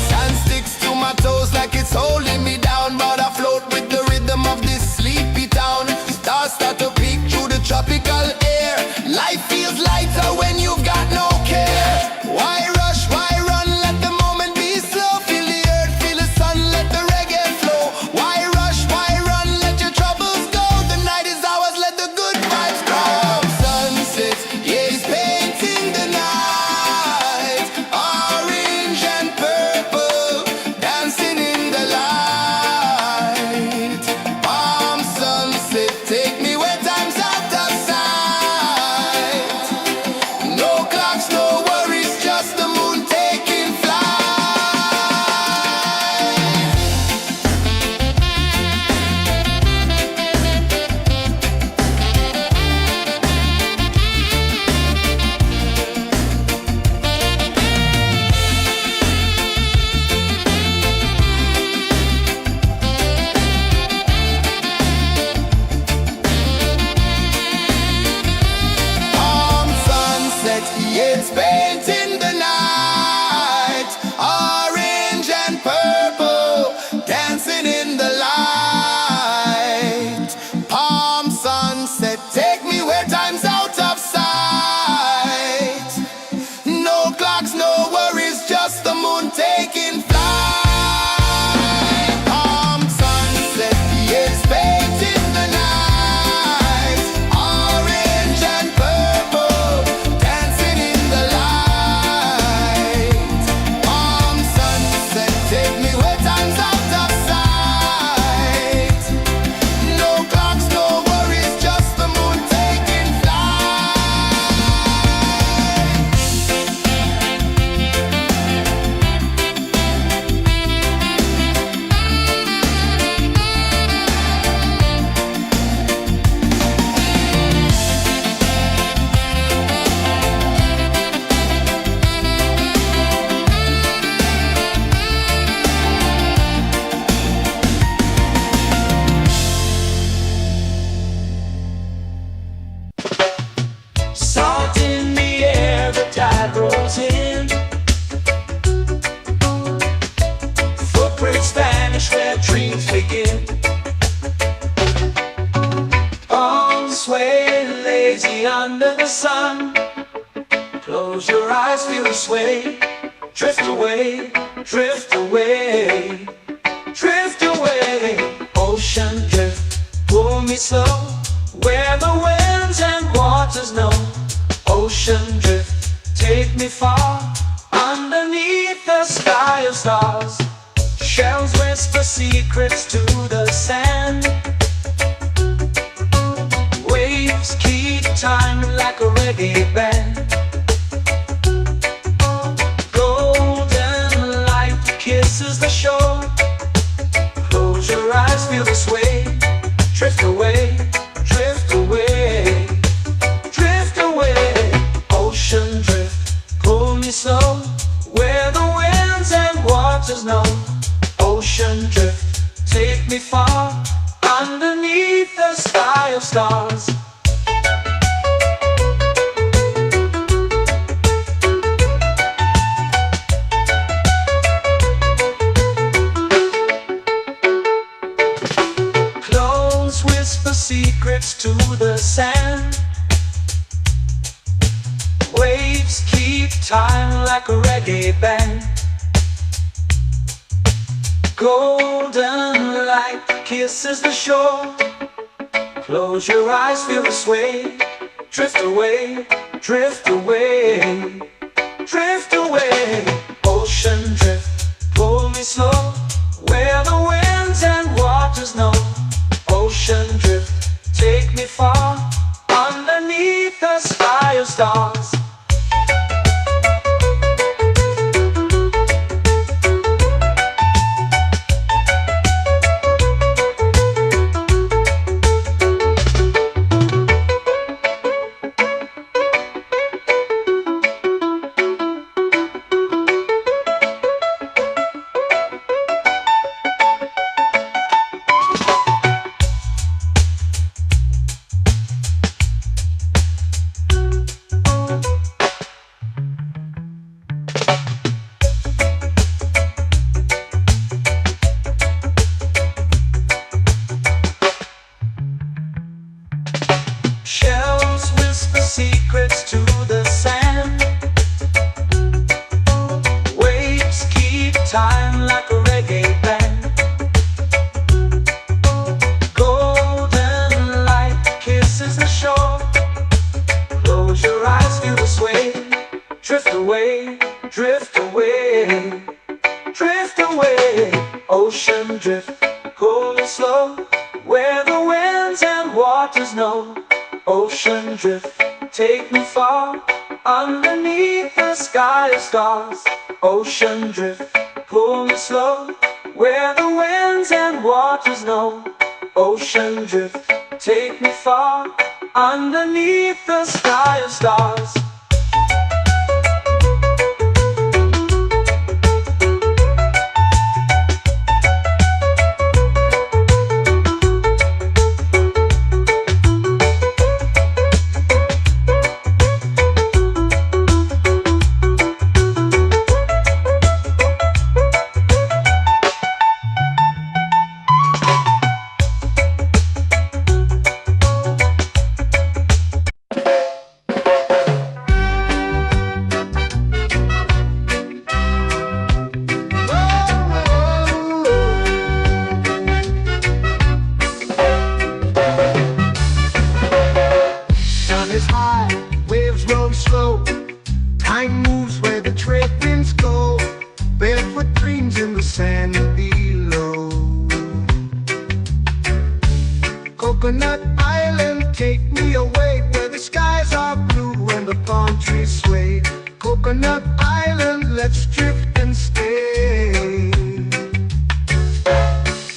Sand sticks to my toes like it's holding me down, but I float with the rhythm of this sleepy town. Stars start to peek through the tropical air. Life feels lighter when you've got no care. Why rush, why run, let the moment be slow. Feel the earth, feel the sun, let the reggae flow. Why rush, why run, let your troubles go. The night is ours, let the good vibes come. Sunset, yeah, it's painting the night. Orange and purple, dancing in the light. Palm sunset, take me where time's out of sight. No clocks, no worries, just the moon taking flight. Palm sunset, yeah, it's painting the night. Orange and purple, dancing in the light. Palm sunset, take me where time's out of sight. No clocks, no worries, just the moon taking flight. Palm sunset, yeah, it's painting the night. Orange and purple, dancing in the light. Palm sunset, take me where time's out of sight. No clocks, no worries, just the moon taking flight. Salt in the air, the tide rolls in. Footprints vanish where dreams begin. Arms sway lazy under the sun. Close your eyes, feel the sway. Drift away, drift away, drift away. Ocean drift, pull me slow, where the winds and waters know. Ocean drift, take me far, underneath the sky of stars. Shells whisper secrets to the sand. Waves keep time like a reggae band. Golden light kisses the shore. Close your eyes, feel the sway. Drift away, drift away, drift away. Ocean drift, pull me slow, where the winds and waters know. Ocean drift, take me far, underneath the sky of stars. Close whisper secrets to the sand. Waves keep time like a reggae band. Golden light kisses the shore. Close your eyes, feel the sway. Drift away, drift away, drift away. Ocean drift, pull me slow, where the winds and waters know. Ocean drift, take me far, underneath the sky of stars. Shells whisper secrets to the sand. Waves keep time like a reggae band. Golden light kisses the shore. Close your eyes, feel the sway. Drift away, drift away, drift away. Ocean drift, pull me slow, where the winds and waters know. Ocean drift, take me far, underneath the sky of stars. Ocean drift, pull me slow, where the winds and waters know. Ocean drift, take me far, underneath the sky of stars. Is high, waves roll slow. Time moves where the trade winds go. Barefoot dreams in the sand below. Coconut Island, take me away, where the skies are blue and the palm trees sway. Coconut Island, let's drift and stay.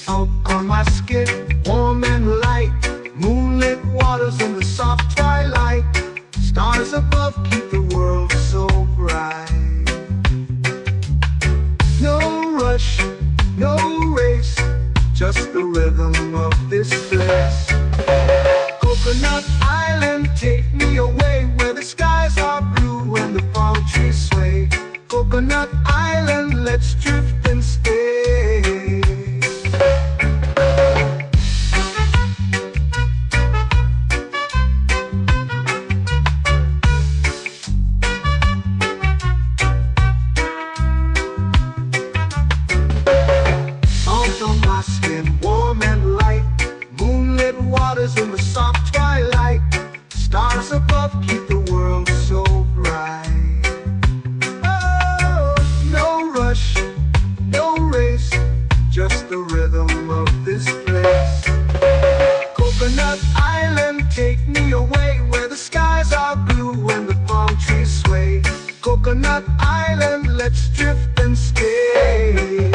Out on my skin, warm and light, moonlit waters in the soft twilight. Stars above keep the world so bright. No rush, no race, just the rhythm of this place. Coconut Island, take me away, where the skies are blue and the palm trees sway. Coconut Island, let's drift and stay. Warm and light, moonlit waters in the soft twilight. Stars above keep the world so bright. Oh, no rush, no race, just the rhythm of this place. Coconut Island, take me away, where the skies are blue and the palm trees sway. Coconut Island, let's drift and stay.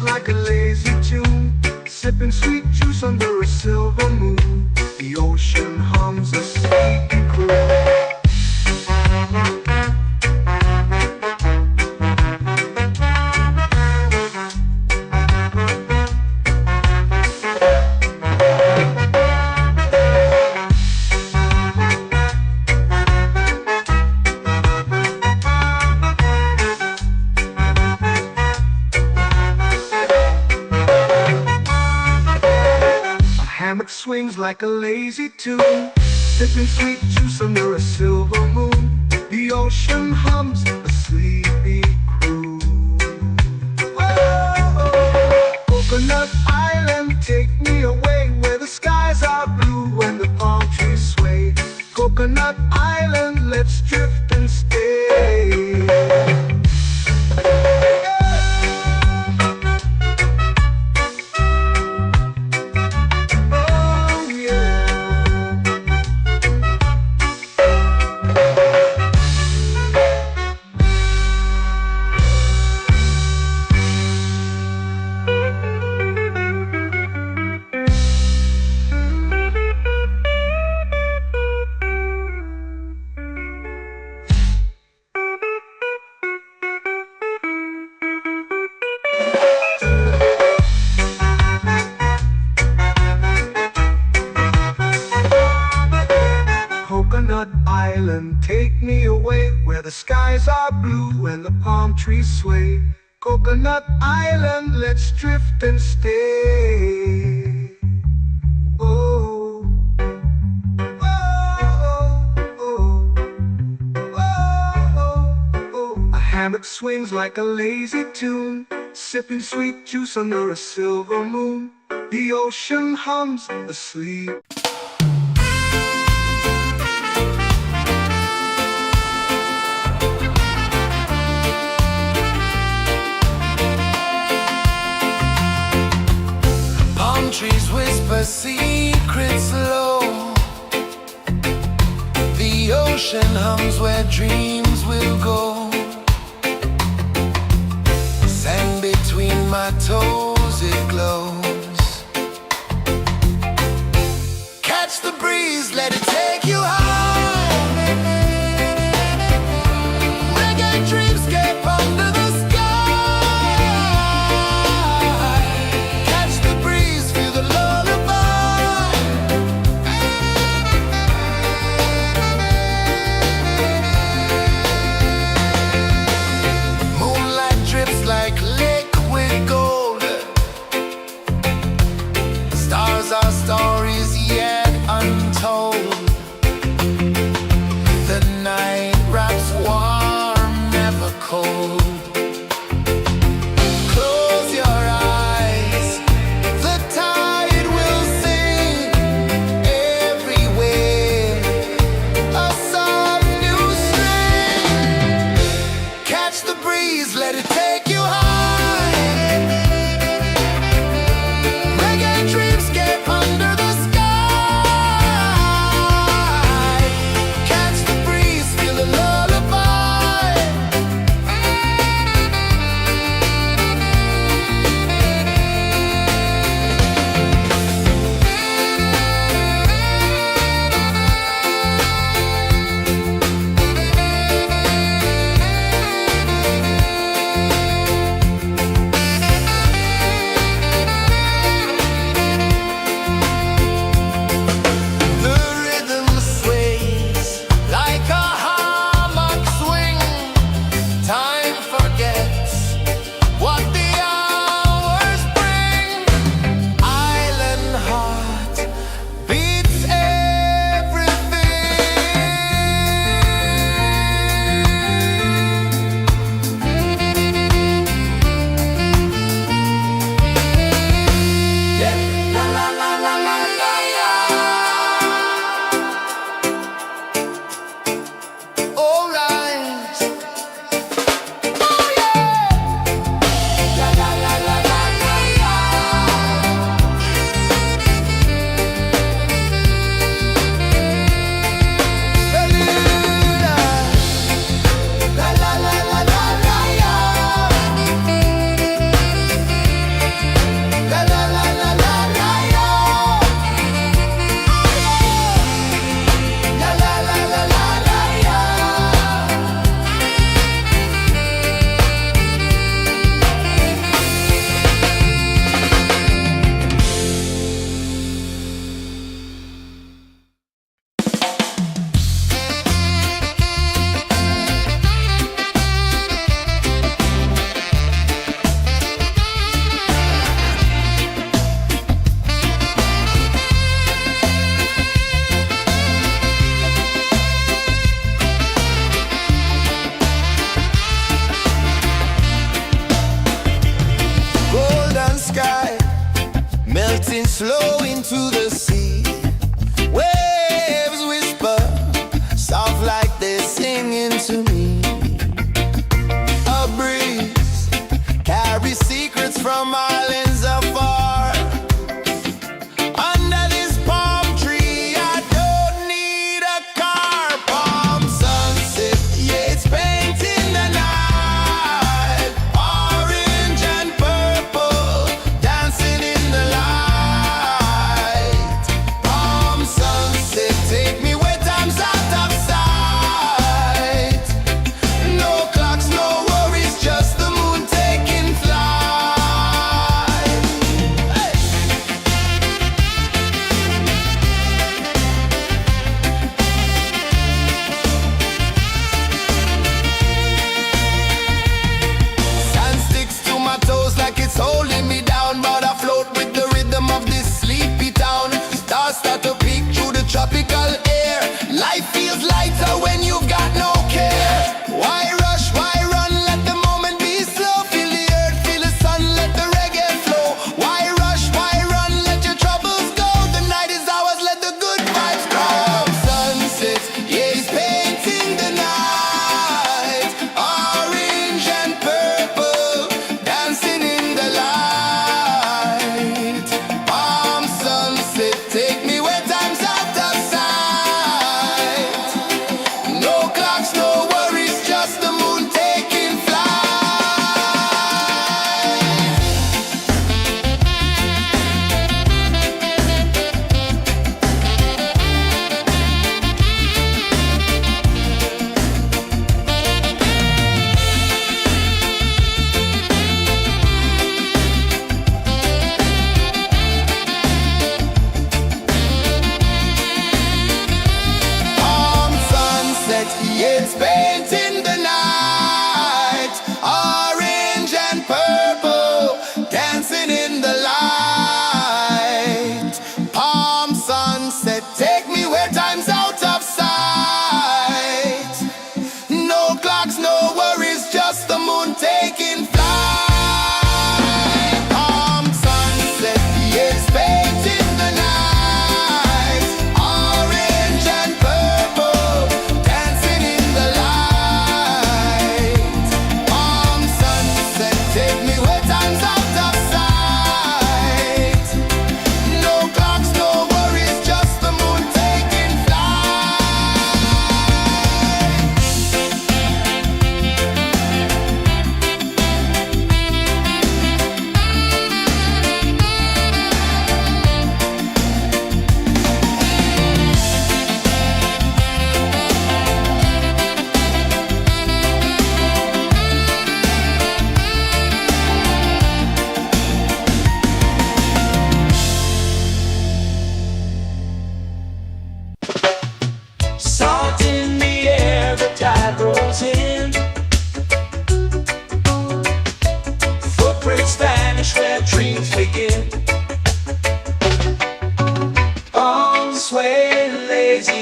Like a lazy tune, sipping sweet juice under a silver moon. The ocean hums a sleepy croon. Swings like a lazy tune, sipping sweet juice under a silver moon. The ocean hums a sleepy croon. Whoa. are blue and the palm trees sway. Coconut Island, let's drift and stay. Oh, oh, oh, oh, oh. A hammock swings like a lazy tune, sipping sweet juice under a silver moon. The ocean hums asleep. Palm trees whisper secrets low. The ocean hums where dreams will go. Sand between my toes, it glows. Catch the breeze, let it take you high. Reggae dreamscape under the sky. Catch the breeze, feel the lullaby. Moonlight drips like liquid gold. Stars are stories yet untold. The night wraps warm, never cold. Close your eyes, the tide will sing everywhere. A soft new string. Catch the breeze, let it take you high. Reggae dreamscape under the sky. Catch the breeze, feel the lullaby. The rhythm sways like a hammock swing. Time forgets what the hours bring. Island heart beats everything. Yeah. La la la la la la la. All rise. Oh yeah. La la la la la la la. La la la la la la la. La la la la la la la. La la la la la la la. Golden sky melting slow into the sea. Waves whisper soft like they're singing to me. A breeze carries secrets from islands afar. Under this palm tree, I don't need a car. Palm sunset, yeah, it's painting the night. Orange and purple, dancing in the light.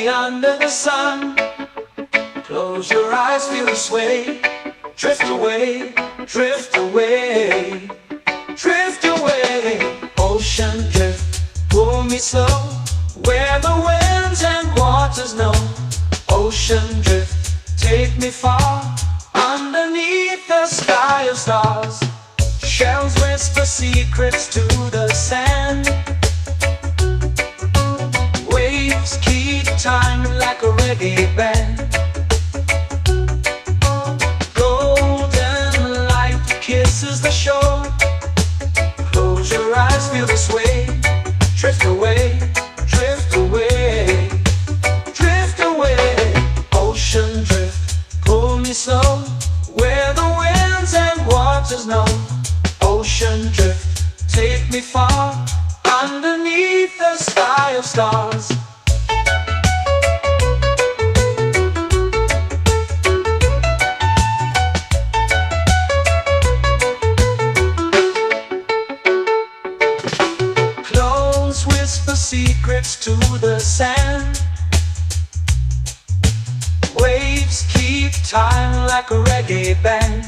me under the sun. Close your eyes, feel the sway. Drift away, drift away, drift away. Ocean drift, pull me slow, where the winds and waters know. Ocean drift, take me far, underneath the sky of stars. Shells whisper secrets to the sand. Waves keep time like a reggae band. Golden light kisses the shore. Close your eyes, feel the sway. Drift away, drift away, drift away. Ocean drift, pull me slow, where the winds and waters know. Ocean drift, take me far, underneath the sky of stars. Clones whisper secrets to the sand. Waves keep time like a reggae band.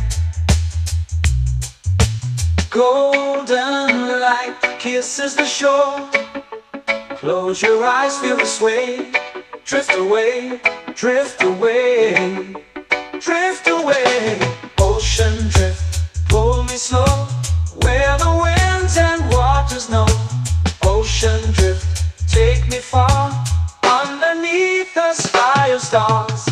Golden light kisses the shore. Close your eyes, feel the sway. Drift away, drift away, drift away. Ocean drift, pull me slow, where the winds and waters know. Ocean drift, take me far, underneath the sky of stars.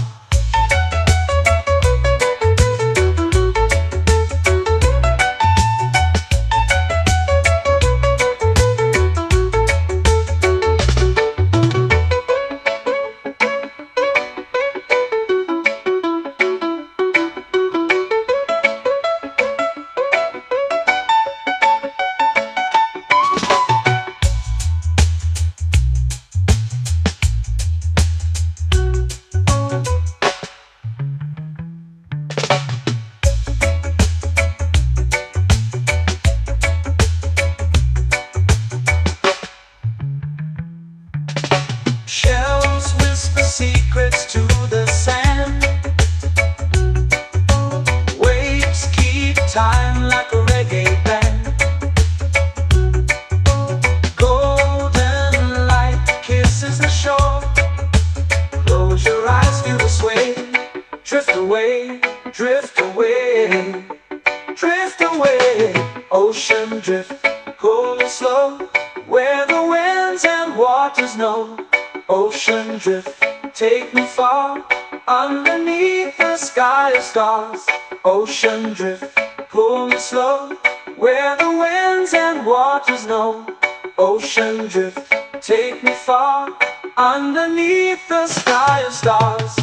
Shells whisper secrets to the sand. Waves keep time like a reggae band. Golden light kisses the shore. Close your eyes, feel the sway. Drift away, drift away, drift away. Ocean drift, pull me slow, where the winds and waters know. Ocean drift, take me far, underneath the sky of stars. Ocean drift, pull me slow, where the winds and waters know. Ocean drift, take me far, underneath the sky of stars.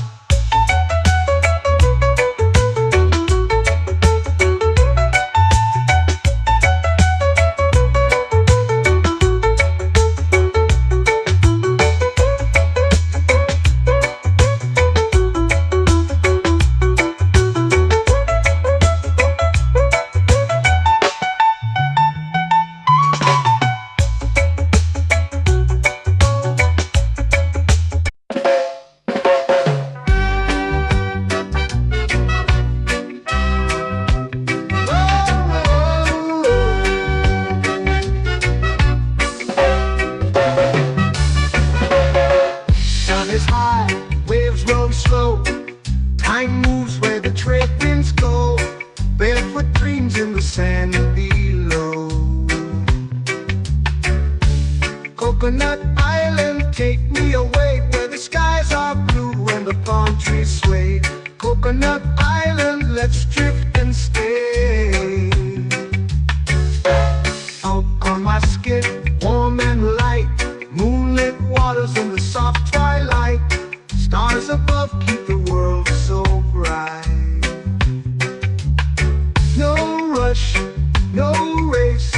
Is high, waves roll slow. Time moves where the trade winds go. Barefoot dreams in the sand below. Coconut Island, take me away, where the skies are blue and the palm trees sway. Coconut Island, let's drift and stay. Out on my skin, warm and light, moonlit waters in the soft twilight. Stars above keep the world so bright. No rush, no race,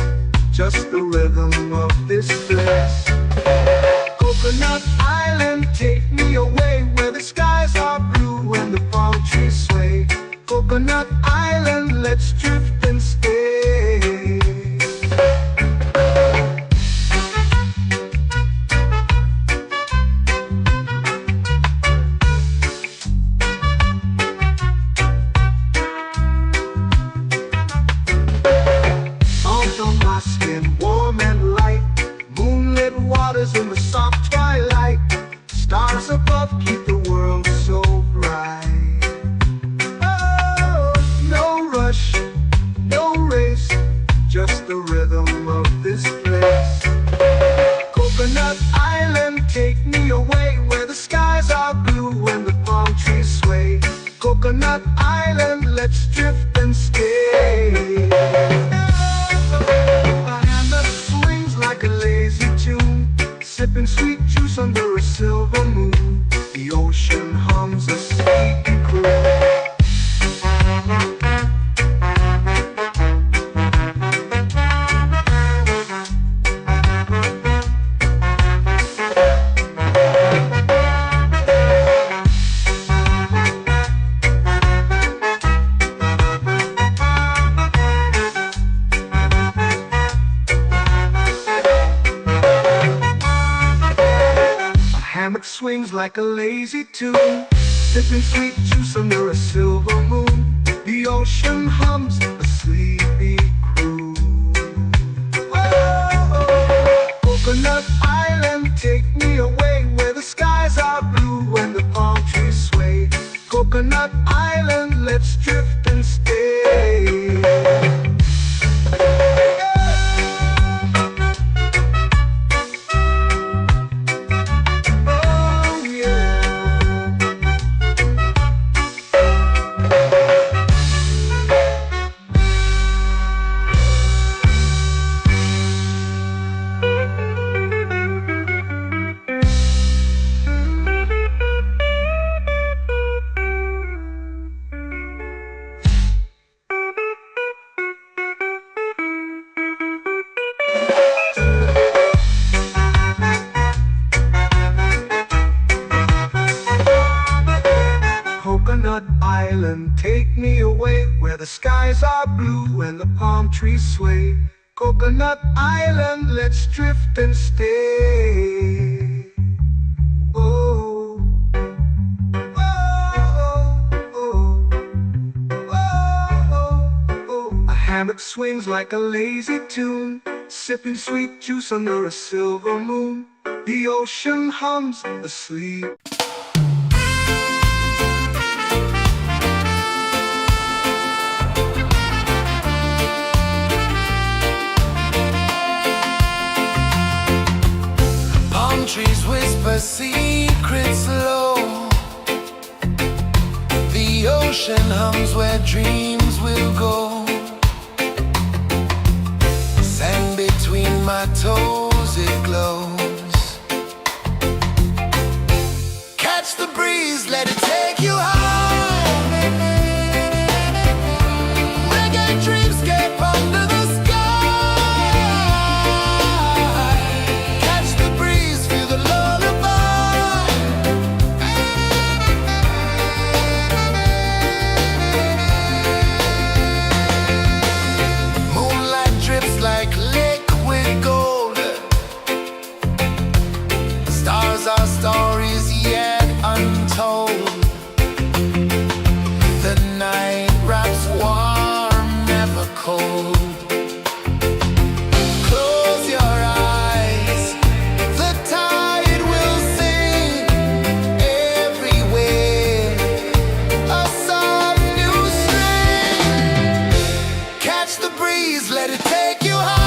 just the rhythm of this place. Coconut Island, take me away, where the skies are blue and the palm trees sway. Coconut Island, let's drift and stay. let's drift and stay. A hand that swings like a lazy tune, sipping sweet juice under a silver moon. The ocean hums a sleepy croon. Hammock swings like a lazy tune, sipping sweet juice under a silver moon. The ocean hums a sleepy croon. Oh, Coconut Island, take me away where the skies are blue and the palm trees sway. Coconut Island, let's drift and stay. Coconut Island, take me away where the skies are blue and the palm trees sway. Coconut Island, let's drift and stay. Oh, oh, oh, oh, oh. A hammock swings like a lazy tune, sipping sweet juice under a silver moon. The ocean hums asleep. Trees whisper secrets low. The ocean hums where dreams will go. Sand between my toes, it glows. Catch the breeze, let it take you high. Reggae dreamscape under the sky. Our stories yet untold. The night wraps warm, never cold. Close your eyes, the tide will sing everywhere. A soft new string. Catch the breeze, let it take you high.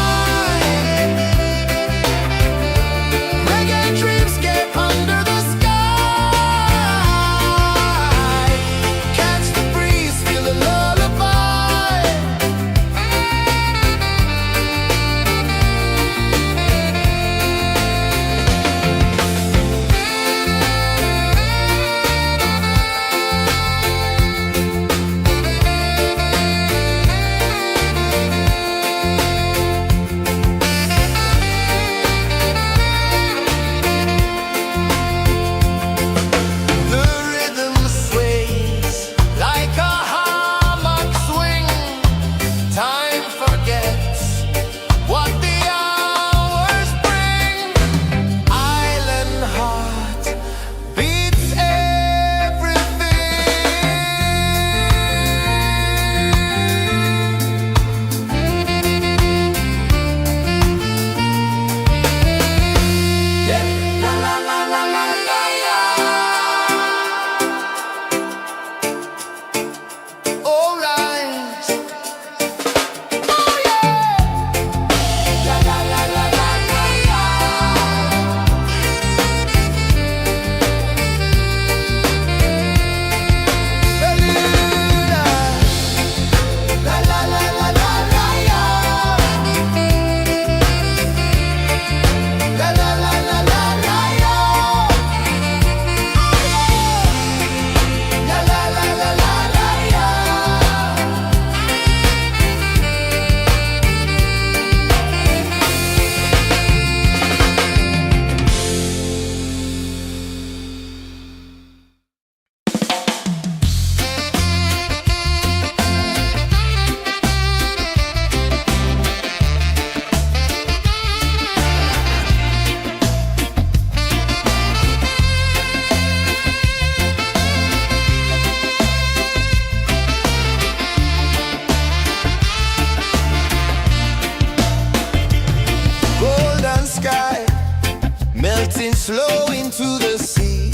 flow into the sea.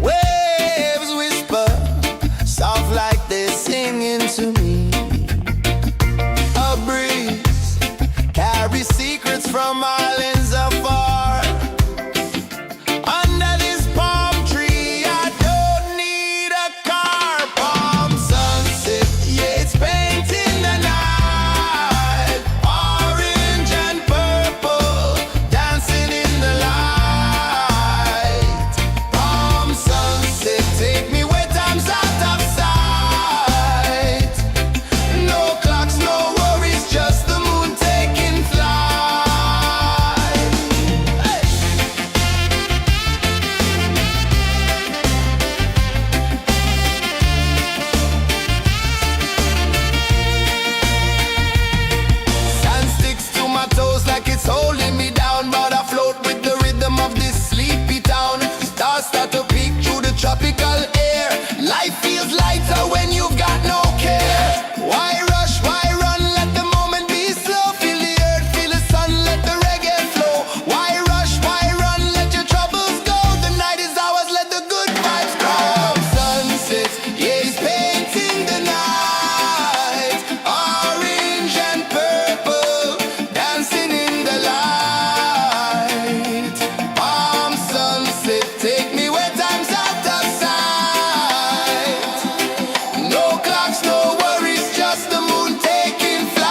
Waves whisper, soft like they're singing to me. A breeze carries secrets from islands afar. Under this palm tree, I don't need a car. Palm sunset, yeah, it's painting the night. Orange and purple, dancing in the light. Palm sunset, take me where time's out of sight. No clocks, no worries, just the moon taking flight. Hey! Sand sticks to my toes like it's holding me down, but I float with the rhythm of this sleepy town. Stars start to peek through the tropical air. Life feels lighter when you've got no care. Why rush, why run, let the moment be slow. Feel the earth, feel the sun, let the reggae flow. Why rush, why run, let your troubles go. The night is ours, let the good vibes grow. Sunset, yeah, it's painting the night. Orange and purple, dancing in the light. Palm sunset, take me where time's out of sight. No clocks, no worries, just the moon taking flight.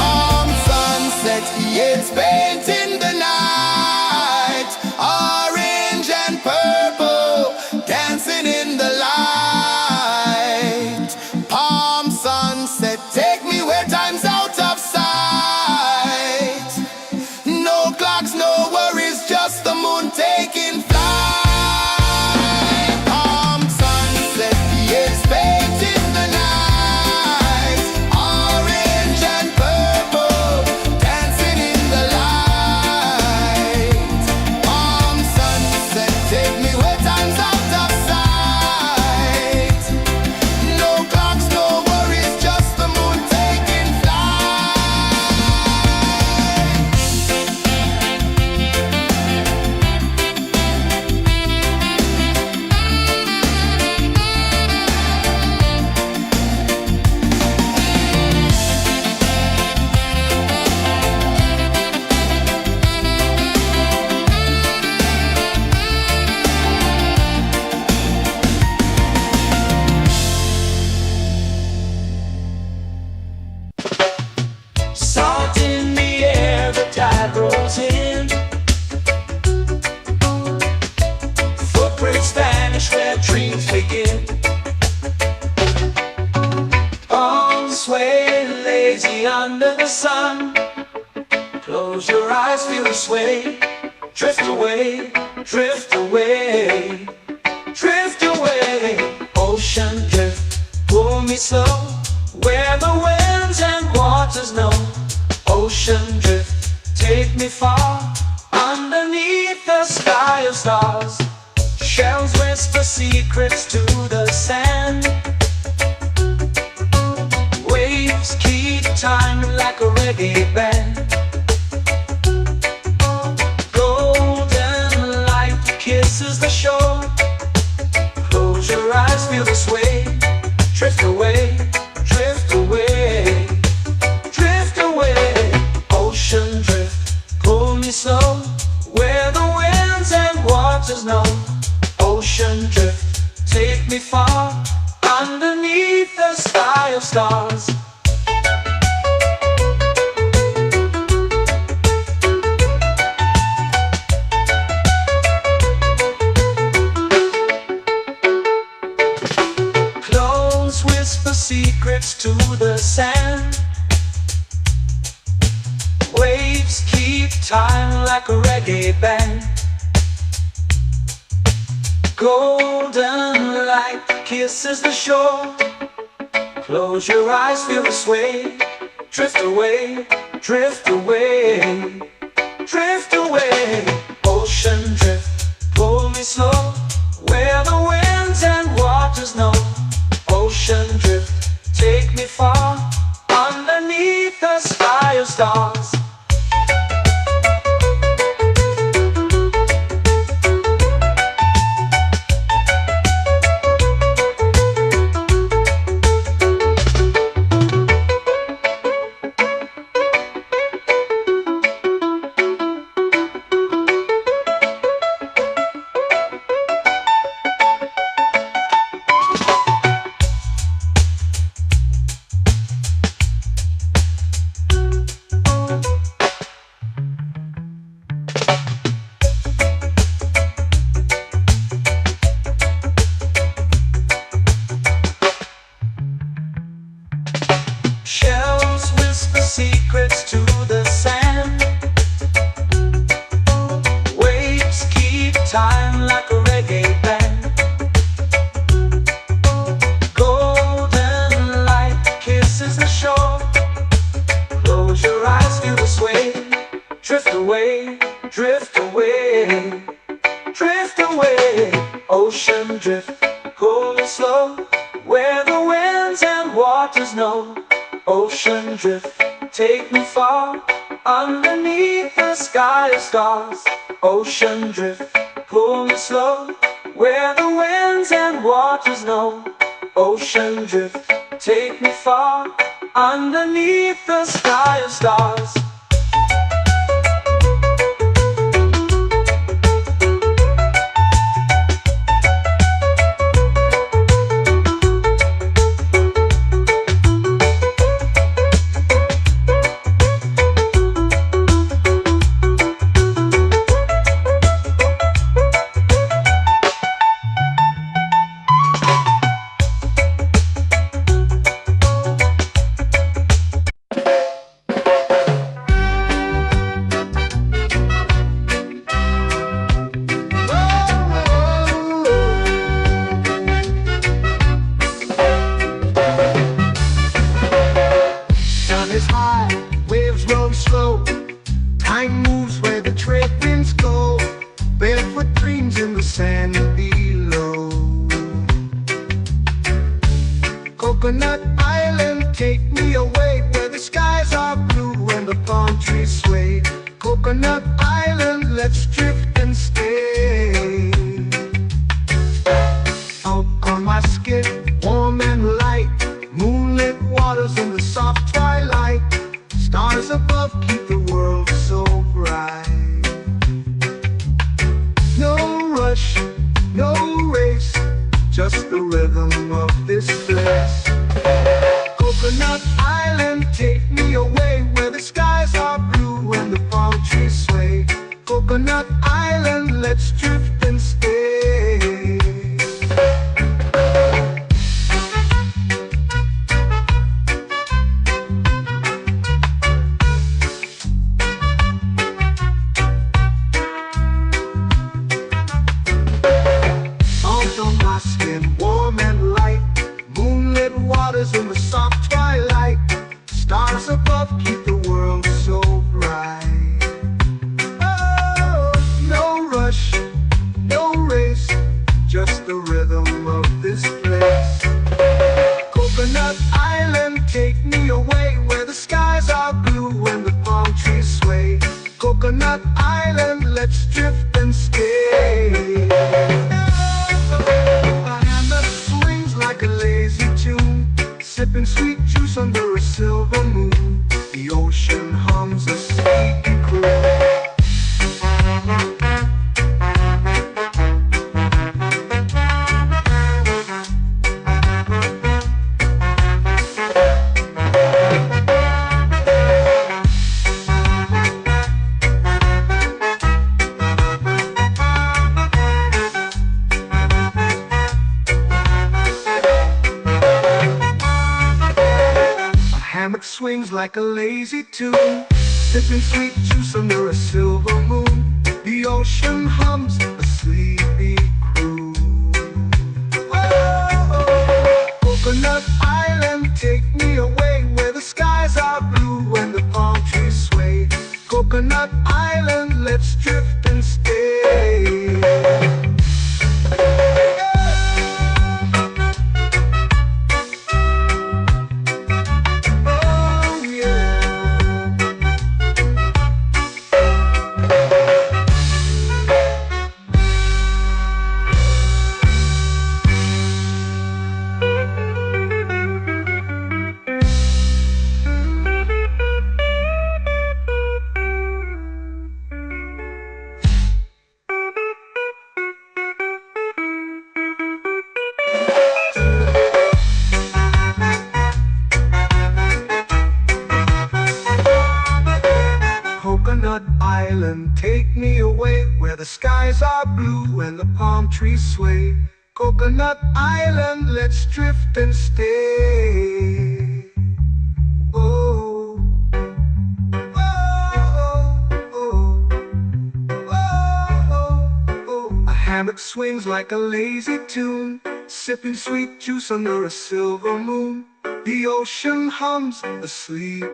Palm sunset, yeah, it's painting the night. Orange and purple, dancing in the light. Palm sunset, take me where time's out of sight. No clocks, no worries, just the moon taking flight. Palm sunset, yeah, it's painting the night. Orange and purple, dancing in the light. Palm sunset, take me where time's out of sight. No clocks, no worries, just the moon taking flight. Salt in the air, the tide rolls in. Footprints vanish where dreams begin. Palms sway lazy under the sun. Close your eyes, feel the sway. Drift away, drift away, drift away. Ocean drift, pull me slow, where the winds and waters know. Ocean drift, take me far, underneath the sky of stars. Shells whisper secrets to the sand. Waves keep time like a reggae band. Golden light kisses the shore. Close your eyes, feel the sway. Drift away, drift away, drift away. Ocean drift, pull me slow, where the winds and waters know. Ocean drift, take me far, underneath the sky of stars. Clones whisper secrets to the sand. Waves keep time like a reggae band. Golden light kisses the shore. Close your eyes, feel the sway. Drift away, drift away, drift away. Ocean drift, pull me slow, where the winds and waters know. Ocean drift, take me far, underneath the sky of stars. Shells whisper secrets to the sand. Waves keep time like a reggae band. Golden light kisses the shore. Close your eyes, feel the sway. Drift away, drift away, drift away. Ocean drift, pull me slow, where the winds and waters know. Ocean drift, take me far, underneath the sky of stars. Ocean drift, pull me slow, where the winds and waters know. Ocean drift, take me far, underneath the sky of stars. Time moves where the trade winds go. Barefoot dreams in the sand below. Coconut Island, take me away, where the skies are blue and the palm trees sway. Coconut Island, let's drift and stay. Out on my skin, warm and light, moonlit waters in the soft twilight. Stars above keep the world so bright. No rush, no race, just the rhythm of this place. Coconut Island, take me away, where the skies are blue and the palm trees sway. Coconut Island, let's drift and stay. Warm and light, moonlit waters in the soft twilight. Stars above keep the world so bright. Oh, no rush, no race, just the rhythm of this place. Coconut Island, take me away, where the skies are blue and the palm trees sway. Coconut Island, let's drift and stay. Like a lazy tune, sipping sweet juice under a silver moon. The ocean hums a sleepy croon. Swings like a lazy tune, sipping sweet juice under a silver moon. The ocean hums a sleepy croon. me away where the skies are blue and the palm trees sway. Coconut Island, let's drift and stay. Oh, oh, oh, oh. A hammock swings like a lazy tune, sipping sweet juice under a silver moon. The ocean hums asleep.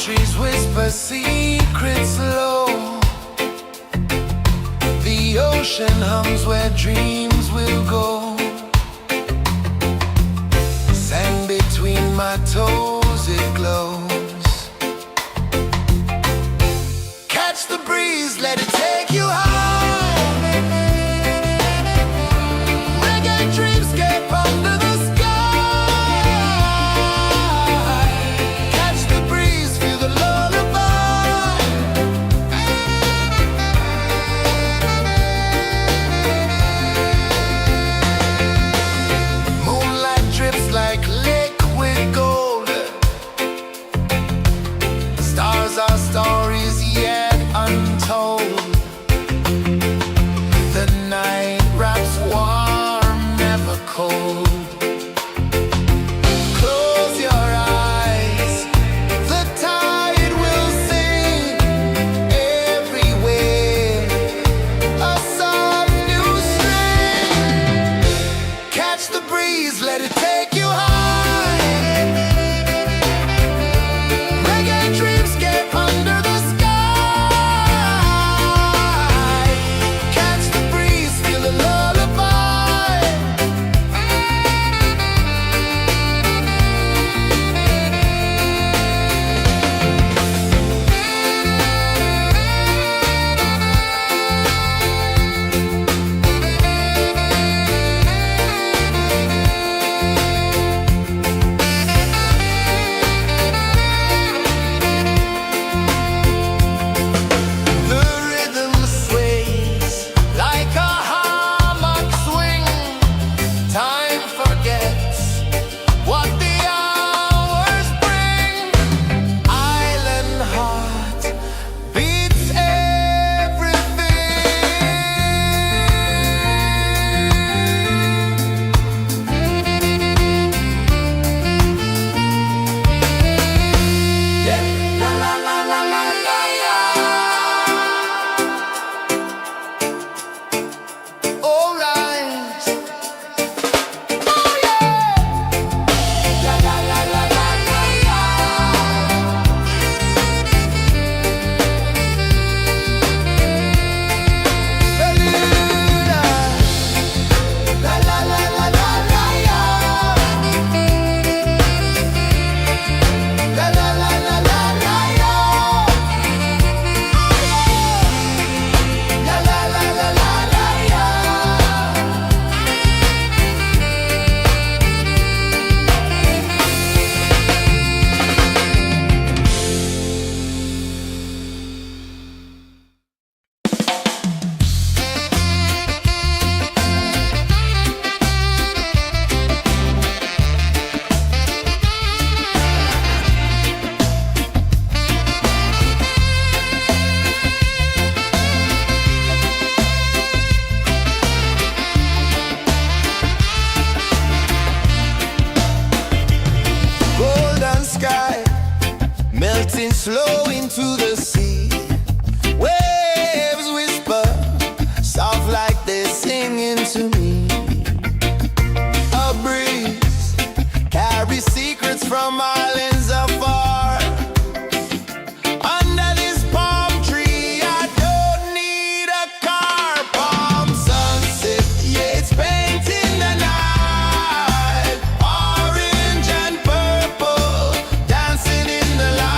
Trees whisper secrets low. The ocean hums where dreams will go. Sand between my toes, it glows. Catch the breeze, let it take you high. Reggae dreamscape under the our stories yet untold. The night wraps warm, never cold. Close your eyes, the tide will sing everywhere. A soft new string. Catch the breeze, let it take you high. Slow into the sea. Waves whisper, soft like they're singing to me. A breeze carries secrets from islands afar. Under this palm tree, I don't need a car. Palm sunset, yeah, it's painting the night. Orange and purple, dancing in the light.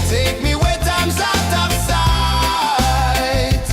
Take me where time's out of sight.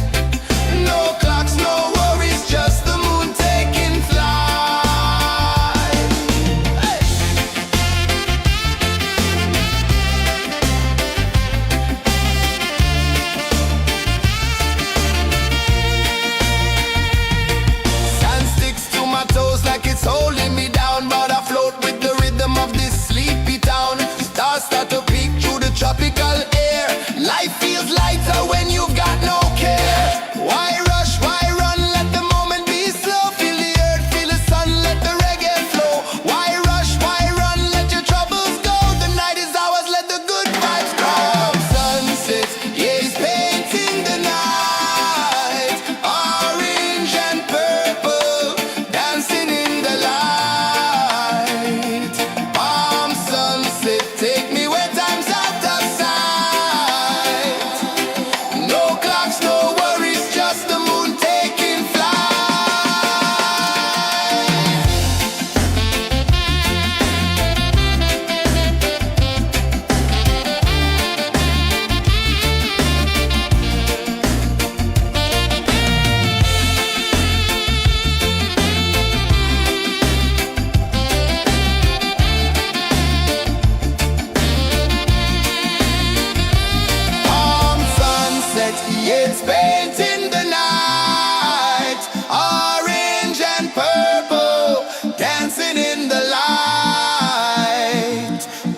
It's painting the night, orange and purple, dancing in the light.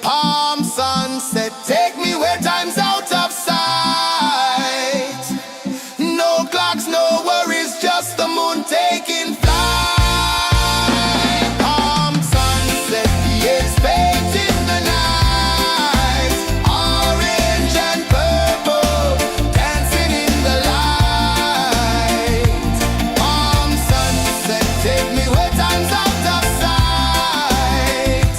Palm sunset, take me where time's out of sight. No clocks, no worries, just the moon taking flight. Palm sunset, it's painting the night, orange and purple, dancing in the light. Palm sunset, take me where time's out of sight.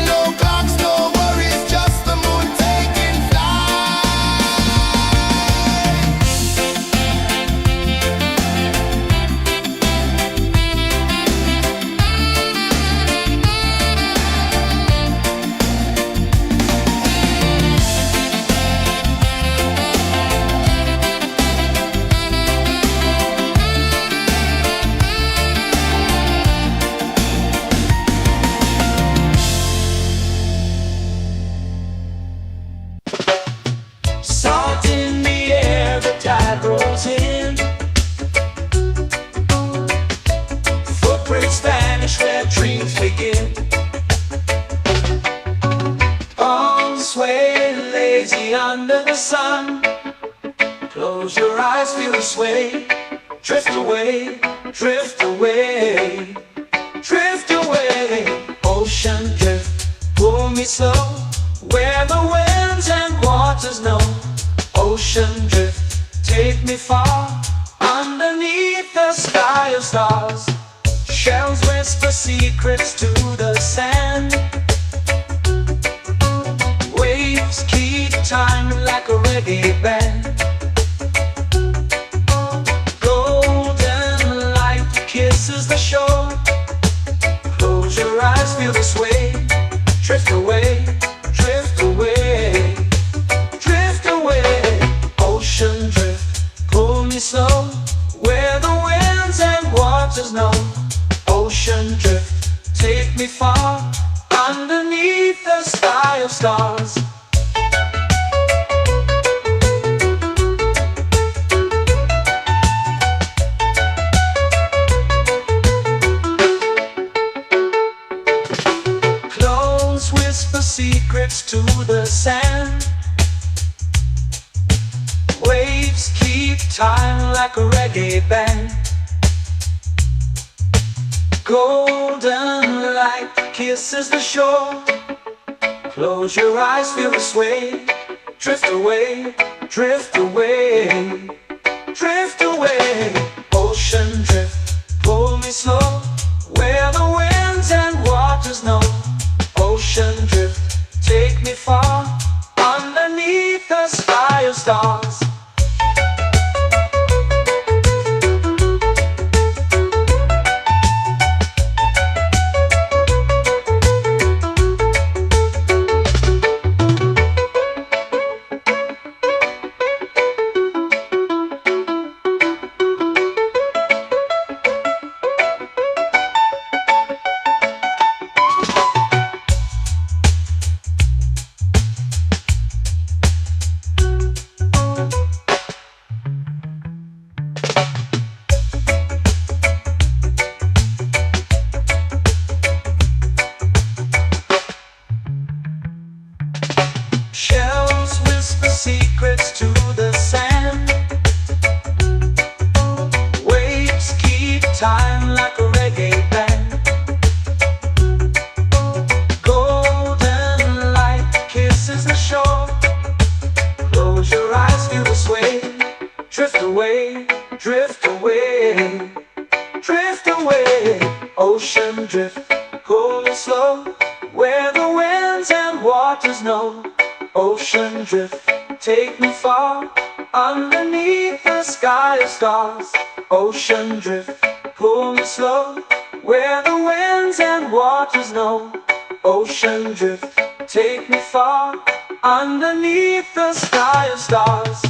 No clocks, no worries, just the moon taking Salt in the air, the tide rolls in. Footprints vanish where dreams begin. Palms sway lazy under the sun. Close your eyes, feel the sway. Drift away, drift away, drift away. Ocean drift, pull me slow, where the winds and waters know. Ocean drift, take me far, underneath the sky of stars. Shells whisper secrets to the sand. Waves keep time like a reggae band. Golden light kisses the shore. Close your eyes, feel the sway. Drift away, drift away, drift away. Ocean drift, pull me slow, where the winds and waters know. Ocean drift, take me far, underneath the sky of stars. Clones whisper secrets to the sand. Waves keep time like a reggae band. Golden light kisses the shore. Close your eyes, feel the sway. Drift away, drift away, drift away. Ocean drift, pull me slow, where the winds and waters know. Ocean drift, take me far, underneath the sky of stars. Shells whisper secrets to the sand. Waves keep time like a reggae band. Golden light kisses the shore. Close your eyes, feel the sway. Drift away, drift away, drift away. Ocean drift, pull me slow, where the winds and waters know. Ocean drift, take me far, underneath the sky of stars. Ocean drift, pull me slow, where the winds and waters know. Ocean drift, take me far, underneath the sky of stars.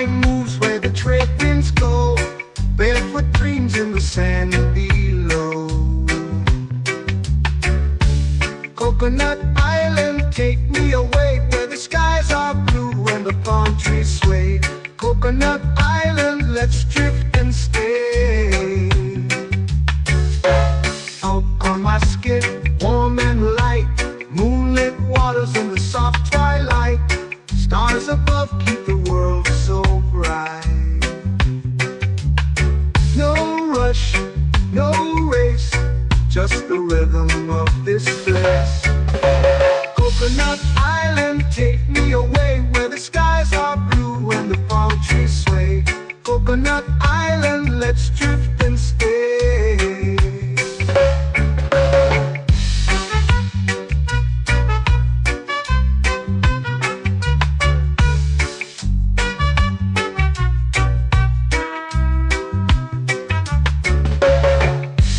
mind moves where the trade winds go. Barefoot dreams in the sand below. Coconut Island, take me away where the skies are blue and the palm trees sway. Coconut Island, let's drift and stay. Out on my skin, warm and light, moonlit waters in the soft twilight. Stars above keep the world so bright. No rush, no race, just the rhythm of this place. Coconut Island, take me away where the skies are blue and the palm trees sway. Coconut Island, let's drift and stay.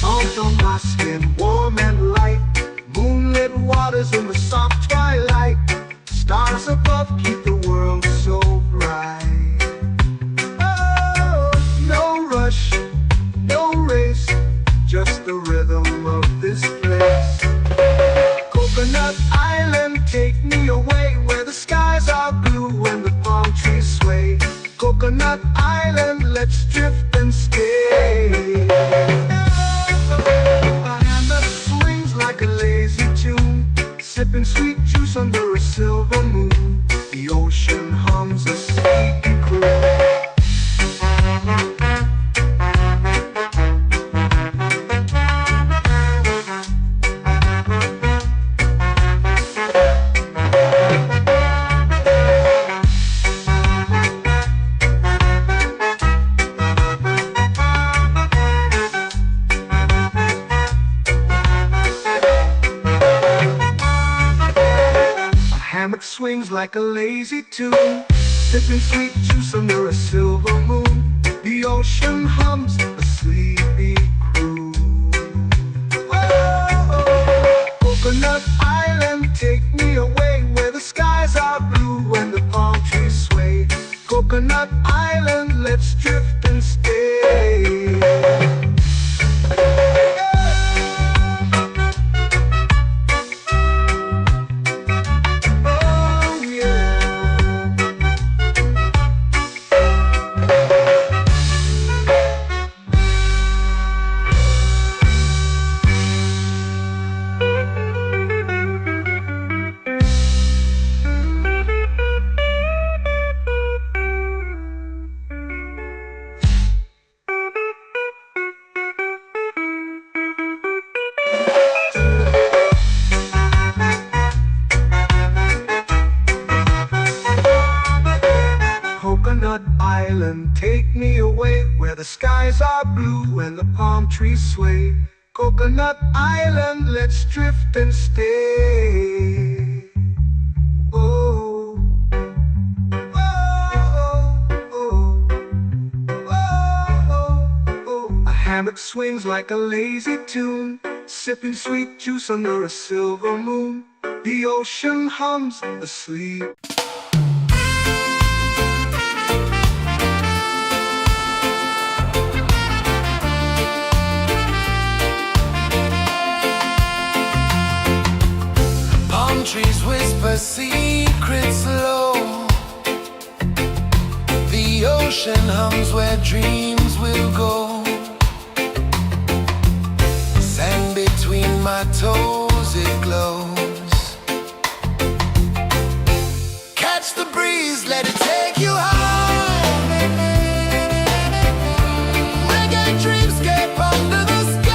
Out on my skin, warm and light, moonlit waters in the soft twilight. Stars above keep the world so bright. Oh, no rush, no race, just the rhythm of this place. Coconut Island, take me away where the skies are blue and the palm trees sway. Coconut Island, let's drift and stay. A hand that swings like a lazy tune, sipping sweet juice under a silver moon. The ocean hums a sleepy croon. Hammock swings like a lazy tune, sipping sweet juice under a silver moon. The ocean hums a sleepy croon. Oh, Coconut Island, take me away where the skies are blue and the palm trees sway. Coconut Island, let's drift and stay. Coconut Island, take me away where the skies are blue and the palm trees sway. Coconut Island, let's drift and stay. Oh, oh, oh, oh, oh. A hammock swings like a lazy tune, sipping sweet juice under a silver moon. The ocean hums asleep. Trees whisper secrets low. The ocean hums where dreams will go. Sand between my toes, it glows. Catch the breeze, let it take you high. Reggae dreamscape under the sky.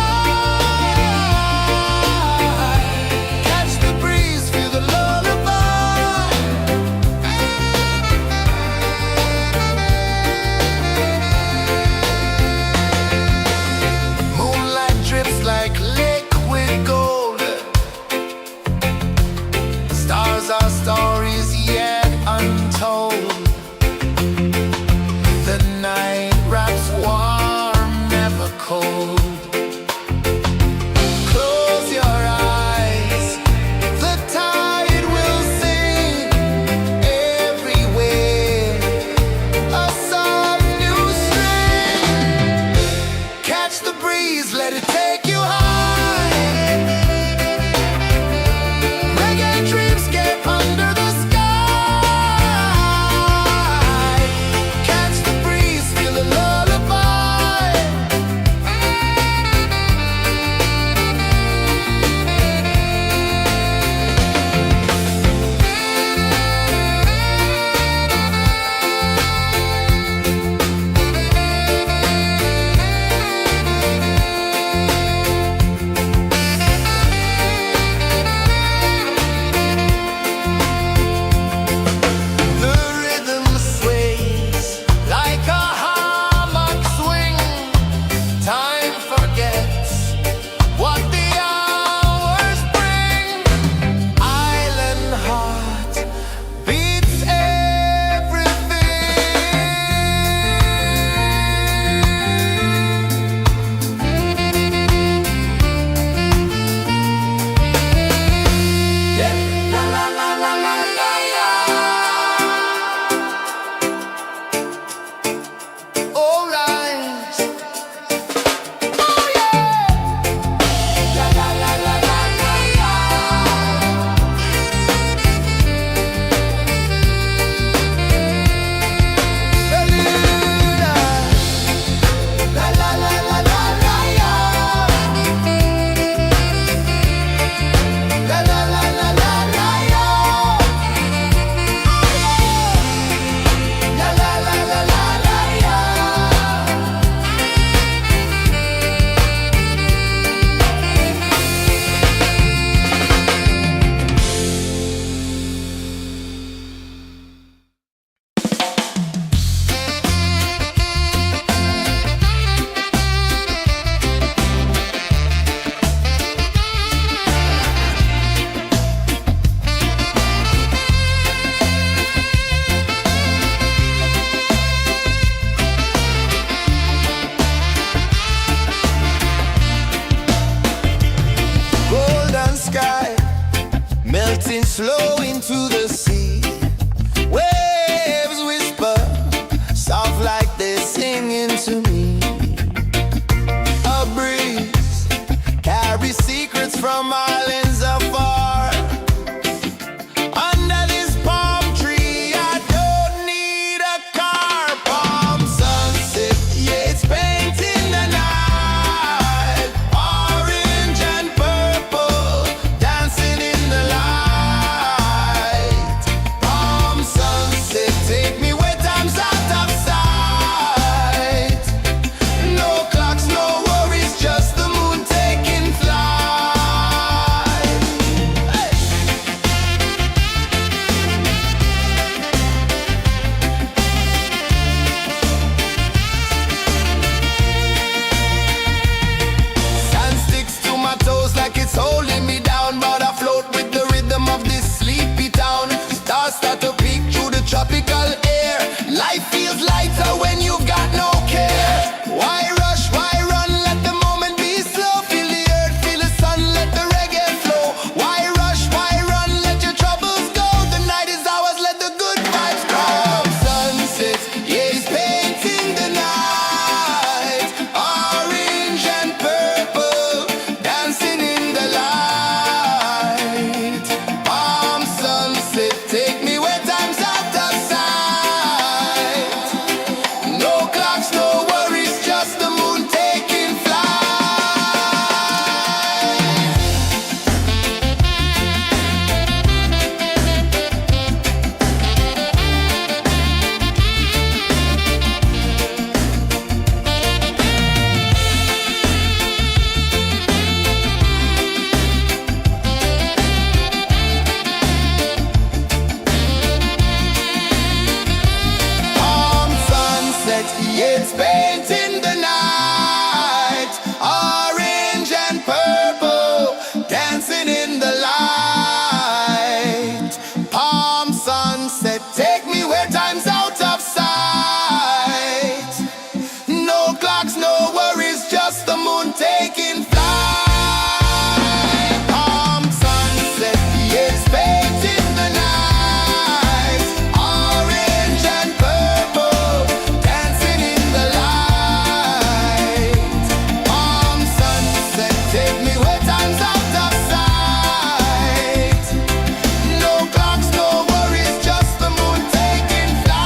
flow into the sea. Waves whisper, soft like they're singing to me. A breeze carries secrets from islands afar. Under this palm tree, I don't need a car. Palm sunset, yeah, it's painting the night. Orange and purple, dancing in the light. Palm sunset, take me where time's out of sight. No clocks, no worries, just the moon taking flight. Hey! Sand sticks to my toes like it's holding me down, but I float with the rhythm of this sleepy town. Stars start to peek through the tropical air. Life feels lighter when you've got no care. Why rush, why run, let the moment be slow. Feel the earth, feel the sun, let the reggae flow. Why rush, why run, let your troubles go. The night is ours, let the good vibes grow. Sunset, yeah, it's painting the night. Orange and purple, dancing in the light. Palm sunset, take me where time's out of sight. No clocks, no worries, just the moon taking flight. Palm sunset, yeah, it's painting the night. Orange and purple, dancing in the light. Palm sunset, take me where time's out of sight. No clocks, no worries, just the moon taking flight. Palm sunset, yeah, it's painting the night. Orange and purple, dancing in the light. Palm sunset, take me where time's out of sight. No clocks, no worries, just the moon taking flight.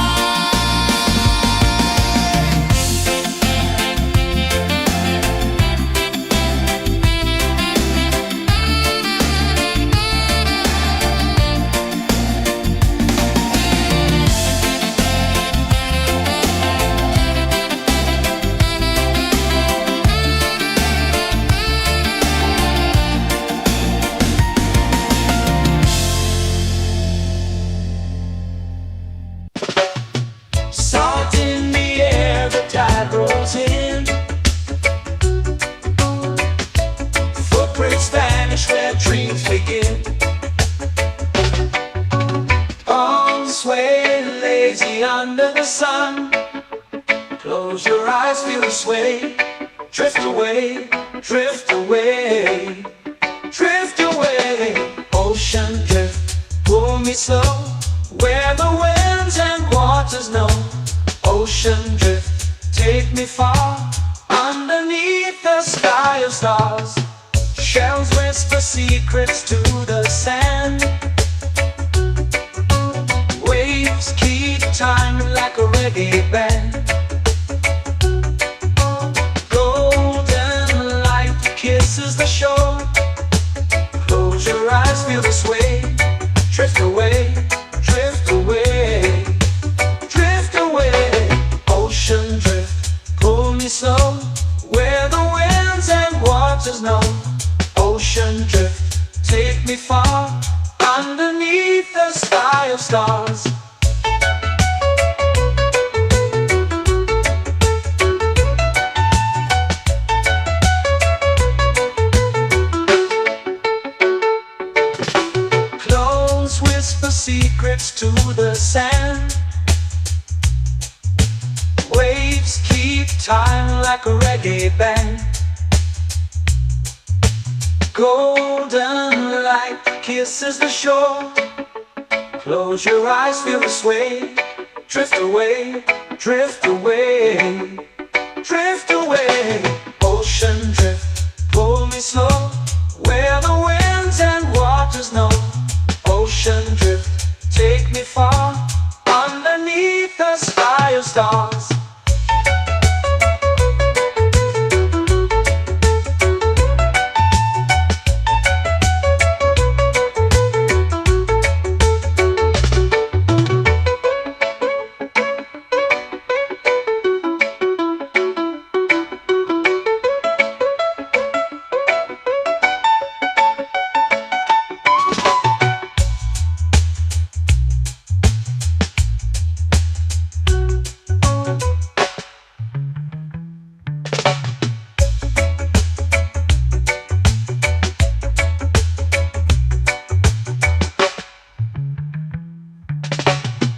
Salt in the air, the tide rolls in. Footprints vanish where dreams begin. All swaying lazy under the sun. Close your eyes, feel the sway. Drift away, drift away, drift away. Ocean drift, pull me slow. Where the winds and waters know. Ocean drift, take me far. Underneath the sky of stars. Shells whisper secrets to the sand. Waves keep time like a reggae band. Golden light kisses the shore. Close your eyes, feel the sway. Drift away, drift away, drift away. Ocean drift, pull me slow. Where the winds and waters know. Ocean drift, take me far. Underneath the sky of stars. Close whisper secrets to the sand. Waves keep time like a reggae band. Golden light kisses the shore. Close your eyes, feel the sway. Drift away, drift away, drift away. Ocean drift, pull me slow, where the winds and waters know. Ocean drift, take me far, underneath the sky of stars.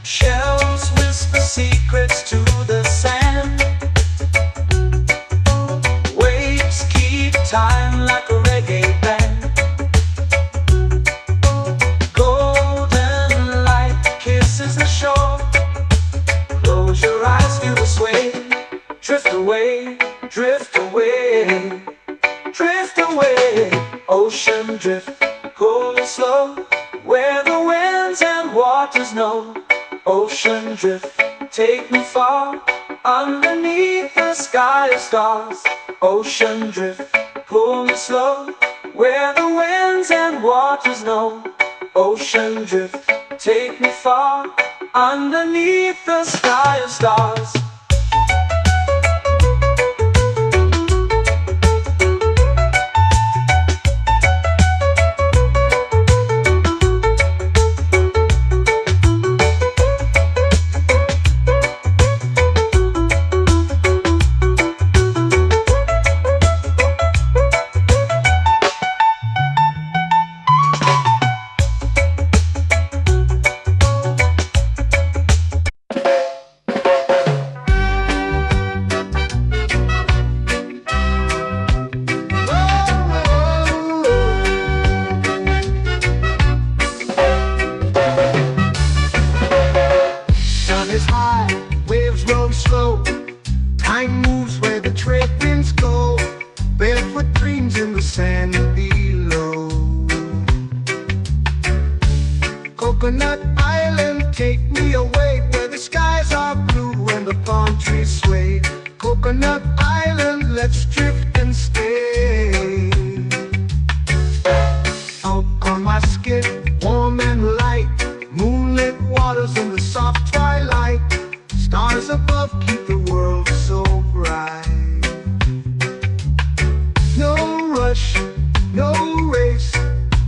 Shells whisper secrets to the sand. Waves keep time like a reggae band. Golden light kisses the shore. Close your eyes, feel the sway. Drift away, drift away, drift away. Ocean drift, pull me slow, where the winds and waters know. Ocean drift, take me far, underneath the sky of stars. Ocean drift, pull me slow, where the winds and waters know. Ocean drift, take me far, underneath the sky of stars. Slow. Time moves where the trade winds go. Barefoot dreams in the sand below. Coconut Island, take me away, where the skies are blue and the palm trees sway. Coconut Island, let's drift and stay. Out on my skin, warm and light, moonlit waters in the soft twilight. Stars above keep the world so bright. No rush, no race,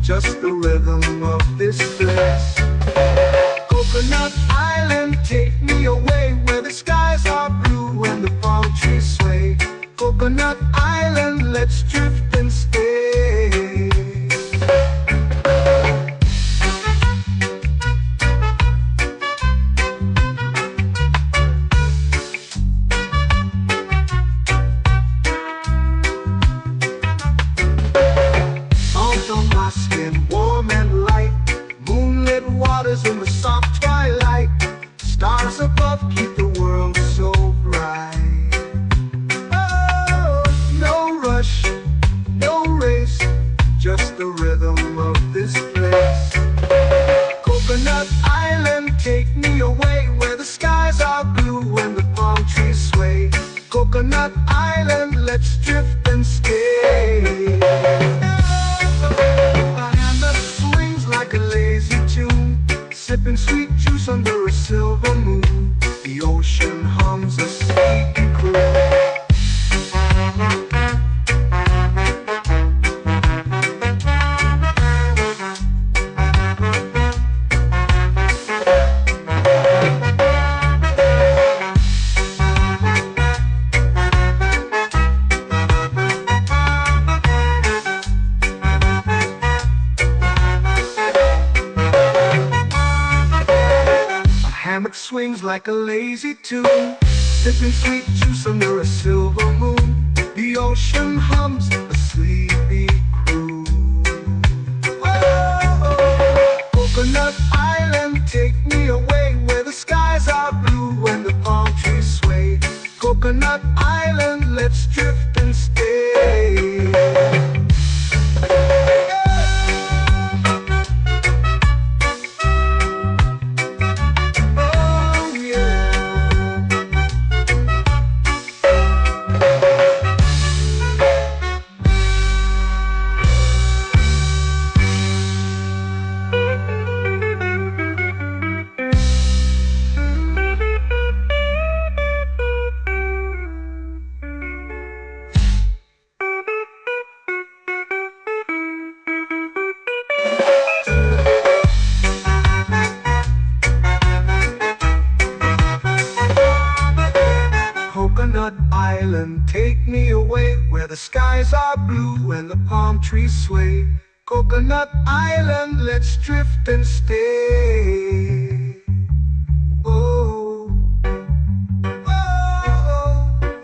just the rhythm of this place. Coconut Island, take me away, where the skies are blue and the palm trees sway. Coconut Island, let's drift and stay. In the soft twilight, stars above keep the world so bright. Oh, no rush, no race, just the rhythm of this place. Coconut Island, take me away, where the skies are blue and the palm trees sway. Coconut Island, let's drift and stay. A hand that swings like a lazy tune, sipping sweet juice under a silver moon. The ocean hums a sleepy croon. Hammock swings like a lazy tune, sipping sweet juice under a silver moon. The ocean hums a sleepy croon. take me away where the skies are blue and the palm trees sway. Coconut Island, let's drift and stay. Oh yeah. Coconut Island, take me away where the skies are blue and the palm trees sway. Coconut Island, let's drift and stay. Oh, oh,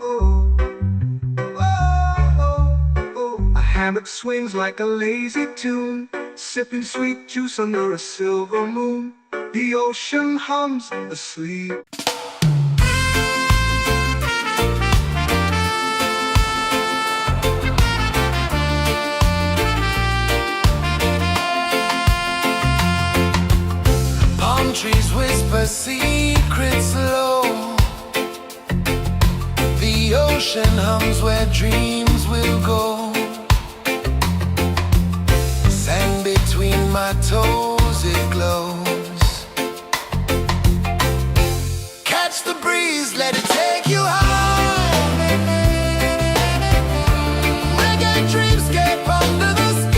oh, oh, oh. A hammock swings like a lazy tune, sipping sweet juice under a silver moon. The ocean hums asleep. Trees whisper secrets low. The ocean hums where dreams will go. Sand between my toes, it glows. Catch the breeze, let it take you high. Reggae dreamscape under the sky.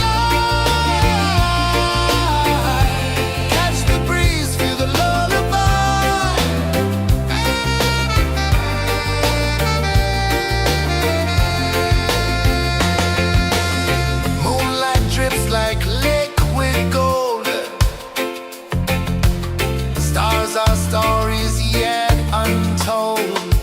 Like liquid gold, stars are stories yet untold.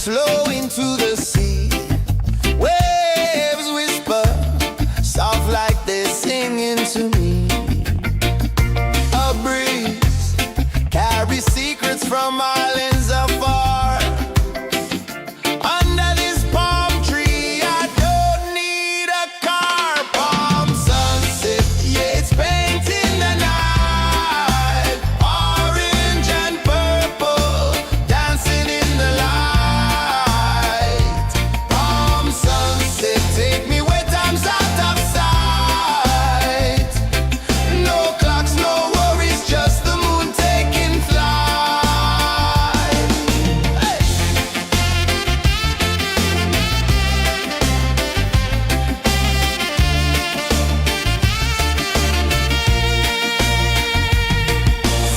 flow into the sea. Waves whisper, soft like they're singing to me. A breeze carries secrets from islands afar. Under this palm tree, I don't need a car. Palm sunset, yeah, it's painting the night. Orange and purple, dancing in the light. Palm sunset, take me where time's out of sight. No clocks, no worries, just the moon taking flight. Hey!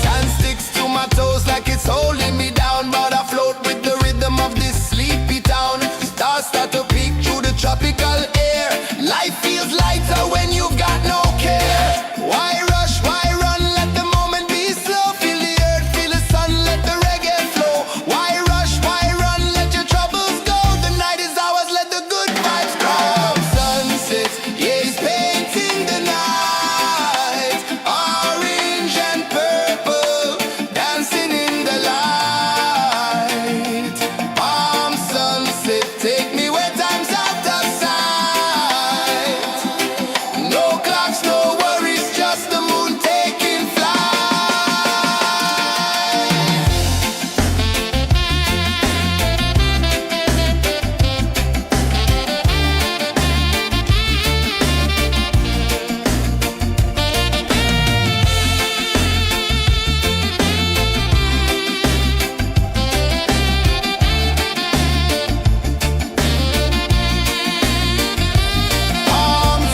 Sand sticks to my toes like it's holding me down, but I float with the rhythm of this sleepy town. Stars start to peek through the tropical air. Life feels lighter when you've got no care. Why rush, why run, let the moment be slow. Feel the earth, feel the sun, let the reggae flow. Why rush, why run, let your troubles go. The night is ours, let the good vibes come. Sunset, yeah, it's painting the night. Orange and purple, dancing in the light. Palm sunset, take me where time's out of sight. No clocks, no worries, just the moon taking flight. Palm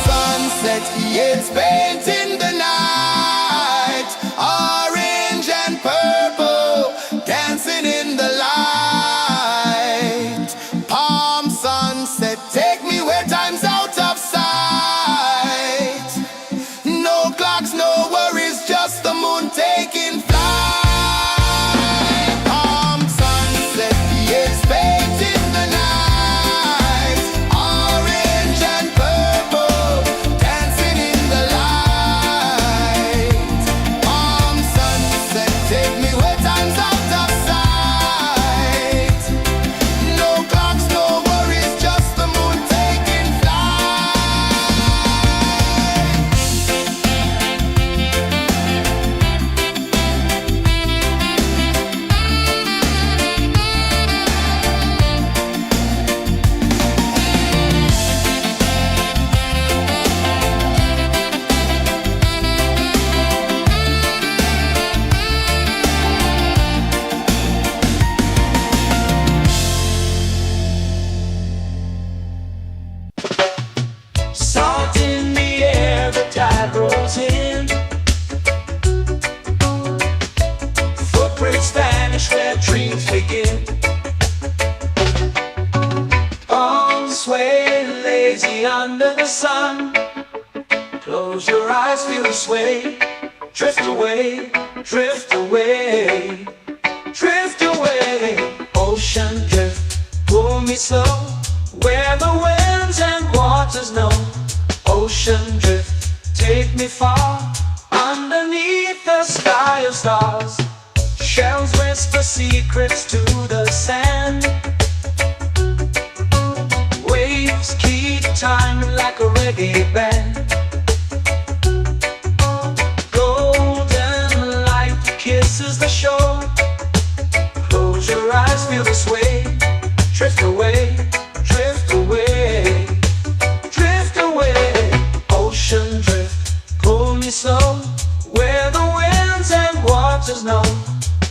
sunset, yeah, it's painting the night. Orange and purple, dancing in the light. Palm sunset, take me where time's out of sight. No clocks, no worries, just the moon taking flight. Palm sunset, yeah, it's painting the night. Orange and purple, dancing in the light. Palm sunset, take me where time's out of sight. No clocks, no worries, just the moon taking flight. Salt in the air, the tide rolls in. Footprints vanish where dreams begin. Arms sway lazy under the sun. Close your eyes, feel the sway. Drift away, drift away, drift away. Ocean drift, pull me slow, where the winds and waters know. Ocean drift, take me far, underneath the sky of stars. Shells whisper secrets to the sand. Waves keep time like a reggae band. Golden light kisses the shore. Close your eyes, feel the sway. Drift away, drift away, drift away. Ocean drift, pull me slow, where the winds and waters know.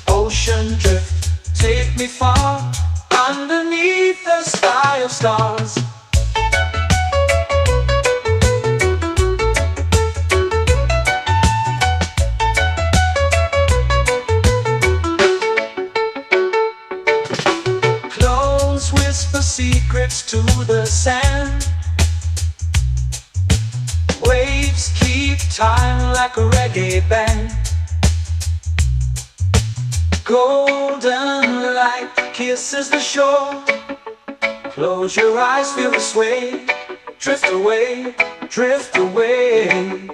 Ocean drift, take me far, underneath the sky of stars. Close whisper secrets to the sand. Waves keep time like a reggae band. Golden light kisses the shore. Close your eyes, feel the sway. Drift away, drift away,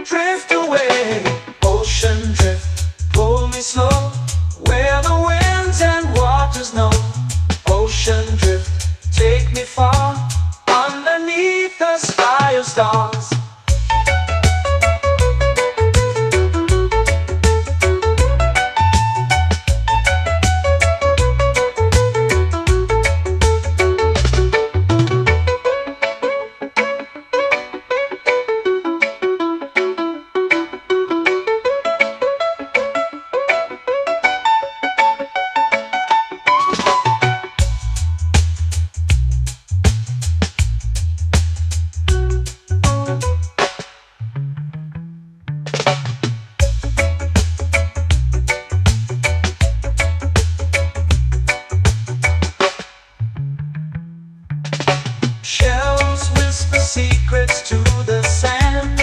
drift away. Ocean drift, pull me slow, where the winds and waters know. Ocean drift, take me far, underneath the sky of stars. Shells whisper secrets to the sand.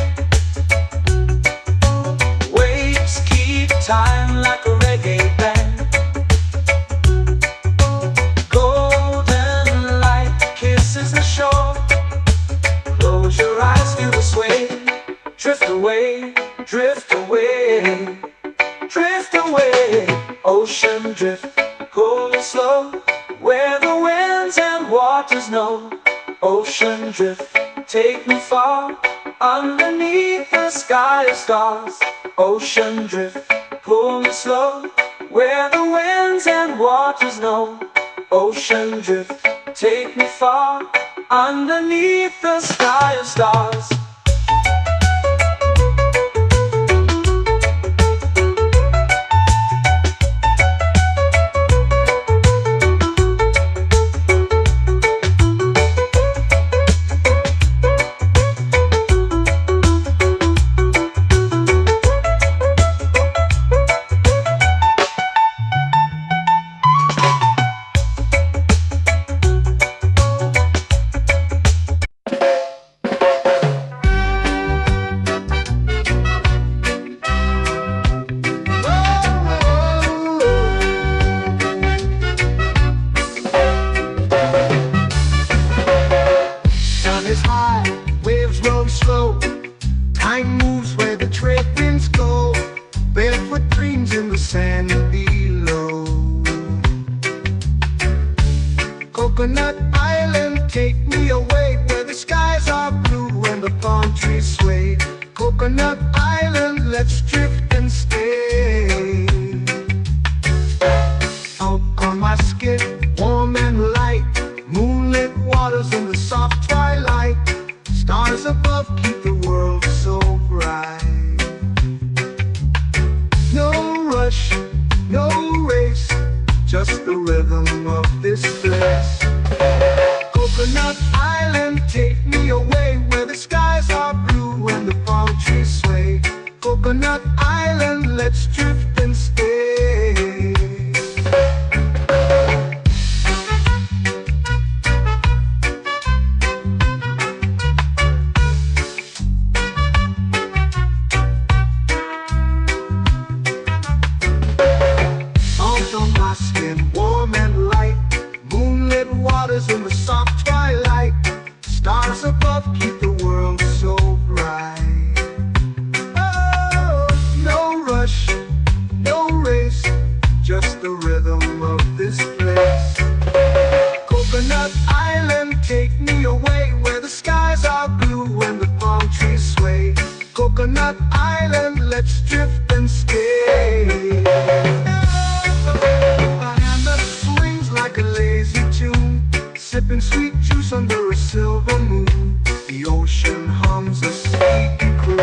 Waves keep time like a reggae band. Golden light kisses the shore. Close your eyes, feel the sway. Drift away, drift away, drift away. Ocean drift, pull me slow, where the winds and waters know. Ocean drift, take me far, underneath the sky of stars. Ocean drift, pull me slow, where the winds and waters know. Ocean drift, take me far, underneath the sky of stars. Is high, waves roll slow. Time moves where the trade winds go. Barefoot dreams in the sand below. Coconut Island, take me away, where the skies are blue and the palm trees sway. Coconut Island, let's drift and stay. Out on my skin, warm and light, moonlit waters in the soft twilight. Stars above keep the world so bright. No rush, no race, just the rhythm of this place. Coconut Island, take me away, where the skies are blue and the palm trees sway. Coconut Island, let's drift and stay. In the soft twilight, stars above keep the world so bright. Oh, no rush, no race, just the rhythm of this place. Coconut Island, take me away, where the skies are blue and the palm trees sway. Coconut Island, let's drift and stay. My hand that swings like a lazy tune, sipping sweet juice under a silver moon. The ocean hums a sleepy croon.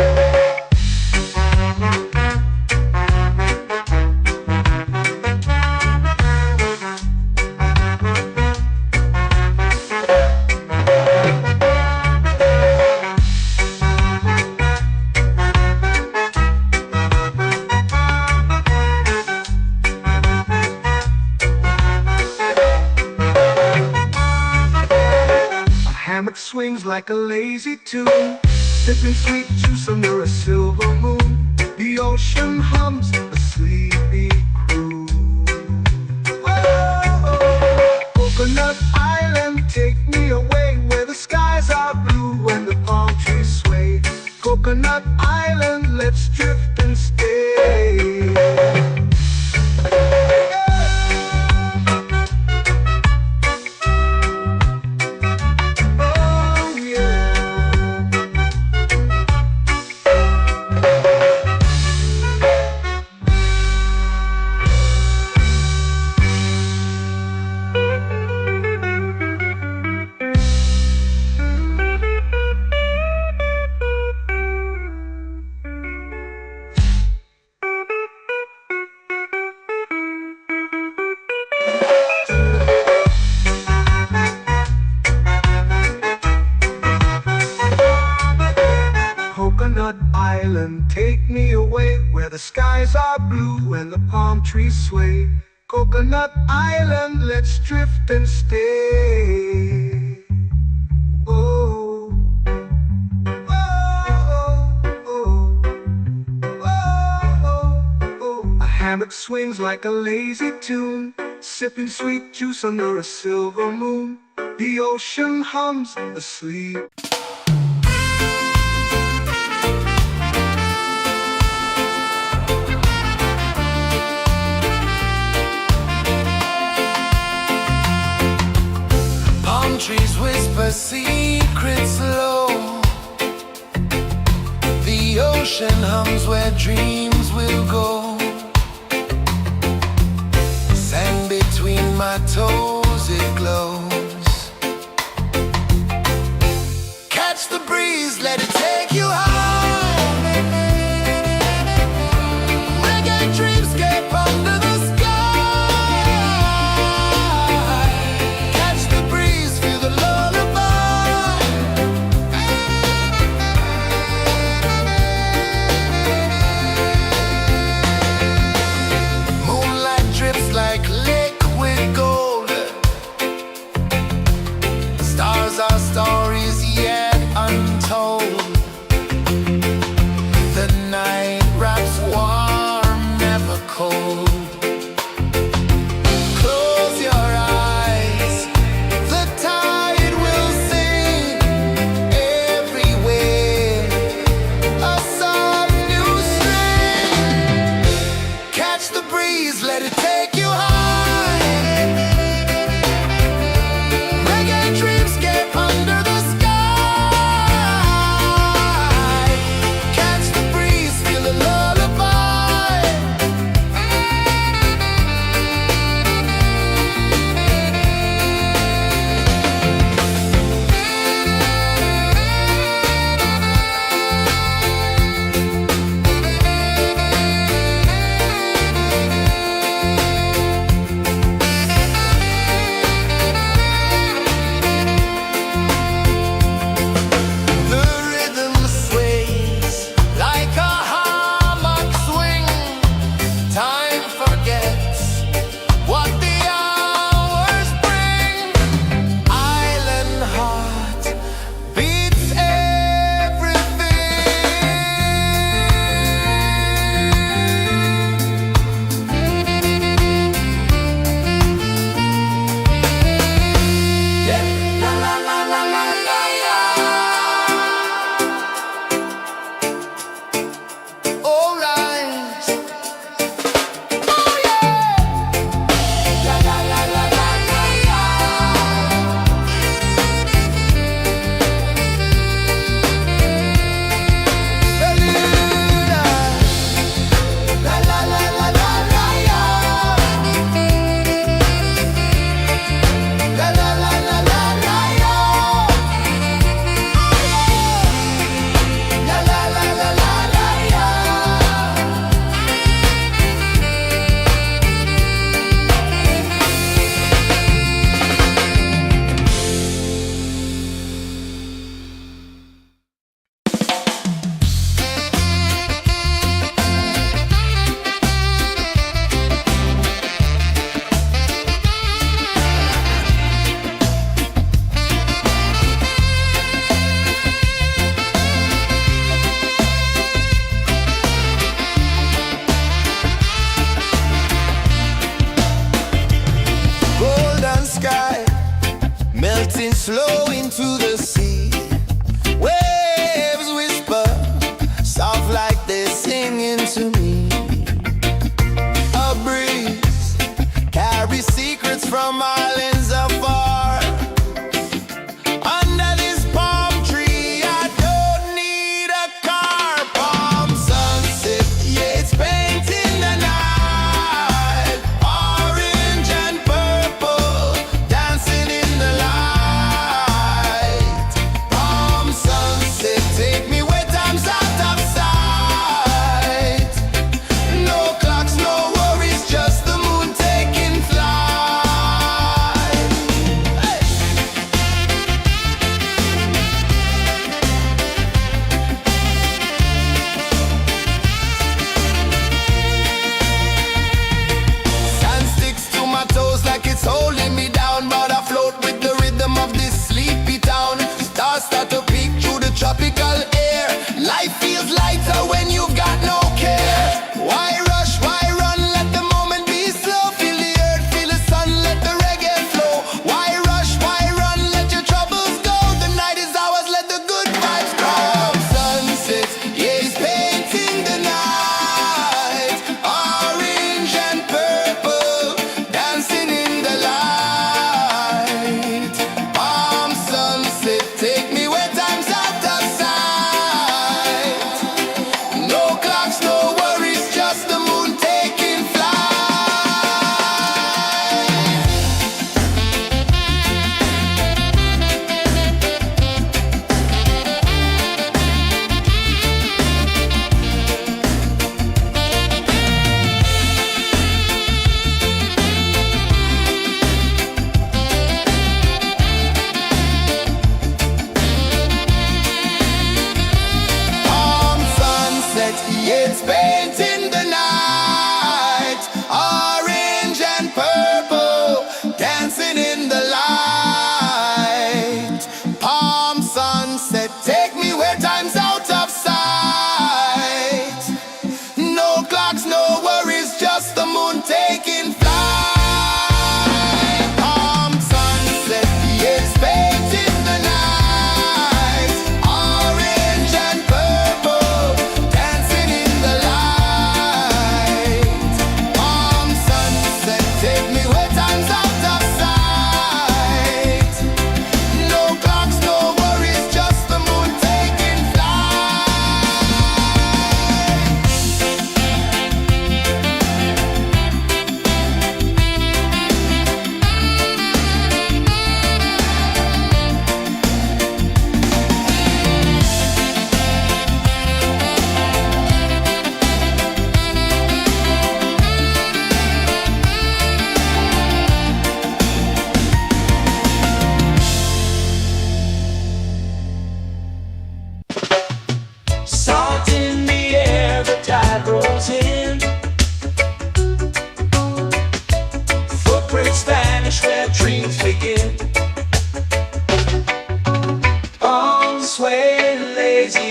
Hammock swings like a lazy tune, sipping sweet juice under a silver moon. The ocean hums a sleepy croon. Coconut Island, take me away where the skies are blue and the palm trees sway. Coconut Island, let's drift and stay. Oh, oh, oh, oh, oh. A hammock swings like a lazy tune, sipping sweet juice under a silver moon. The ocean hums asleep. Palm trees whisper secrets low. The ocean hums where dreams will go. Sand between my toes, it glows. Catch the breeze, let it take you high. Reggae dreamscape under the sky. Catch the breeze, feel the lullaby. Moonlight drips like liquid gold.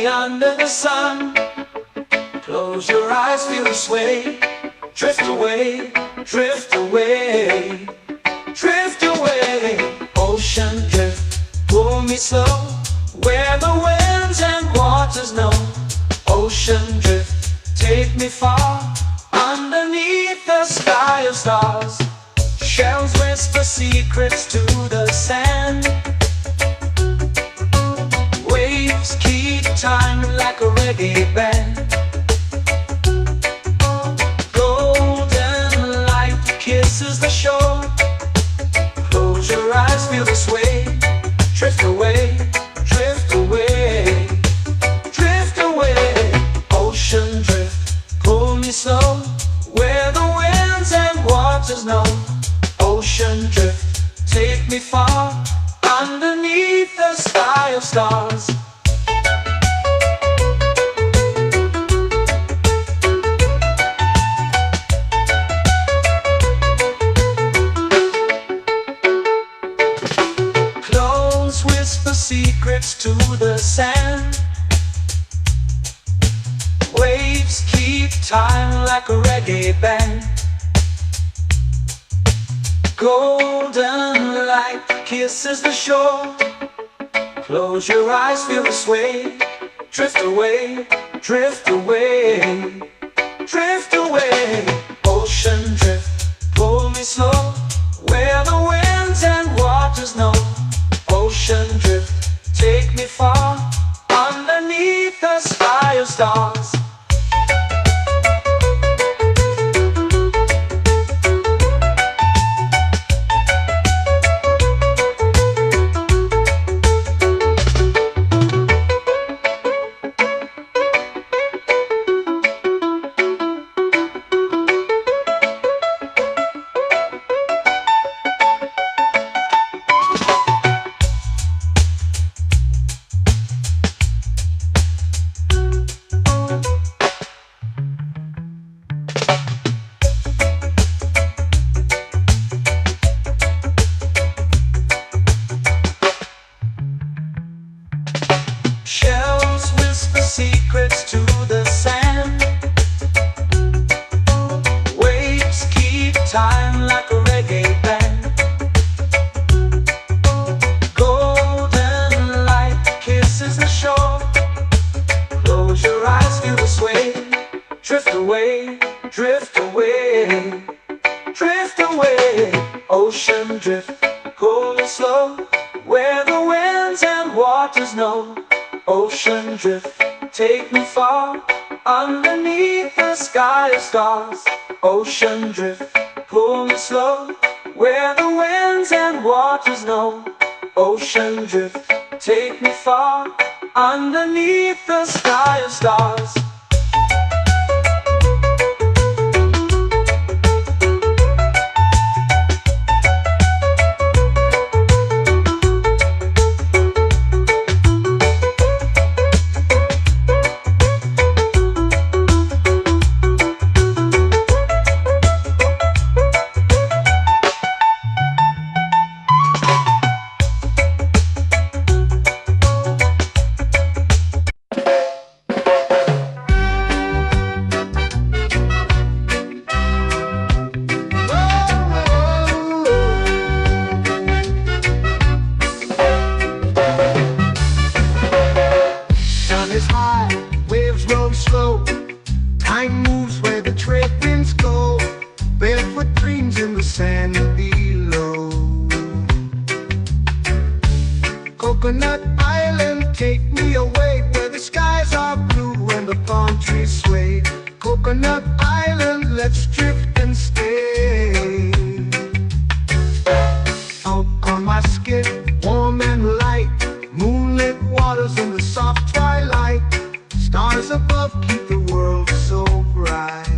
me under the sun. Close your eyes, feel the sway. Drift away, drift away, drift away. Ocean drift, pull me slow, where the winds and waters know. Ocean drift, take me far, underneath the sky of stars. Shells whisper secrets to the sand. Waves keep time like a reggae band. Golden light kisses the shore. Close your eyes, feel the sway. Drift away, drift away, drift away. Ocean drift, pull me slow, where the winds and waters know. Ocean drift, take me far, underneath the sky of stars. Close whisper secrets to the sand. Waves keep time like a reggae band. Golden light kisses the shore. Close your eyes, feel the sway. Drift away, drift away, drift away. Ocean drift, pull me slow, where the winds and waters know. Ocean drift, take me far, underneath the sky of stars. Shells whisper secrets to the sand. Waves keep time like a reggae band. Golden light kisses the shore. Close your eyes, feel the sway. Drift away, drift away, drift away. Ocean drift, pull me slow, where the winds and waters know. Ocean drift, take me far, underneath the sky of stars. Ocean drift, pull me slow, where the winds and waters know. Ocean drift, take me far, underneath the sky of stars. Is high, waves roll slow. Time moves where the trade winds go. Barefoot dreams in the sand below. Coconut Island, take me away, where the skies are blue and the palm trees sway. Coconut Island, let's drift and stay. Out on my skin, warm and light, moonlit waters in the soft twilight. Stars above keep the world so bright.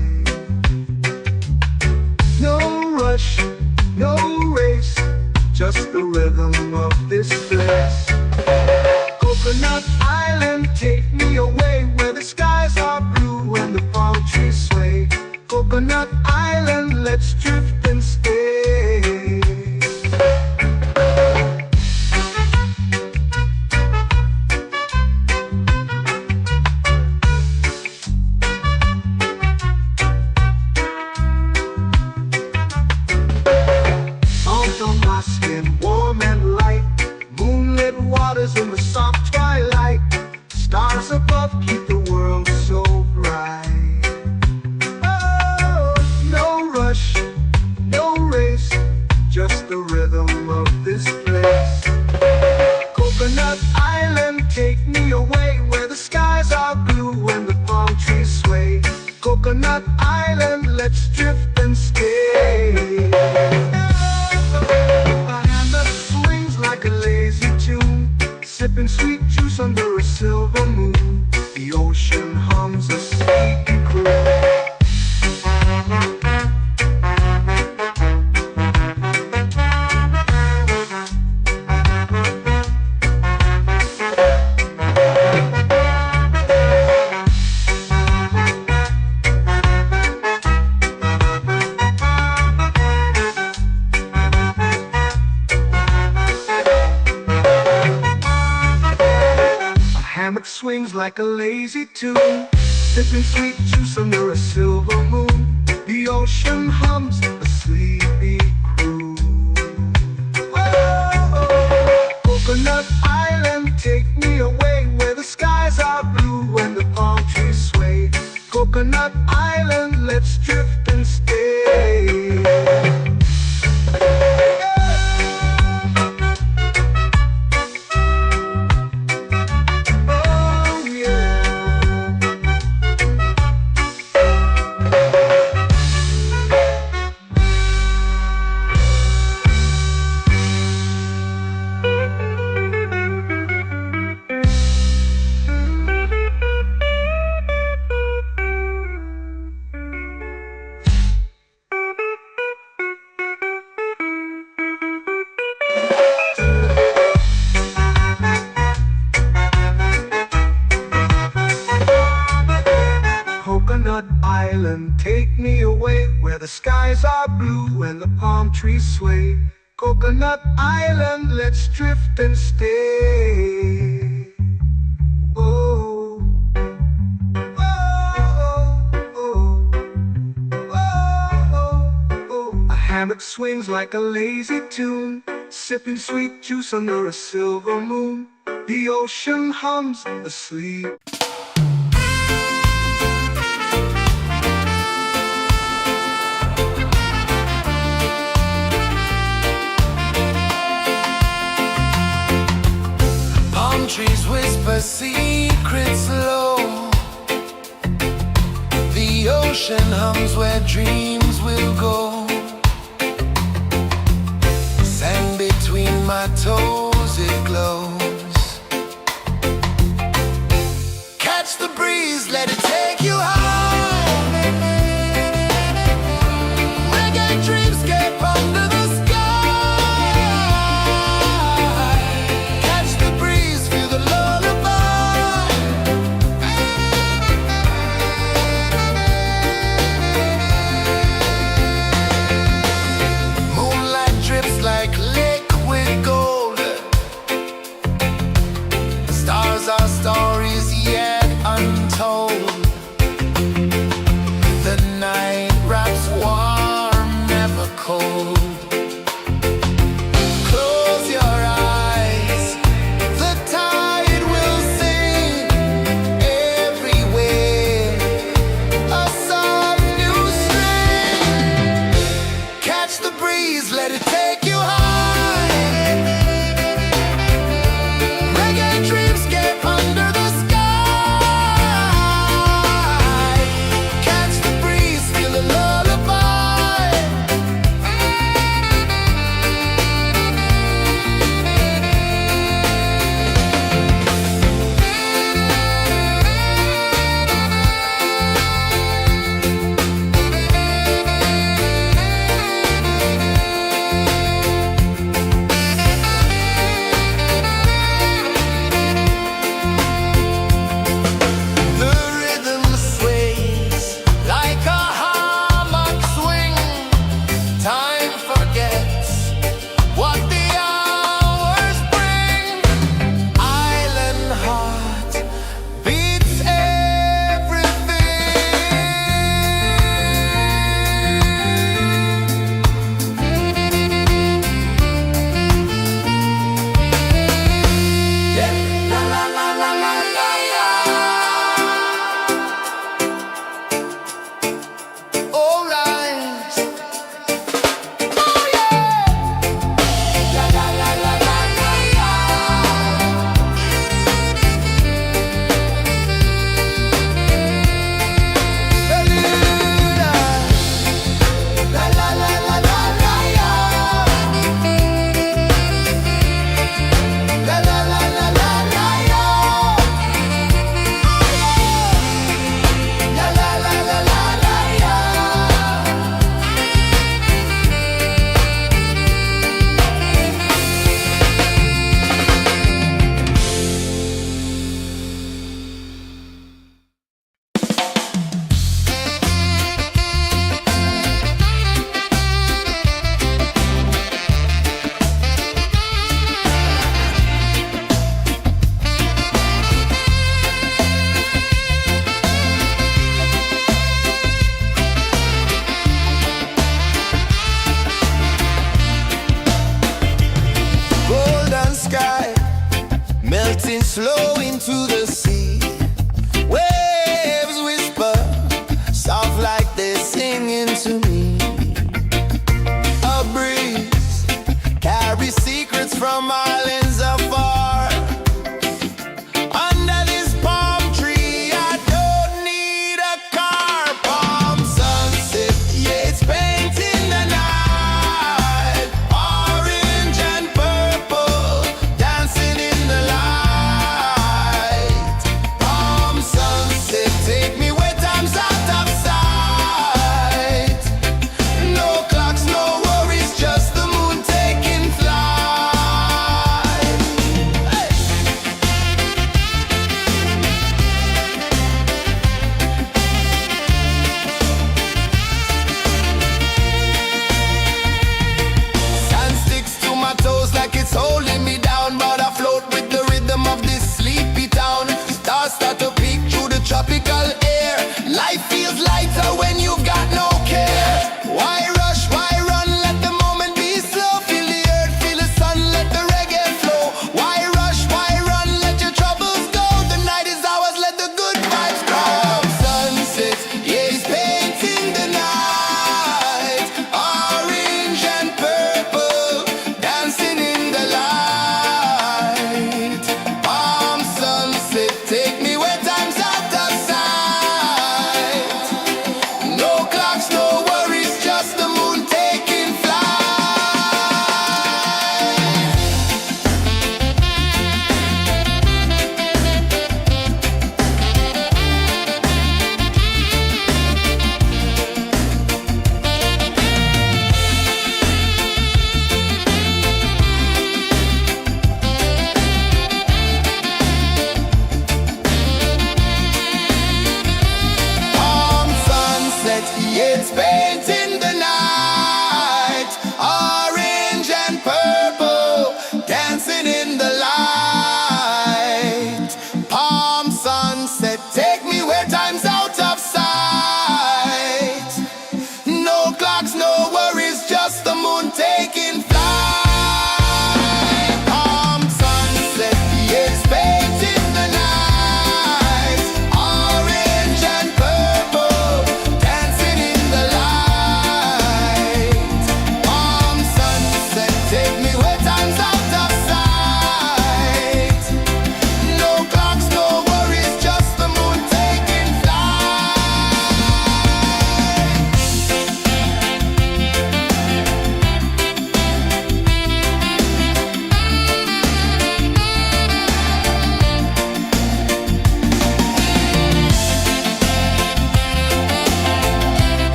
No rush, no race, just the rhythm of this place. Coconut Island, take me away, where the skies are blue and the palm trees sway. keep the world so bright. Oh, no rush, no race, just the rhythm of this place. Coconut Island, take me away where the skies are blue and the palm trees sway. Coconut Island, let's drift and stay. A hand that swings like a lazy tune, sipping sweet juice under a silver moon. The ocean hums a sleepy croon. Hammock swings like a lazy tune, sipping sweet juice under a silver moon. The ocean hums a sleepy croon. Oh, Coconut Island, take me away where the skies are blue and the palm trees sway. Coconut Island, let's drift and stay. Coconut Island, take me away where the skies are blue and the palm trees sway. Coconut Island, let's drift and stay. Oh, oh, oh, oh, oh. A hammock swings like a lazy tune, sipping sweet juice under a silver moon. The ocean hums asleep. Trees whisper secrets low. The ocean hums where dreams will go. Sand between my toes, it glows. Catch the breeze, let it take you high. Reggae dreamscape under the our stories yet untold.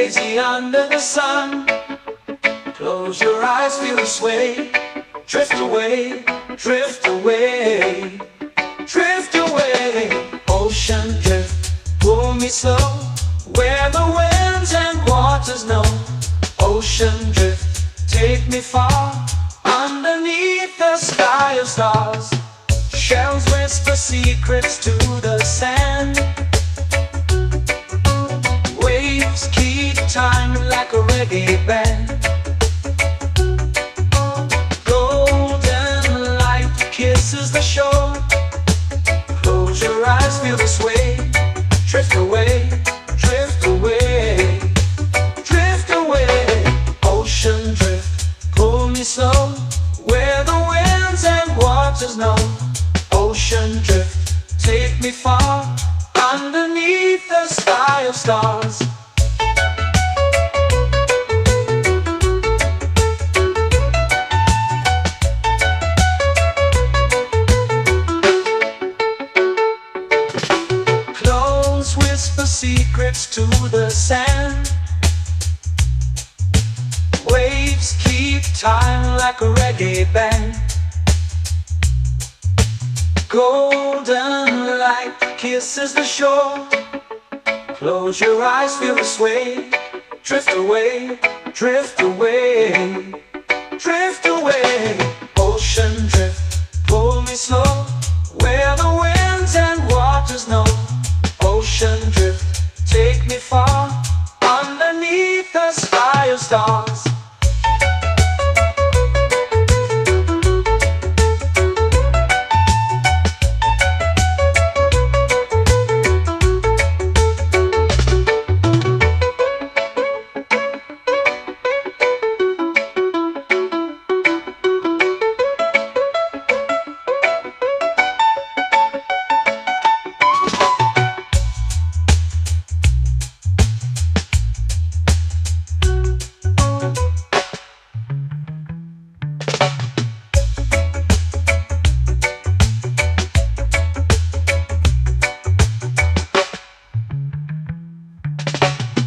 lazy under the sun. Close your eyes, feel the sway. Drift away, drift away, drift away. Ocean drift, pull me slow, where the winds and waters know. Ocean drift, take me far, underneath the sky of stars. Shells whisper secrets to the sand. Waves keep time like a reggae band. Golden light kisses the shore. Close your eyes, feel the sway. Drift away, drift away, drift away. Ocean drift, pull me slow, where the winds and waters know. Ocean drift, take me far, underneath the sky of stars. Clones whisper secrets to the sand. Waves keep time like a reggae band. Golden light kisses the shore. Close your eyes, feel the sway. Drift away, drift away, drift away. Ocean drift, pull me slow, where the winds and waters know. Ocean drift, take me far, underneath the sky of stars.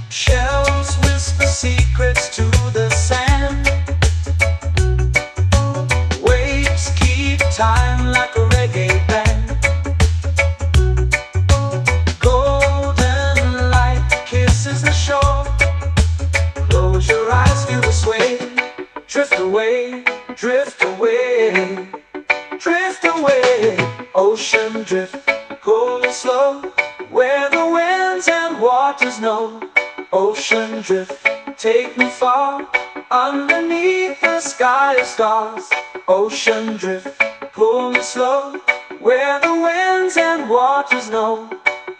Shells whisper secrets to the sand. Waves keep time like a reggae band. Golden light kisses the shore. Close your eyes, feel the sway. Drift away, drift away, drift away. Ocean drift, pull me slow, where the winds and waters know. Ocean drift, take me far, underneath the sky of stars. Ocean drift, pull me slow, where the winds and waters know.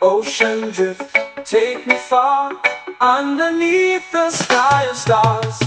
Ocean drift, take me far, underneath the sky of stars.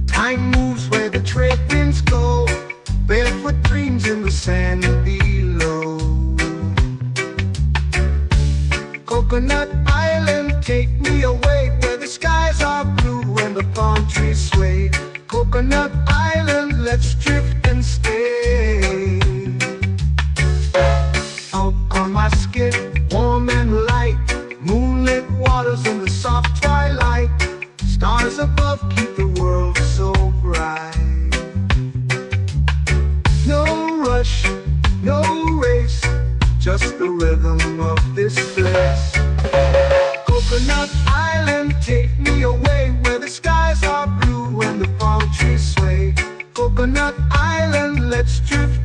Time moves where the trade winds go. Barefoot dreams in the sand below. Coconut Island, take me away, where the skies are blue and the palm trees sway. Coconut Island, let's drift and stay. Out on my skin, warm and light, moonlit waters in the soft twilight. Stars above keep the world so bright. No rush, no race, just the rhythm of this place. Coconut Island, take me away, where the skies are blue and the palm trees sway. Coconut Island, let's drift